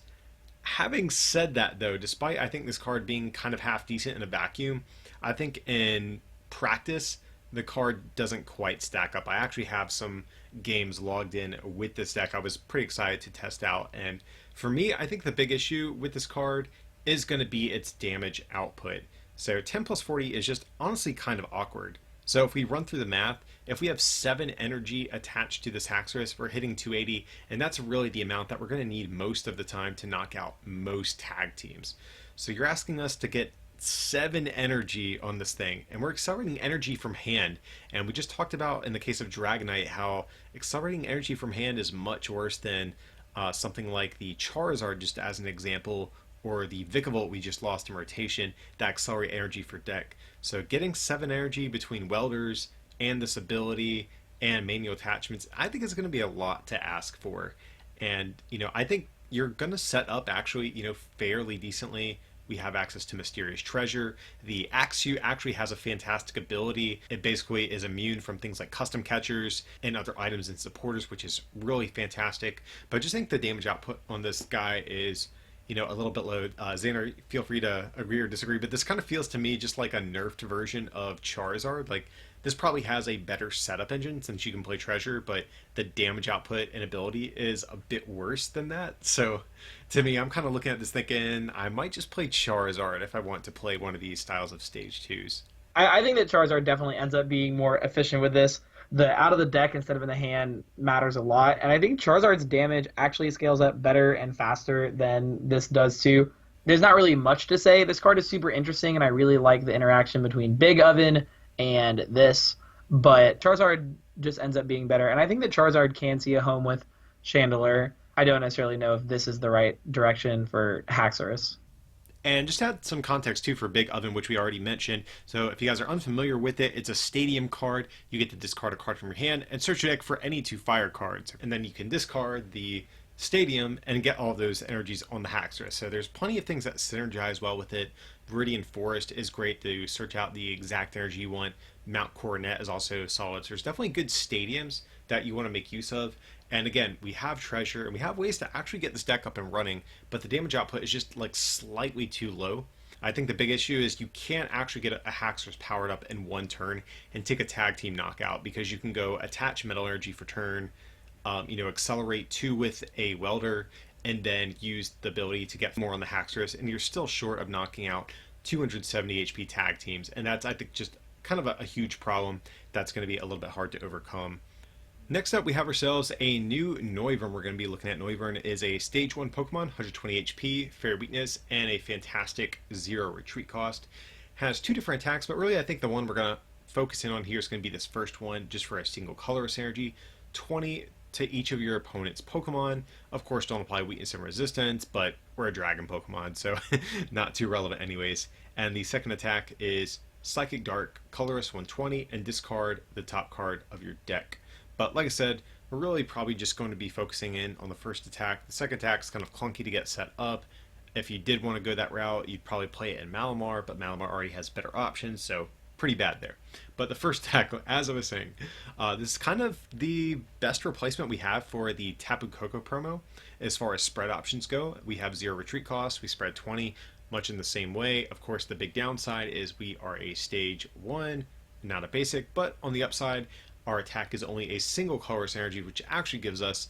Having said that, though, despite I think this card being kind of half decent in a vacuum, I think in practice the card doesn't quite stack up. I actually have some games logged in with this deck I was pretty excited to test out, and for me, I think the big issue with this card is going to be its damage output. So 10 plus 40 is just honestly kind of awkward. So if we run through the math, if we have 7 energy attached to this Haxorus, we're hitting 280, and that's really the amount that we're going to need most of the time to knock out most tag teams. So you're asking us to get 7 energy on this thing, and we're accelerating energy from hand. And we just talked about, in the case of Dragonite, how accelerating energy from hand is much worse than something like the Charizard, just as an example, or the Vikavolt we just lost in rotation, that accelerate energy for deck. So getting 7 energy between Welders and this ability and manual attachments, I think is going to be a lot to ask for. And, I think you're going to set up actually, fairly decently we have access to Mysterious Treasure. The Axew actually has a fantastic ability. It basically is immune from things like custom catchers and other items and supporters, which is really fantastic. But I just think the damage output on this guy is, you know, a little bit low. Xander, feel free to agree or disagree, but this kind of feels to me just like a nerfed version of Charizard. Like, this probably has a better setup engine since you can play Treasure, but the damage output and ability is a bit worse than that. So to me, I'm kind of looking at this thinking I might just play Charizard if I want to play one of these styles of Stage 2s. I think that Charizard definitely ends up being more efficient with this. The out of the deck instead of in the hand matters a lot, and I think Charizard's damage actually scales up better and faster than this does too. There's not really much to say. This card is super interesting, and I really like the interaction between Big Oven and this, but Charizard just ends up being better, and I think that Charizard can see a home with Chandelure. I don't necessarily know if this is the right direction for Haxorus. And just to add some context too for Big Oven, which we already mentioned. So if you guys are unfamiliar with it, it's a stadium card. You get to discard a card from your hand and search your deck for any 2 fire cards. And then you can discard the stadium and get all of those energies on the Haxorus. So there's plenty of things that synergize well with it. Viridian Forest is great to search out the exact energy you want. Mount Coronet is also solid. So there's definitely good stadiums that you want to make use of. And again, we have Treasure, and we have ways to actually get this deck up and running, but the damage output is just like slightly too low. I think the big issue is you can't actually get a Haxorus powered up in 1 turn and take a tag team knockout, because you can go attach Metal Energy for turn, accelerate 2 with a Welder, and then use the ability to get more on the Haxorus, and you're still short of knocking out 270 HP tag teams, and that's, I think, just kind of a huge problem that's going to be a little bit hard to overcome. Next up, we have ourselves a new Noivern. We're going to be looking at Noivern is a Stage 1 Pokemon, 120 HP, Fair Weakness, and a fantastic 0 retreat cost. Has 2 different attacks, but really I think the one we're going to focus in on here is going to be this first one, just for a single color synergy. 20 to each of your opponent's Pokemon. Of course, don't apply weakness and resistance, but we're a dragon Pokemon, so not too relevant anyways. And the second attack is Psychic Dark, colorless 120, and discard the top card of your deck. But like I said, we're really probably just going to be focusing in on the first attack. The second attack is kind of clunky to get set up. If you did want to go that route, you'd probably play it in Malamar, but Malamar already has better options, so pretty bad there. But the first attack, as I was saying, this is kind of the best replacement we have for the Tapu Koko promo as far as spread options go. We have 0 retreat cost, we spread 20, much in the same way. Of course, the big downside is we are a Stage 1, not a basic, but on the upside, our attack is only a single colorless energy, which actually gives us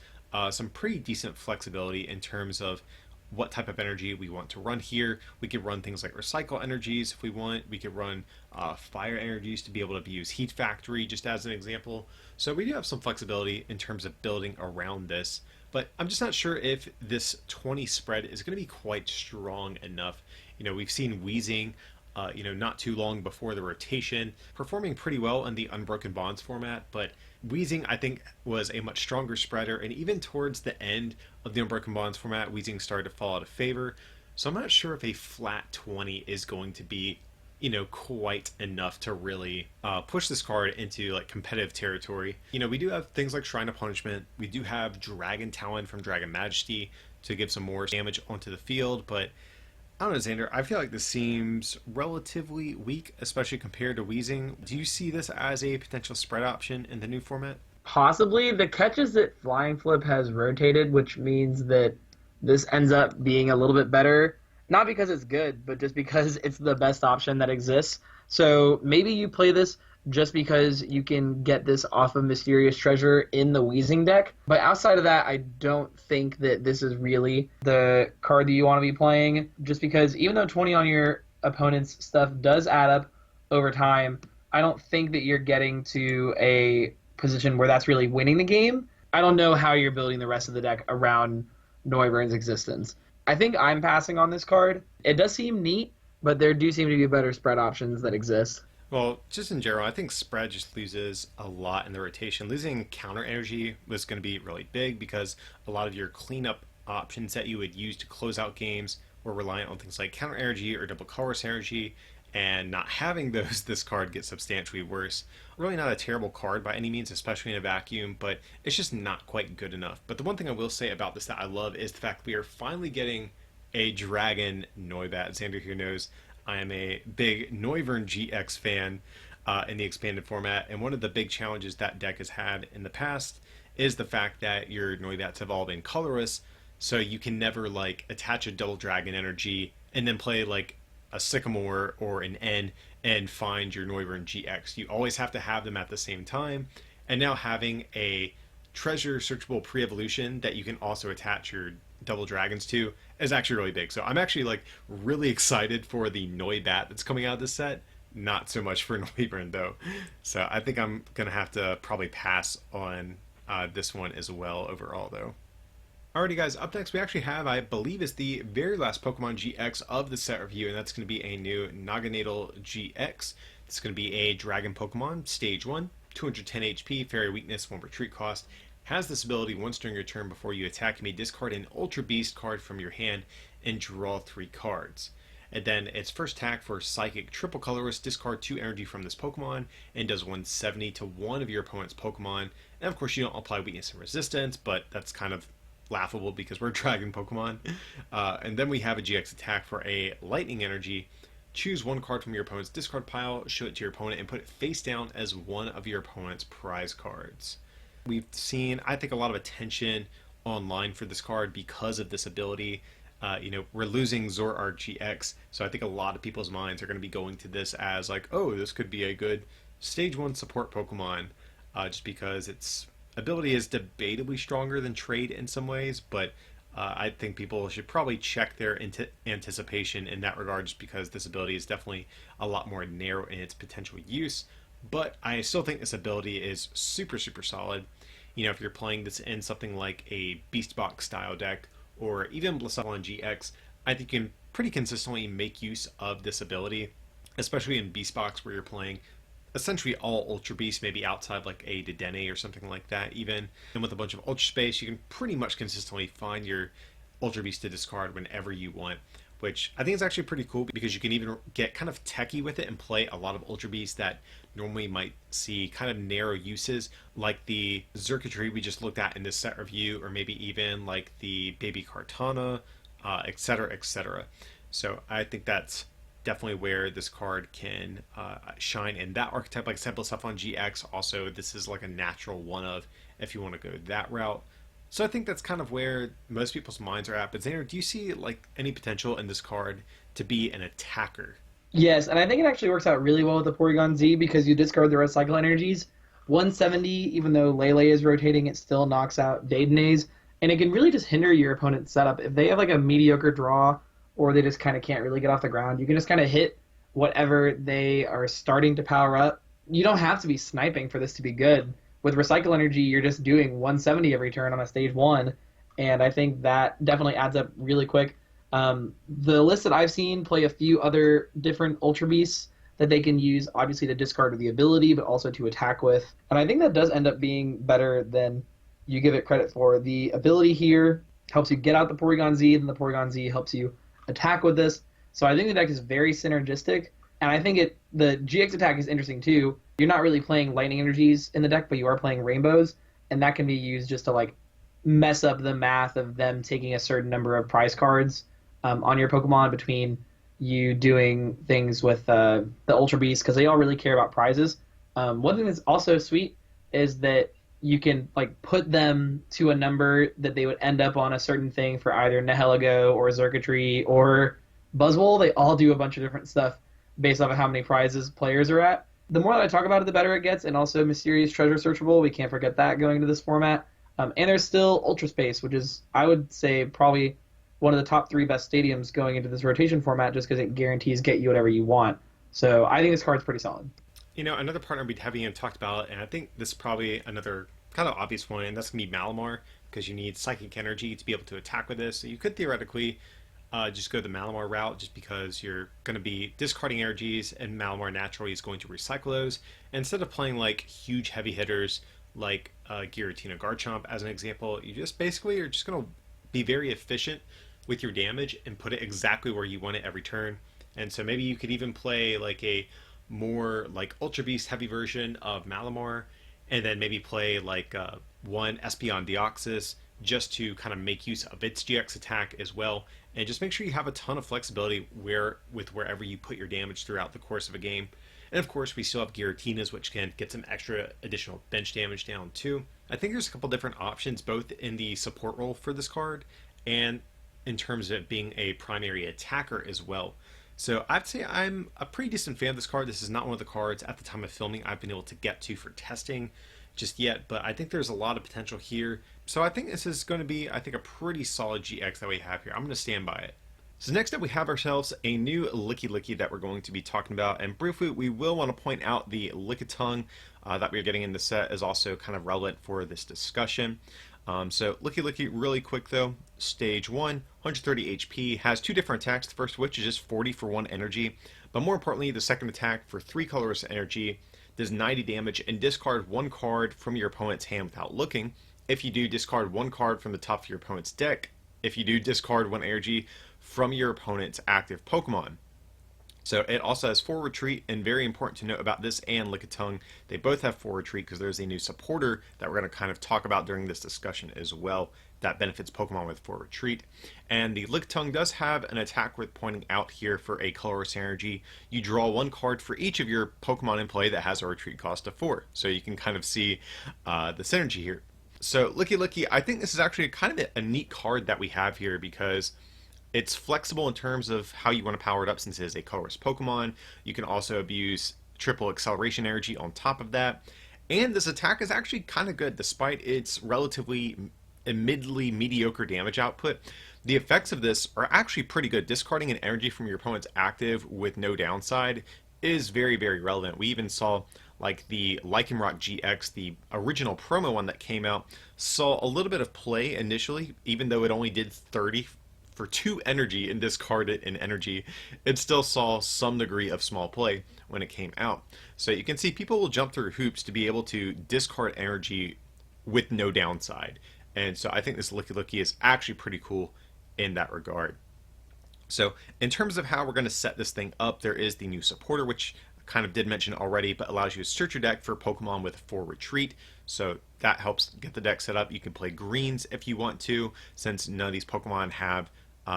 some pretty decent flexibility in terms of what type of energy we want to run here. We could run things like Recycle Energies if we want. We could run Fire Energies to be able to use Heat Factory, just as an example. So we do have some flexibility in terms of building around this. But I'm just not sure if this 20 spread is going to be quite strong enough. You know, we've seen Wheezing not too long before the rotation, performing pretty well in the Unbroken Bonds format, but Wheezing, I think, was a much stronger spreader, and even towards the end of the Unbroken Bonds format, Wheezing started to fall out of favor, so I'm not sure if a flat 20 is going to be, quite enough to really push this card into, like, competitive territory. We do have things like Shrine of Punishment, we do have Dragon Talon from Dragon Majesty to give some more damage onto the field, but I don't know, Xander, I feel like this seems relatively weak, especially compared to Wheezing. Do you see this as a potential spread option in the new format? Possibly. The catch is that Flying Flip has rotated, which means that this ends up being a little bit better. Not because it's good, but just because it's the best option that exists. So maybe you play this just because you can get this off of Mysterious Treasure in the Wheezing deck. But outside of that, I don't think that this is really the card that you want to be playing, just because even though 20 on your opponent's stuff does add up over time, I don't think that you're getting to a position where that's really winning the game. I don't know how you're building the rest of the deck around Noivern's existence. I think I'm passing on this card. It does seem neat, but there do seem to be better spread options that exist. Well, just in general, I think spread just loses a lot in the rotation. Losing counter energy was going to be really big because a lot of your cleanup options that you would use to close out games were reliant on things like counter energy or double colorless energy, and not having those, this card gets substantially worse. Really not a terrible card by any means, especially in a vacuum, but it's just not quite good enough. But the one thing I will say about this that I love is the fact that we are finally getting a Dragon Noibat. Xander here knows I am a big Noivern GX fan in the expanded format, and one of the big challenges that deck has had in the past is the fact that your Noibats have all been colorless, so you can never like attach a double dragon energy and then play like a Sycamore or an N and find your Noivern GX. You always have to have them at the same time, and now having a treasure searchable pre-evolution that you can also attach your double dragons to is actually really big. So I'm actually like really excited for the Noibat that's coming out of this set. Not so much for Noivern though. So I think I'm gonna have to probably pass on this one as well overall though. Alrighty guys, up next we actually have, I believe is the very last Pokemon GX of the set review, and that's going to be a new Naganadel GX. It's going to be a Dragon Pokemon, Stage 1, 210 HP, Fairy Weakness, 1 Retreat Cost. Has this ability once during your turn before you attack, you may discard an Ultra Beast card from your hand and draw 3 cards. And then its first attack for Psychic Triple Colorless, discard 2 energy from this Pokemon and does 170 to one of your opponent's Pokemon. And of course you don't apply weakness and resistance, but that's kind of laughable because we're Dragon Pokemon. And then we have a GX attack for a Lightning Energy. Choose 1 card from your opponent's discard pile, show it to your opponent, and put it face down as one of your opponent's prize cards. We've seen, I think, a lot of attention online for this card because of this ability. We're losing Zoroark GX, so I think a lot of people's minds are going to be going to this as like, oh, this could be a good Stage 1 support Pokemon, just because its ability is debatably stronger than Trade in some ways, but I think people should probably check their anticipation in that regard, just because this ability is definitely a lot more narrow in its potential use. But I still think this ability is super, super solid. If you're playing this in something like a Beast Box style deck, or even Blacephalon GX, I think you can pretty consistently make use of this ability, especially in Beast Box where you're playing essentially all Ultra Beasts, maybe outside like a Dedenne or something like that even. And with a bunch of Ultra Space, you can pretty much consistently find your Ultra Beast to discard whenever you want, which I think is actually pretty cool because you can even get kind of techie with it and play a lot of Ultra Beasts that normally might see kind of narrow uses, like the Xurkitree we just looked at in this set review, or maybe even like the Baby Kartana, etc., etc. So I think that's definitely where this card can shine in that archetype. Like Blacephalon GX, also this is like a natural one of if you want to go that route. So I think that's kind of where most people's minds are at. But Xander, do you see like any potential in this card to be an attacker? Yes, and I think it actually works out really well with the Porygon Z because you discard the recycle energies. 170, even though Lele is rotating, it still knocks out Dedennes, and it can really just hinder your opponent's setup. If they have like a mediocre draw, or they just kind of can't really get off the ground, you can just kind of hit whatever they are starting to power up. You don't have to be sniping for this to be good. With Recycle Energy, you're just doing 170 every turn on a Stage 1, and I think that definitely adds up really quick. The list that I've seen play a few other different Ultra Beasts that they can use, obviously to discard the ability, but also to attack with. And I think that does end up being better than you give it credit for. The ability here helps you get out the Porygon Z, and the Porygon Z helps you attack with this. So I think the deck is very synergistic, and I think the GX attack is interesting too. You're not really playing lightning energies in the deck, but you are playing rainbows, and that can be used just to like mess up the math of them taking a certain number of prize cards on your Pokemon between you doing things with the Ultra Beasts, because they all really care about prizes. One thing that's also sweet is that you can like put them to a number that they would end up on a certain thing for either Nihilego or Xurkitree or Buzzwole. They all do a bunch of different stuff based off of how many prizes players are at. The more that I talk about it, the better it gets, and also Mysterious Treasure Searchable. We can't forget that going into this format. And there's still Ultra Space, which is, I would say, probably one of the top 3 best stadiums going into this rotation format, just because it guarantees get you whatever you want. So I think this card's pretty solid. Another partner we haven't talked about, and I think this is probably another kind of obvious one, and that's going to be Malamar, because you need Psychic Energy to be able to attack with this. So you could theoretically just go the Malamar route, just because you're going to be discarding energies, and Malamar naturally is going to recycle those. And instead of playing like huge heavy hitters like Giratina Garchomp as an example, you just basically are just going to be very efficient with your damage and put it exactly where you want it every turn. And so maybe you could even play like a more like Ultra Beast heavy version of Malamar, and then maybe play like one Espeon Deoxys just to kind of make use of its GX attack as well. And just make sure you have a ton of flexibility with wherever you put your damage throughout the course of a game. And of course, we still have Giratinas, which can get some extra additional bench damage down too. I think there's a couple different options, both in the support role for this card and in terms of being a primary attacker as well. So I'd say I'm a pretty decent fan of this card. This is not one of the cards at the time of filming I've been able to get to for testing just yet, but I think there's a lot of potential here. So I think this is going to be, I think, a pretty solid GX that we have here. I'm going to stand by it. So next up we have ourselves a new Licky that we're going to be talking about, and briefly we will want to point out the Lickitung that we're getting in the set is also kind of relevant for this discussion. So Licky really quick though, stage 1, 130 HP, has 2 different attacks, the first of which is just 40 for 1 energy, but more importantly the second attack for 3 colorless energy does 90 damage and discard 1 card from your opponent's hand without looking. If you do, discard 1 card from the top of your opponent's deck. If you do, discard 1 energy from your opponent's active Pokemon. So it also has 4 retreat, and very important to note about this and Lickitung, they both have 4 retreat because there's a new supporter that we're going to kind of talk about during this discussion as well that benefits Pokemon with 4 retreat. And the Lickitung does have an attack worth pointing out here for a colorless energy. You draw 1 card for each of your Pokemon in play that has a retreat cost of 4. So you can kind of see the synergy here. So Licky, I think this is actually kind of a neat card that we have here because it's flexible in terms of how you want to power it up since it is a colorless Pokemon. You can also abuse triple acceleration energy on top of that. And this attack is actually kind of good despite its relatively admittedly mediocre damage output. The effects of this are actually pretty good. Discarding an energy from your opponent's active with no downside is very, very relevant. We even saw like the Lycanroc GX, the original promo one that came out, saw a little bit of play initially, even though it only did 30 for 2 energy and discarded an energy. It still saw some degree of small play when it came out. So you can see people will jump through hoops to be able to discard energy with no downside. And so I think this Licky is actually pretty cool in that regard. So in terms of how we're going to set this thing up, there is the new supporter, which I kind of did mention already, but allows you to search your deck for Pokemon with 4 retreat. So that helps get the deck set up. You can play greens if you want to, since none of these Pokemon have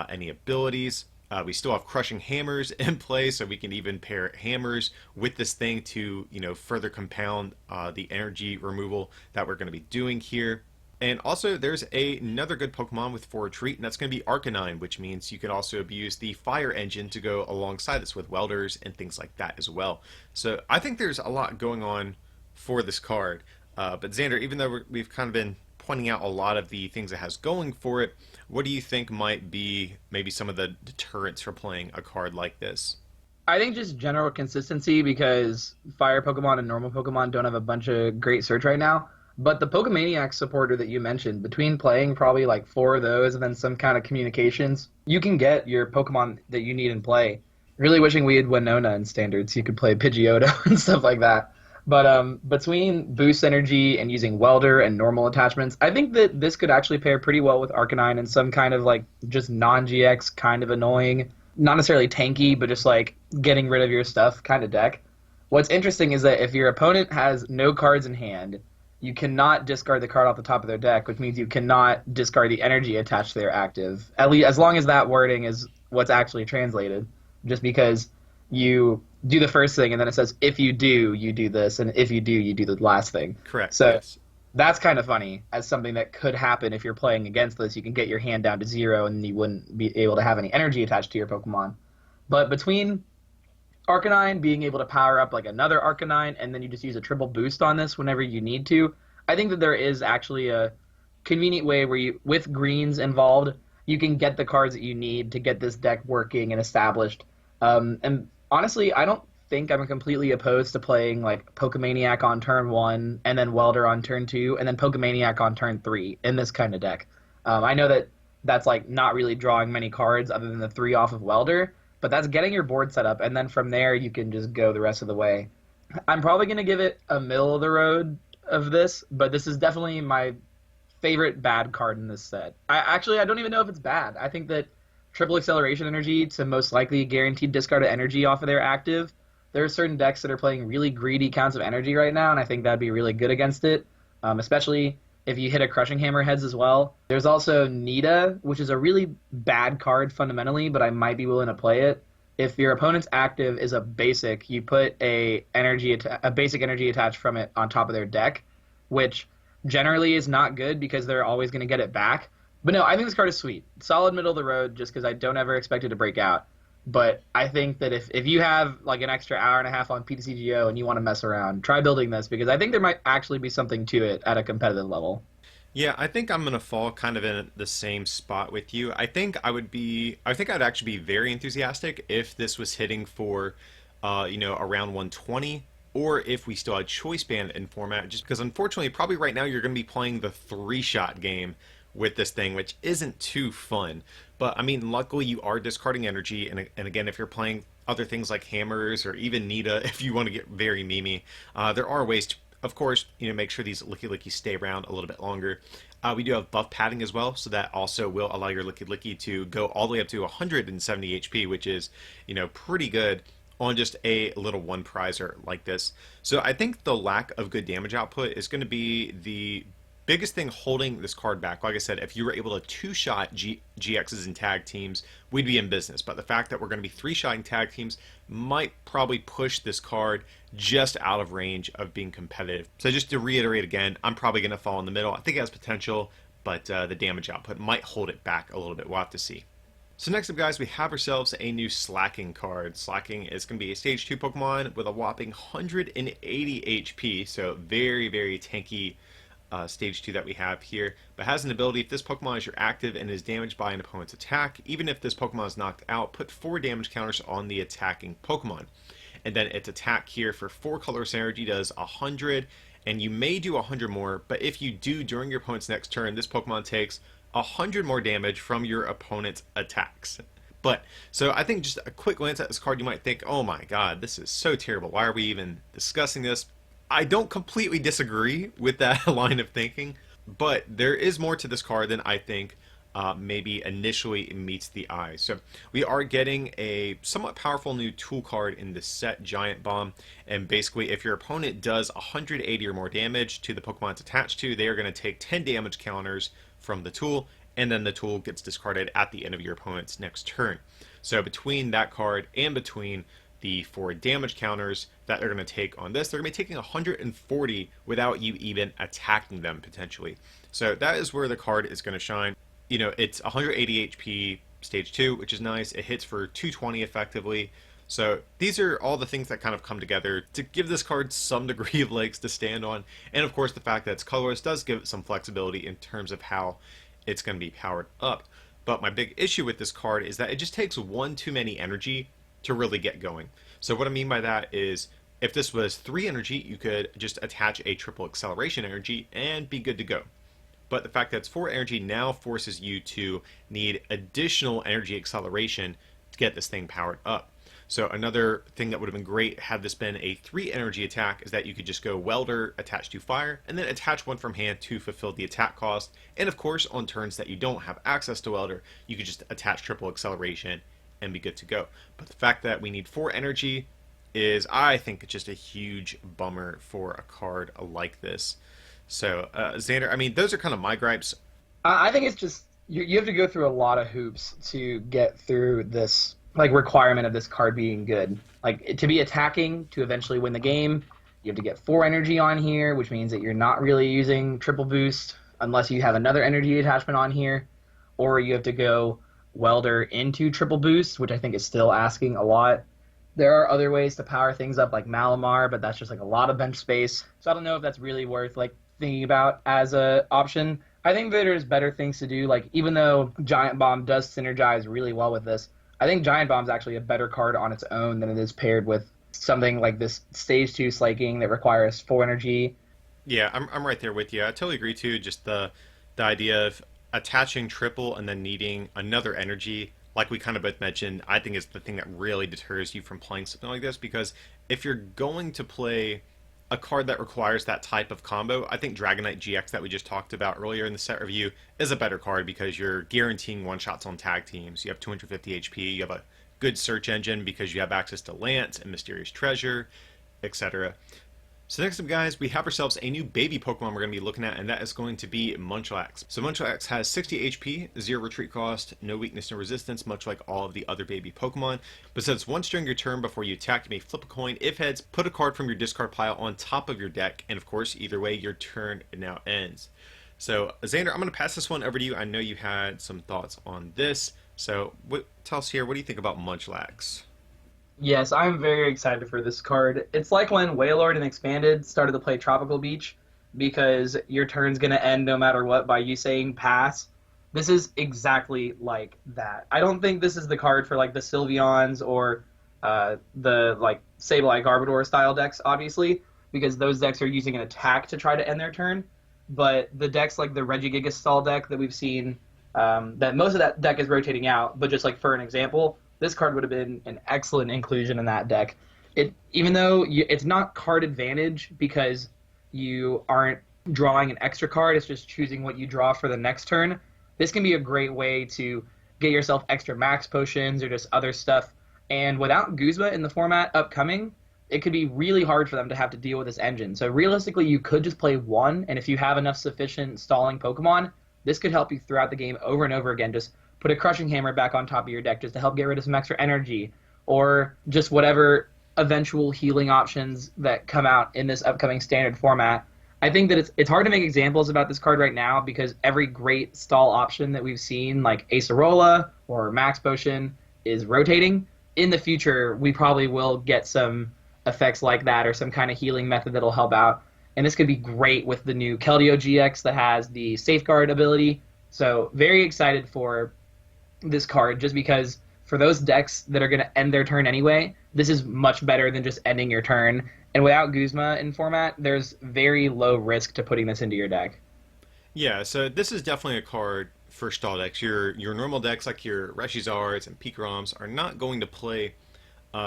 any abilities. We still have crushing hammers in play, so we can even pair hammers with this thing to, further compound the energy removal that we're going to be doing here. And also, there's another good Pokemon with 4 retreat, and that's going to be Arcanine, which means you can also abuse the Fire Engine to go alongside this with Welders and things like that as well. So I think there's a lot going on for this card. But Xander, even though we've kind of been pointing out a lot of the things it has going for it, what do you think might be maybe some of the deterrents for playing a card like this? I think just general consistency, because Fire Pokemon and normal Pokemon don't have a bunch of great search right now. But the Pokemaniac supporter that you mentioned, between playing probably like 4 of those and then some kind of communications, you can get your Pokemon that you need in play. Really wishing we had Winona in Standard so you could play Pidgeotto and stuff like that. But between Boost Energy and using Welder and normal attachments, I think that this could actually pair pretty well with Arcanine and some kind of like just non-GX kind of annoying, not necessarily tanky, but just like getting rid of your stuff kind of deck. What's interesting is that if your opponent has no cards in hand, you cannot discard the card off the top of their deck, which means you cannot discard the energy attached to their active, at least as long as that wording is what's actually translated, just because you do the first thing and then it says if you do, you do this, and if you do, you do the last thing. Correct. So yes. That's kind of funny as something that could happen if you're playing against this. You can get your hand down to 0 and you wouldn't be able to have any energy attached to your Pokemon. But between Arcanine being able to power up like another Arcanine, and then you just use a triple boost on this whenever you need to, I think that there is actually a convenient way where you, with greens involved, you can get the cards that you need to get this deck working and established. And honestly, I don't think I'm completely opposed to playing like Pokemaniac on turn 1, and then Welder on turn 2, and then Pokemaniac on turn 3 in this kind of deck. I know that that's like not really drawing many cards other than the 3 off of Welder, but that's getting your board set up, and then from there you can just go the rest of the way. I'm probably going to give it a middle of the road of this, but this is definitely my favorite bad card in this set. I don't even know if it's bad. I think that triple acceleration energy to most likely guaranteed discard of energy off of their active. There are certain decks that are playing really greedy counts of energy right now, and I think that'd be really good against it, especially if you hit a Crushing Hammerheads as well. There's also Nita, which is a really bad card fundamentally, but I might be willing to play it. If your opponent's active is a basic, you put a basic energy attached from it on top of their deck, which generally is not good because they're always going to get it back. But no, I think this card is sweet. Solid middle of the road just because I don't ever expect it to break out. But I think that if you have like an extra hour and a half on PTCGO and you want to mess around, try building this because I think there might actually be something to it at a competitive level. Yeah, I think I'm going to fall kind of in the same spot with you. I think I'd actually be very enthusiastic if this was hitting for, around 120, or if we still had choice band in format, just because unfortunately, probably right now you're going to be playing the 3-shot game with this thing, which isn't too fun. But I mean, luckily you are discarding energy, and again, if you're playing other things like hammers or even Nita, if you want to get very memey, there are ways to, of course, make sure these Licky Licky stay around a little bit longer. We do have buff padding as well, so that also will allow your Licky Licky to go all the way up to 170 HP, which is, pretty good on just a little one prizer like this. So I think the lack of good damage output is going to be the biggest thing holding this card back. Like I said, if you were able to 2-shot GXs in tag teams, we'd be in business. But the fact that we're going to be 3-shotting tag teams might probably push this card just out of range of being competitive. So just to reiterate again, I'm probably going to fall in the middle. I think it has potential, but the damage output might hold it back a little bit. We'll have to see. So next up, guys, we have ourselves a new Slacking card. Slacking is going to be a Stage 2 Pokemon with a whopping 180 HP, so very, very tanky Stage 2 that we have here, but has an ability: if this Pokemon is your active and is damaged by an opponent's attack, even if this Pokemon is knocked out, put 4 damage counters on the attacking Pokemon. And then its attack here for 4 colorless energy does 100, and you may do 100 more, but if you do during your opponent's next turn, this Pokemon takes 100 more damage from your opponent's attacks. But, so I think just a quick glance at this card, you might think, oh my god, this is so terrible. Why are we even discussing this? I don't completely disagree with that line of thinking, but there is more to this card than I think maybe initially meets the eye. So we are getting a somewhat powerful new tool card in the set, Giant Bomb, and basically if your opponent does 180 or more damage to the Pokemon it's attached to, they are going to take 10 damage counters from the tool, and then the tool gets discarded at the end of your opponent's next turn. So between that card and between the 4 damage counters that they're going to take on this, they're going to be taking 140 without you even attacking them potentially. So that is where the card is going to shine. It's 180 HP Stage 2, which is nice. It hits for 220 effectively. So these are all the things that kind of come together to give this card some degree of legs to stand on. And of course, the fact that it's colorless does give it some flexibility in terms of how it's going to be powered up. But my big issue with this card is that it just takes one too many energy to really get going. So what I mean by that is, if this was 3 energy, you could just attach a triple acceleration energy and be good to go. But the fact that it's 4 energy now forces you to need additional energy acceleration to get this thing powered up. So another thing that would have been great had this been a 3 energy attack is that you could just go Welder, attach to Fire, and then attach one from hand to fulfill the attack cost. And of course, on turns that you don't have access to Welder, you could just attach triple acceleration and be good to go. But the fact that we need 4 energy is, I think, just a huge bummer for a card like this. So, Xander, I mean, those are kind of my gripes. I think it's just, you have to go through a lot of hoops to get through this requirement of this card being good. Like, to be attacking to eventually win the game, you have to get 4 energy on here, which means that you're not really using triple boost unless you have another energy attachment on here, or you have to go Welder into triple boost, which I think is still asking a lot. There are other ways to power things up like Malamar, but that's just a lot of bench space. So I don't know if that's really worth thinking about as a option. I think that there's better things to do. Even though Giant Bomb does synergize really well with this, I think Giant Bomb's actually a better card on its own than it is paired with something like this Stage 2 Slaking that requires 4 energy. Yeah, I'm right there with you. I totally agree too. Just the idea of attaching triple and then needing another energy, like we kind of both mentioned, I think is the thing that really deters you from playing something like this, because if you're going to play a card that requires that type of combo, I think Dragonite GX that we just talked about earlier in the set review is a better card, because you're guaranteeing one-shots on tag teams. You have 250 HP, you have a good search engine because you have access to Lance and Mysterious Treasure, etc. So next up, guys, we have ourselves a new baby Pokemon we're going to be looking at, and that is going to be Munchlax. So Munchlax has 60 HP, 0 retreat cost, no weakness, no resistance, much like all of the other baby Pokemon. But since once during your turn before you attack, you may flip a coin. If heads, put a card from your discard pile on top of your deck, and of course, either way, your turn now ends. So Xander, I'm going to pass this one over to you. I know you had some thoughts on this. So tell us here, what do you think about Munchlax? Yes, I'm very excited for this card. It's like when Wailord and Expanded started to play Tropical Beach, because your turn's going to end no matter what by you saying pass. This is exactly like that. I don't think this is the card for like the Sylveons or the like Sableye Garbodor style decks, obviously, because those decks are using an attack to try to end their turn. But the decks like the Regigigas style deck that we've seen, that most of that deck is rotating out, but just like for an example, this card would have been an excellent inclusion in that deck. Even though it's not card advantage because you aren't drawing an extra card, it's just choosing what you draw for the next turn. This can be a great way to get yourself extra max potions or just other stuff. And without Guzma in the format upcoming, it could be really hard for them to have to deal with this engine. So realistically, you could just play one, and if you have enough sufficient stalling Pokemon, this could help you throughout the game over and over again. Just put a Crushing Hammer back on top of your deck just to help get rid of some extra energy, or just whatever eventual healing options that come out in this upcoming standard format. I think that it's hard to make examples about this card right now because every great stall option that we've seen, like Acerola or Max Potion, is rotating. In the future, we probably will get some effects like that or some kind of healing method that'll help out. And this could be great with the new Keldeo GX that has the Safeguard ability. So very excited for this card just because for those decks that are going to end their turn anyway, this is much better than just ending your turn. And without Guzma in format, there's very low risk to putting this into your deck. Yeah, so this is definitely a card for stall decks. Your normal decks like your Reshizards and Pikaroms are not going to play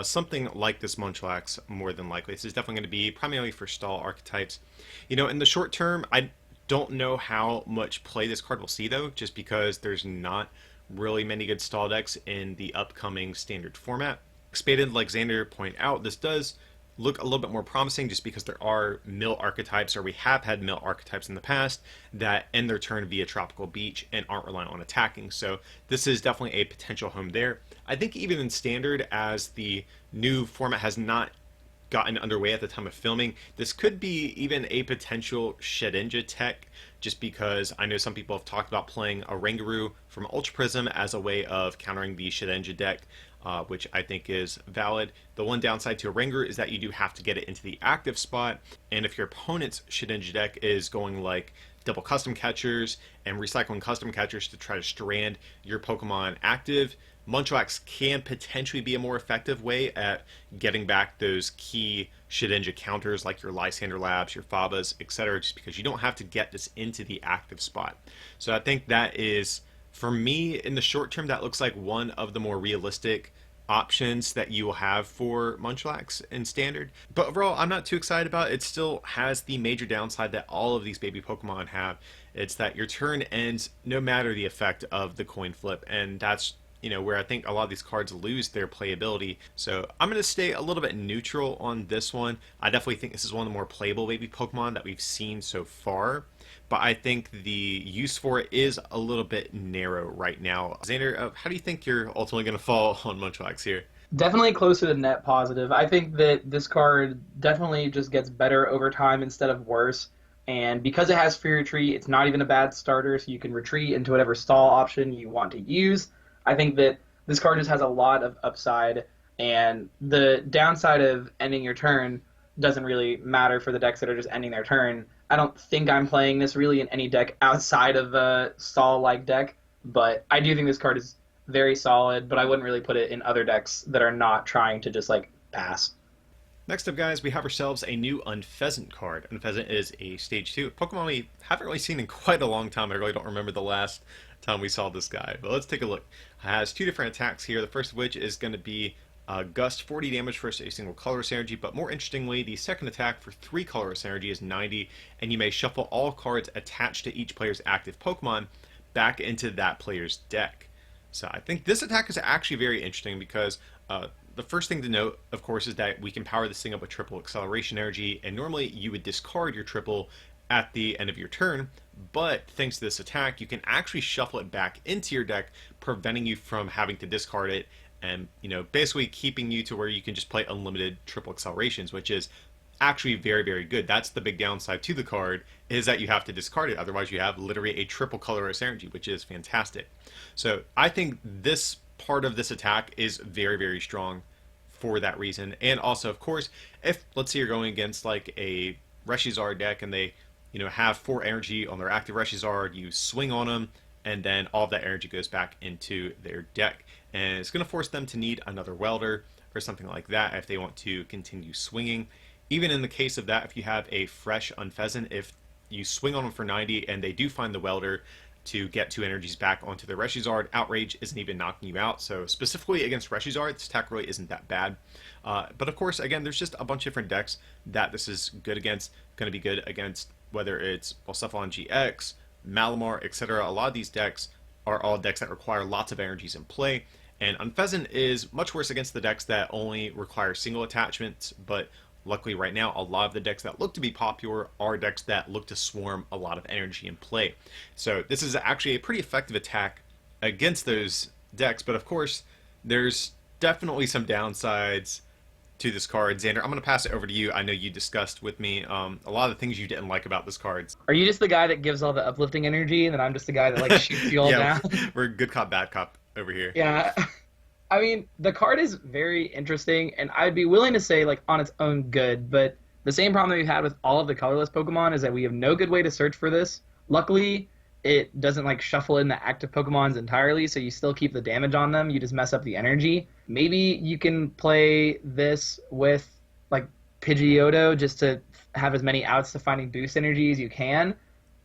something like this Munchlax more than likely. This is definitely going to be primarily for stall archetypes. In the short term, I don't know how much play this card will see, though, just because there's not really many good stall decks in the upcoming standard format. Expanded, like Xander pointed out, this does look a little bit more promising just because there are mill archetypes, or we have had mill archetypes in the past, that end their turn via Tropical Beach and aren't reliant on attacking. So this is definitely a potential home there. I think even in standard, as the new format has not gotten underway at the time of filming, this could be even a potential Shedinja tech, just because I know some people have talked about playing a Rangaroo from Ultra Prism as a way of countering the Shedinja deck, which I think is valid. The one downside to a Rangaroo is that you do have to get it into the active spot, and if your opponent's Shedinja deck is going like double custom catchers and recycling custom catchers to try to strand your Pokemon active, Munchlax can potentially be a more effective way at getting back those key Shedinja counters like your Lysander Labs, your Fabas, etc., just because you don't have to get this into the active spot. So I think that is, for me, in the short term, that looks like one of the more realistic options that you will have for Munchlax in standard. But overall, I'm not too excited about it. It still has the major downside that all of these baby Pokemon have. It's that your turn ends no matter the effect of the coin flip, and that's where I think a lot of these cards lose their playability. So I'm going to stay a little bit neutral on this one. I definitely think this is one of the more playable baby Pokemon that we've seen so far, but I think the use for it is a little bit narrow right now. Xander, how do you think you're ultimately going to fall on Munchlax here? Definitely closer to net positive. I think that this card definitely just gets better over time instead of worse. And because it has free retreat, it's not even a bad starter, so you can retreat into whatever stall option you want to use. I think that this card just has a lot of upside, and the downside of ending your turn doesn't really matter for the decks that are just ending their turn. I don't think I'm playing this really in any deck outside of a stall-like deck, but I do think this card is very solid, but I wouldn't really put it in other decks that are not trying to just, pass. Next up, guys, we have ourselves a new Unfezant card. Unfezant is a Stage 2 Pokemon we haven't really seen in quite a long time. I really don't remember the last time we saw this guy, but let's take a look. It has two different attacks here, the first of which is going to be Gust 40 damage for a single colorless energy, but more interestingly, the second attack for 3 colorless energy is 90, and you may shuffle all cards attached to each player's active Pokemon back into that player's deck. So I think this attack is actually very interesting because the first thing to note, of course, is that we can power this thing up with triple acceleration energy, and normally you would discard your triple at the end of your turn, but thanks to this attack, you can actually shuffle it back into your deck, preventing you from having to discard it, and, you know, basically keeping you to where you can just play unlimited triple accelerations, which is actually very, very good. That's the big downside to the card, is that you have to discard it. Otherwise, you have literally a triple colorless energy, which is fantastic. So I think this part of this attack is very, very strong for that reason. And also, of course, if, let's say you're going against like a Reshizard deck and they, you know, have 4 energy on their active Reshizard, you swing on them, and then all of that energy goes back into their deck. And it's going to force them to need another welder or something like that if they want to continue swinging. Even in the case of that, if you have a fresh Unfezant, if you swing on them for 90 and they do find the welder to get 2 energies back onto the Reshizard, Outrage isn't even knocking you out. So specifically against Reshizard, this attack really isn't that bad. But of course, again, there's just a bunch of different decks that this is good against. Going to be good against whether it's Alolan GX, Malamar, etc. A lot of these decks are all decks that require lots of energies in play. And Unfezant is much worse against the decks that only require single attachments, but luckily right now, a lot of the decks that look to be popular are decks that look to swarm a lot of energy in play. So this is actually a pretty effective attack against those decks, but of course, there's definitely some downsides to this card. Xander, I'm going to pass it over to you. I know you discussed with me a lot of the things you didn't like about this card. Are you just the guy that gives all the uplifting energy, and then I'm just the guy that like shoots you all Yeah, down? we're good cop, bad cop over here. Yeah. I mean, the card is very interesting, and I'd be willing to say, like, on its own good, but the same problem that we've had with all of the colorless Pokemon is that we have no good way to search for this. Luckily, it doesn't, like, shuffle in the active Pokemons entirely, so you still keep the damage on them, you just mess up the energy. Maybe you can play this with, like, Pidgeotto just to have as many outs to finding boost energy as you can.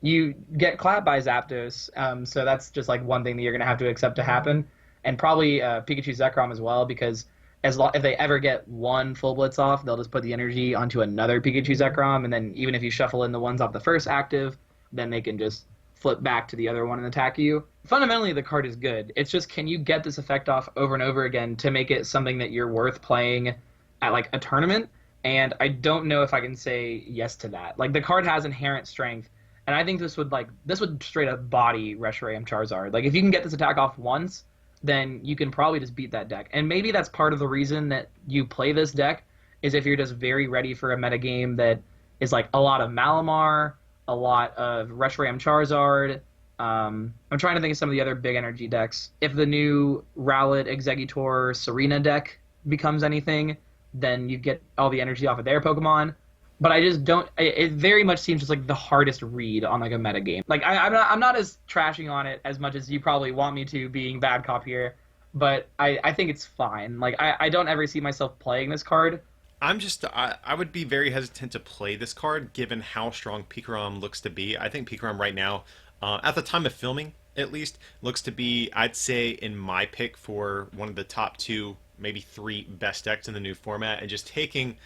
You get clapped by Zapdos, so that's just, like, one thing that you're going to have to accept to happen. And probably Pikachu Zekrom as well, because if they ever get one full blitz off, they'll just put the energy onto another Pikachu Zekrom, and then even if you shuffle in the ones off the first active, then they can just flip back to the other one and attack you. Fundamentally, the card is good. It's just, can you get this effect off over and over again to make it something that you're worth playing at like a tournament? And I don't know if I can say yes to that. Like, the card has inherent strength, and I think this would straight up body Reshiram Charizard. Like, if you can get this attack off once, then you can probably just beat that deck. And maybe that's part of the reason that you play this deck, is if you're just very ready for a metagame that is like a lot of Malamar, a lot of Reshiram Charizard. I'm trying to think of some of the other big energy decks. If the new Rowlet Exeggutor Serena deck becomes anything, then you get all the energy off of their Pokemon. But I just don't. It very much seems just like the hardest read on like a meta game. Like I'm not as trashing on it as much as you probably want me to, being bad cop here. But I think it's fine. Like I don't ever see myself playing this card. I would be very hesitant to play this card given how strong Pikarom looks to be. I think Pikarom right now, at the time of filming at least, looks to be, I'd say, in my pick for one of the top 2, maybe 3 best decks in the new format, and just taking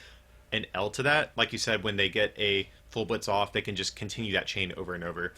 an L to that. Like you said, when they get a full blitz off, they can just continue that chain over and over.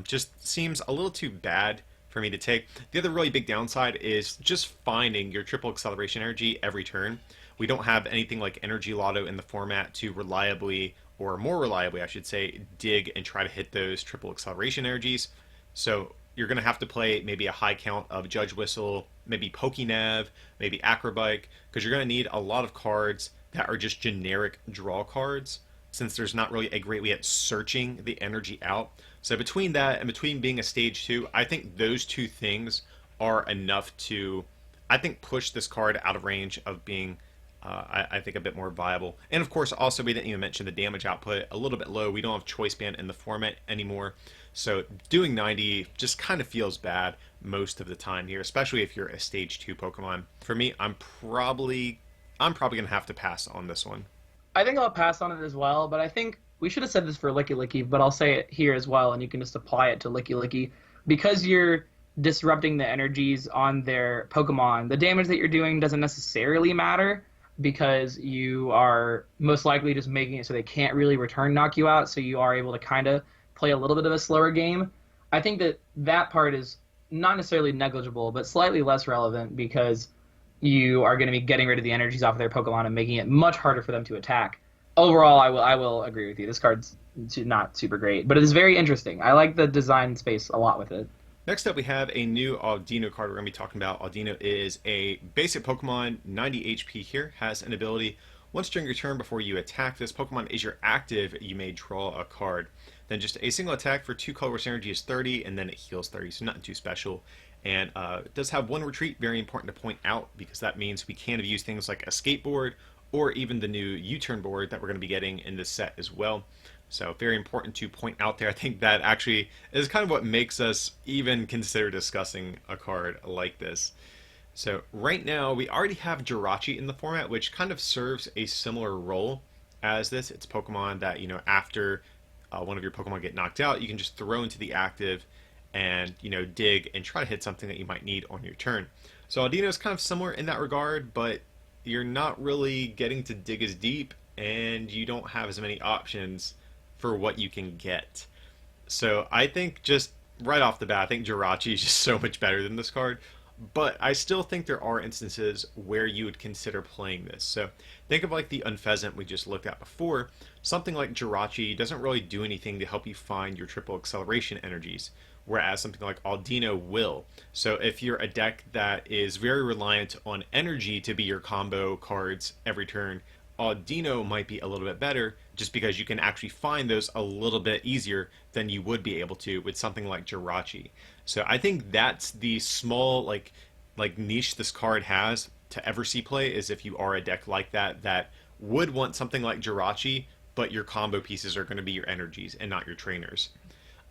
Just seems a little too bad for me to take. The other really big downside is just finding your triple acceleration energy every turn. We don't have anything like Energy Lotto in the format to reliably, or more reliably I should say, dig and try to hit those triple acceleration energies. So you're going to have to play maybe a high count of Judge Whistle, maybe Pokénav, maybe Acrobike, because you're going to need a lot of cards that are just generic draw cards, since there's not really a great way at searching the energy out. So between that and between being a stage 2, I think those 2 things are enough to, I think, push this card out of range of being, I think, a bit more viable. And of course, also, we didn't even mention the damage output, a little bit low. We don't have Choice Band in the format anymore. So doing 90 just kind of feels bad most of the time here, especially if you're a stage 2 Pokemon. For me, I'm probably going to have to pass on this one. I think I'll pass on it as well, but I think we should have said this for Licky Licky, but I'll say it here as well, and you can just apply it to Licky Licky. Because you're disrupting the energies on their Pokemon, the damage that you're doing doesn't necessarily matter, because you are most likely just making it so they can't really return knock you out, so you are able to kind of play a little bit of a slower game. I think that part is not necessarily negligible, but slightly less relevant, because you are going to be getting rid of the energies off of their Pokemon and making it much harder for them to attack. Overall, I will agree with you. This card's not super great, but it is very interesting. I like the design space a lot with it. Next up, we have a new Audino card we're going to be talking about. Audino is a basic Pokemon, 90 HP here, has an ability. Once during your turn before you attack this Pokemon is your active, you may draw a card. Then just a single attack for 2 colorless energy is 30, and then it heals 30, so nothing too special. And it does have 1 retreat, very important to point out, because that means we can use things like a skateboard, or even the new U-turn board that we're going to be getting in this set as well. So very important to point out there. I think that actually is kind of what makes us even consider discussing a card like this. So right now we already have Jirachi in the format, which kind of serves a similar role as this. It's Pokemon that, you know, after one of your Pokemon get knocked out, you can just throw into the active and, you know, dig and try to hit something that you might need on your turn. So Audino is kind of similar in that regard, but you're not really getting to dig as deep, and you don't have as many options for what you can get. So I think just right off the bat, I think Jirachi is just so much better than this card, but I still think there are instances where you would consider playing this. So think of like the Unpheasant we just looked at before. Something like Jirachi doesn't really do anything to help you find your triple acceleration energies, whereas something like Audino will. So if you're a deck that is very reliant on energy to be your combo cards every turn, Audino might be a little bit better, just because you can actually find those a little bit easier than you would be able to with something like Jirachi. So I think that's the small like niche this card has to ever see play, is if you are a deck like that that would want something like Jirachi, but your combo pieces are going to be your energies and not your trainers.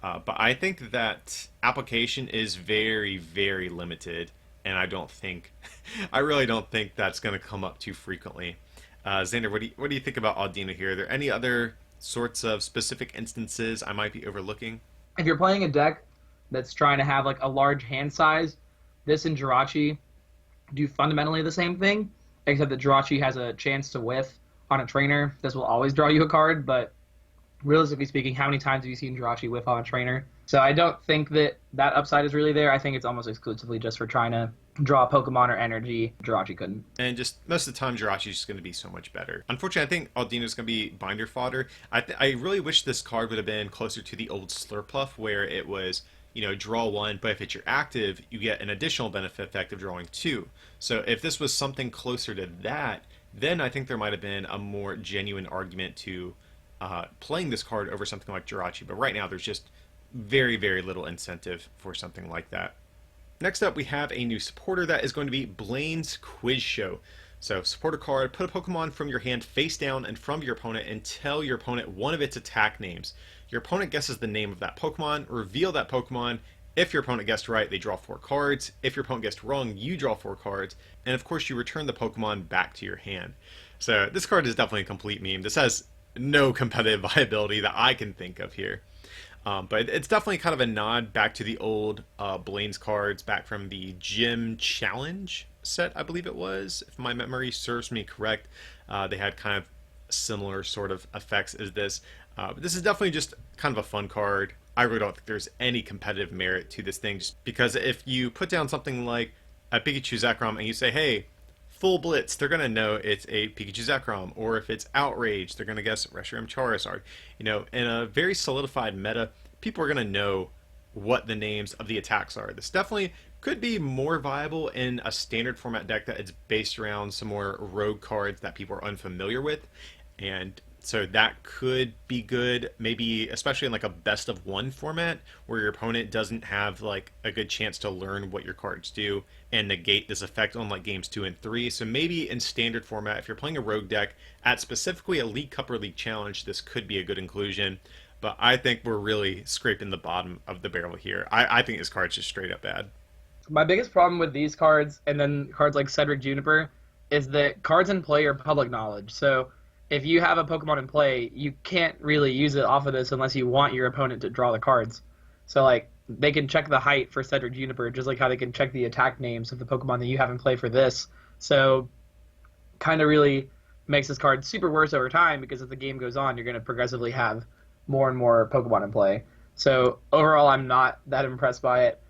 But I think that application is very, very limited, and I really don't think that's going to come up too frequently. Xander, what do you think about Audino here? Are there any other sorts of specific instances I might be overlooking? If you're playing a deck that's trying to have like a large hand size, this and Jirachi do fundamentally the same thing, except that Jirachi has a chance to whiff on a trainer. This will always draw you a card, but realistically speaking, how many times have you seen Jirachi whiff on a trainer? So I don't think that upside is really there. I think it's almost exclusively just for trying to draw Pokemon or energy. Jirachi couldn't. And just most of the time, Jirachi is just going to be so much better. Unfortunately, I think Audino is going to be binder fodder. I really wish this card would have been closer to the old Slurpuff, where it was, you know, draw 1, but if it's your active, you get an additional benefit effect of drawing 2. So if this was something closer to that, then I think there might have been a more genuine argument to playing this card over something like Jirachi. But right now, there's just very, very little incentive for something like that. Next up, we have a new supporter that is going to be Blaine's Quiz Show. So, supporter card, put a Pokemon from your hand face down in front of your opponent and tell your opponent one of its attack names. Your opponent guesses the name of that Pokemon, reveal that Pokemon. If your opponent guessed right, they draw 4 cards. If your opponent guessed wrong, you draw 4 cards. And of course, you return the Pokemon back to your hand. So, this card is definitely a complete meme. This has no competitive viability that I can think of here. But it's definitely kind of a nod back to the old Blaine's cards back from the Gym Challenge set, I believe it was, if my memory serves me correct. They had kind of similar sort of effects as this. But this is definitely just kind of a fun card. I really don't think there's any competitive merit to this thing, just because if you put down something like a Pikachu Zekrom and you say, hey, full blitz, they're going to know it's a Pikachu Zekrom. Or if it's outrage, they're going to guess Reshiram Charizard. You know, in a very solidified meta, people are going to know what the names of the attacks are. This definitely could be more viable in a standard format deck that is based around some more rogue cards that people are unfamiliar with. And so that could be good, maybe especially in like a best of 1 format where your opponent doesn't have like a good chance to learn what your cards do and negate this effect on like games 2 and 3. So maybe in standard format, if you're playing a rogue deck at specifically a League Cup or League Challenge, this could be a good inclusion. But I think we're really scraping the bottom of the barrel here. I think this card's just straight up bad. My biggest problem with these cards, and then cards like Cedric Juniper, is that cards in play are public knowledge. So if you have a Pokemon in play, you can't really use it off of this unless you want your opponent to draw the cards. So, like, they can check the height for Cedric Juniper, just like how they can check the attack names of the Pokemon that you have in play for this. So, kind of really makes this card super worse over time, because as the game goes on, you're going to progressively have more and more Pokemon in play. So, overall, I'm not that impressed by it.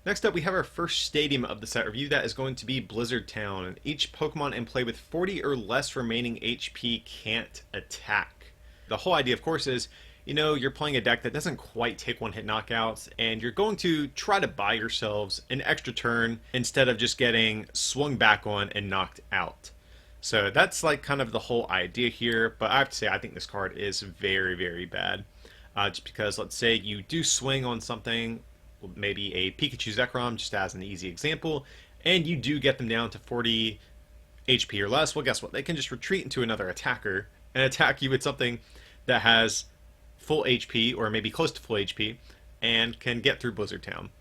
Next up, we have our first stadium of the set review. That is going to be Blizzard Town. Each Pokemon in play with 40 or less remaining HP can't attack. The whole idea, of course, is, you know, you're playing a deck that doesn't quite take one-hit knockouts, and you're going to try to buy yourselves an extra turn instead of just getting swung back on and knocked out. So that's like kind of the whole idea here, but I have to say I think this card is very, very bad. Just because, let's say you do swing on something, maybe a Pikachu Zekrom, just as an easy example, and you do get them down to 40 HP or less, well, guess what? They can just retreat into another attacker and attack you with something that has full HP, or maybe close to full HP, and can get through Blizzard Town.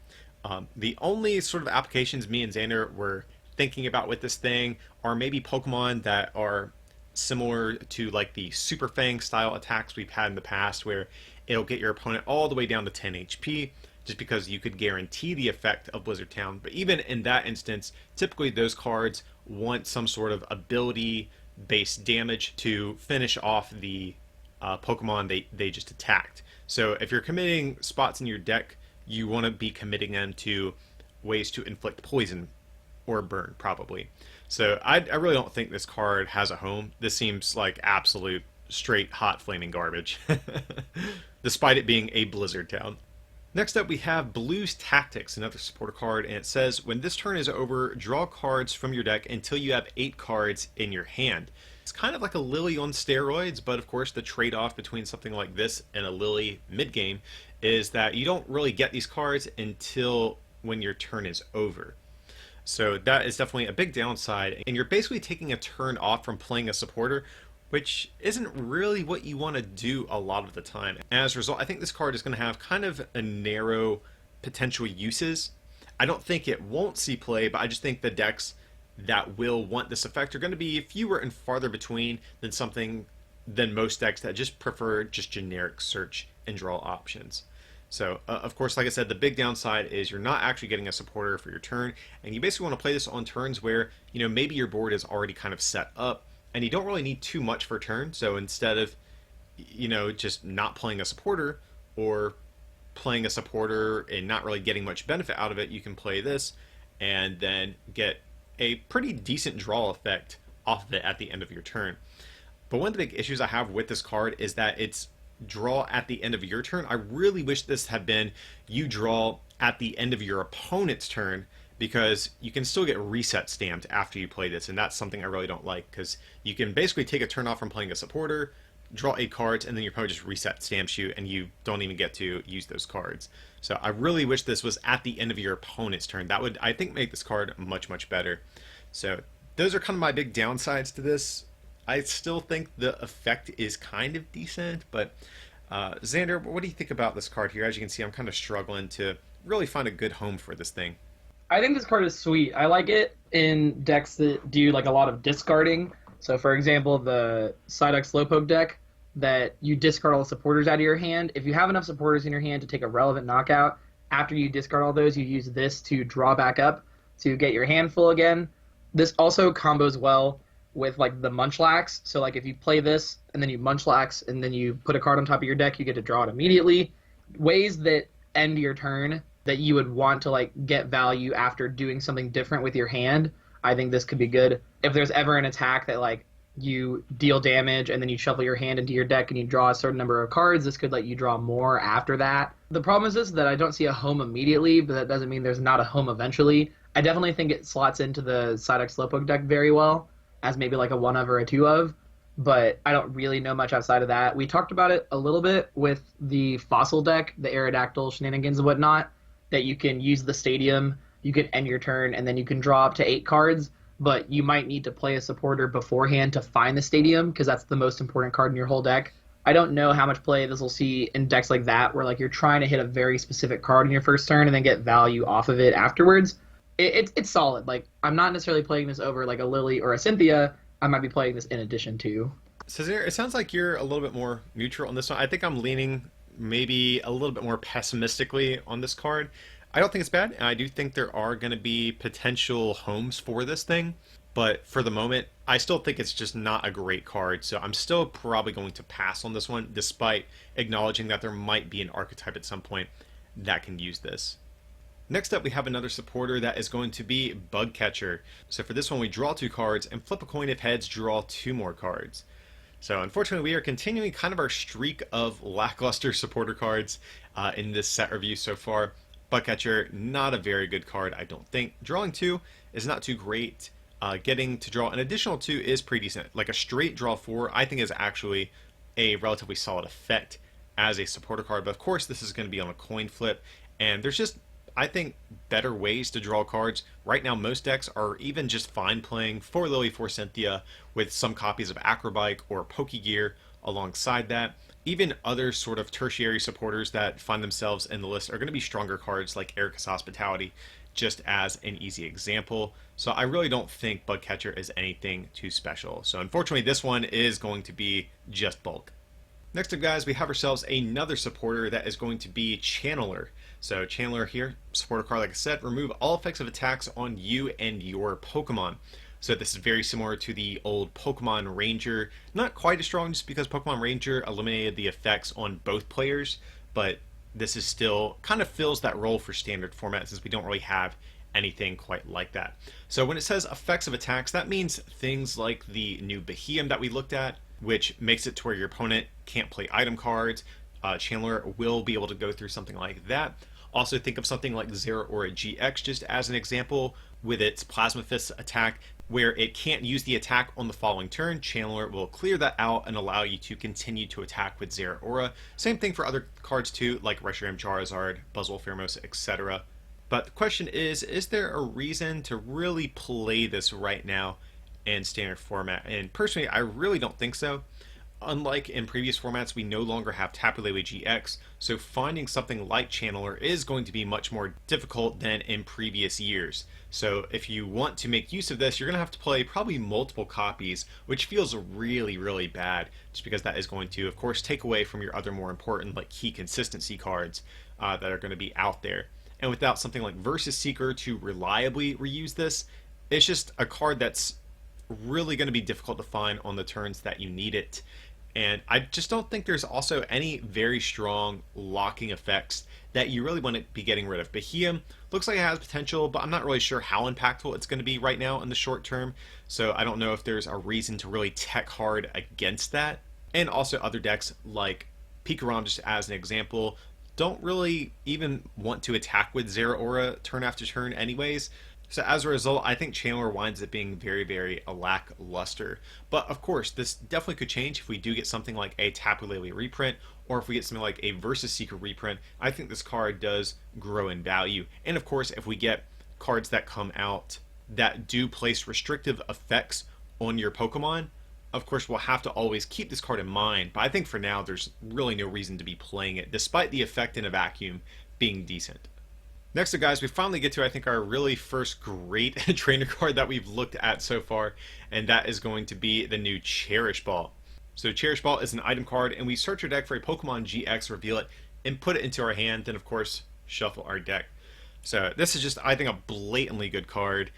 The only sort of applications me and Xander were thinking about with this thing are maybe Pokemon that are similar to like the Super Fang style attacks we've had in the past, where it'll get your opponent all the way down to 10 HP, just because you could guarantee the effect of Blizzard Town. But even in that instance, typically those cards want some sort of ability-based damage to finish off the Pokemon they just attacked. So if you're committing spots in your deck, you want to be committing them to ways to inflict poison or burn, probably. So I really don't think this card has a home. This seems like absolute straight hot flaming garbage, despite it being a Blizzard Town. Next up, we have Blues Tactics, another supporter card, and it says, when this turn is over, draw cards from your deck until you have 8 cards in your hand. It's kind of like a Lily on steroids, but of course the trade-off between something like this and a Lily mid-game is that you don't really get these cards until when your turn is over. So that is definitely a big downside, and you're basically taking a turn off from playing a supporter, which isn't really what you want to do a lot of the time. As a result, I think this card is going to have kind of a narrow potential uses. I don't think it won't see play, but I just think the decks that will want this effect are going to be fewer and farther between than most decks that just prefer just generic search and draw options. So, of course, like I said, the big downside is you're not actually getting a supporter for your turn, and you basically want to play this on turns where, you know, maybe your board is already kind of set up, and you don't really need too much for turn. So instead of, you know, just not playing a supporter, or playing a supporter and not really getting much benefit out of it, you can play this and then get a pretty decent draw effect off of it at the end of your turn. But one of the big issues I have with this card is that it's draw at the end of your turn. I really wish this had been you draw at the end of your opponent's turn, because you can still get reset stamped after you play this, and that's something I really don't like, because you can basically take a turn off from playing a supporter, draw 8 cards, and then your opponent just reset stamps you, and you don't even get to use those cards. So I really wish this was at the end of your opponent's turn. That would, I think, make this card much, much better. So those are kind of my big downsides to this. I still think the effect is kind of decent, but Xander, what do you think about this card here? As you can see, I'm kind of struggling to really find a good home for this thing. I think this card is sweet. I like it in decks that do like a lot of discarding. So, for example, the Psyduck Slowpoke deck, that you discard all the supporters out of your hand. If you have enough supporters in your hand to take a relevant knockout, after you discard all those, you use this to draw back up to get your hand full again. This also combos well with like the Munchlax. So like if you play this and then you Munchlax and then you put a card on top of your deck, you get to draw it immediately. Ways that end your turn that you would want to like get value after doing something different with your hand. I think this could be good. If there's ever an attack that like you deal damage and then you shuffle your hand into your deck and you draw a certain number of cards, this could let you draw more after that. The problem is this, that I don't see a home immediately, but that doesn't mean there's not a home eventually. I definitely think it slots into the Psyduck Slowpoke deck very well, as maybe like a 1 of or a 2 of, but I don't really know much outside of that. We talked about it a little bit with the Fossil deck, the Aerodactyl shenanigans and whatnot, that you can use the Stadium, you can end your turn, and then you can draw up to 8 cards, but you might need to play a supporter beforehand to find the Stadium, because that's the most important card in your whole deck. I don't know how much play this will see in decks like that, where like you're trying to hit a very specific card in your first turn and then get value off of it afterwards. It's solid. Like, I'm not necessarily playing this over like a Lily or a Cynthia. I might be playing this in addition to. So it sounds like you're a little bit more neutral on this one. I think I'm leaning maybe a little bit more pessimistically on this card. I don't think it's bad, and I do think there are going to be potential homes for this thing, but for the moment, I still think it's just not a great card, so I'm still probably going to pass on this one, despite acknowledging that there might be an archetype at some point that can use this. Next up, we have another supporter that is going to be Bug Catcher. So for this one, we draw 2 cards and flip a coin. If heads, draw 2 more cards. So unfortunately, we are continuing kind of our streak of lackluster supporter cards in this set review so far. Bug Catcher, not a very good card, I don't think. Drawing 2 is not too great. Getting to draw an additional 2 is pretty decent. Like a straight draw 4, I think is actually a relatively solid effect as a supporter card. But of course, this is going to be on a coin flip, and there's just, I think, better ways to draw cards. Right now, most decks are even just fine playing for Lily, for Cynthia, with some copies of Acrobike or Pokegear alongside that. Even other sort of tertiary supporters that find themselves in the list are going to be stronger cards like Erika's Hospitality, just as an easy example. So I really don't think Bug Catcher is anything too special. So unfortunately, this one is going to be just bulk. Next up, guys, we have ourselves another supporter that is going to be Chandelure. So Chandelure here, supporter card, like I said, remove all effects of attacks on you and your Pokemon. So this is very similar to the old Pokemon Ranger. Not quite as strong just because Pokemon Ranger eliminated the effects on both players, but this is still kind of fills that role for standard format since we don't really have anything quite like that. So when it says effects of attacks, that means things like the new Behemoth that we looked at, which makes it to where your opponent can't play item cards. Chandelure will be able to go through something like that. Also think of something like Sciarratta GX just as an example with its Plasma Fist attack, where it can't use the attack on the following turn. Chandelure will clear that out and allow you to continue to attack with Sciarratta. Same thing for other cards too, like Reshiram Charizard, Buzzwole Pheromos, etc. But the question is there a reason to really play this right now in standard format? And personally, I really don't think so. Unlike in previous formats, we no longer have Tapu Lele GX, so finding something like Chandelure is going to be much more difficult than in previous years. So if you want to make use of this, you're going to have to play probably multiple copies, which feels really, really bad, just because that is going to, of course, take away from your other more important, like, key consistency cards that are going to be out there. And without something like Versus Seeker to reliably reuse this, it's just a card that's really going to be difficult to find on the turns that you need it. And I just don't think there's also any very strong locking effects that you really want to be getting rid of. Behemoth looks like it has potential, but I'm not really sure how impactful it's going to be right now in the short term. So I don't know if there's a reason to really tech hard against that. And also other decks like Pikarom, just as an example, don't really even want to attack with Sciarratta turn after turn anyways. So as a result, I think Chandelure winds up being very, very lackluster. But of course, this definitely could change if we do get something like a Tapu Lele reprint, or if we get something like a Versus Seeker reprint. I think this card does grow in value. And of course, if we get cards that come out that do place restrictive effects on your Pokemon, of course, we'll have to always keep this card in mind. But I think for now, there's really no reason to be playing it, despite the effect in a vacuum being decent. Next up, guys, we finally get to, I think, our really first great trainer card that we've looked at so far, and that is going to be the new Cherish Ball. So Cherish Ball is an item card, and we search our deck for a Pokemon GX, reveal it, and put it into our hand, then, of course, shuffle our deck. So this is just, I think, a blatantly good card.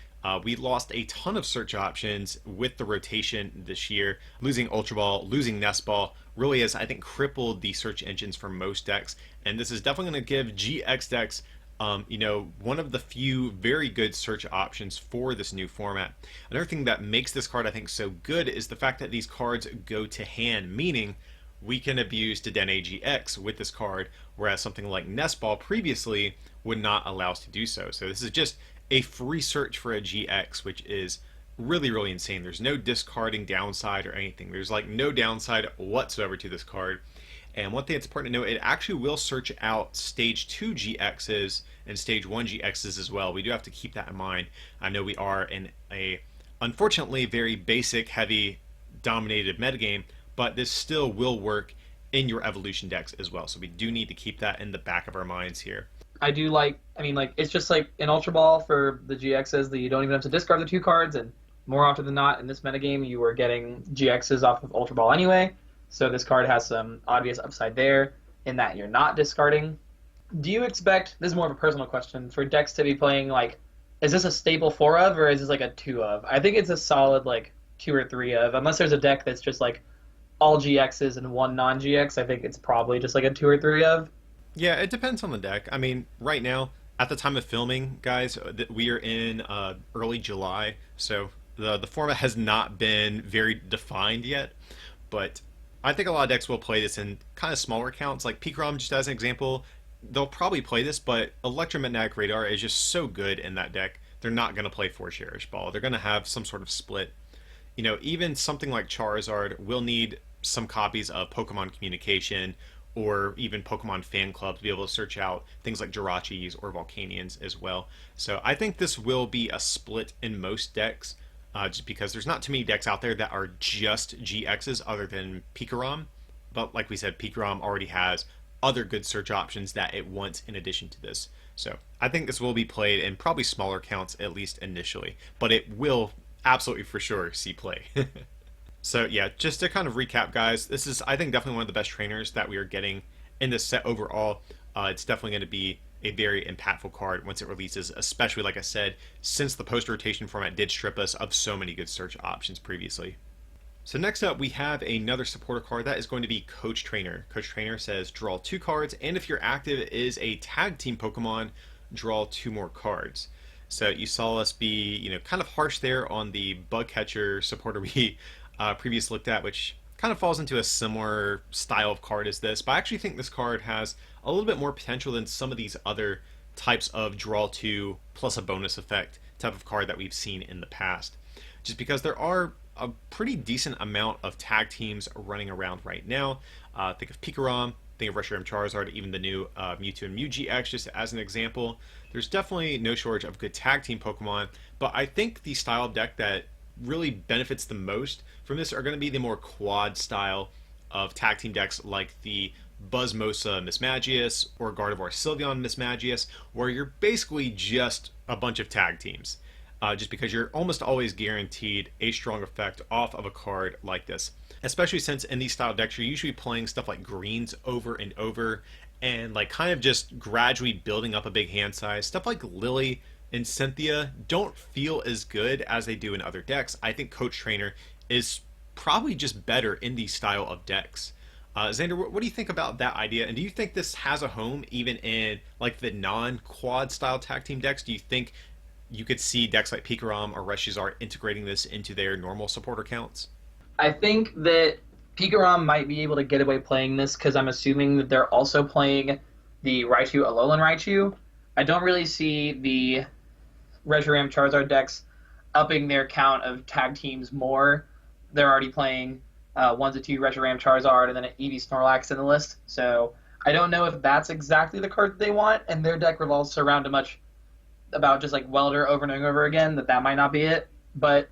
We lost a ton of search options with the rotation this year. Losing Ultra Ball, losing Nest Ball really has, I think, crippled the search engines for most decks, and this is definitely going to give GX decks one of the few very good search options for this new format. Another thing that makes this card, I think, so good is the fact that these cards go to hand, meaning we can abuse Dedenne GX with this card, whereas something like Nest Ball previously would not allow us to do so. So this is just a free search for a GX, which is really, really insane. There's no discarding downside or anything. There's like no downside whatsoever to this card. And one thing that's important to note, it actually will search out Stage 2 GXs and Stage 1 GXs as well. We do have to keep that in mind. I know we are in a, unfortunately, very basic, heavy, dominated metagame, but this still will work in your evolution decks as well. So we do need to keep that in the back of our minds here. I do it's just like an Ultra Ball for the GXs that you don't even have to discard the 2 cards, and more often than not in this metagame, you are getting GXs off of Ultra Ball anyway. So this card has some obvious upside there in that you're not discarding. Do you expect, this is more of a personal question, for decks to be playing, like, is this a staple 4 of, or is this like a 2 of? I think it's a solid, like, 2 or 3 of. Unless there's a deck that's just, like, all GXs and 1 non-GX, I think it's probably just, like, a 2 or 3 of. Yeah, it depends on the deck. I mean, right now, At the time of filming, guys, we are in early July, so the format has not been very defined yet. But I think a lot of decks will play this in kind of smaller counts, like Pikarom, just as an example. They'll probably play this, but Electromagnetic Radar is just so good in that deck. They're not going to play for Cherish Ball. They're going to have some sort of split. You know, even something like Charizard will need some copies of Pokemon Communication or even Pokemon Fan Club to be able to search out things like Jirachis or Volcanions as well. So I think this will be a split in most decks, just because there's not too many decks out there that are just GXs other than Pikarom. But like we said, Pikarom already has other good search options that it wants in addition to this. So I think this will be played in probably smaller counts, at least initially. But it will absolutely for sure see play. So yeah, just to kind of recap, guys, this is, I think, definitely one of the best trainers that we are getting in this set overall. It's definitely going to be a very impactful card once it releases, especially, like I said, since the post-rotation format did strip us of so many good search options previously. So next up, we have another supporter card that is going to be Coach Trainer. Coach Trainer says draw 2 cards, and if your active is a tag team Pokemon, draw 2 more cards. So you saw us be, you know, kind of harsh there on the Bug Catcher supporter we previously looked at, which kind of falls into a similar style of card as this, but I actually think this card has a little bit more potential than some of these other types of draw 2 plus a bonus effect type of card that we've seen in the past. Just because there are a pretty decent amount of tag teams running around right now. Think of Pikarom, think of Reshiram Charizard, even the new Mewtwo Mew GX, just as an example. There's definitely no shortage of good tag team Pokemon, but I think the style of deck that really benefits the most from this are going to be the more quad style of tag team decks, like the Buzzmosa Mismagius or Gardevoir Sylveon Mismagius, where you're basically just a bunch of tag teams, just because you're almost always guaranteed a strong effect off of a card like this, especially since in these style decks you're usually playing stuff like greens over and over and like kind of just gradually building up a big hand size. Stuff like Lily and Cynthia don't feel as good as they do in other decks. I think Coach Trainer is probably just better in these style of decks. Xander, what do you think about that idea? And do you think this has a home even in like the non-quad style tag team decks? Do you think you could see decks like Pikarom or Reshizard integrating this into their normal supporter counts? I think that Pikarom might be able to get away playing this because I'm assuming that they're also playing the Raichu Alolan Raichu. I don't really see the Reshiram Charizard decks upping their count of tag teams more. They're already playing 1-2 Reshiram Charizard and then an Eevee Snorlax in the list. So I don't know if that's exactly the card that they want, and their deck revolves around a much about just like Welder over and over again, that might not be it. But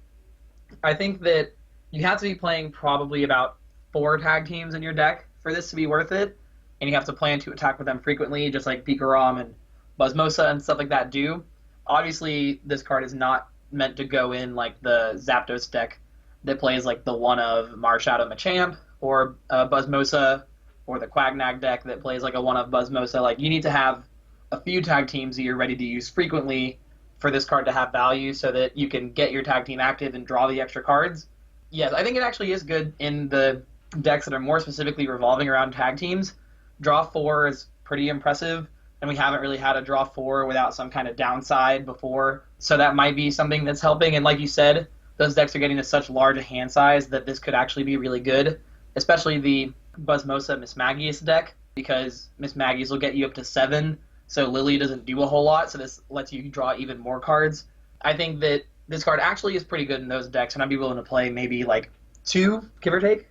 I think that you have to be playing probably about 4 tag teams in your deck for this to be worth it, and you have to plan to attack with them frequently, just like Pikarom and Buzzmosa and stuff like that do. Obviously, this card is not meant to go in like the Zapdos deck that plays like the one of Marshadow Machamp or Buzzmosa, or the Quagnag deck that plays like a one of Buzzmosa. Like, you need to have a few tag teams that you're ready to use frequently for this card to have value so that you can get your tag team active and draw the extra cards. Yes, I think it actually is good in the decks that are more specifically revolving around tag teams. Draw 4 is pretty impressive, and we haven't really had a draw 4 without some kind of downside before. So that might be something that's helping. And like you said, those decks are getting to such large a hand size that this could actually be really good, especially the Buzzmosa Mismagius deck, because Mismagius will get you up to 7, so Lily doesn't do a whole lot, so this lets you draw even more cards. I think that this card actually is pretty good in those decks, and I'd be willing to play maybe like 2, give or take.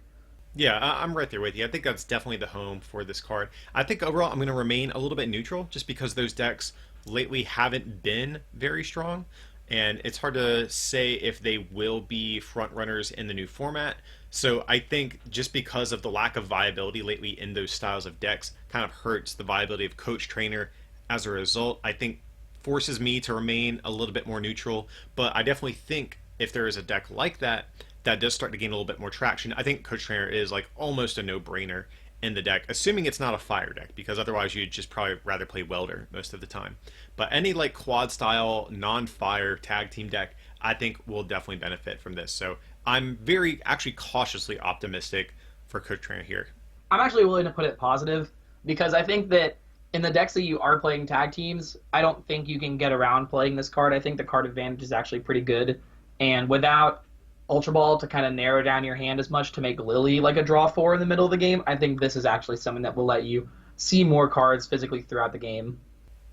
Yeah, I'm right there with you. I think that's definitely the home for this card. I think overall I'm going to remain a little bit neutral just because those decks lately haven't been very strong, and it's hard to say if they will be front runners in the new format. So I think just because of the lack of viability lately in those styles of decks kind of hurts the viability of Coach Trainer. As a result, I think forces me to remain a little bit more neutral, but I definitely think if there is a deck like that that does start to gain a little bit more traction, I think Coach Trainer is like almost a no-brainer in the deck, assuming it's not a fire deck, because otherwise you'd just probably rather play Welder most of the time. But any like quad style non-fire tag team deck I think will definitely benefit from this. So I'm very actually cautiously optimistic for Coach Trainer here. I'm actually willing to put it positive, because I think that in the decks that you are playing tag teams, I don't think you can get around playing this card. I think the card advantage is actually pretty good. And without Ultra Ball to kind of narrow down your hand as much to make Lily like a draw 4 in the middle of the game, I think this is actually something that will let you see more cards physically throughout the game.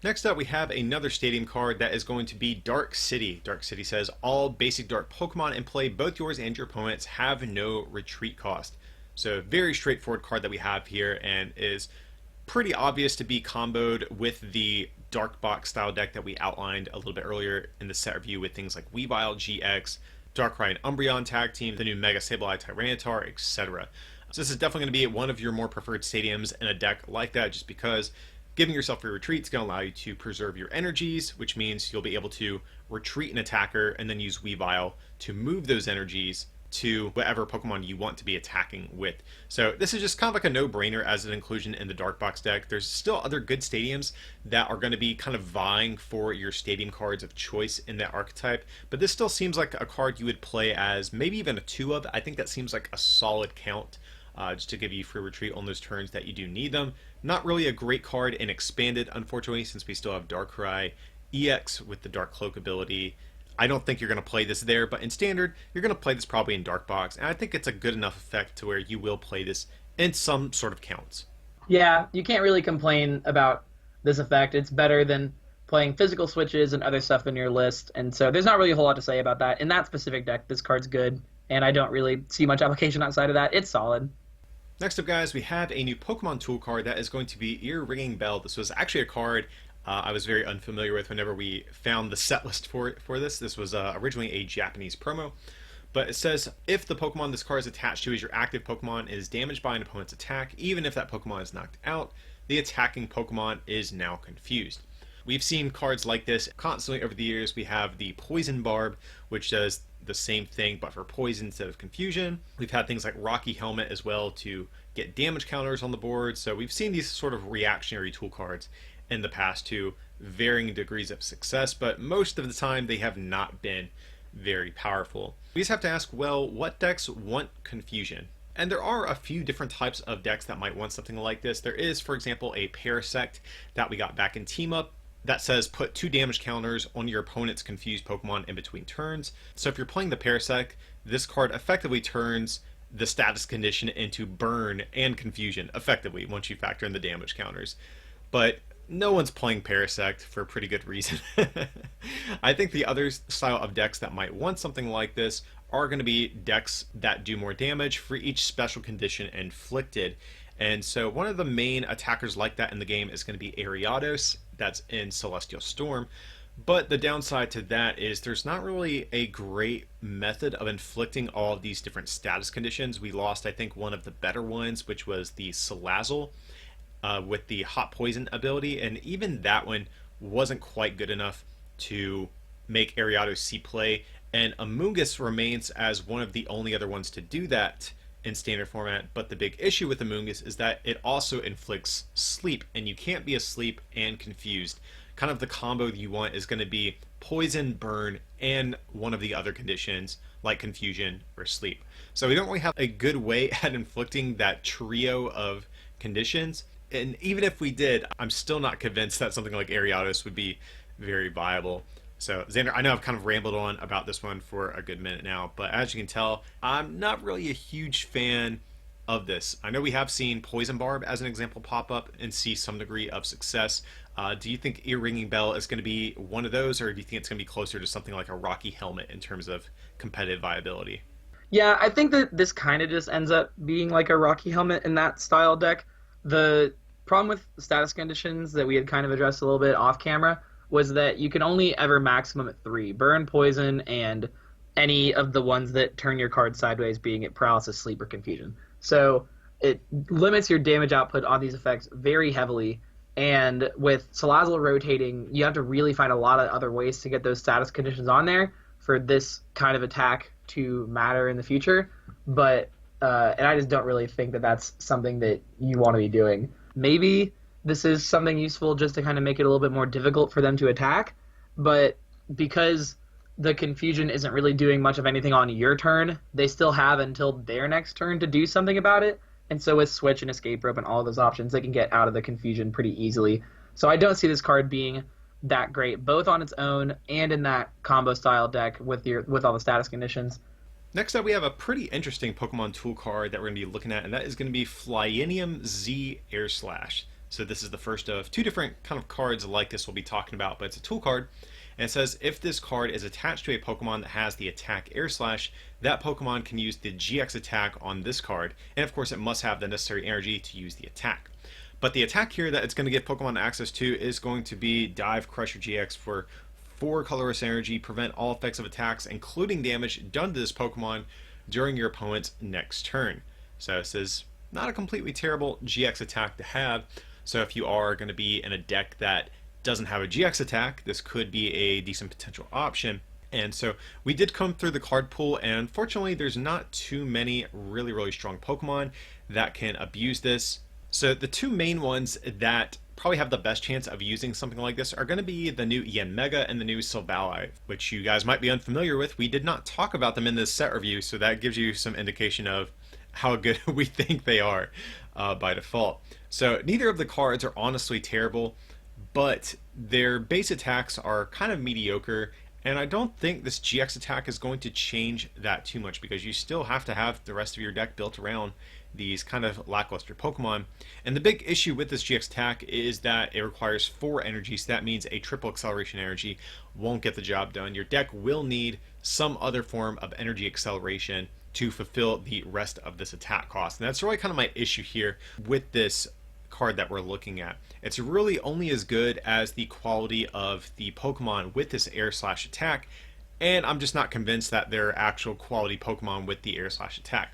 Next up, we have another stadium card that is going to be Dark City. Dark City says, all basic dark Pokemon in play, both yours and your opponent's, have no retreat cost. So very straightforward card that we have here, and is pretty obvious to be comboed with the Dark Box style deck that we outlined a little bit earlier in the set review with things like Weavile GX, Darkrai and Umbreon tag team, the new Mega Sableye Tyranitar, etc. So this is definitely going to be one of your more preferred stadiums in a deck like that, just because giving yourself your retreat is going to allow you to preserve your energies, which means you'll be able to retreat an attacker and then use Weavile to move those energies to whatever Pokemon you want to be attacking with. So this is just kind of like a no-brainer as an inclusion in the Dark Box deck. There's still other good stadiums that are going to be kind of vying for your stadium cards of choice in that archetype, but this still seems like a card you would play as maybe even a 2 of. I think that seems like a solid count, just to give you free retreat on those turns that you do need them. Not really a great card in Expanded, unfortunately, since we still have Darkrai EX with the Dark Cloak ability. I don't think you're going to play this there, but in Standard, you're going to play this probably in Dark Box, and I think it's a good enough effect to where you will play this in some sort of counts. Yeah, you can't really complain about this effect. It's better than playing physical switches and other stuff in your list, and so there's not really a whole lot to say about that. In that specific deck, this card's good, and I don't really see much application outside of that. It's solid. Next up, guys, we have a new Pokemon tool card that is going to be Ear Ringing Bell. This was actually a card I was very unfamiliar with whenever we found the set list for this. This was originally a Japanese promo, but it says, if the Pokemon this card is attached to is your active Pokemon is damaged by an opponent's attack, even if that Pokemon is knocked out, the attacking Pokemon is now confused. We've seen cards like this constantly over the years. We have the Poison Barb, which does the same thing but for poison instead of confusion. We've had things like Rocky Helmet as well to get damage counters on the board. So we've seen these sort of reactionary tool cards in the past to varying degrees of success, but most of the time they have not been very powerful. We just have to ask, well, what decks want confusion? And there are a few different types of decks that might want something like this. There is, for example, a Parasect that we got back in Team Up that says put 2 damage counters on your opponent's confused Pokemon in between turns. So if you're playing the Parasect, this card effectively turns the status condition into burn and confusion, effectively, once you factor in the damage counters. But no one's playing Parasect for a pretty good reason. I think the other style of decks that might want something like this are going to be decks that do more damage for each special condition inflicted. And so one of the main attackers like that in the game is going to be Ariados, that's in Celestial Storm. But the downside to that is there's not really a great method of inflicting all of these different status conditions. We lost, I think, one of the better ones, which was the Salazzle with the Hot Poison ability, and even that one wasn't quite good enough to make Ariados see play, and Amoonguss remains as one of the only other ones to do that in standard format. But the big issue with Amoonguss is that it also inflicts sleep, and you can't be asleep and confused. Kind of the combo you want is going to be poison, burn, and one of the other conditions like confusion or sleep. So we don't really have a good way at inflicting that trio of conditions. And even if we did, I'm still not convinced that something like Ariados would be very viable. So, Xander, I know I've kind of rambled on about this one for a good minute now, but as you can tell, I'm not really a huge fan of this. I know we have seen Poison Barb as an example pop up and see some degree of success. Do you think Ear Ringing Bell is going to be one of those, or do you think it's going to be closer to something like a Rocky Helmet in terms of competitive viability? Yeah, I think that this kind of just ends up being like a Rocky Helmet in that style deck. The problem with status conditions that we had kind of addressed a little bit off camera was that you can only ever maximum at 3. Burn, Poison, and any of the ones that turn your card sideways, being it Paralysis, Sleep, or Confusion. So it limits your damage output on these effects very heavily, and with Salazzle rotating, you have to really find a lot of other ways to get those status conditions on there for this kind of attack to matter in the future. But and I just don't really think that that's something that you want to be doing. Maybe this is something useful just to kind of make it a little bit more difficult for them to attack, but because the confusion isn't really doing much of anything on your turn, they still have until their next turn to do something about it, And so with Switch and Escape Rope and all of those options, they can get out of the confusion pretty easily. So I don't see this card being that great, both on its own and in that combo style deck with all the status conditions. Next up, we have a pretty interesting Pokemon tool card that we're going to be looking at, and that is going to be Flyinium Z Air Slash. So this is the first of two different kind of cards like this we'll be talking about, but it's a tool card. And it says if this card is attached to a Pokemon that has the attack Air Slash, that Pokemon can use the GX attack on this card. And of course, it must have the necessary energy to use the attack. But the attack here that it's going to give Pokemon access to is going to be Dive Crusher GX for 4 colorless energy, prevent all effects of attacks, including damage done to this Pokemon during your opponent's next turn. So this is not a completely terrible GX attack to have. So if you are going to be in a deck that doesn't have a GX attack, this could be a decent potential option. And so we did come through the card pool, and unfortunately there's not too many really strong Pokemon that can abuse this. So the two main ones that probably have the best chance of using something like this are going to be the new Yanmega and the new Silvally, which you guys might be unfamiliar with. We did not talk about them in this set review, so that gives you some indication of how good we think they are by default. So neither of the cards are honestly terrible, but their base attacks are kind of mediocre, and I don't think this GX attack is going to change that too much because you still have to have the rest of your deck built around these kind of lackluster Pokemon. And the big issue with this GX attack is that it requires 4 energy, so that means a triple acceleration energy won't get the job done. Your deck will need some other form of energy acceleration to fulfill the rest of this attack cost. And that's really kind of my issue here with this card that we're looking at. It's really only as good as the quality of the Pokemon with this Air Slash attack, and I'm just not convinced that they're actual quality Pokemon with the Air Slash attack.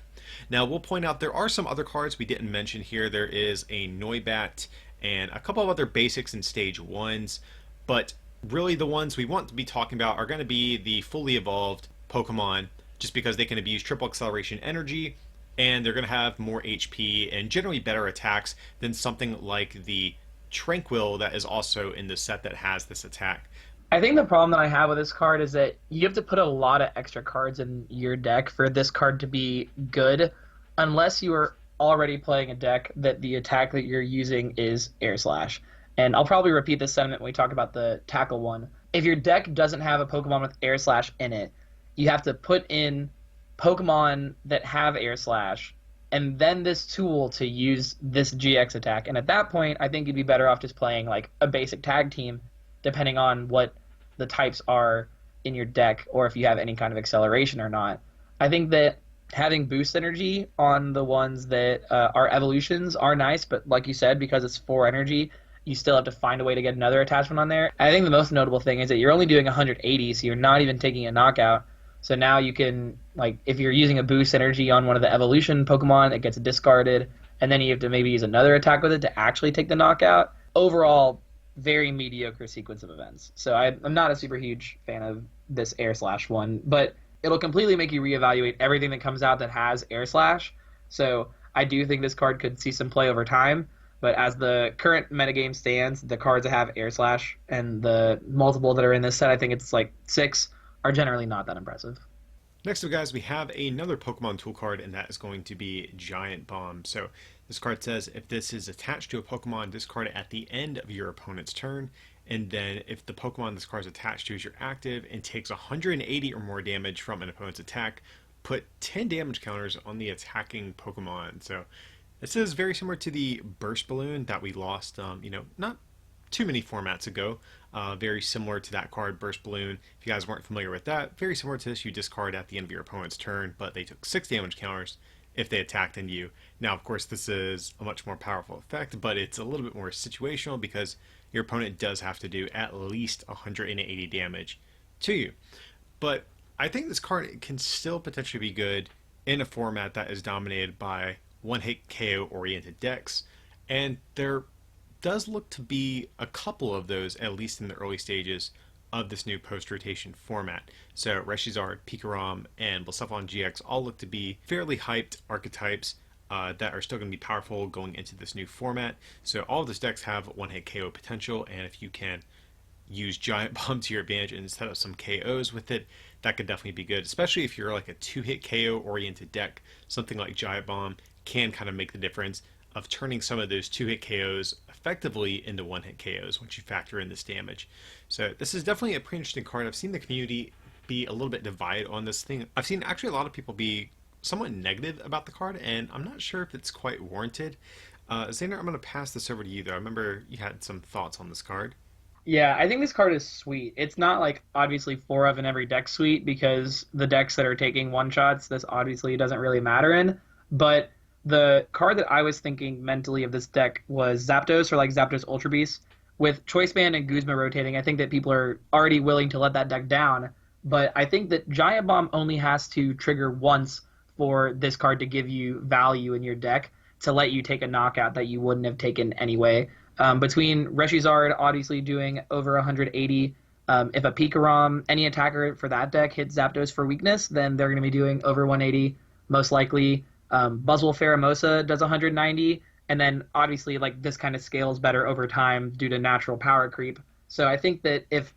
Now, we'll point out there are some other cards we didn't mention here. There is a Noibat and a couple of other basics in stage 1s, but really the ones we want to be talking about are going to be the fully evolved Pokemon, just because they can abuse triple acceleration energy, and they're going to have more HP and generally better attacks than something like the Tranquil that is also in the set that has this attack. I think the problem that I have with this card is that you have to put a lot of extra cards in your deck for this card to be good, unless you are already playing a deck that the attack that you're using is Air Slash. And I'll probably repeat this sentiment when we talk about the Tackle one. If your deck doesn't have a Pokemon with Air Slash in it, you have to put in Pokemon that have Air Slash, and then this tool to use this GX attack. And at that point, I think you'd be better off just playing like a basic tag team, depending on what the types are in your deck, or if you have any kind of acceleration or not. I think that having boost energy on the ones that are evolutions are nice, but like you said, because it's 4 energy, you still have to find a way to get another attachment on there. I think the most notable thing is that you're only doing 180, so you're not even taking a knockout. So now you can, like, if you're using a boost energy on one of the evolution Pokemon, it gets discarded, and then you have to maybe use another attack with it to actually take the knockout. Overall, very mediocre sequence of events. So I'm not a super huge fan of this Air Slash one, but it'll completely make you reevaluate everything that comes out that has Air Slash. So I do think this card could see some play over time, but as the current metagame stands, the cards that have Air Slash and the multiple that are in this set, I think it's like 6, are generally not that impressive. Next up, guys, we have another Pokemon tool card, and that is going to be Giant Bomb. So this card says if this is attached to a Pokemon, discard it at the end of your opponent's turn, and then if the Pokemon this card is attached to is your active and takes 180 or more damage from an opponent's attack, put 10 damage counters on the attacking Pokemon. So this is very similar to the Burst Balloon that we lost, not too many formats ago. Very similar to that card, Burst Balloon. If you guys weren't familiar with that, very similar to this, you discard at the end of your opponent's turn, but they took 6 damage counters if they attacked into you. Now, of course, this is a much more powerful effect, but it's a little bit more situational because your opponent does have to do at least 180 damage to you. But I think this card can still potentially be good in a format that is dominated by one-hit KO-oriented decks, and there does look to be a couple of those, at least in the early stages of this new post-rotation format. So Reshizard, Pikarom, and Blacephalon GX all look to be fairly hyped archetypes that are still going to be powerful going into this new format. So all of these decks have one-hit KO potential, and if you can, use Giant Bomb to your advantage and set up some KOs with it, that could definitely be good, especially if you're like a 2-hit KO oriented deck. Something like Giant Bomb can kind of make the difference of turning some of those 2-hit KOs effectively into 1-hit KOs once you factor in this damage. So this is definitely a pretty interesting card. I've seen the community be a little bit divided on this thing. I've seen actually a lot of people be somewhat negative about the card, and I'm not sure if it's quite warranted. Xander, I'm going to pass this over to you, though. I remember you had some thoughts on this card. Yeah, I think this card is sweet. It's not like obviously 4 of in every deck sweet, because the decks that are taking one-shots, this obviously doesn't really matter in. But the card that I was thinking mentally of this deck was Zapdos, or like Zapdos Ultra Beast. With Choice Band and Guzma rotating, I think that people are already willing to let that deck down. But I think that Giant Bomb only has to trigger once for this card to give you value in your deck to let you take a knockout that you wouldn't have taken anyway. Between Reshizard obviously doing over 180, if a Pikarom, any attacker for that deck hits Zapdos for weakness, then they're going to be doing over 180, most likely. Buzzwole Pheromosa does 190, and then obviously like this kind of scales better over time due to natural power creep. So I think that if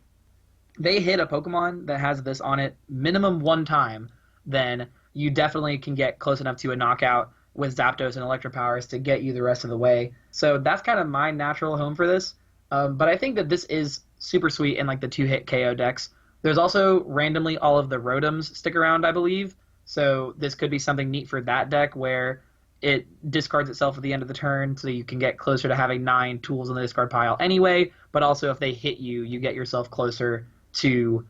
they hit a Pokemon that has this on it minimum one time, then you definitely can get close enough to a knockout with Zapdos and Electro Powers to get you the rest of the way. So that's kind of my natural home for this. But I think that this is super sweet in like the 2-hit KO decks. There's also randomly all of the Rotoms stick around, I believe. So this could be something neat for that deck where it discards itself at the end of the turn, so you can get closer to having 9 tools in the discard pile anyway. But also if they hit you, you get yourself closer to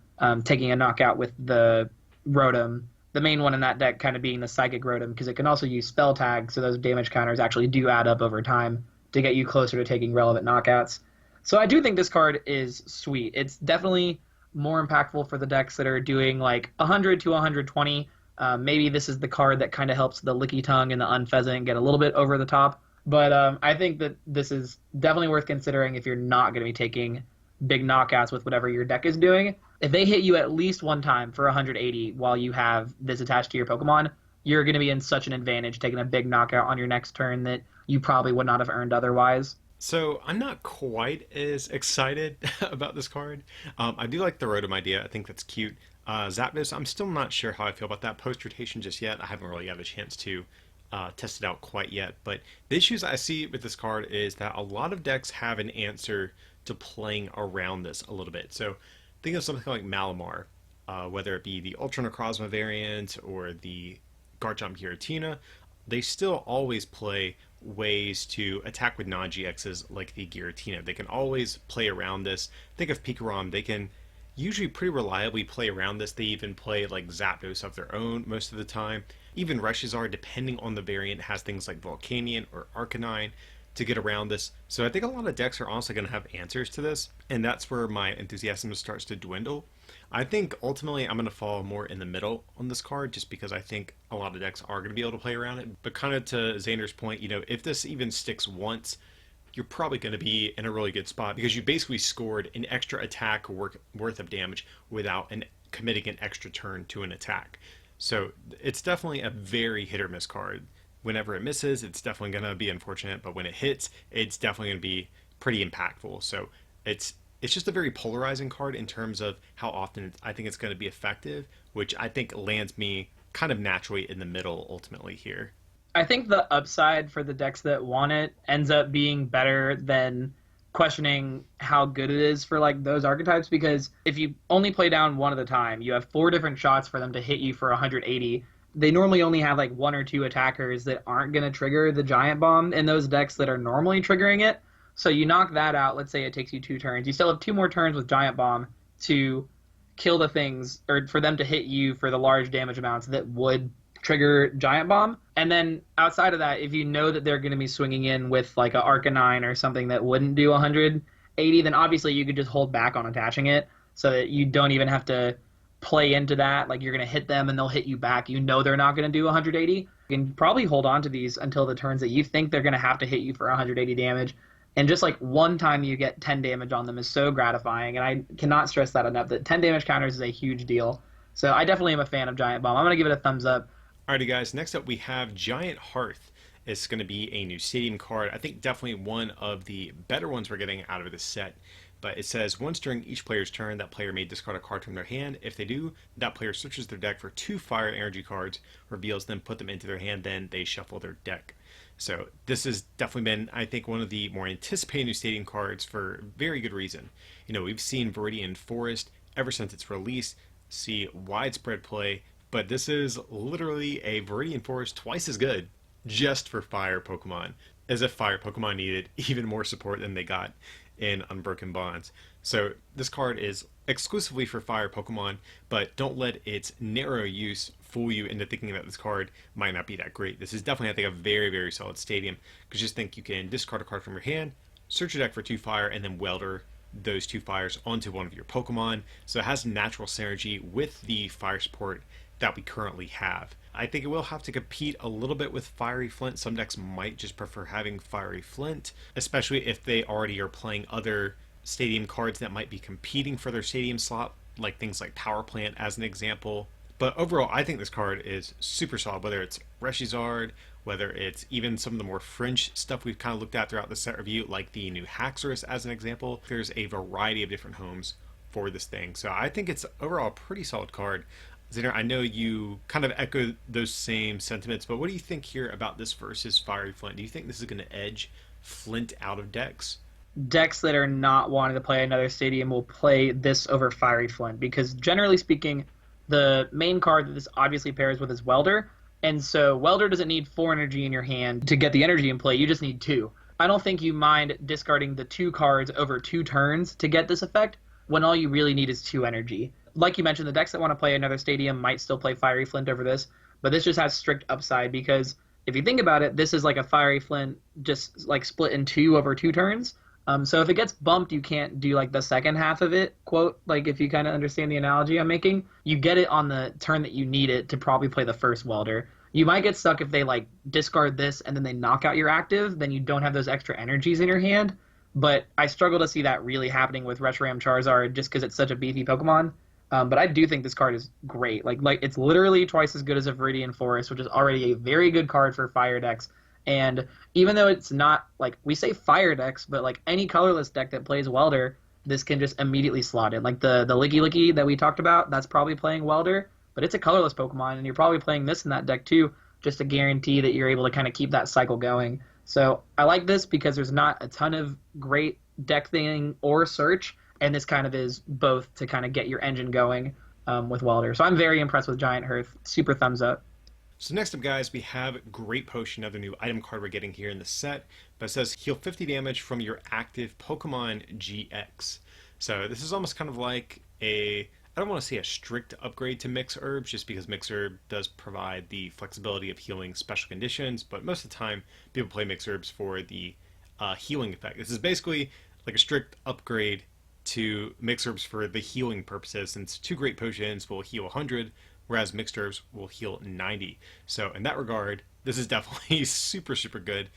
taking a knockout with the Rotom. The main one in that deck kind of being the Psychic Rotom, because it can also use Spell Tag, so those damage counters actually do add up over time to get you closer to taking relevant knockouts. So I do think this card is sweet. It's definitely more impactful for the decks that are doing like 100 to 120. Maybe this is the card that kind of helps the Licky Tongue and the Unfezant get a little bit over the top. But I think that this is definitely worth considering if you're not going to be taking big knockouts with whatever your deck is doing. If they hit you at least one time for 180 while you have this attached to your Pokemon, you're going to be in such an advantage taking a big knockout on your next turn that you probably would not have earned otherwise. So I'm not quite as excited about this card. I do like the Rotom idea. I think that's cute. Zapdos, I'm still not sure how I feel about that post-rotation just yet. I haven't really had a chance to test it out quite yet. But the issues I see with this card is that a lot of decks have an answer to playing around this a little bit. So think of something like Malamar, whether it be the Ultra Necrozma variant or the Garchomp Giratina, they still always play ways to attack with non-GXs like the Giratina. They can always play around this. Think of Pikarom, they can usually pretty reliably play around this. They even play like Zapdos of their own most of the time. Even Reshizard, depending on the variant, has things like Volcanion or Arcanine to get around this. So I think a lot of decks are also going to have answers to this, and that's where my enthusiasm starts to dwindle. I think ultimately I'm going to fall more in the middle on this card just because I think a lot of decks are going to be able to play around it. But kind of to Xander's point, you know, if this even sticks once, you're probably going to be in a really good spot because you basically scored an extra attack worth of damage without committing an extra turn to an attack. So it's definitely a very hit or miss card. Whenever it misses, it's definitely going to be unfortunate, but when it hits, it's definitely going to be pretty impactful. So it's just a very polarizing card in terms of how often I think it's going to be effective, which I think lands me kind of naturally in the middle ultimately here. I think the upside for the decks that want it ends up being better than questioning how good it is for like those archetypes, because if you only play down one at a time, you have 4 different shots for them to hit you for 180. They normally only have like 1 or 2 attackers that aren't going to trigger the Giant Bomb in those decks that are normally triggering it. So you knock that out. Let's say it takes you 2 turns. You still have 2 more turns with Giant Bomb to kill the things, or for them to hit you for the large damage amounts that would trigger Giant Bomb. And then outside of that, if you know that they're going to be swinging in with like a Arcanine or something that wouldn't do 180, then obviously you could just hold back on attaching it so that you don't even have to play into that. Like you're going to hit them and they'll hit you back. You know they're not going to do 180. You can probably hold on to these until the turns that you think they're going to have to hit you for 180 damage. And just like one time you get 10 damage on them is so gratifying. And I cannot stress that enough, that 10 damage counters is a huge deal. So I definitely am a fan of Giant Bomb. I'm going to give it a thumbs up. Alrighty guys, next up we have Giant Hearth. It's going to be a new stadium card. I think definitely one of the better ones we're getting out of this set. but it says once during each player's turn, that player may discard a card from their hand. If they do, that player searches their deck for 2 fire energy cards, reveals them, put them into their hand, then they shuffle their deck. So this has definitely been, I think, one of the more anticipated new stadium cards for very good reason. We've seen Viridian Forest ever since its release see widespread play, but this is literally a Viridian Forest twice as good just for fire Pokemon, as if fire Pokemon needed even more support than they got in Unbroken Bonds. So this card is exclusively for fire Pokemon, but don't let its narrow use fool you into thinking that this card might not be that great. This is definitely, I think, a very, very solid stadium, because just think you can discard a card from your hand, search your deck for 2 fire, and then welder those 2 fires onto one of your Pokemon. So it has natural synergy with the fire support that we currently have. I think it will have to compete a little bit with Fiery Flint. Some decks might just prefer having Fiery Flint, especially if they already are playing other stadium cards that might be competing for their stadium slot, like things like Power Plant as an example. But overall, I think this card is super solid, whether it's Reshizard, whether it's even some of the more fringe stuff we've kind of looked at throughout the set review, like the new Haxorus as an example. There's a variety of different homes for this thing. So I think it's overall a pretty solid card. Xander, I know you kind of echo those same sentiments, but what do you think here about this versus Fiery Flint? Do you think this is going to edge Flint out of decks? Decks that are not wanting to play another stadium will play this over Fiery Flint, because generally speaking, the main card that this obviously pairs with is Welder, and so Welder doesn't need 4 energy in your hand to get the energy in play, you just need 2. I don't think you mind discarding the 2 cards over 2 turns to get this effect, when all you really need is 2 energy. Like you mentioned, the decks that want to play another stadium might still play Fiery Flint over this, but this just has strict upside, because if you think about it, this is like a Fiery Flint just like split in 2 over 2 turns. So if it gets bumped, you can't do like the second half of it, quote, like if you kind of understand the analogy I'm making. You get it on the turn that you need it to probably play the first Welder. You might get stuck if they like discard this and then they knock out your active, then you don't have those extra energies in your hand. But I struggle to see that really happening with Reshiram Charizard just because it's such a beefy Pokemon. But I do think this card is great. Like it's literally twice as good as a Viridian Forest, which is already a very good card for fire decks. And even though it's not, like, we say fire decks, but like any colorless deck that plays Welder, this can just immediately slot in. Like the Licky Licky that we talked about, that's probably playing Welder, but it's a colorless Pokemon, and you're probably playing this in that deck too, just to guarantee that you're able to kind of keep that cycle going. So I like this because there's not a ton of great deck thing or search, and this kind of is both to kind of get your engine going with Welder. So I'm very impressed with Giant Hearth. Super thumbs up. So next up, guys, we have Great Potion, another new item card we're getting here in the set. But it says heal 50 damage from your active Pokemon GX. So this is almost kind of like I don't want to say a strict upgrade to Mix Herbs, just because Mix Herb does provide the flexibility of healing special conditions, but most of the time people play Mix Herbs for the healing effect. This is basically like a strict upgrade to Mix Herbs for the healing purposes, since 2 Great Potions will heal 100, whereas Mixed Herbs will heal 90. So in that regard, this is definitely super, super good.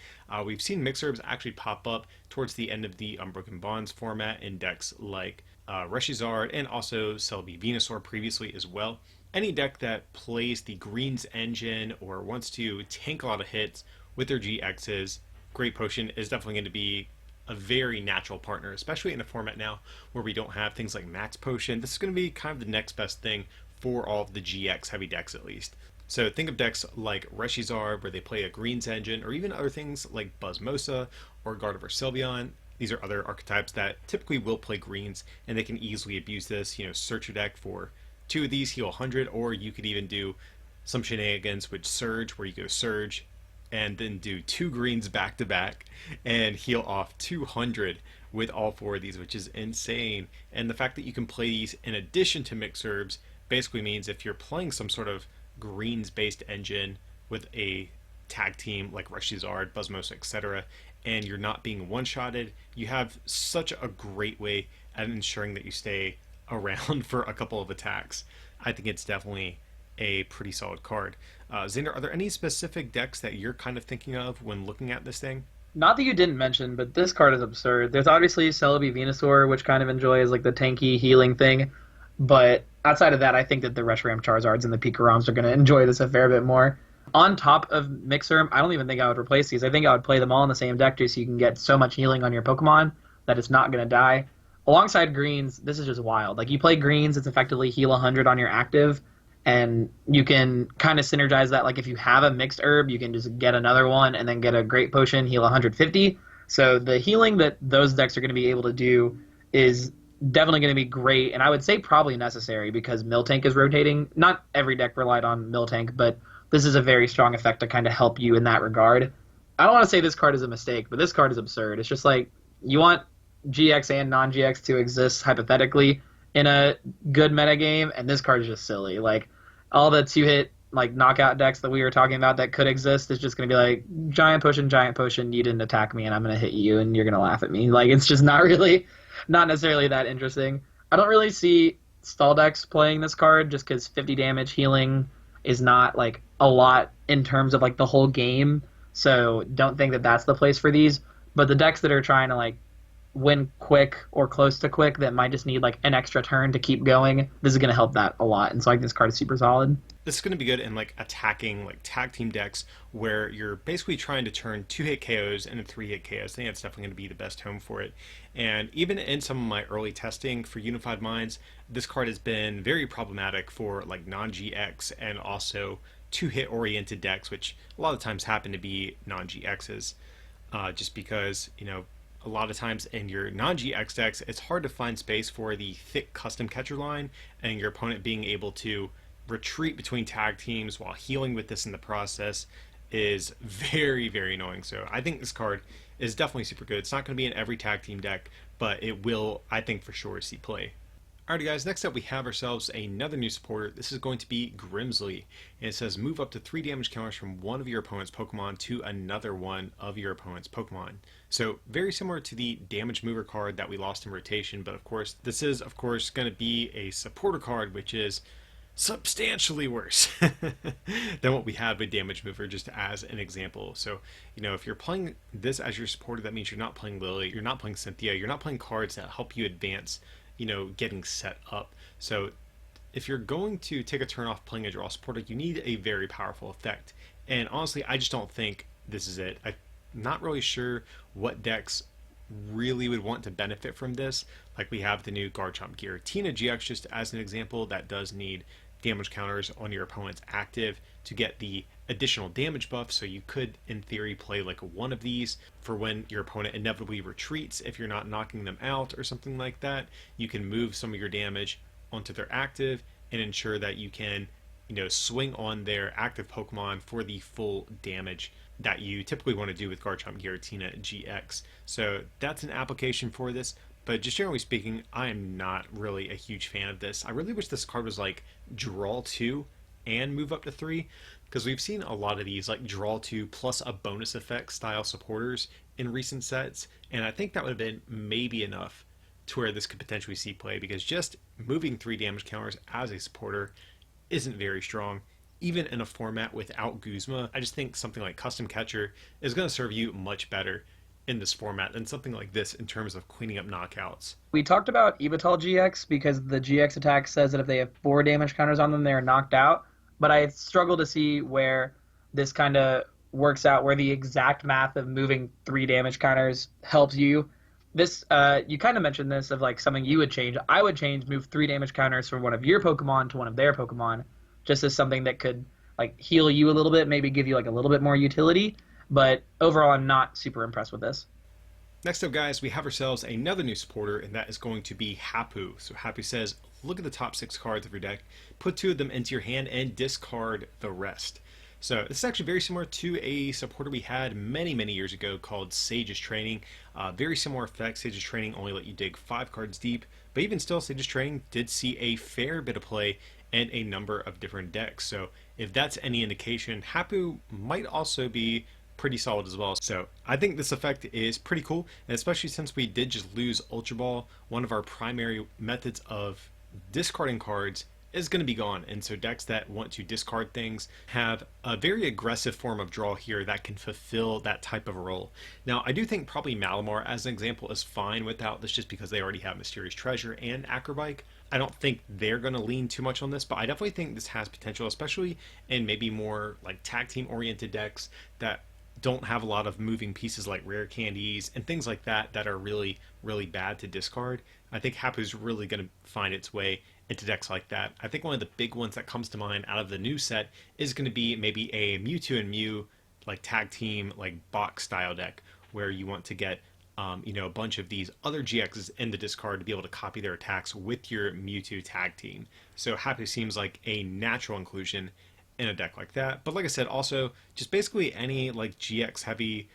We've seen Mixed Herbs actually pop up towards the end of the Unbroken Bonds format in decks like Reshizard and also Celebi Venusaur previously as well. Any deck that plays the Greens engine or wants to tank a lot of hits with their GXs, Great Potion is definitely going to be a very natural partner, especially in a format now where we don't have things like Max Potion. This is going to be kind of the next best thing for all of the GX heavy decks at least. So think of decks like Reshizard where they play a Greens engine, or even other things like Buzzmosa or Gardevoir Sylveon. These are other archetypes that typically will play Greens, and they can easily abuse this. Search your deck for 2 of these, heal 100, or you could even do some shenanigans with Surge where you go Surge and then do 2 Greens back to back and heal off 200 with all 4 of these, which is insane. And the fact that you can play these in addition to Mix Herbs basically means if you're playing some sort of Greens based engine with a tag team like Reshizard, Buzzmosa, etc., and you're not being one-shotted, you have such a great way at ensuring that you stay around for a couple of attacks. I think it's definitely a pretty solid card. Xander, are there any specific decks that you're kind of thinking of when looking at this thing? Not that you didn't mention, but this card is absurd. There's obviously Celebi Venusaur, which kind of enjoys like the tanky healing thing, but outside of that, I think that the Reshiram Charizards and the Picaroms are going to enjoy this a fair bit more. On top of Mixer, I don't even think I would replace these. I think I would play them all in the same deck just so you can get so much healing on your Pokemon that it's not going to die. alongside greens, this is just wild. Like, you play greens, it's effectively heal 100 on your active, and you can kind of synergize that. Like, if you have a mixed herb, you can just get another one and then get a great potion, heal 150. So the healing that those decks are going to be able to do is definitely going to be great, and I would say probably necessary because Miltank is rotating. Not every deck relied on Miltank, but this is a very strong effect to kind of help you in that regard. I don't want to say this card is a mistake, but this card is absurd. It's just like, you want GX and non-GX to exist hypothetically in a good metagame, and this card is just silly. Like, all the two-hit like knockout decks that we were talking about that could exist is just going to be like, giant potion, you didn't attack me, and I'm going to hit you, and you're going to laugh at me. Like, it's just not necessarily that interesting. I don't really see stall decks playing this card just because 50 damage healing is not like a lot in terms of like the whole game. So don't think that that's the place for these. But the decks that are trying to like win quick or close to quick that might just need like an extra turn to keep going, this is going to help that a lot. And so like this card is super solid. This is going to be good in like attacking like tag team decks where you're basically trying to turn 2-hit KOs into 3-hit KOs. I think that's definitely going to be the best home for it. And even in some of my early testing for Unified Minds, this card has been very problematic for like non-GX and also 2-hit oriented decks, which a lot of times happen to be non-GXs, just because, you know, a lot of times in your non-GX decks, it's hard to find space for the thick custom catcher line, and your opponent being able to retreat between tag teams while healing with this in the process is very, very annoying. So I think this card is definitely super good. It's not going to be in every tag team deck, but it will, I think, for sure see play. Alrighty guys, next up we have ourselves another new supporter. This is going to be Grimsley, and it says move up to 3 damage counters from one of your opponent's Pokemon to another one of your opponent's Pokemon. So very similar to the damage mover card that we lost in rotation, but of course this is of course going to be a supporter card, which is substantially worse than what we have with damage mover, just as an example. So, you know, if you're playing this as your supporter, that means you're not playing Lily, you're not playing Cynthia, you're not playing cards that help you advance, you know, getting set up. So if you're going to take a turn off playing a draw supporter, you need a very powerful effect. And honestly, I just don't think this is it. I'm not really sure what decks really would want to benefit from this. Like, we have the new Garchomp Giratina GX, just as an example, that does need damage counters on your opponent's active to get the additional damage buff. So you could, in theory, play like one of these for when your opponent inevitably retreats. If you're not knocking them out or something like that, you can move some of your damage onto their active and ensure that you can, you know, swing on their active Pokemon for the full damage that you typically want to do with Garchomp Giratina GX. So that's an application for this. But just generally speaking, I am not really a huge fan of this. I really wish this card was like draw 2 and move up to 3, because we've seen a lot of these like draw 2 plus a bonus effect style supporters in recent sets, and I think that would have been maybe enough to where this could potentially see play, because just moving 3 damage counters as a supporter isn't very strong. Even in a format without Guzma, I just think something like Custom Catcher is going to serve you much better in this format than something like this in terms of cleaning up knockouts. We talked about Evital GX because the GX attack says that if they have 4 damage counters on them, they're knocked out. But I struggle to see where this kind of works out, where the exact math of moving 3 damage counters helps you. This, you kind of mentioned this of like something you would change. I would move 3 damage counters from one of your Pokemon to one of their Pokemon, just as something that could like heal you a little bit, maybe give you like a little bit more utility. But overall, I'm not super impressed with this. Next up, guys, we have ourselves another new supporter, and that is going to be Hapu. So Hapu says, look at the top 6 cards of your deck, put 2 of them into your hand, and discard the rest. So this is actually very similar to a supporter we had many, many years ago called Sage's Training. Very similar effect. Sage's Training only let you dig 5 cards deep, but even still, Sage's Training did see a fair bit of play in a number of different decks. So if that's any indication, Hapu might also be pretty solid as well. So I think this effect is pretty cool, and especially since we did just lose Ultra Ball, one of our primary methods of discarding cards is going to be gone, and so decks that want to discard things have a very aggressive form of draw here that can fulfill that type of role. Now I do think probably Malamar as an example is fine without this, just because they already have Mysterious Treasure and Acrobike. I don't think they're going to lean too much on this, but I definitely think this has potential, especially in maybe more like tag team oriented decks that don't have a lot of moving pieces like rare candies and things like that that are really, really bad to discard, I think Hapu's really going to find its way into decks like that. I think one of the big ones that comes to mind out of the new set is going to be maybe a Mewtwo and Mew like tag team like box style deck where you want to get a bunch of these other GXs in the discard to be able to copy their attacks with your Mewtwo tag team. So Hapu seems like a natural inclusion in a deck like that. But like I said, also just basically any like GX heavy,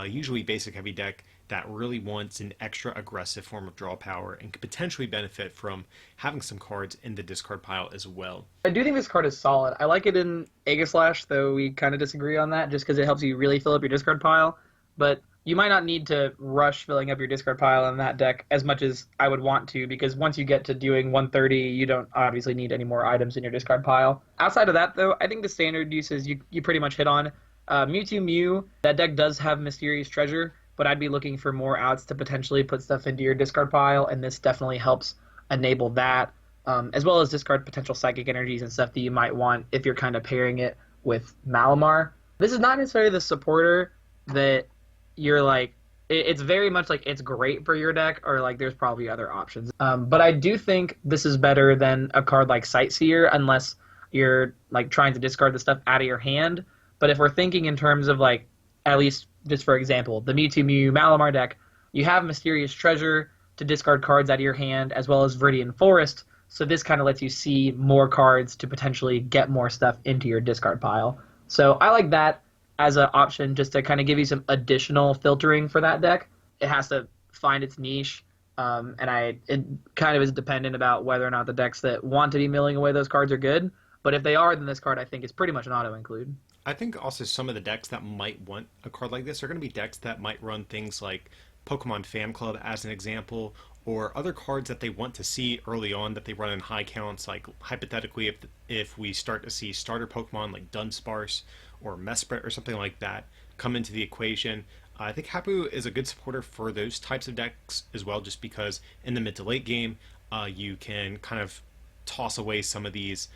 usually basic heavy deck that really wants an extra aggressive form of draw power and could potentially benefit from having some cards in the discard pile as well. I do think this card is solid. I like it in Aegislash, though we kind of disagree on that just because it helps you really fill up your discard pile. But you might not need to rush filling up your discard pile in that deck as much as I would want to, because once you get to doing 130, you don't obviously need any more items in your discard pile. Outside of that, though, I think the standard uses you pretty much hit on. Mewtwo Mew, that deck does have Mysterious Treasure, but I'd be looking for more outs to potentially put stuff into your discard pile, and this definitely helps enable that, as well as discard potential psychic energies and stuff that you might want if you're kind of pairing it with Malamar. This is not necessarily the supporter that you're like, it's very much like it's great for your deck, or like there's probably other options. But I do think this is better than a card like Sightseer, unless you're like trying to discard the stuff out of your hand. But if we're thinking in terms of like, at least just for example, the Mewtwo Mew Malamar deck, you have Mysterious Treasure to discard cards out of your hand, as well as Viridian Forest, so this kind of lets you see more cards to potentially get more stuff into your discard pile. So I like that as an option just to kind of give you some additional filtering for that deck. It has to find its niche, and it kind of is dependent about whether or not the decks that want to be milling away those cards are good. But if they are, then this card I think is pretty much an auto-include. I think also some of the decks that might want a card like this are going to be decks that might run things like Pokemon Fan Club as an example, or other cards that they want to see early on that they run in high counts. Like hypothetically, if we start to see starter Pokemon like Dunsparce or Mesprit or something like that come into the equation, I think Hapu is a good supporter for those types of decks as well, just because in the mid to late game, you can kind of toss away some of these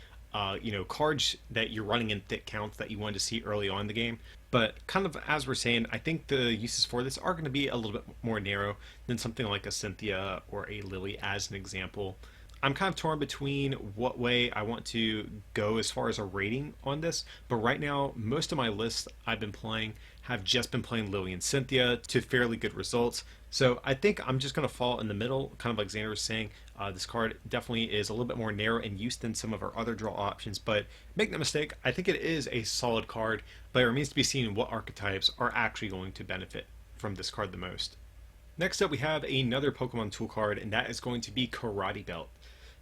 cards that you're running in thick counts that you wanted to see early on in the game. But kind of as we're saying, I think the uses for this are going to be a little bit more narrow than something like a Cynthia or a Lily as an example. I'm kind of torn between what way I want to go as far as a rating on this, but right now most of my lists I've been playing have just been playing Lily and Cynthia to fairly good results. So I think I'm just going to fall in the middle, kind of like Xander was saying. This card definitely is a little bit more narrow in use than some of our other draw options, but make no mistake, I think it is a solid card, but it remains to be seen what archetypes are actually going to benefit from this card the most. Next up, we have another Pokemon tool card, and that is going to be Karate Belt.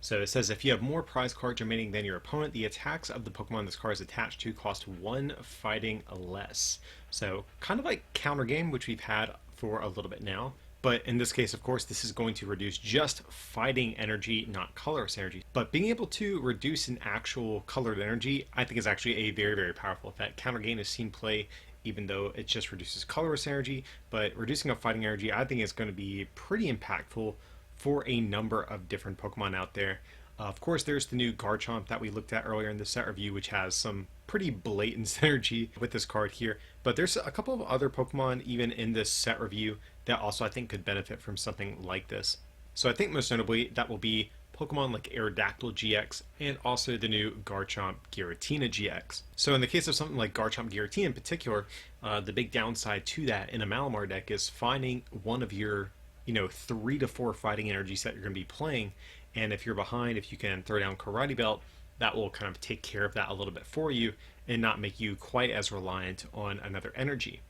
So it says if you have more prize cards remaining than your opponent, the attacks of the Pokemon this card is attached to cost 1 fighting less. So kind of like counter game, which we've had for a little bit now. But in this case, of course, this is going to reduce just fighting energy, not colorless energy. But being able to reduce an actual colored energy, I think is actually a very, very powerful effect. Counter game is seen play, even though it just reduces colorless energy. But reducing a fighting energy, I think is going to be pretty impactful for a number of different Pokemon out there. Of course, there's the new Garchomp that we looked at earlier in the set review, which has some pretty blatant synergy with this card here. But there's a couple of other Pokemon even in this set review that also I think could benefit from something like this. So I think most notably that will be Pokemon like Aerodactyl GX and also the new Garchomp Giratina GX. So in the case of something like Garchomp Giratina in particular, the big downside to that in a Malamar deck is finding one of your 3 to 4 fighting energies that you're going to be playing. And if you're behind, if you can throw down Karate Belt, that will kind of take care of that a little bit for you and not make you quite as reliant on another energy.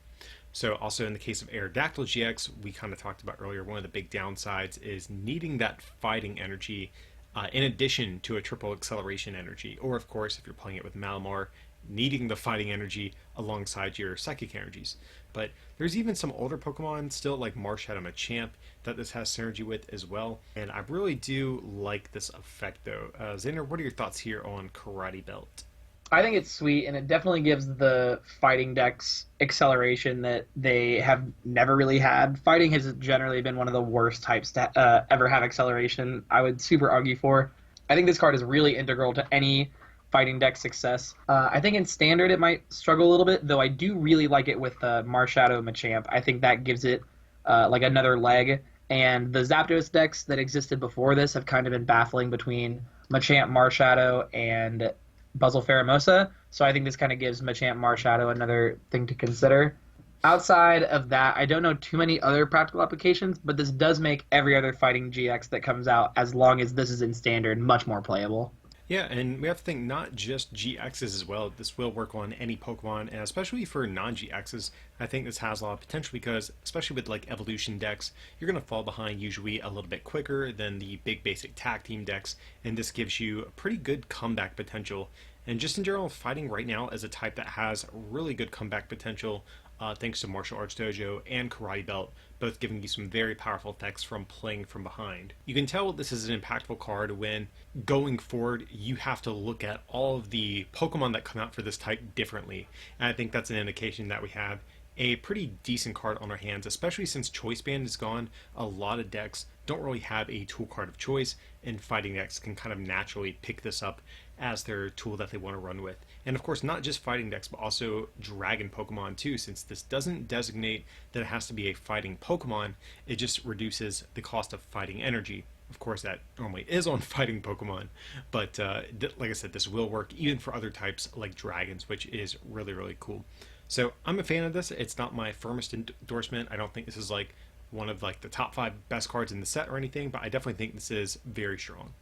So also in the case of Aerodactyl GX, we kind of talked about earlier, one of the big downsides is needing that fighting energy in addition to a triple acceleration energy. Or of course, if you're playing it with Malamar, needing the fighting energy alongside your psychic energies. But there's even some older Pokemon still like Marshad and Machamp that this has synergy with as well. And I really do like this effect though. Xander, what are your thoughts here on Karate Belt? I think it's sweet, and it definitely gives the fighting decks acceleration that they have never really had. Fighting has generally been one of the worst types to ever have acceleration, I would super argue for. I think this card is really integral to any fighting deck success. I think in Standard it might struggle a little bit, though I do really like it with Marshadow Machamp. I think that gives it like another leg. And the Zapdos decks that existed before this have kind of been baffling between Machamp, Marshadow, and Buzzle Pheromosa. So I think this kind of gives Machamp, Marshadow another thing to consider. Outside of that, I don't know too many other practical applications, but this does make every other fighting GX that comes out, as long as this is in Standard, much more playable. Yeah, and we have to think not just GXs as well. This will work on any Pokemon, and especially for non-GXs, I think this has a lot of potential because, especially with like evolution decks, you're going to fall behind usually a little bit quicker than the big basic tag team decks, and this gives you a pretty good comeback potential. And just in general, fighting right now is a type that has really good comeback potential, thanks to Martial Arts Dojo and Karate Belt, both giving you some very powerful effects from playing from behind. You can tell this is an impactful card when, going forward, you have to look at all of the Pokemon that come out for this type differently. And I think that's an indication that we have a pretty decent card on our hands, especially since Choice Band is gone. A lot of decks don't really have a tool card of choice, and fighting decks can kind of naturally pick this up as their tool that they want to run with. And of course, not just fighting decks, but also dragon Pokemon too, since this doesn't designate that it has to be a fighting Pokemon, it just reduces the cost of fighting energy. Of course, that normally is on fighting Pokemon, but like I said, this will work even for other types like dragons, which is really, really cool. So I'm a fan of this. It's not my firmest endorsement. I don't think this is like one of like the top 5 best cards in the set or anything, but I definitely think this is very strong.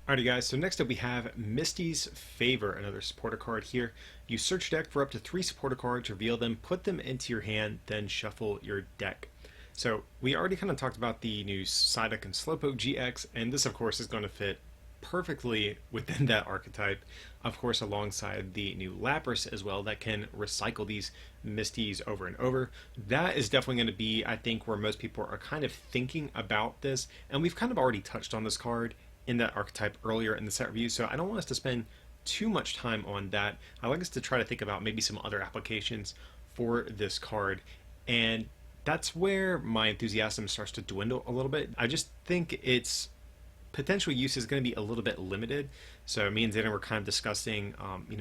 Alrighty guys, so next up we have Misty's Favor, another supporter card here. You search deck for up to 3 supporter cards, reveal them, put them into your hand, then shuffle your deck. So we already kind of talked about the new Psyduck and Slowpoke GX, and this of course is going to fit perfectly within that archetype, of course alongside the new Lapras as well that can recycle these Misties over and over. That is definitely going to be, I think, where most people are kind of thinking about this, and we've kind of already touched on this card in that archetype earlier in the set review, so I don't want us to spend too much time on that. I like us to try to think about maybe some other applications for this card, and that's where my enthusiasm starts to dwindle a little bit. I just think its potential use is going to be a little bit limited. So me and Zayden were kind of discussing,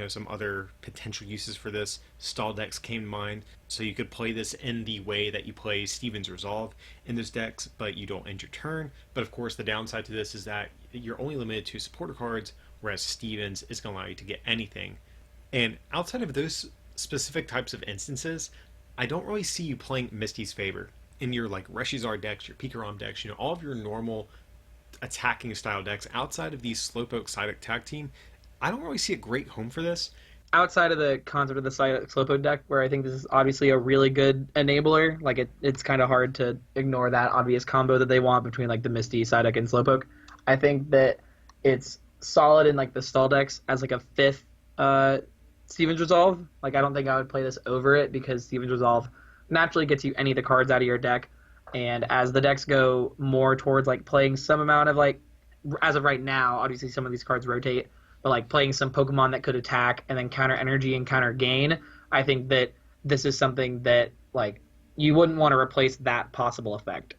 some other potential uses for this. Stall decks came to mind. So you could play this in the way that you play Steven's Resolve in those decks, but you don't end your turn. But of course, the downside to this is that you're only limited to supporter cards, whereas Steven's is going to allow you to get anything. And outside of those specific types of instances, I don't really see you playing Misty's Favor in your like Reshizar decks, your Pikarom decks, all of your normal attacking style decks. Outside of the Slowpoke Psyduck tag team, I don't really see a great home for this. Outside of the concept of the Slowpoke deck, where I think this is obviously a really good enabler, like it's kind of hard to ignore that obvious combo that they want between like the Misty, Psyduck, and Slowpoke. I think that it's solid in like the stall decks as like a 5th Steven's Resolve. Like I don't think I would play this over it because Steven's Resolve naturally gets you any of the cards out of your deck. And as the decks go more towards like playing some amount of like, as of right now, obviously some of these cards rotate, but like playing some Pokemon that could attack and then counter energy and counter gain, I think that this is something that like you wouldn't want to replace that possible effect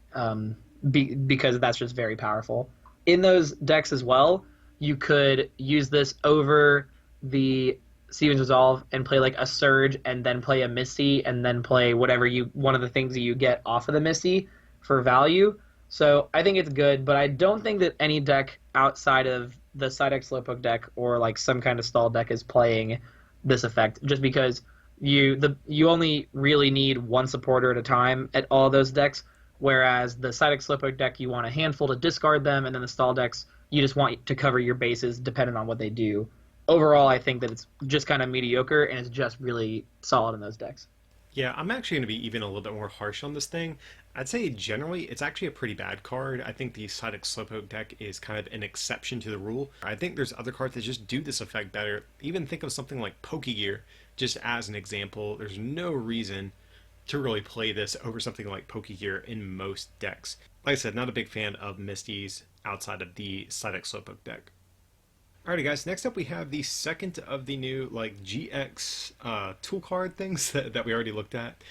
because that's just very powerful. In those decks as well, you could use this over the Steven's Resolve and play like a Surge and then play a Misty and then play one of the things that you get off of the Misty for value. So I think it's good, but I don't think that any deck outside of the Psyduck Slowpoke deck or like some kind of stall deck is playing this effect, just because you only really need one supporter at a time at all those decks, whereas the Psyduck Slowpoke deck you want a handful to discard them, and then the stall decks you just want to cover your bases depending on what they do. Overall, I think that it's just kind of mediocre, and it's just really solid in those decks. Yeah, I'm actually going to be even a little bit more harsh on this thing. I'd say generally it's actually a pretty bad card. I think the Psyduck Slowpoke deck is kind of an exception to the rule. I think there's other cards that just do this effect better. Even think of something like Pokegear, just as an example. There's no reason to really play this over something like Pokegear in most decks. Like I said, not a big fan of Misty's outside of the Psyduck Slowpoke deck. Alrighty guys, next up we have the second of the new like GX tool card things that we already looked at.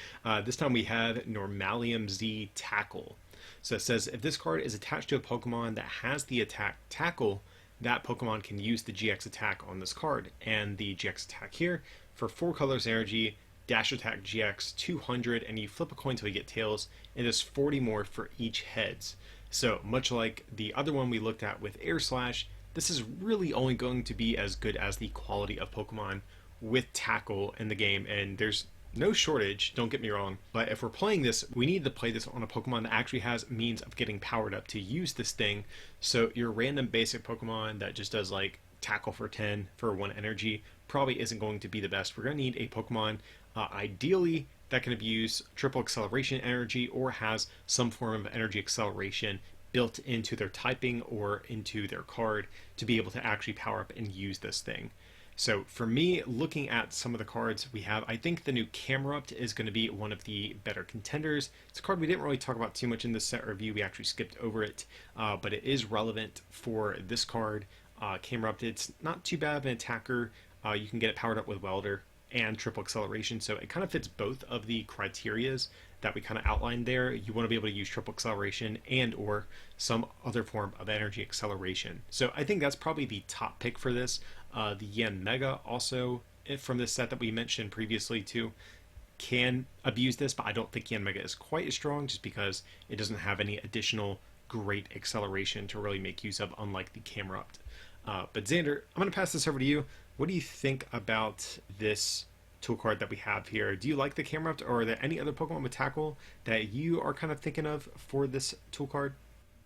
This time we have Normalium Z Tackle. So it says if this card is attached to a Pokemon that has the attack Tackle, that Pokemon can use the GX attack on this card. And the GX attack here, for 4 colors energy, dash attack GX 200, and you flip a coin till you get tails, and there's 40 more for each heads. So much like the other one we looked at with Air Slash, this is really only going to be as good as the quality of Pokemon with tackle in the game, and there's no shortage, don't get me wrong, but if we're playing this, we need to play this on a Pokemon that actually has means of getting powered up to use this thing. So your random basic Pokemon that just does like tackle for 10 for 1 energy probably isn't going to be the best. We're going to need a Pokemon ideally that can abuse triple acceleration energy or has some form of energy acceleration built into their typing or into their card to be able to actually power up and use this thing. So for me, looking at some of the cards we have, I think the new Camerupt is going to be one of the better contenders. It's a card we didn't really talk about too much in this set review. We actually skipped over it, but it is relevant for this card. Camerupt, it's not too bad of an attacker. You can get it powered up with Welder and triple acceleration, so it kind of fits both of the criterias that we kind of outlined there. You want to be able to use triple acceleration and or some other form of energy acceleration. So I think that's probably the top pick for this. The Yanmega also from this set that we mentioned previously too can abuse this, but I don't think Yanmega is quite as strong just because it doesn't have any additional great acceleration to really make use of, unlike the Camerupt. But Xander, I'm going to pass this over to you. What do you think about this tool card that we have here? Do you like the Camerupt, or are there any other Pokemon with tackle that you are kind of thinking of for this tool card?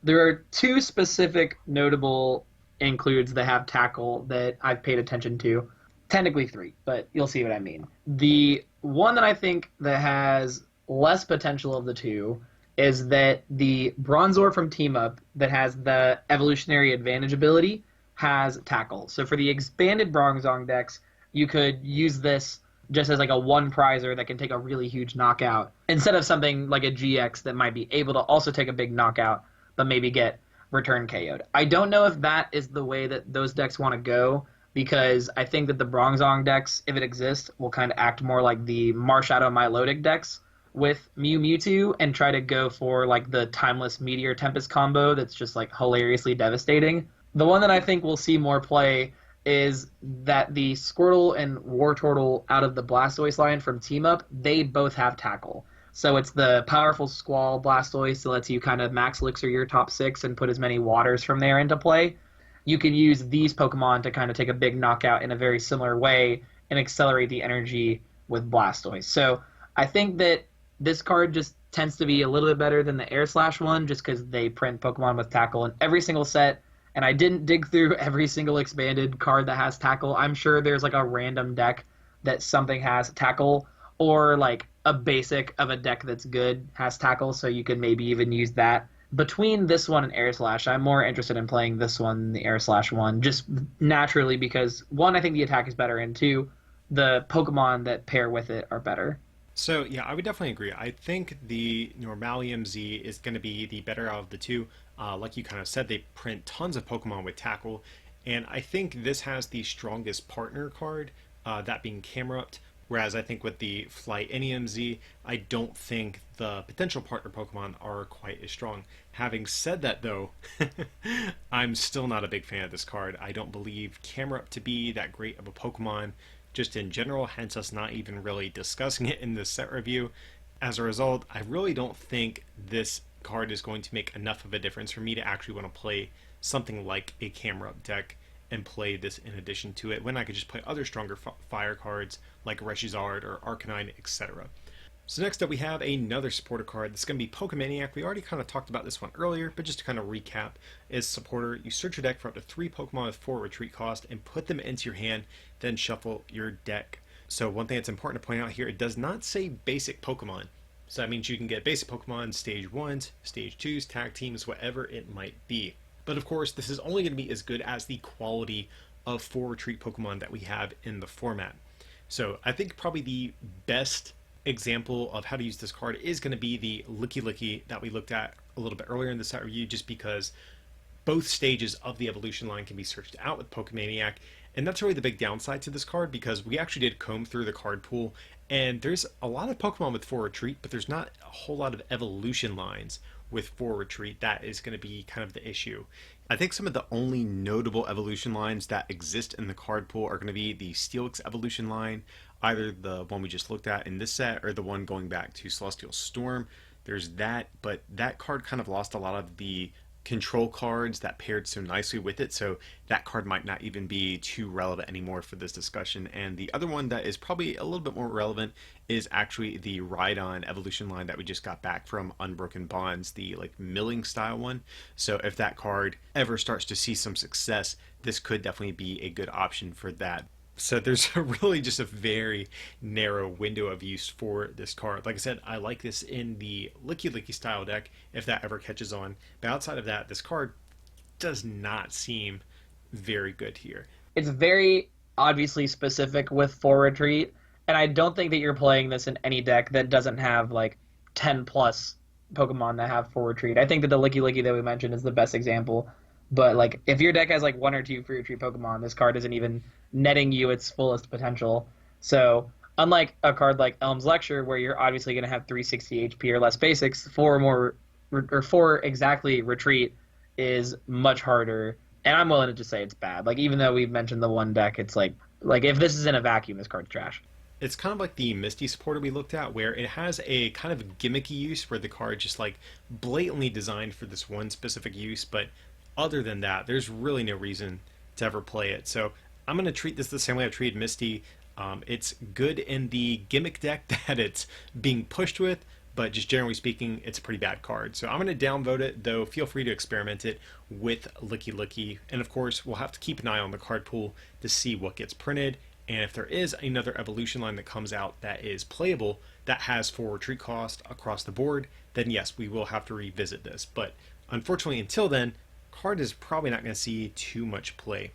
There are 2 specific notable includes that have tackle that I've paid attention to. Technically 3, but you'll see what I mean. The one that I think that has less potential of the 2 is that the Bronzor from Team Up that has the evolutionary advantage ability has tackle. So for the expanded Bronzong decks, you could use this just as like a 1 prizer that can take a really huge knockout, instead of something like a GX that might be able to also take a big knockout, but maybe get return KO'd. I don't know if that is the way that those decks want to go, because I think that the Bronzong decks, if it exists, will kind of act more like the Marshadow Milotic decks with Mewtwo and try to go for like the Timeless Meteor Tempest combo that's just like hilariously devastating. The one that I think we'll see more play is that the Squirtle and Wartortle out of the Blastoise line from Team Up, they both have tackle. So it's the powerful Squall Blastoise that lets you kind of max elixir your top 6 and put as many waters from there into play. You can use these Pokemon to kind of take a big knockout in a very similar way and accelerate the energy with Blastoise. So I think that this card just tends to be a little bit better than the Air Slash one, just because they print Pokemon with tackle in every single set. And I didn't dig through every single expanded card that has tackle. I'm sure there's like a random deck that something has tackle, or like a basic of a deck that's good has tackle, so you can maybe even use that. Between this one and Air Slash, I'm more interested in playing this one than the Air Slash one, just naturally because, 1, I think the attack is better, and 2, the Pokemon that pair with it are better. So yeah, I would definitely agree. I think the Normalium Z is going to be the better out of the 2. Like you kind of said, they print tons of Pokemon with tackle, and I think this has the strongest partner card, that being Camerupt. Whereas I think with the Flyinium Z, I don't think the potential partner Pokemon are quite as strong. Having said that though, I'm still not a big fan of this card. I don't believe Camerupt to be that great of a Pokemon just in general, hence us not even really discussing it in this set review. As a result, I really don't think this card is going to make enough of a difference for me to actually want to play something like a Camerupt deck and play this in addition to it, when I could just play other stronger fire cards like Reshizard or Arcanine, etc. So next up we have another supporter card. This is going to be Pokemaniac. We already kind of talked about this one earlier, but just to kind of recap, is supporter. You search your deck for up to 3 Pokemon with 4 retreat cost and put them into your hand, then shuffle your deck. So one thing that's important to point out here, it does not say basic Pokemon. So that means you can get basic Pokemon stage 1s, stage 2s, tag teams, whatever it might be. But of course, this is only going to be as good as the quality of 4 retreat Pokemon that we have in the format. So I think probably the best example of how to use this card is going to be the Licky Licky that we looked at a little bit earlier in the set review, just because both stages of the evolution line can be searched out with Pokemaniac. And that's really the big downside to this card, because we actually did comb through the card pool, and there's a lot of Pokemon with 4 retreat, but there's not a whole lot of evolution lines with 4 retreat, that is going to be kind of the issue. I think some of the only notable evolution lines that exist in the card pool are going to be the Steelix evolution line, either the one we just looked at in this set or the one going back to Celestial Storm. There's that, but that card kind of lost a lot of the control cards that paired so nicely with it, so that card might not even be too relevant anymore for this discussion. And the other one that is probably a little bit more relevant is actually the Rhydon evolution line that we just got back from Unbroken Bonds, the like milling style one. So if that card ever starts to see some success, this could definitely be a good option for that. So there's really just a very narrow window of use for this card. Like I said, I like this in the Licky Licky style deck if that ever catches on. But outside of that, this card does not seem very good here. It's very obviously specific with 4 retreat, and I don't think that you're playing this in any deck that doesn't have like 10 plus Pokemon that have 4 retreat. I think that the Licky Licky that we mentioned is the best example. But like if your deck has like 1 or 2 free retreat Pokemon, this card isn't even netting you its fullest potential. So unlike a card like Elm's Lecture, where you're obviously going to have 360 HP or less basics, 4 exactly retreat is much harder. And I'm willing to just say it's bad. Like even though we've mentioned the one deck, it's like if this is in a vacuum, this card's trash. It's kind of like the Misty supporter we looked at, where it has a kind of gimmicky use where the card just like blatantly designed for this one specific use, but other than that, there's really no reason to ever play it. So I'm going to treat this the same way I've treated Misty. It's good in the gimmick deck that it's being pushed with, but just generally speaking, it's a pretty bad card. So I'm going to downvote it, though feel free to experiment it with Licky Licky. And of course, we'll have to keep an eye on the card pool to see what gets printed. And if there is another evolution line that comes out that is playable, that has 4 retreat cost across the board, then yes, we will have to revisit this. But unfortunately, until then, card is probably not going to see too much play.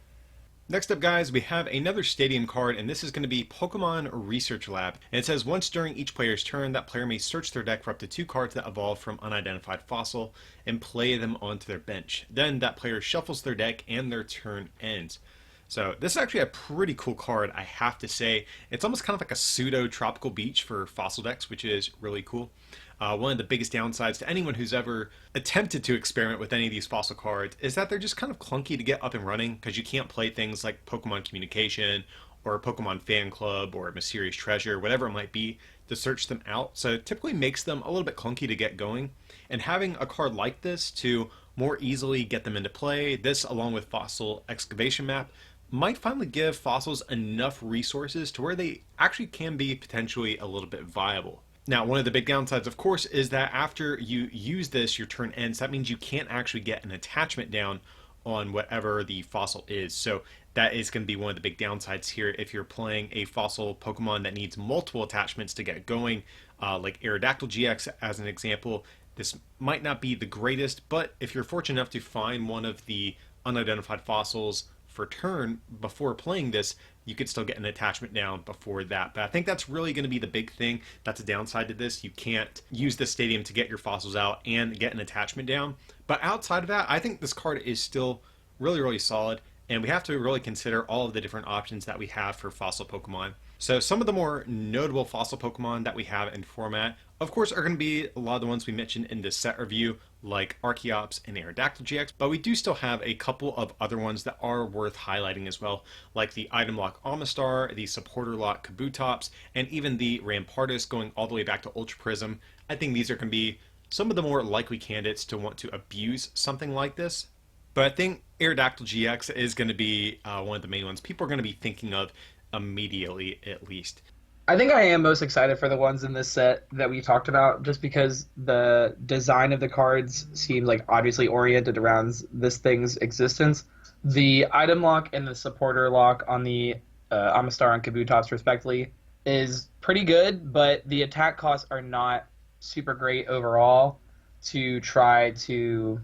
Next up, guys, we have another stadium card, and this is going to be Pokemon Research Lab. And it says, once during each player's turn, that player may search their deck for up to 2 cards that evolve from unidentified fossil and play them onto their bench. Then that player shuffles their deck and their turn ends. So this is actually a pretty cool card, I have to say. It's almost kind of like a pseudo Tropical Beach for fossil decks, which is really cool. One of the biggest downsides to anyone who's ever attempted to experiment with any of these fossil cards is that they're just kind of clunky to get up and running, because you can't play things like Pokemon Communication or Pokemon Fan Club or Mysterious Treasure, whatever it might be, to search them out. So it typically makes them a little bit clunky to get going. And having a card like this to more easily get them into play, this along with Fossil Excavation Map, might finally give fossils enough resources to where they actually can be potentially a little bit viable. Now, one of the big downsides, of course, is that after you use this, your turn ends. That means you can't actually get an attachment down on whatever the fossil is. So that is going to be one of the big downsides here if you're playing a fossil Pokemon that needs multiple attachments to get going, like Aerodactyl GX as an example. This might not be the greatest, but if you're fortunate enough to find one of the unidentified fossils for turn before playing this, you could still get an attachment down before that. But I think that's really going to be the big thing. That's a downside to this. You can't use the stadium to get your fossils out and get an attachment down. But outside of that, I think this card is still really, really solid. And we have to really consider all of the different options that we have for fossil Pokemon. So some of the more notable fossil Pokemon that we have in format, of course, are going to be a lot of the ones we mentioned in this set review, like Archeops and Aerodactyl GX, but we do still have a couple of other ones that are worth highlighting as well, like the Item Lock Amistar, the Supporter Lock Kabutops, and even the Rampardos going all the way back to Ultra Prism. I think these are going to be some of the more likely candidates to want to abuse something like this. But I think Aerodactyl GX is going to be one of the main ones people are going to be thinking of immediately, at least. I think I am most excited for the ones in this set that we talked about, just because the design of the cards seems like obviously oriented around this thing's existence. The item lock and the supporter lock on the Amistar and Kabutops, respectively, is pretty good, but the attack costs are not super great overall to try to...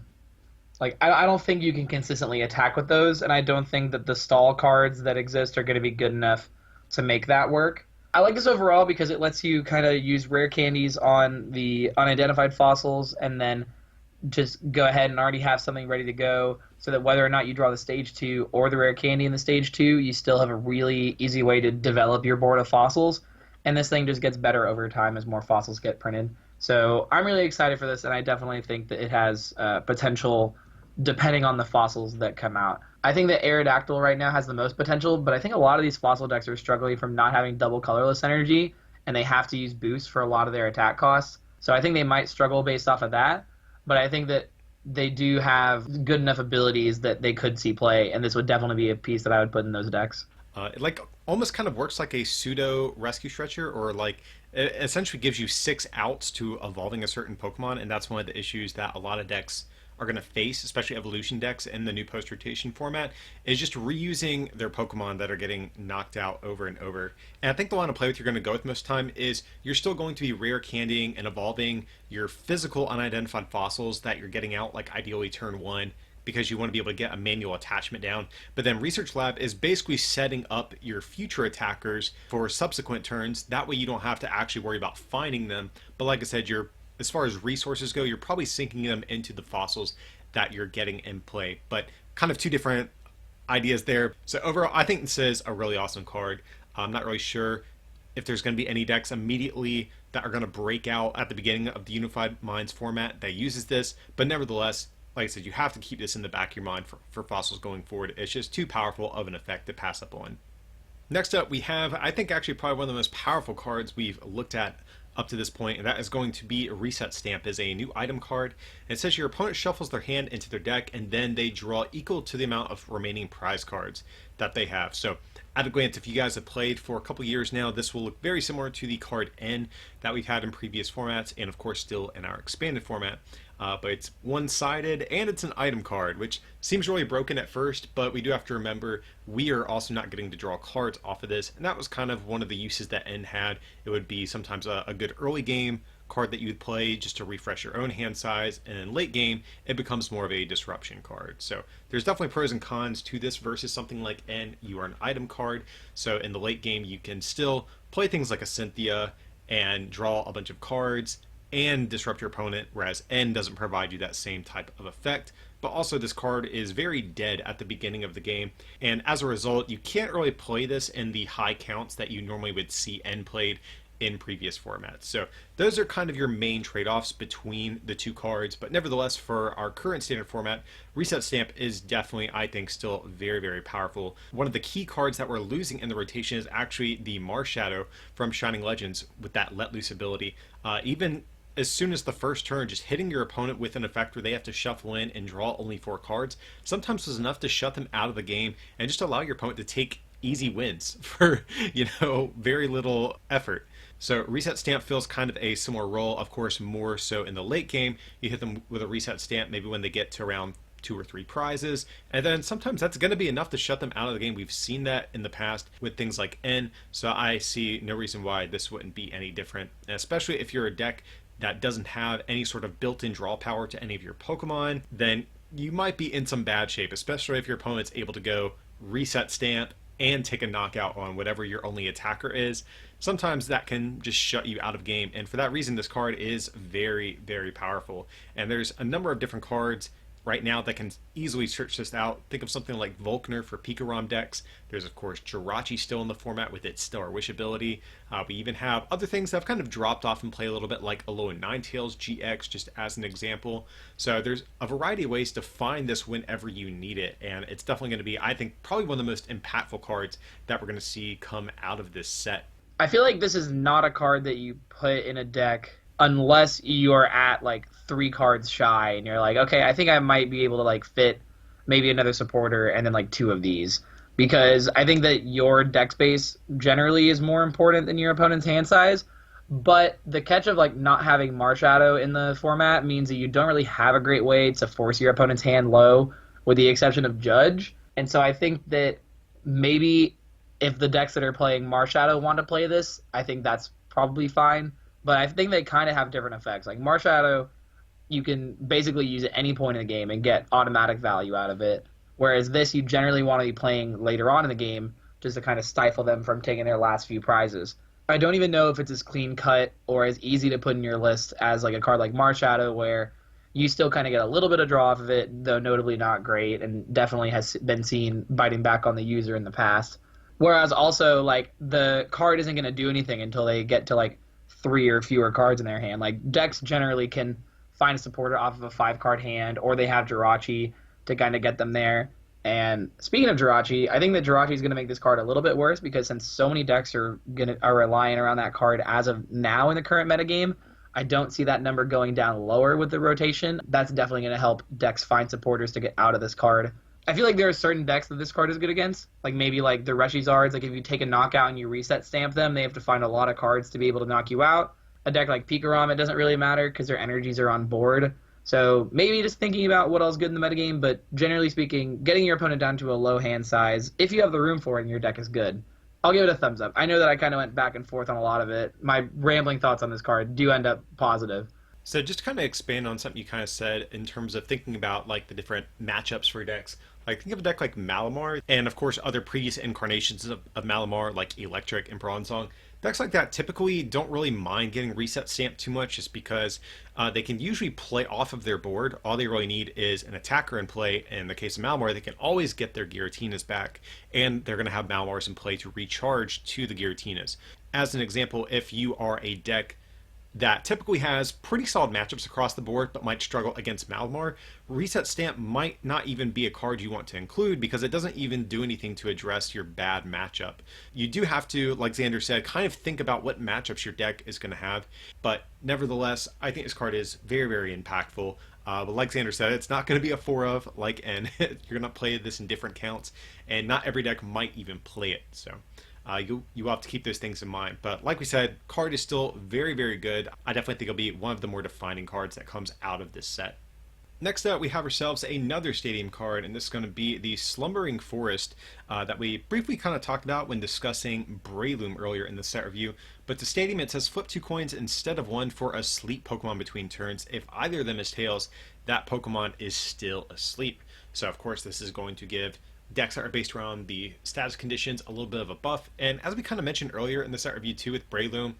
Like, I don't think you can consistently attack with those, and I don't think that the stall cards that exist are going to be good enough to make that work. I like this overall because it lets you kind of use rare candies on the unidentified fossils and then just go ahead and already have something ready to go, so that whether or not you draw the stage 2 or the rare candy in the stage 2, you still have a really easy way to develop your board of fossils. And this thing just gets better over time as more fossils get printed. So I'm really excited for this, and I definitely think that it has potential depending on the fossils that come out. I think that Aerodactyl right now has the most potential, but I think a lot of these fossil decks are struggling from not having double colorless energy, and they have to use boost for a lot of their attack costs. So I think they might struggle based off of that, but I think that they do have good enough abilities that they could see play, and this would definitely be a piece that I would put in those decks. It like almost kind of works like a pseudo rescue stretcher, or like it essentially gives you 6 outs to evolving a certain Pokemon, and that's one of the issues that a lot of decks are going to face, especially evolution decks in the new post rotation format, is just reusing their Pokemon that are getting knocked out over and over. And I think the line of play with you're going to go with most of the time is you're still going to be rare candying and evolving your physical unidentified fossils that you're getting out, like ideally turn 1, because you want to be able to get a manual attachment down. But then Research Lab is basically setting up your future attackers for subsequent turns. That way you don't have to actually worry about finding them. But like I said, as far as resources go, you're probably sinking them into the fossils that you're getting in play. But kind of two different ideas there. So overall, I think this is a really awesome card. I'm not really sure if there's going to be any decks immediately that are going to break out at the beginning of the Unified Minds format that uses this. But nevertheless, like I said, you have to keep this in the back of your mind for fossils going forward. It's just too powerful of an effect to pass up on. Next up, we have, I think, actually probably one of the most powerful cards we've looked at up to this point, and that is going to be a Reset Stamp. Is a new item card. And it says your opponent shuffles their hand into their deck, and then they draw equal to the amount of remaining prize cards that they have. So at a glance, if you guys have played for a couple years now, this will look very similar to the card N that we've had in previous formats, and of course still in our expanded format. But it's one-sided, and it's an item card, which seems really broken at first, but we do have to remember we are also not getting to draw cards off of this, and that was kind of one of the uses that N had. It would be sometimes a good early game card that you would play just to refresh your own hand size, and in late game, it becomes more of a disruption card. So there's definitely pros and cons to this versus something like N. You are an item card, so in the late game, you can still play things like a Cynthia and draw a bunch of cards and disrupt your opponent, whereas N doesn't provide you that same type of effect. But also this card is very dead at the beginning of the game, and as a result, you can't really play this in the high counts that you normally would see N played in previous formats. So those are kind of your main trade-offs between the two cards, but nevertheless, for our current standard format, Reset Stamp is definitely, I think, still very, very powerful. One of the key cards that we're losing in the rotation is actually the Marshadow from Shining Legends with that Let Loose ability. Even as soon as the first turn, just hitting your opponent with an effect where they have to shuffle in and draw only 4 cards sometimes was enough to shut them out of the game and just allow your opponent to take easy wins for, very little effort. So Reset Stamp fills kind of a similar role, of course, more so in the late game. You hit them with a Reset Stamp maybe when they get to around 2 or 3 prizes, and then sometimes that's going to be enough to shut them out of the game. We've seen that in the past with things like N, so I see no reason why this wouldn't be any different, and especially if you're a deck that doesn't have any sort of built-in draw power to any of your Pokemon, then you might be in some bad shape, especially if your opponent's able to go Reset Stamp and take a knockout on whatever your only attacker is. Sometimes that can just shut you out of game, and for that reason this card is very, very powerful. And there's a number of different cards right now that can easily search this out. Think of something like Volkner for Pikarom decks. There's of course Jirachi still in the format with its Stellar Wish ability. We even have other things that have kind of dropped off and play a little bit, like Alolan Ninetales GX, just as an example. So there's a variety of ways to find this whenever you need it, and it's definitely going to be, I think, probably one of the most impactful cards that we're going to see come out of this set. I feel like this is not a card that you put in a deck unless you are at like 3 cards shy and you're like, okay, I think I might be able to like fit maybe another supporter and then like 2 of these, because I think that your deck space generally is more important than your opponent's hand size. But the catch of like not having Marshadow in the format means that you don't really have a great way to force your opponent's hand low, with the exception of Judge. And so I think that maybe if the decks that are playing Marshadow want to play this, I think that's probably fine. But I think they kind of have different effects. Like Marshadow, you can basically use at any point in the game and get automatic value out of it. Whereas this, you generally want to be playing later on in the game just to kind of stifle them from taking their last few prizes. I don't even know if it's as clean cut or as easy to put in your list as like a card like Marshadow, where you still kind of get a little bit of draw off of it, though notably not great, and definitely has been seen biting back on the user in the past. Whereas also, like, the card isn't going to do anything until they get to, like, 3 or fewer cards in their hand. Like, decks generally can find a supporter off of a 5-card hand, or they have Jirachi to kind of get them there. And speaking of Jirachi, I think that Jirachi is going to make this card a little bit worse, because since so many decks are relying around that card as of now in the current metagame, I don't see that number going down lower with the rotation. That's definitely going to help decks find supporters to get out of this card. I feel like there are certain decks that this card is good against, like maybe like the Reshizards. Like if you take a knockout and you reset stamp them, they have to find a lot of cards to be able to knock you out. A deck like Pikarom, it doesn't really matter because their energies are on board. So maybe just thinking about what else is good in the metagame, but generally speaking, getting your opponent down to a low hand size, if you have the room for it and your deck is good. I'll give it a thumbs up. I know that I kind of went back and forth on a lot of it. My rambling thoughts on this card do end up positive. So just to kind of expand on something you kind of said in terms of thinking about like the different matchups for decks. Like think of a deck like Malamar, and of course other previous incarnations of Malamar like Electric and Bronzong. Decks like that typically don't really mind getting reset stamped too much, just because they can usually play off of their board. All they really need is an attacker in play. In the case of Malamar, they can always get their Giratinas back, and they're going to have Malamars in play to recharge to the Giratinas. As an example, if you are a deck that typically has pretty solid matchups across the board but might struggle against Malamar, Reset Stamp might not even be a card you want to include, because it doesn't even do anything to address your bad matchup. You do have to, like Xander said, kind of think about what matchups your deck is going to have, but nevertheless, I think this card is very, very impactful. But like Xander said, it's not going to be a 4 of, like N. You're going to play this in different counts, and not every deck might even play it, so... You will have to keep those things in mind. But like we said, card is still very, very good. I definitely think it'll be one of the more defining cards that comes out of this set. Next up, we have ourselves another Stadium card, and this is going to be the Slumbering Forest that we briefly kind of talked about when discussing Breloom earlier in the set review. But to Stadium, it says flip 2 coins instead of 1 for a sleep Pokemon between turns. If either of them is tails, that Pokemon is still asleep. So of course, this is going to give decks that are based around the status conditions a little bit of a buff. And as we kind of mentioned earlier in the set review too with Breloom,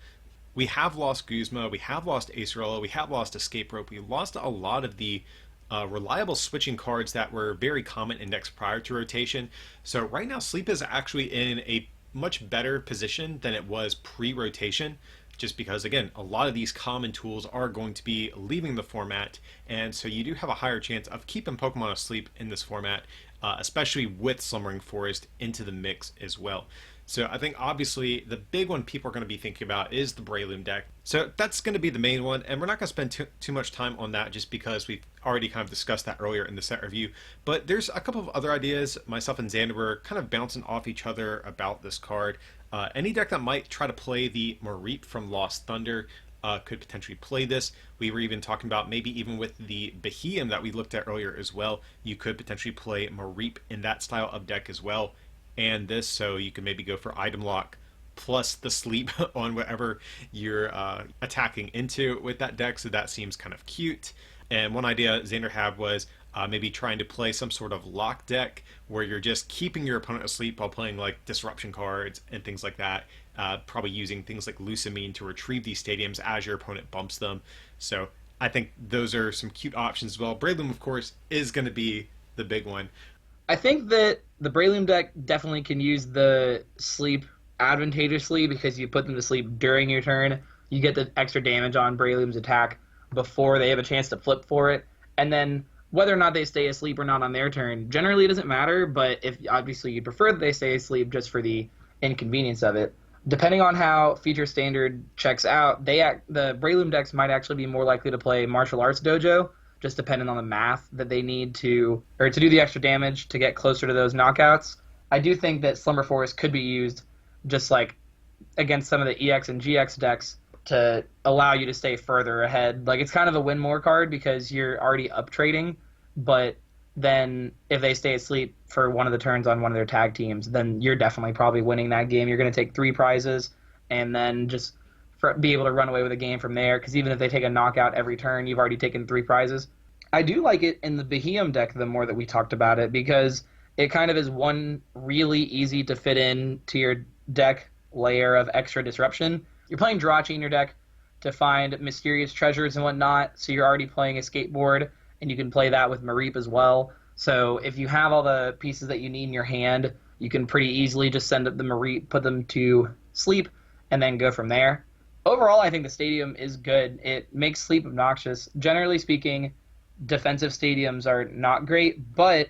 we have lost Guzma, we have lost Acerola, we have lost Escape Rope, we lost a lot of the reliable switching cards that were very common in decks prior to rotation. So right now Sleep is actually in a much better position than it was pre-rotation, just because, again, a lot of these common tools are going to be leaving the format, and so you do have a higher chance of keeping Pokemon asleep in this format, especially with Slumbering Forest into the mix as well. So I think obviously the big one people are going to be thinking about is the Breloom deck. So that's going to be the main one, and we're not going to spend too much time on that just because we've already kind of discussed that earlier in the set review. But there's a couple of other ideas. Myself and Xander were kind of bouncing off each other about this card. Any deck that might try to play the Mareep from Lost Thunder could potentially play this. We were even talking about maybe even with the Beheeyem that we looked at earlier as well, you could potentially play Mareep in that style of deck as well. And this, so you can maybe go for item lock plus the sleep on whatever you're attacking into with that deck, so that seems kind of cute. And one idea Xander had was maybe trying to play some sort of lock deck where you're just keeping your opponent asleep while playing like disruption cards and things like that, probably using things like Lusamine to retrieve these stadiums as your opponent bumps them. So I think those are some cute options as well. Breloom, of course, is going to be the big one. I think that the Breloom deck definitely can use the sleep advantageously, because you put them to sleep during your turn. You get the extra damage on Breloom's attack before they have a chance to flip for it. And then whether or not they stay asleep or not on their turn, generally it doesn't matter, but if obviously you'd prefer that they stay asleep just for the inconvenience of it. Depending on how Feature Standard checks out, the Breloom decks might actually be more likely to play Martial Arts Dojo, just depending on the math that they need to do the extra damage to get closer to those knockouts. I do think that Slumber Forest could be used just like against some of the EX and GX decks to allow you to stay further ahead. Like, it's kind of a win more card because you're already up trading, but then if they stay asleep for one of the turns on one of their tag teams, then you're definitely probably winning that game. You're going to take 3 prizes and then just be able to run away with a game from there, because even if they take a knockout every turn, you've already taken 3 prizes. I do like it in the Beheeyem deck the more that we talked about it, because it kind of is one really easy to fit in to your deck layer of extra disruption. You're playing Jirachi in your deck to find mysterious treasures and whatnot, so you're already playing a skateboard, and you can play that with Mareep as well. So if you have all the pieces that you need in your hand, you can pretty easily just send up the Mareep, put them to sleep, and then go from there. Overall, I think the stadium is good. It makes sleep obnoxious. Generally speaking, defensive stadiums are not great, but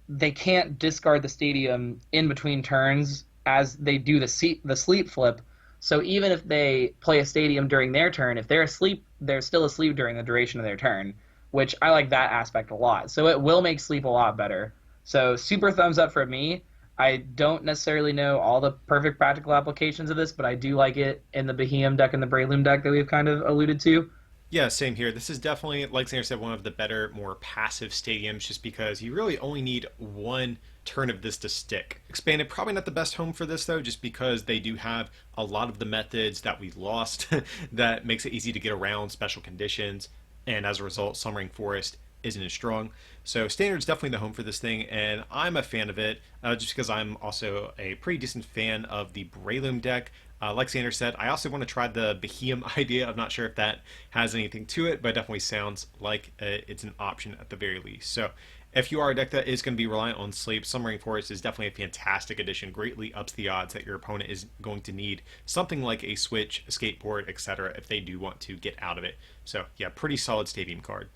they can't discard the stadium in between turns as they do the sleep flip. So even if they play a stadium during their turn, if they're asleep, they're still asleep during the duration of their turn, which I like that aspect a lot. So it will make sleep a lot better. So super thumbs up for me. I don't necessarily know all the perfect practical applications of this, but I do like it in the Behemoth deck and the Breloom deck that we've kind of alluded to. Yeah, same here. This is definitely, like Xander said, one of the better, more passive stadiums just because you really only need one turn of this to stick. Expanded, probably not the best home for this though, just because they do have a lot of the methods that we lost that makes it easy to get around special conditions, and as a result, Summering Forest isn't as strong. So Standard's definitely the home for this thing, and I'm a fan of it just because I'm also a pretty decent fan of the Breloom deck. Like Xander said, I also want to try the Behemoth idea. I'm not sure if that has anything to it, but it definitely sounds like it's an option at the very least. So if you are a deck that is going to be reliant on sleep, Summering Forest is definitely a fantastic addition. Greatly ups the odds that your opponent is going to need something like a switch, a skateboard, etc. if they do want to get out of it. So yeah, pretty solid stadium card.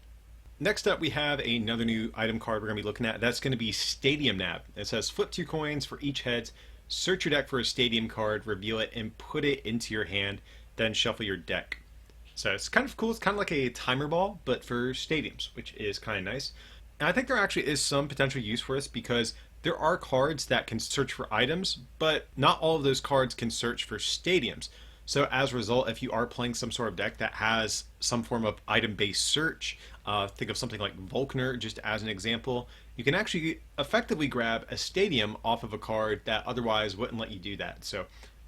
Next up, we have another new item card we're going to be looking at. That's going to be Stadium Nav. It says flip 2 coins for each heads, search your deck for a stadium card, reveal it, and put it into your hand, then shuffle your deck. So it's kind of cool. It's kind of like a timer ball, but for stadiums, which is kind of nice. And I think there actually is some potential use for this because there are cards that can search for items, but not all of those cards can search for stadiums. So as a result, if you are playing some sort of deck that has some form of item-based search, think of something like Volkner just as an example, you can actually effectively grab a stadium off of a card that otherwise wouldn't let you do that. So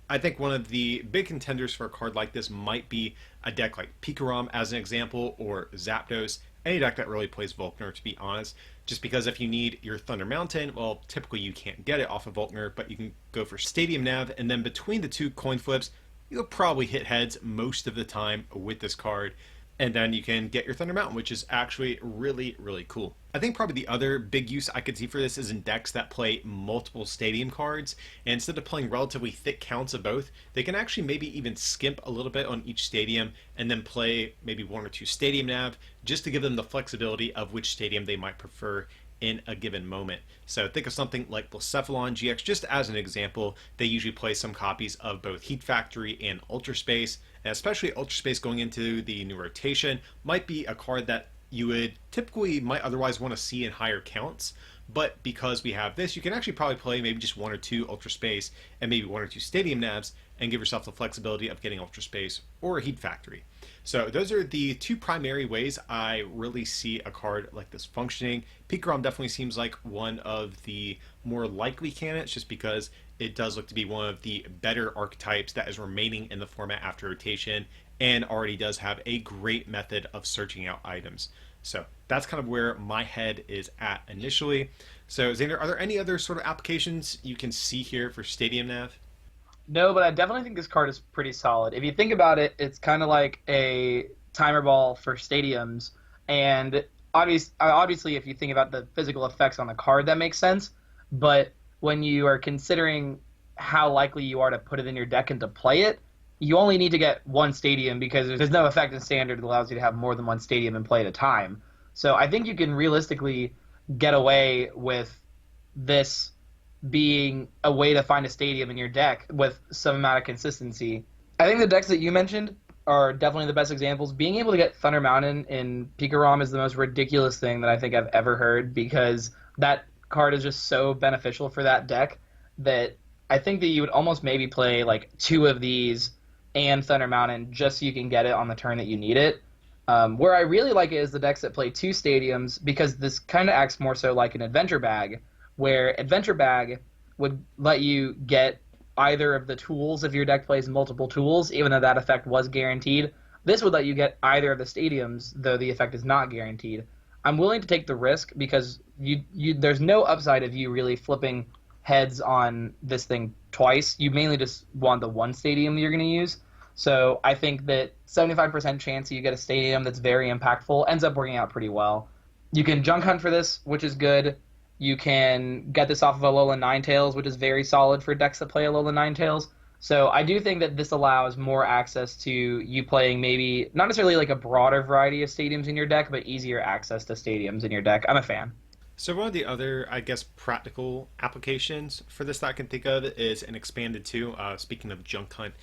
I think one of the big contenders for a card like this might be a deck like Pikarom as an example, or Zapdos, any deck that really plays Volkner, to be honest. Just because if you need your Thunder Mountain, well, typically you can't get it off of Volkner, but you can go for Stadium Nav, and then between the two coin flips, you'll probably hit heads most of the time with this card. And then you can get your Thunder Mountain, which is actually really, really cool. I think probably the other big use I could see for this is in decks that play multiple stadium cards. And instead of playing relatively thick counts of both, they can actually maybe even skimp a little bit on each stadium and then play maybe 1 or 2 Stadium Nav just to give them the flexibility of which stadium they might prefer in a given moment. So think of something like Blacephalon GX just as an example. They usually play some copies of both Heat Factory and Ultra Space, and especially Ultra Space going into the new rotation might be a card that you would typically might otherwise want to see in higher counts. But because we have this, you can actually probably play maybe just 1 or 2 Ultra Space and maybe 1 or 2 Stadium Navs and give yourself the flexibility of getting Ultra Space or Heat Factory. So those are the 2 primary ways I really see a card like this functioning. Pikarom definitely seems like one of the more likely candidates just because it does look to be one of the better archetypes that is remaining in the format after rotation and already does have a great method of searching out items. So that's kind of where my head is at initially. So Xander, are there any other sort of applications you can see here for Stadium Nav? No, but I definitely think this card is pretty solid. If you think about it, it's kind of like a timer ball for stadiums. And obviously, if you think about the physical effects on the card, that makes sense. But when you are considering how likely you are to put it in your deck and to play it, you only need to get 1 stadium because there's no effect in Standard that allows you to have more than 1 stadium and play at a time. So I think you can realistically get away with this being a way to find a stadium in your deck with some amount of consistency. I think the decks that you mentioned are definitely the best examples. Being able to get Thunder Mountain in Pikarom is the most ridiculous thing that I think I've ever heard because that card is just so beneficial for that deck that I think that you would almost maybe play like 2 of these and Thunder Mountain just so you can get it on the turn that you need it. Where I really like it is the decks that play 2 stadiums because this kind of acts more so like an Adventure Bag, where Adventure Bag would let you get either of the tools if your deck plays multiple tools, even though that effect was guaranteed. This would let you get either of the stadiums, though the effect is not guaranteed. I'm willing to take the risk because there's no upside of you really flipping heads on this thing twice. You mainly just want the 1 stadium you're going to use. So I think that 75% chance you get a stadium that's very impactful ends up working out pretty well. You can junk hunt for this, which is good. You can get this off of Alolan Ninetales, which is very solid for decks that play Alolan Ninetales. So I do think that this allows more access to you playing maybe not necessarily like a broader variety of stadiums in your deck, but easier access to stadiums in your deck. I'm a fan. So one of the other, I guess, practical applications for this that I can think of is an expanded 2. Speaking of Junk Hunt,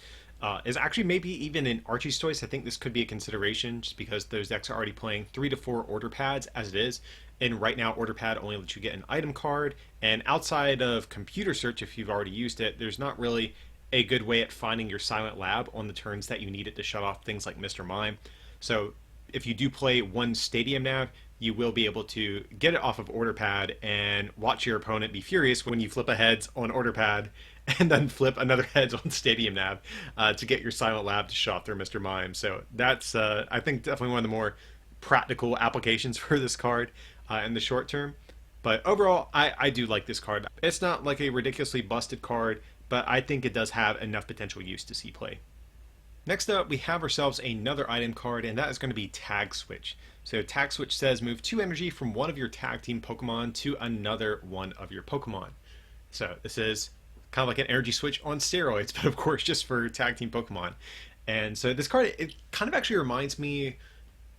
is actually maybe even in Archie's Choice. I think this could be a consideration just because those decks are already playing 3 to 4 order pads as it is. And right now, order pad only lets you get an item card. And outside of computer search, if you've already used it, there's not really a good way at finding your Silent Lab on the turns that you need it to shut off things like Mr. Mime. So if you do play one Stadium Nav, you will be able to get it off of order pad and watch your opponent be furious when you flip a heads on order pad and then flip another heads on Stadium Nav to get your Silent Lab to shut off their Mr. Mime. So that's, I think, definitely one of the more practical applications for this card in the short term. But overall, I do like this card. It's not like a ridiculously busted card, but I think it does have enough potential use to see play. Next up, we have ourselves another item card, and that is going to be Tag Switch. So Tag Switch says move 2 energy from one of your tag team Pokemon to another one of your Pokemon. So this is kind of like an energy switch on steroids, but of course just for tag team Pokemon. And so this card, it kind of actually reminds me,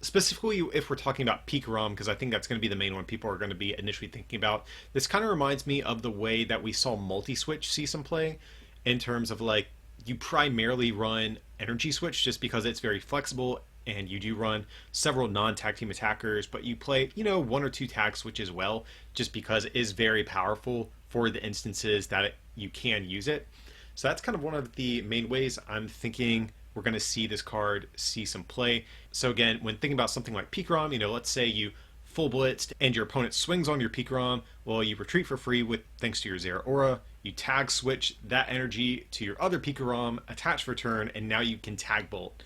specifically if we're talking about Pikarom, because I think that's going to be the main one people are going to be initially thinking about. This kind of reminds me of the way that we saw Multi-Switch see some play, in terms of like, you primarily run Energy Switch just because it's very flexible, and you do run several non-tag team attackers, but you play, 1 or 2 tag switch as well, just because it is very powerful for the instances that you can use it. So that's kind of one of the main ways I'm thinking we're going to see this card see some play. So again, when thinking about something like Pikarom, let's say you full blitzed and your opponent swings on your Pikarom, well, you retreat for free with thanks to your Zeraora. You tag switch that energy to your other Pikarom, attach for turn, and now you can tag bolt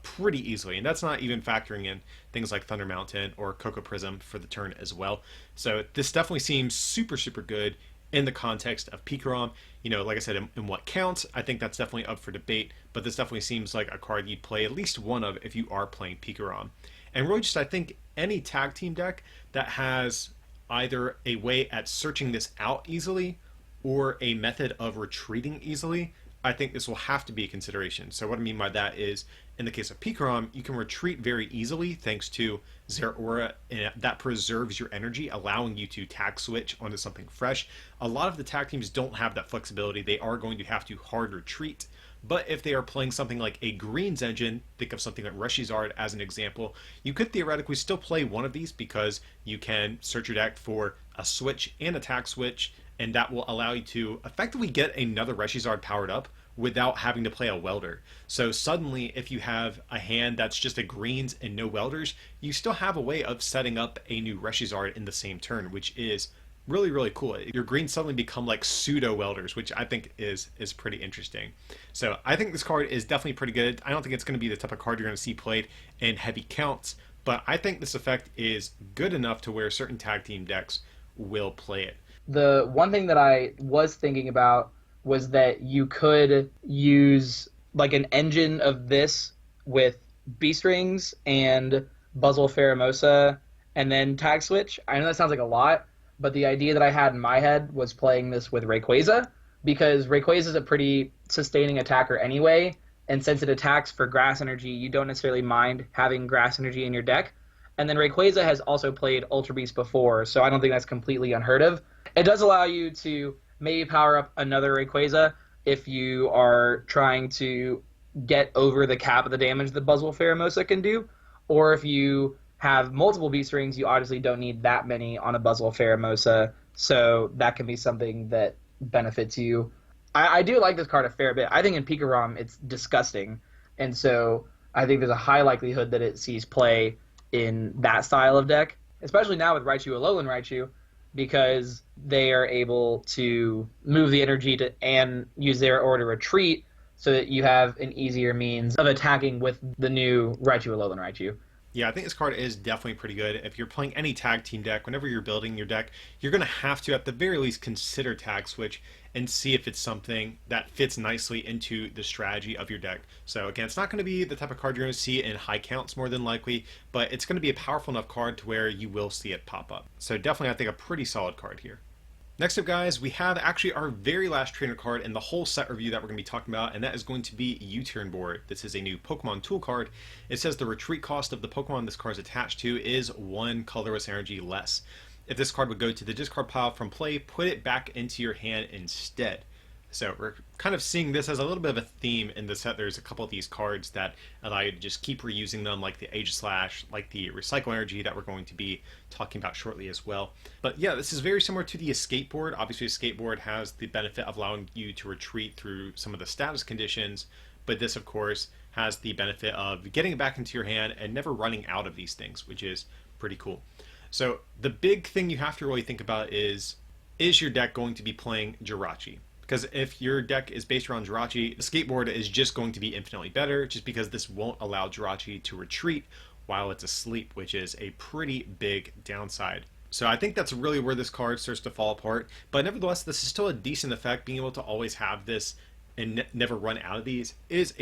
pretty easily. And that's not even factoring in things like Thunder Mountain or Cocoa Prism for the turn as well. So this definitely seems super, super good in the context of Pikarom. Like I said, in what counts, I think that's definitely up for debate, but this definitely seems like a card you'd play at least one of if you are playing Pikarom. And really just, I think, any tag team deck that has either a way at searching this out easily or a method of retreating easily, I think this will have to be a consideration. So what I mean by that is, in the case of Pikarom, you can retreat very easily thanks to Zeraora, and that preserves your energy, allowing you to tag switch onto something fresh. A lot of the tag teams don't have that flexibility. They are going to have to hard retreat. But if they are playing something like a Greens engine, think of something like Reshizard as an example, you could theoretically still play one of these because you can search your deck for a switch and a tag switch, and that will allow you to effectively get another Reshizard powered up without having to play a welder. So suddenly, if you have a hand that's just a greens and no welders, you still have a way of setting up a new Reshizard in the same turn, which is really, really cool. Your greens suddenly become like pseudo welders, which I think is pretty interesting. So I think this card is definitely pretty good. I don't think it's going to be the type of card you're going to see played in heavy counts, but I think this effect is good enough to where certain tag team decks will play it. The one thing that I was thinking about was that you could use like an engine of this with Beast Rings and Buzzle Pheromosa and then tag switch. I know that sounds like a lot, but the idea that I had in my head was playing this with Rayquaza, because Rayquaza is a pretty sustaining attacker anyway, and since it attacks for grass energy, you don't necessarily mind having grass energy in your deck. And then Rayquaza has also played Ultra Beast before, so I don't think that's completely unheard of. It does allow you to maybe power up another Rayquaza if you are trying to get over the cap of the damage that Buzzle Pheromosa can do, or if you have multiple Beast Rings, you obviously don't need that many on a Buzzle Pheromosa, so that can be something that benefits you. I do like this card a fair bit. I think in Pikarom it's disgusting, and so I think there's a high likelihood that it sees play in that style of deck, especially now with Raichu Alolan Raichu, because they are able to move the energy to and use their order to retreat so that you have an easier means of attacking with the new Raichu Alolan Raichu. Yeah, I think this card is definitely pretty good. If you're playing any tag team deck, whenever you're building your deck, you're going to have to, at the very least, consider tag switch and see if it's something that fits nicely into the strategy of your deck. So again, it's not going to be the type of card you're going to see in high counts more than likely, but it's going to be a powerful enough card to where you will see it pop up. So definitely, I think, a pretty solid card here. Next up, guys, we have actually our very last trainer card in the whole set review that we're going to be talking about, and that is going to be U-Turn Board. This is a new Pokemon tool card. It says the retreat cost of the Pokemon this card is attached to is 1 colorless energy less. If this card would go to the discard pile from play, put it back into your hand instead. So we're kind of seeing this as a little bit of a theme in the set. There's a couple of these cards that allow you to just keep reusing them, like the Aegislash, like the Recycle Energy that we're going to be talking about shortly as well. But yeah, this is very similar to the Escape Board. Obviously, Escape Board has the benefit of allowing you to retreat through some of the status conditions, but this, of course, has the benefit of getting it back into your hand and never running out of these things, which is pretty cool. So the big thing you have to really think about is your deck going to be playing Jirachi? Because if your deck is based around Jirachi, the skateboard is just going to be infinitely better, just because this won't allow Jirachi to retreat while it's asleep, which is a pretty big downside. So I think that's really where this card starts to fall apart. But nevertheless, this is still a decent effect. Being able to always have this and never run out of these is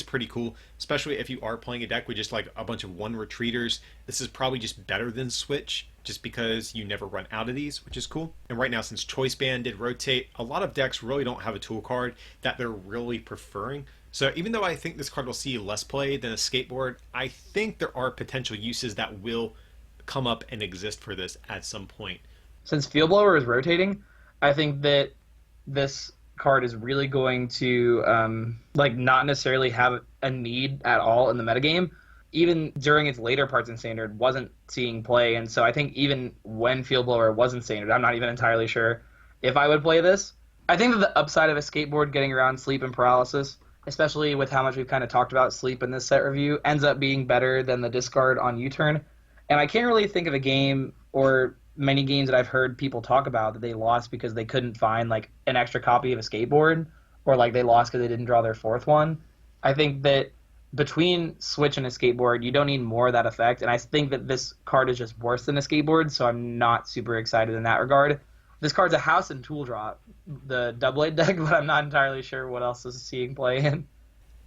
pretty cool, especially if you are playing a deck with just like a bunch of one retreaters. This is probably just better than Switch, just because you never run out of these, which is cool. And right now, since Choice Band did rotate, a lot of decks really don't have a tool card that they're really preferring. So even though I think this card will see less play than a skateboard, I think there are potential uses that will come up and exist for this at some point. Since Field Blower is rotating, I think that this card is really going to not necessarily have a need at all in the metagame. Even during its later parts in Standard, wasn't seeing play, and so I think even when Field Blower wasn't Standard, I'm not even entirely sure if I would play this. I think that the upside of a skateboard getting around sleep and paralysis, especially with how much we've kind of talked about sleep in this set review, ends up being better than the discard on U-Turn. And I can't really think of a game or many games that I've heard people talk about that they lost because they couldn't find like an extra copy of a skateboard, or like they lost because they didn't draw their fourth one. I think that between Switch and a skateboard, you don't need more of that effect, and I think that this card is just worse than a skateboard, so I'm not super excited in that regard. This card's a house and tool drop, the Double-A deck, but I'm not entirely sure what else is seeing play in.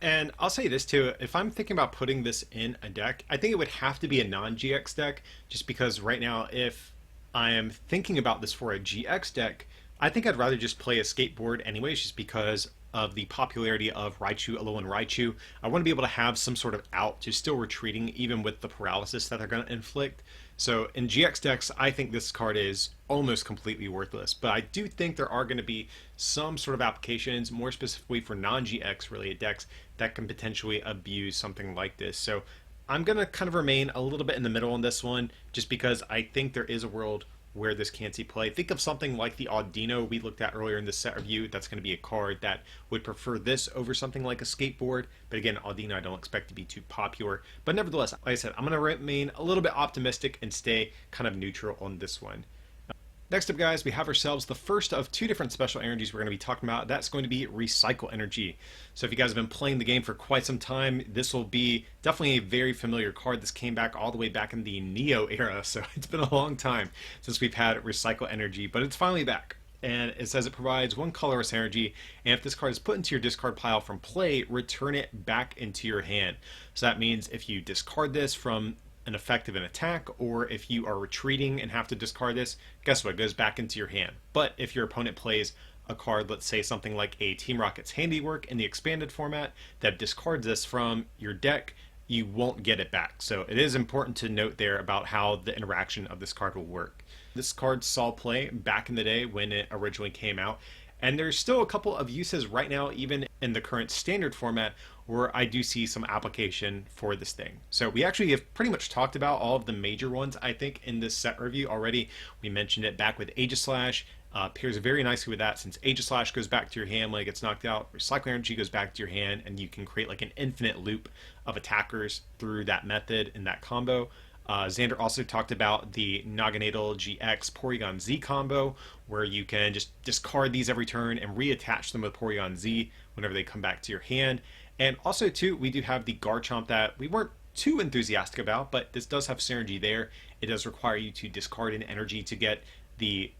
And I'll say this too, if I'm thinking about putting this in a deck, I think it would have to be a non-GX deck, just because right now, if I am thinking about this for a GX deck, I think I'd rather just play a skateboard anyways, just because of the popularity of Raichu Alolan Raichu. I want to be able to have some sort of out to still retreating, even with the paralysis that they're going to inflict. So in GX decks, I think this card is almost completely worthless. But I do think there are going to be some sort of applications, more specifically for non-GX related decks, that can potentially abuse something like this. So I'm going to kind of remain a little bit in the middle on this one, just because I think there is a world where this can't see play. Think of something like the Audino we looked at earlier in this set review. That's going to be a card that would prefer this over something like a skateboard. But again, Audino I don't expect to be too popular. But nevertheless, like I said, I'm going to remain a little bit optimistic and stay kind of neutral on this one. Next up, guys, we have ourselves the first of two different special energies we're going to be talking about. That's going to be Recycle Energy. So if you guys have been playing the game for quite some time, this will be definitely a very familiar card. This came back all the way back in the Neo era, so it's been a long time since we've had Recycle Energy, but it's finally back. And it says it provides 1 colorless energy, and if this card is put into your discard pile from play, return it back into your hand. So that means if you discard this from an effect of an attack, or if you are retreating and have to discard this, guess what? It goes back into your hand. But if your opponent plays a card, let's say something like a Team Rocket's Handiwork in the expanded format, that discards this from your deck, you won't get it back. So it is important to note there about how the interaction of this card will work. This card saw play back in the day when it originally came out, and there's still a couple of uses right now, even in the current standard format, where I do see some application for this thing. So we actually have pretty much talked about all of the major ones, I think, in this set review already. We mentioned it back with Aegislash. Pairs very nicely with that, since Aegislash goes back to your hand when it gets knocked out. Recycle Energy goes back to your hand, and you can create like an infinite loop of attackers through that method in that combo. Xander also talked about the Naganadel GX Porygon Z combo, where you can just discard these every turn and reattach them with Porygon Z whenever they come back to your hand. And also, too, we do have the Garchomp that we weren't too enthusiastic about, but this does have synergy there. It does require you to discard an energy to get the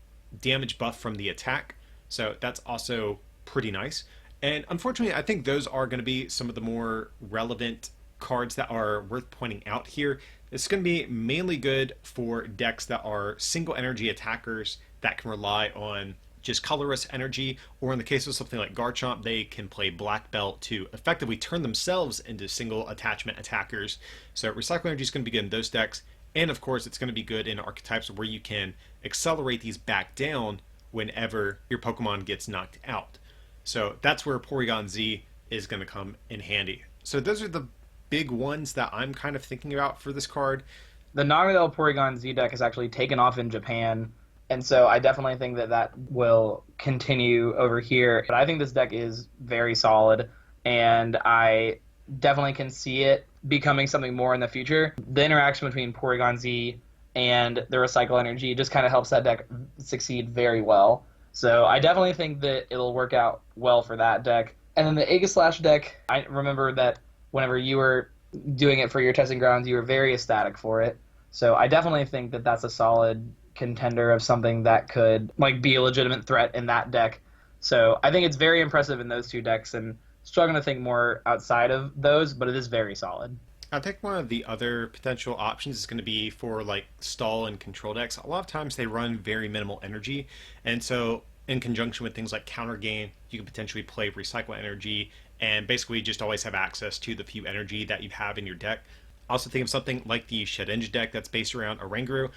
damage buff from the attack, so that's also pretty nice. And unfortunately, I think those are going to be some of the more relevant cards that are worth pointing out here. It's going to be mainly good for decks that are single energy attackers that can rely on just colorless energy, or in the case of something like Garchomp, they can play Black Belt to effectively turn themselves into single attachment attackers. So Recycle Energy is going to be good in those decks, and of course it's going to be good in archetypes where you can accelerate these back down whenever your Pokemon gets knocked out. So that's where Porygon Z is going to come in handy. So those are the big ones that I'm kind of thinking about for this card. The Nagadel Porygon Z deck has actually taken off in Japan, and so I definitely think that that will continue over here. But I think this deck is very solid, and I definitely can see it becoming something more in the future. The interaction between Porygon Z and the Recycle Energy just kind of helps that deck succeed very well. So I definitely think that it'll work out well for that deck. And then the Aegislash deck, I remember that whenever you were doing it for your testing grounds, you were very ecstatic for it. So I definitely think that that's a solid contender of something that could like be a legitimate threat in that deck. So I think it's very impressive in those two decks, and struggling to think more outside of those, but it is very solid. I think one of the other potential options is going to be for like stall and control decks. A lot of times they run very minimal energy, and so in conjunction with things like counter gain, you can potentially play Recycle Energy and basically just always have access to the few energy that you have in your deck. Also think of something like the Shedinja deck that's based around Oranguru.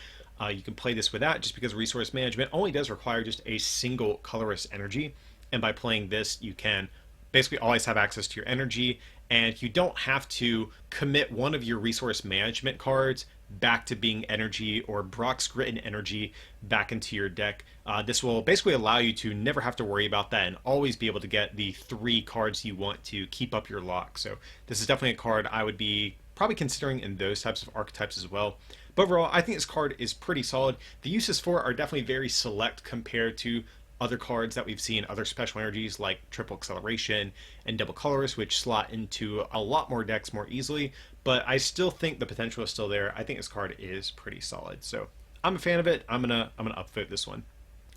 You can play this with that just because resource management only does require just a single colorless energy, and by playing this you can basically always have access to your energy, and you don't have to commit one of your resource management cards back to being energy or Brock's Grit energy back into your deck. This will basically allow you to never have to worry about that and always be able to get the 3 cards you want to keep up your lock. So this is definitely a card I would be probably considering in those types of archetypes as well. But overall, I think this card is pretty solid. The uses for it are definitely very select compared to other cards that we've seen, other special energies like Triple Acceleration and Double Colorless, which slot into a lot more decks more easily. But I still think the potential is still there. I think this card is pretty solid. So I'm a fan of it. I'm gonna upvote this one.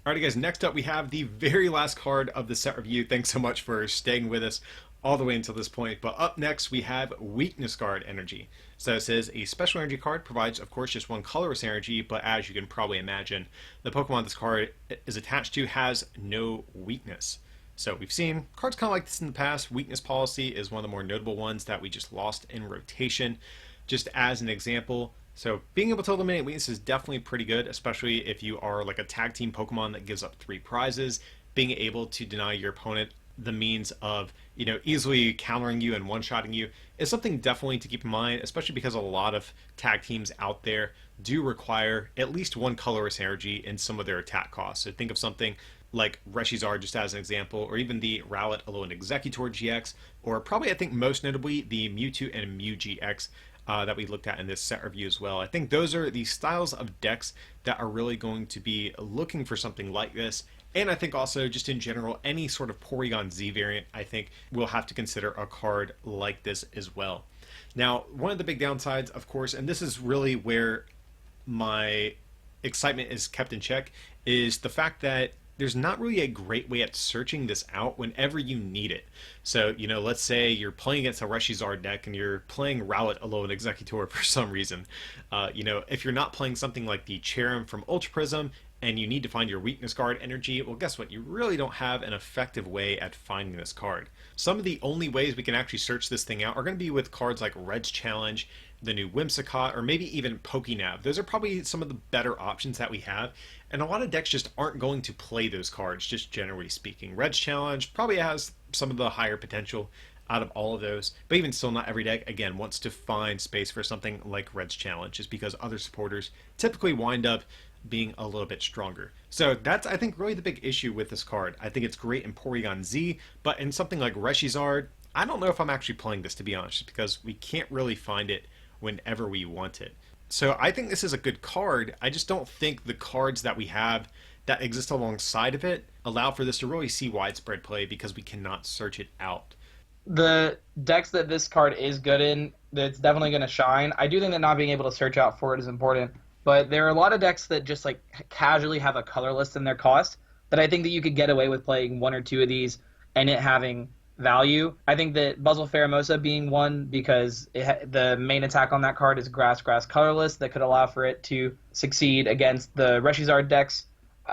Alrighty guys, next up we have the very last card of the set review. Thanks so much for staying with us all the way until this point. But up next we have Weakness Guard Energy. So it says a special energy card provides, of course, just one colorless energy, but as you can probably imagine, the Pokemon this card is attached to has no weakness. So we've seen cards kind of like this in the past. Weakness policy is one of the more notable ones that we just lost in rotation. Just as an example, so being able to eliminate weakness is definitely pretty good, especially if you are like a tag team Pokemon that gives up 3 prizes. Being able to deny your opponent the means of, you know, easily countering you and one-shotting you is something definitely to keep in mind, especially because a lot of tag teams out there do require at least one colorless energy in some of their attack costs. So think of something like Reshizard just as an example, or even the Rowlet Alolan Exeggutor GX, or probably I think most notably the Mewtwo and Mew GX that we looked at in this set review as well. I think those are the styles of decks that are really going to be looking for something like this. And I think also just in general, any sort of Porygon Z variant, I think we'll have to consider a card like this as well. Now, one of the big downsides, of course, and this is really where my excitement is kept in check, is the fact that there's not really a great way at searching this out whenever you need it. So, you know, let's say you're playing against a Reshizard deck and you're playing Rowlet Alolan Exeggutor for some reason. You know, if you're not playing something like the Cherrim from Ultra Prism and you need to find your Weakness Guard energy, well, guess what? You really don't have an effective way at finding this card. Some of the only ways we can actually search this thing out are going to be with cards like Red's Challenge, the new Whimsicott, or maybe even Pokénav. Those are probably some of the better options that we have, and a lot of decks just aren't going to play those cards, just generally speaking. Red's Challenge probably has some of the higher potential out of all of those, but even still, not every deck, again, wants to find space for something like Red's Challenge, just because other supporters typically wind up being a little bit stronger. So that's, I think, really the big issue with this card. I think it's great in Porygon Z, but in something like Reshizard, I don't know if I'm actually playing this, to be honest, because we can't really find it whenever we want it. So I think this is a good card. I just don't think the cards that we have that exist alongside of it allow for this to really see widespread play because we cannot search it out. The decks that this card is good in, that's definitely going to shine. I do think that not being able to search out for it is important, but there are a lot of decks that just like casually have a colorless in their cost that I think that you could get away with playing 1 or 2 of these and it having value. I think that Buzzle Pheromosa being one, because the main attack on that card is grass colorless, that could allow for it to succeed against the Reshizard decks.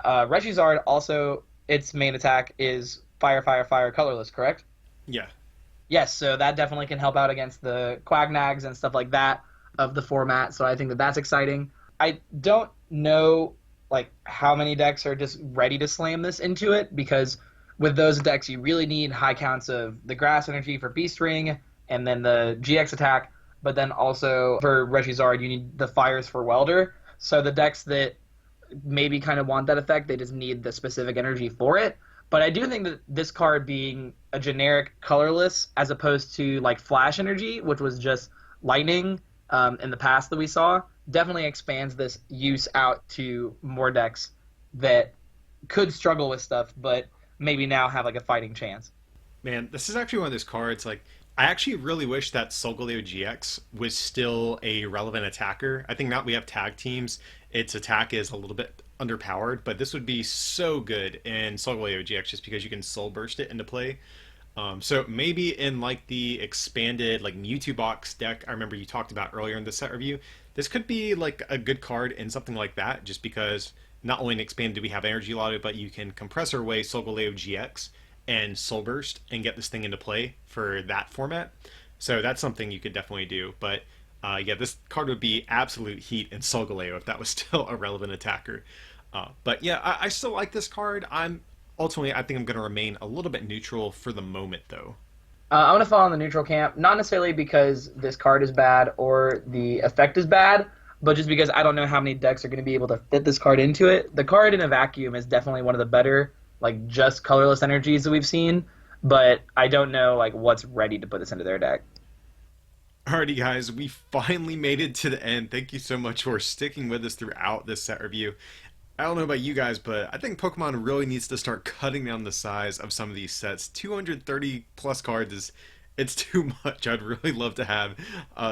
Reshizard also, its main attack is fire, fire, fire, colorless, correct? Yeah. Yes, so that definitely can help out against the Quagnags and stuff like that of the format. So I think that that's exciting. I don't know like how many decks are just ready to slam this into it, because with those decks you really need high counts of the grass energy for Beast Ring and then the GX attack, but then also for Reshizard you need the fires for Welder. So the decks that maybe kind of want that effect, they just need the specific energy for it. But I do think that this card being a generic colorless as opposed to like flash energy, which was just lightning in the past that we saw, definitely expands this use out to more decks that could struggle with stuff, but maybe now have like a fighting chance. Man, this is actually one of those cards, like, I actually really wish that Solgaleo GX was still a relevant attacker. I think now that we have tag teams, its attack is a little bit underpowered, but this would be so good in Solgaleo GX just because you can Soul Burst it into play. So maybe in like the expanded like Mewtwo box deck I remember you talked about earlier in the set review, this could be like a good card in something like that, just because not only in expanded do we have energy lottery, but you can compressor away Solgaleo GX and Soul Burst and get this thing into play for that format. So that's something you could definitely do. But yeah, this card would be absolute heat in Solgaleo if that was still a relevant attacker. But yeah, I still like this card. I think I'm going to remain a little bit neutral for the moment, though. I want to fall in the neutral camp, not necessarily because this card is bad or the effect is bad, but just because I don't know how many decks are going to be able to fit this card into it. The card in a vacuum is definitely one of the better, like, just colorless energies that we've seen, but I don't know, like, what's ready to put this into their deck. Alrighty, guys, we finally made it to the end. Thank you so much for sticking with us throughout this set review. I don't know about you guys, but I think Pokemon really needs to start cutting down the size of some of these sets. 230 plus cards it's too much. I'd really love to have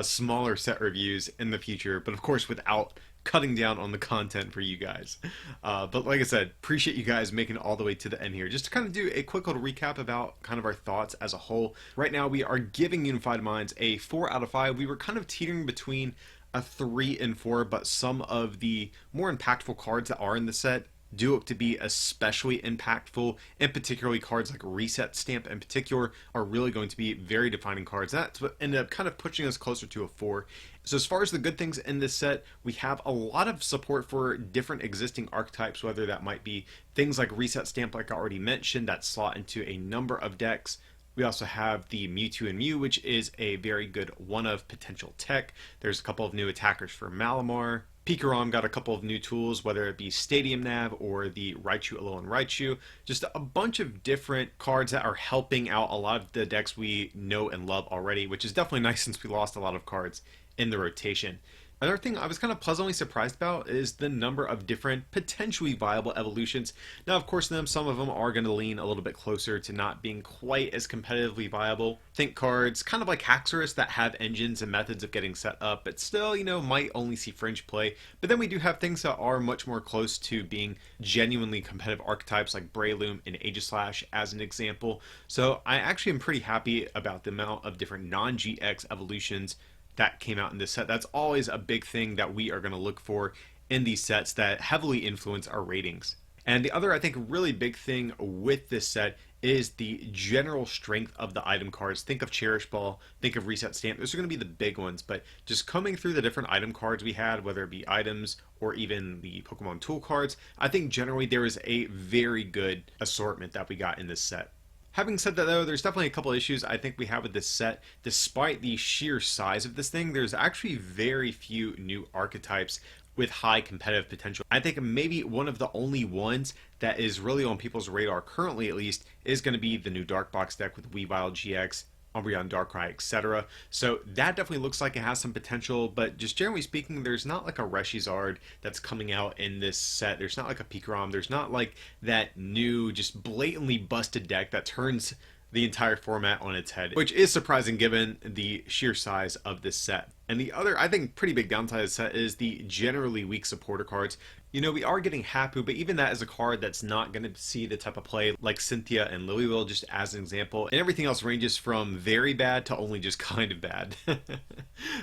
smaller set reviews in the future, but of course without cutting down on the content for you guys. But like I said, appreciate you guys making it all the way to the end here. Just to kind of do a quick little recap about kind of our thoughts as a whole. Right now we are giving Unified Minds a 4 out of 5. We were kind of teetering between a 3 and 4, but some of the more impactful cards that are in the set do up to be especially impactful, and particularly cards like Reset Stamp in particular are really going to be very defining cards. That's what ended up kind of pushing us closer to a 4. So as far as the good things in this set, we have a lot of support for different existing archetypes, whether that might be things like Reset Stamp, like I already mentioned, that slot into a number of decks. We also have the Mewtwo and Mew, which is a very good one-of potential tech. There's a couple of new attackers for Malamar. Pikarom got a couple of new tools, whether it be Stadium Nav or the Raichu Alolan Raichu. Just a bunch of different cards that are helping out a lot of the decks we know and love already, which is definitely nice since we lost a lot of cards in the rotation. Another thing I was kind of pleasantly surprised about is the number of different potentially viable evolutions. Now, of course, some of them are going to lean a little bit closer to not being quite as competitively viable. Think cards kind of like Haxorus that have engines and methods of getting set up, but still, might only see fringe play. But then we do have things that are much more close to being genuinely competitive archetypes like Breloom and Aegislash as an example. So I actually am pretty happy about the amount of different non-GX evolutions that came out in this set. That's always a big thing that we are going to look for in these sets that heavily influence our ratings. And the other, I think, really big thing with this set is the general strength of the item cards. Think of Cherish Ball, think of Reset Stamp. Those are going to be the big ones, but just coming through the different item cards we had, whether it be items or even the Pokemon tool cards, I think generally there is a very good assortment that we got in this set. Having said that, though, there's definitely a couple issues I think we have with this set. Despite the sheer size of this thing, there's actually very few new archetypes with high competitive potential. I think maybe one of the only ones that is really on people's radar currently, at least, is going to be the new Dark Box deck with Weavile GX, Umbreon Darkrai, etc. So that definitely looks like it has some potential, but just generally speaking, there's not like a Reshizard that's coming out in this set. There's not like a Pikarom. There's not like that new, just blatantly busted deck that turns the entire format on its head, which is surprising given the sheer size of this set. And the other, I think, pretty big downside of the set is the generally weak supporter cards. We are getting Hapu, but even that is a card that's not going to see the type of play like Cynthia and Lilywell, just as an example. And everything else ranges from very bad to only just kind of bad.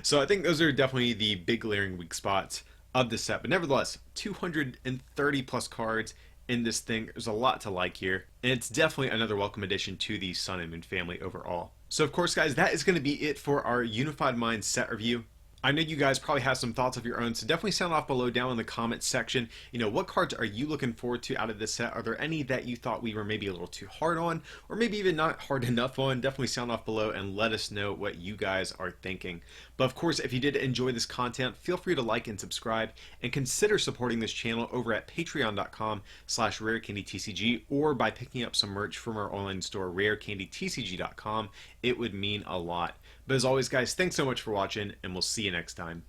So I think those are definitely the big glaring weak spots of the set. But nevertheless, 230 plus cards in this thing. There's a lot to like here, and it's definitely another welcome addition to the Sun and Moon family overall. So of course guys, that is going to be it for our Unified Minds set review. I know you guys probably have some thoughts of your own, so definitely sound off below down in the comments section. You know, what cards are you looking forward to out of this set? Are there any that you thought we were maybe a little too hard on, or maybe even not hard enough on? Definitely sound off below and let us know what you guys are thinking. But of course, if you did enjoy this content, feel free to like and subscribe, and consider supporting this channel over at patreon.com/rarecandytcg, or by picking up some merch from our online store, rarecandytcg.com. It would mean a lot. But as always guys, thanks so much for watching, and we'll see you next time.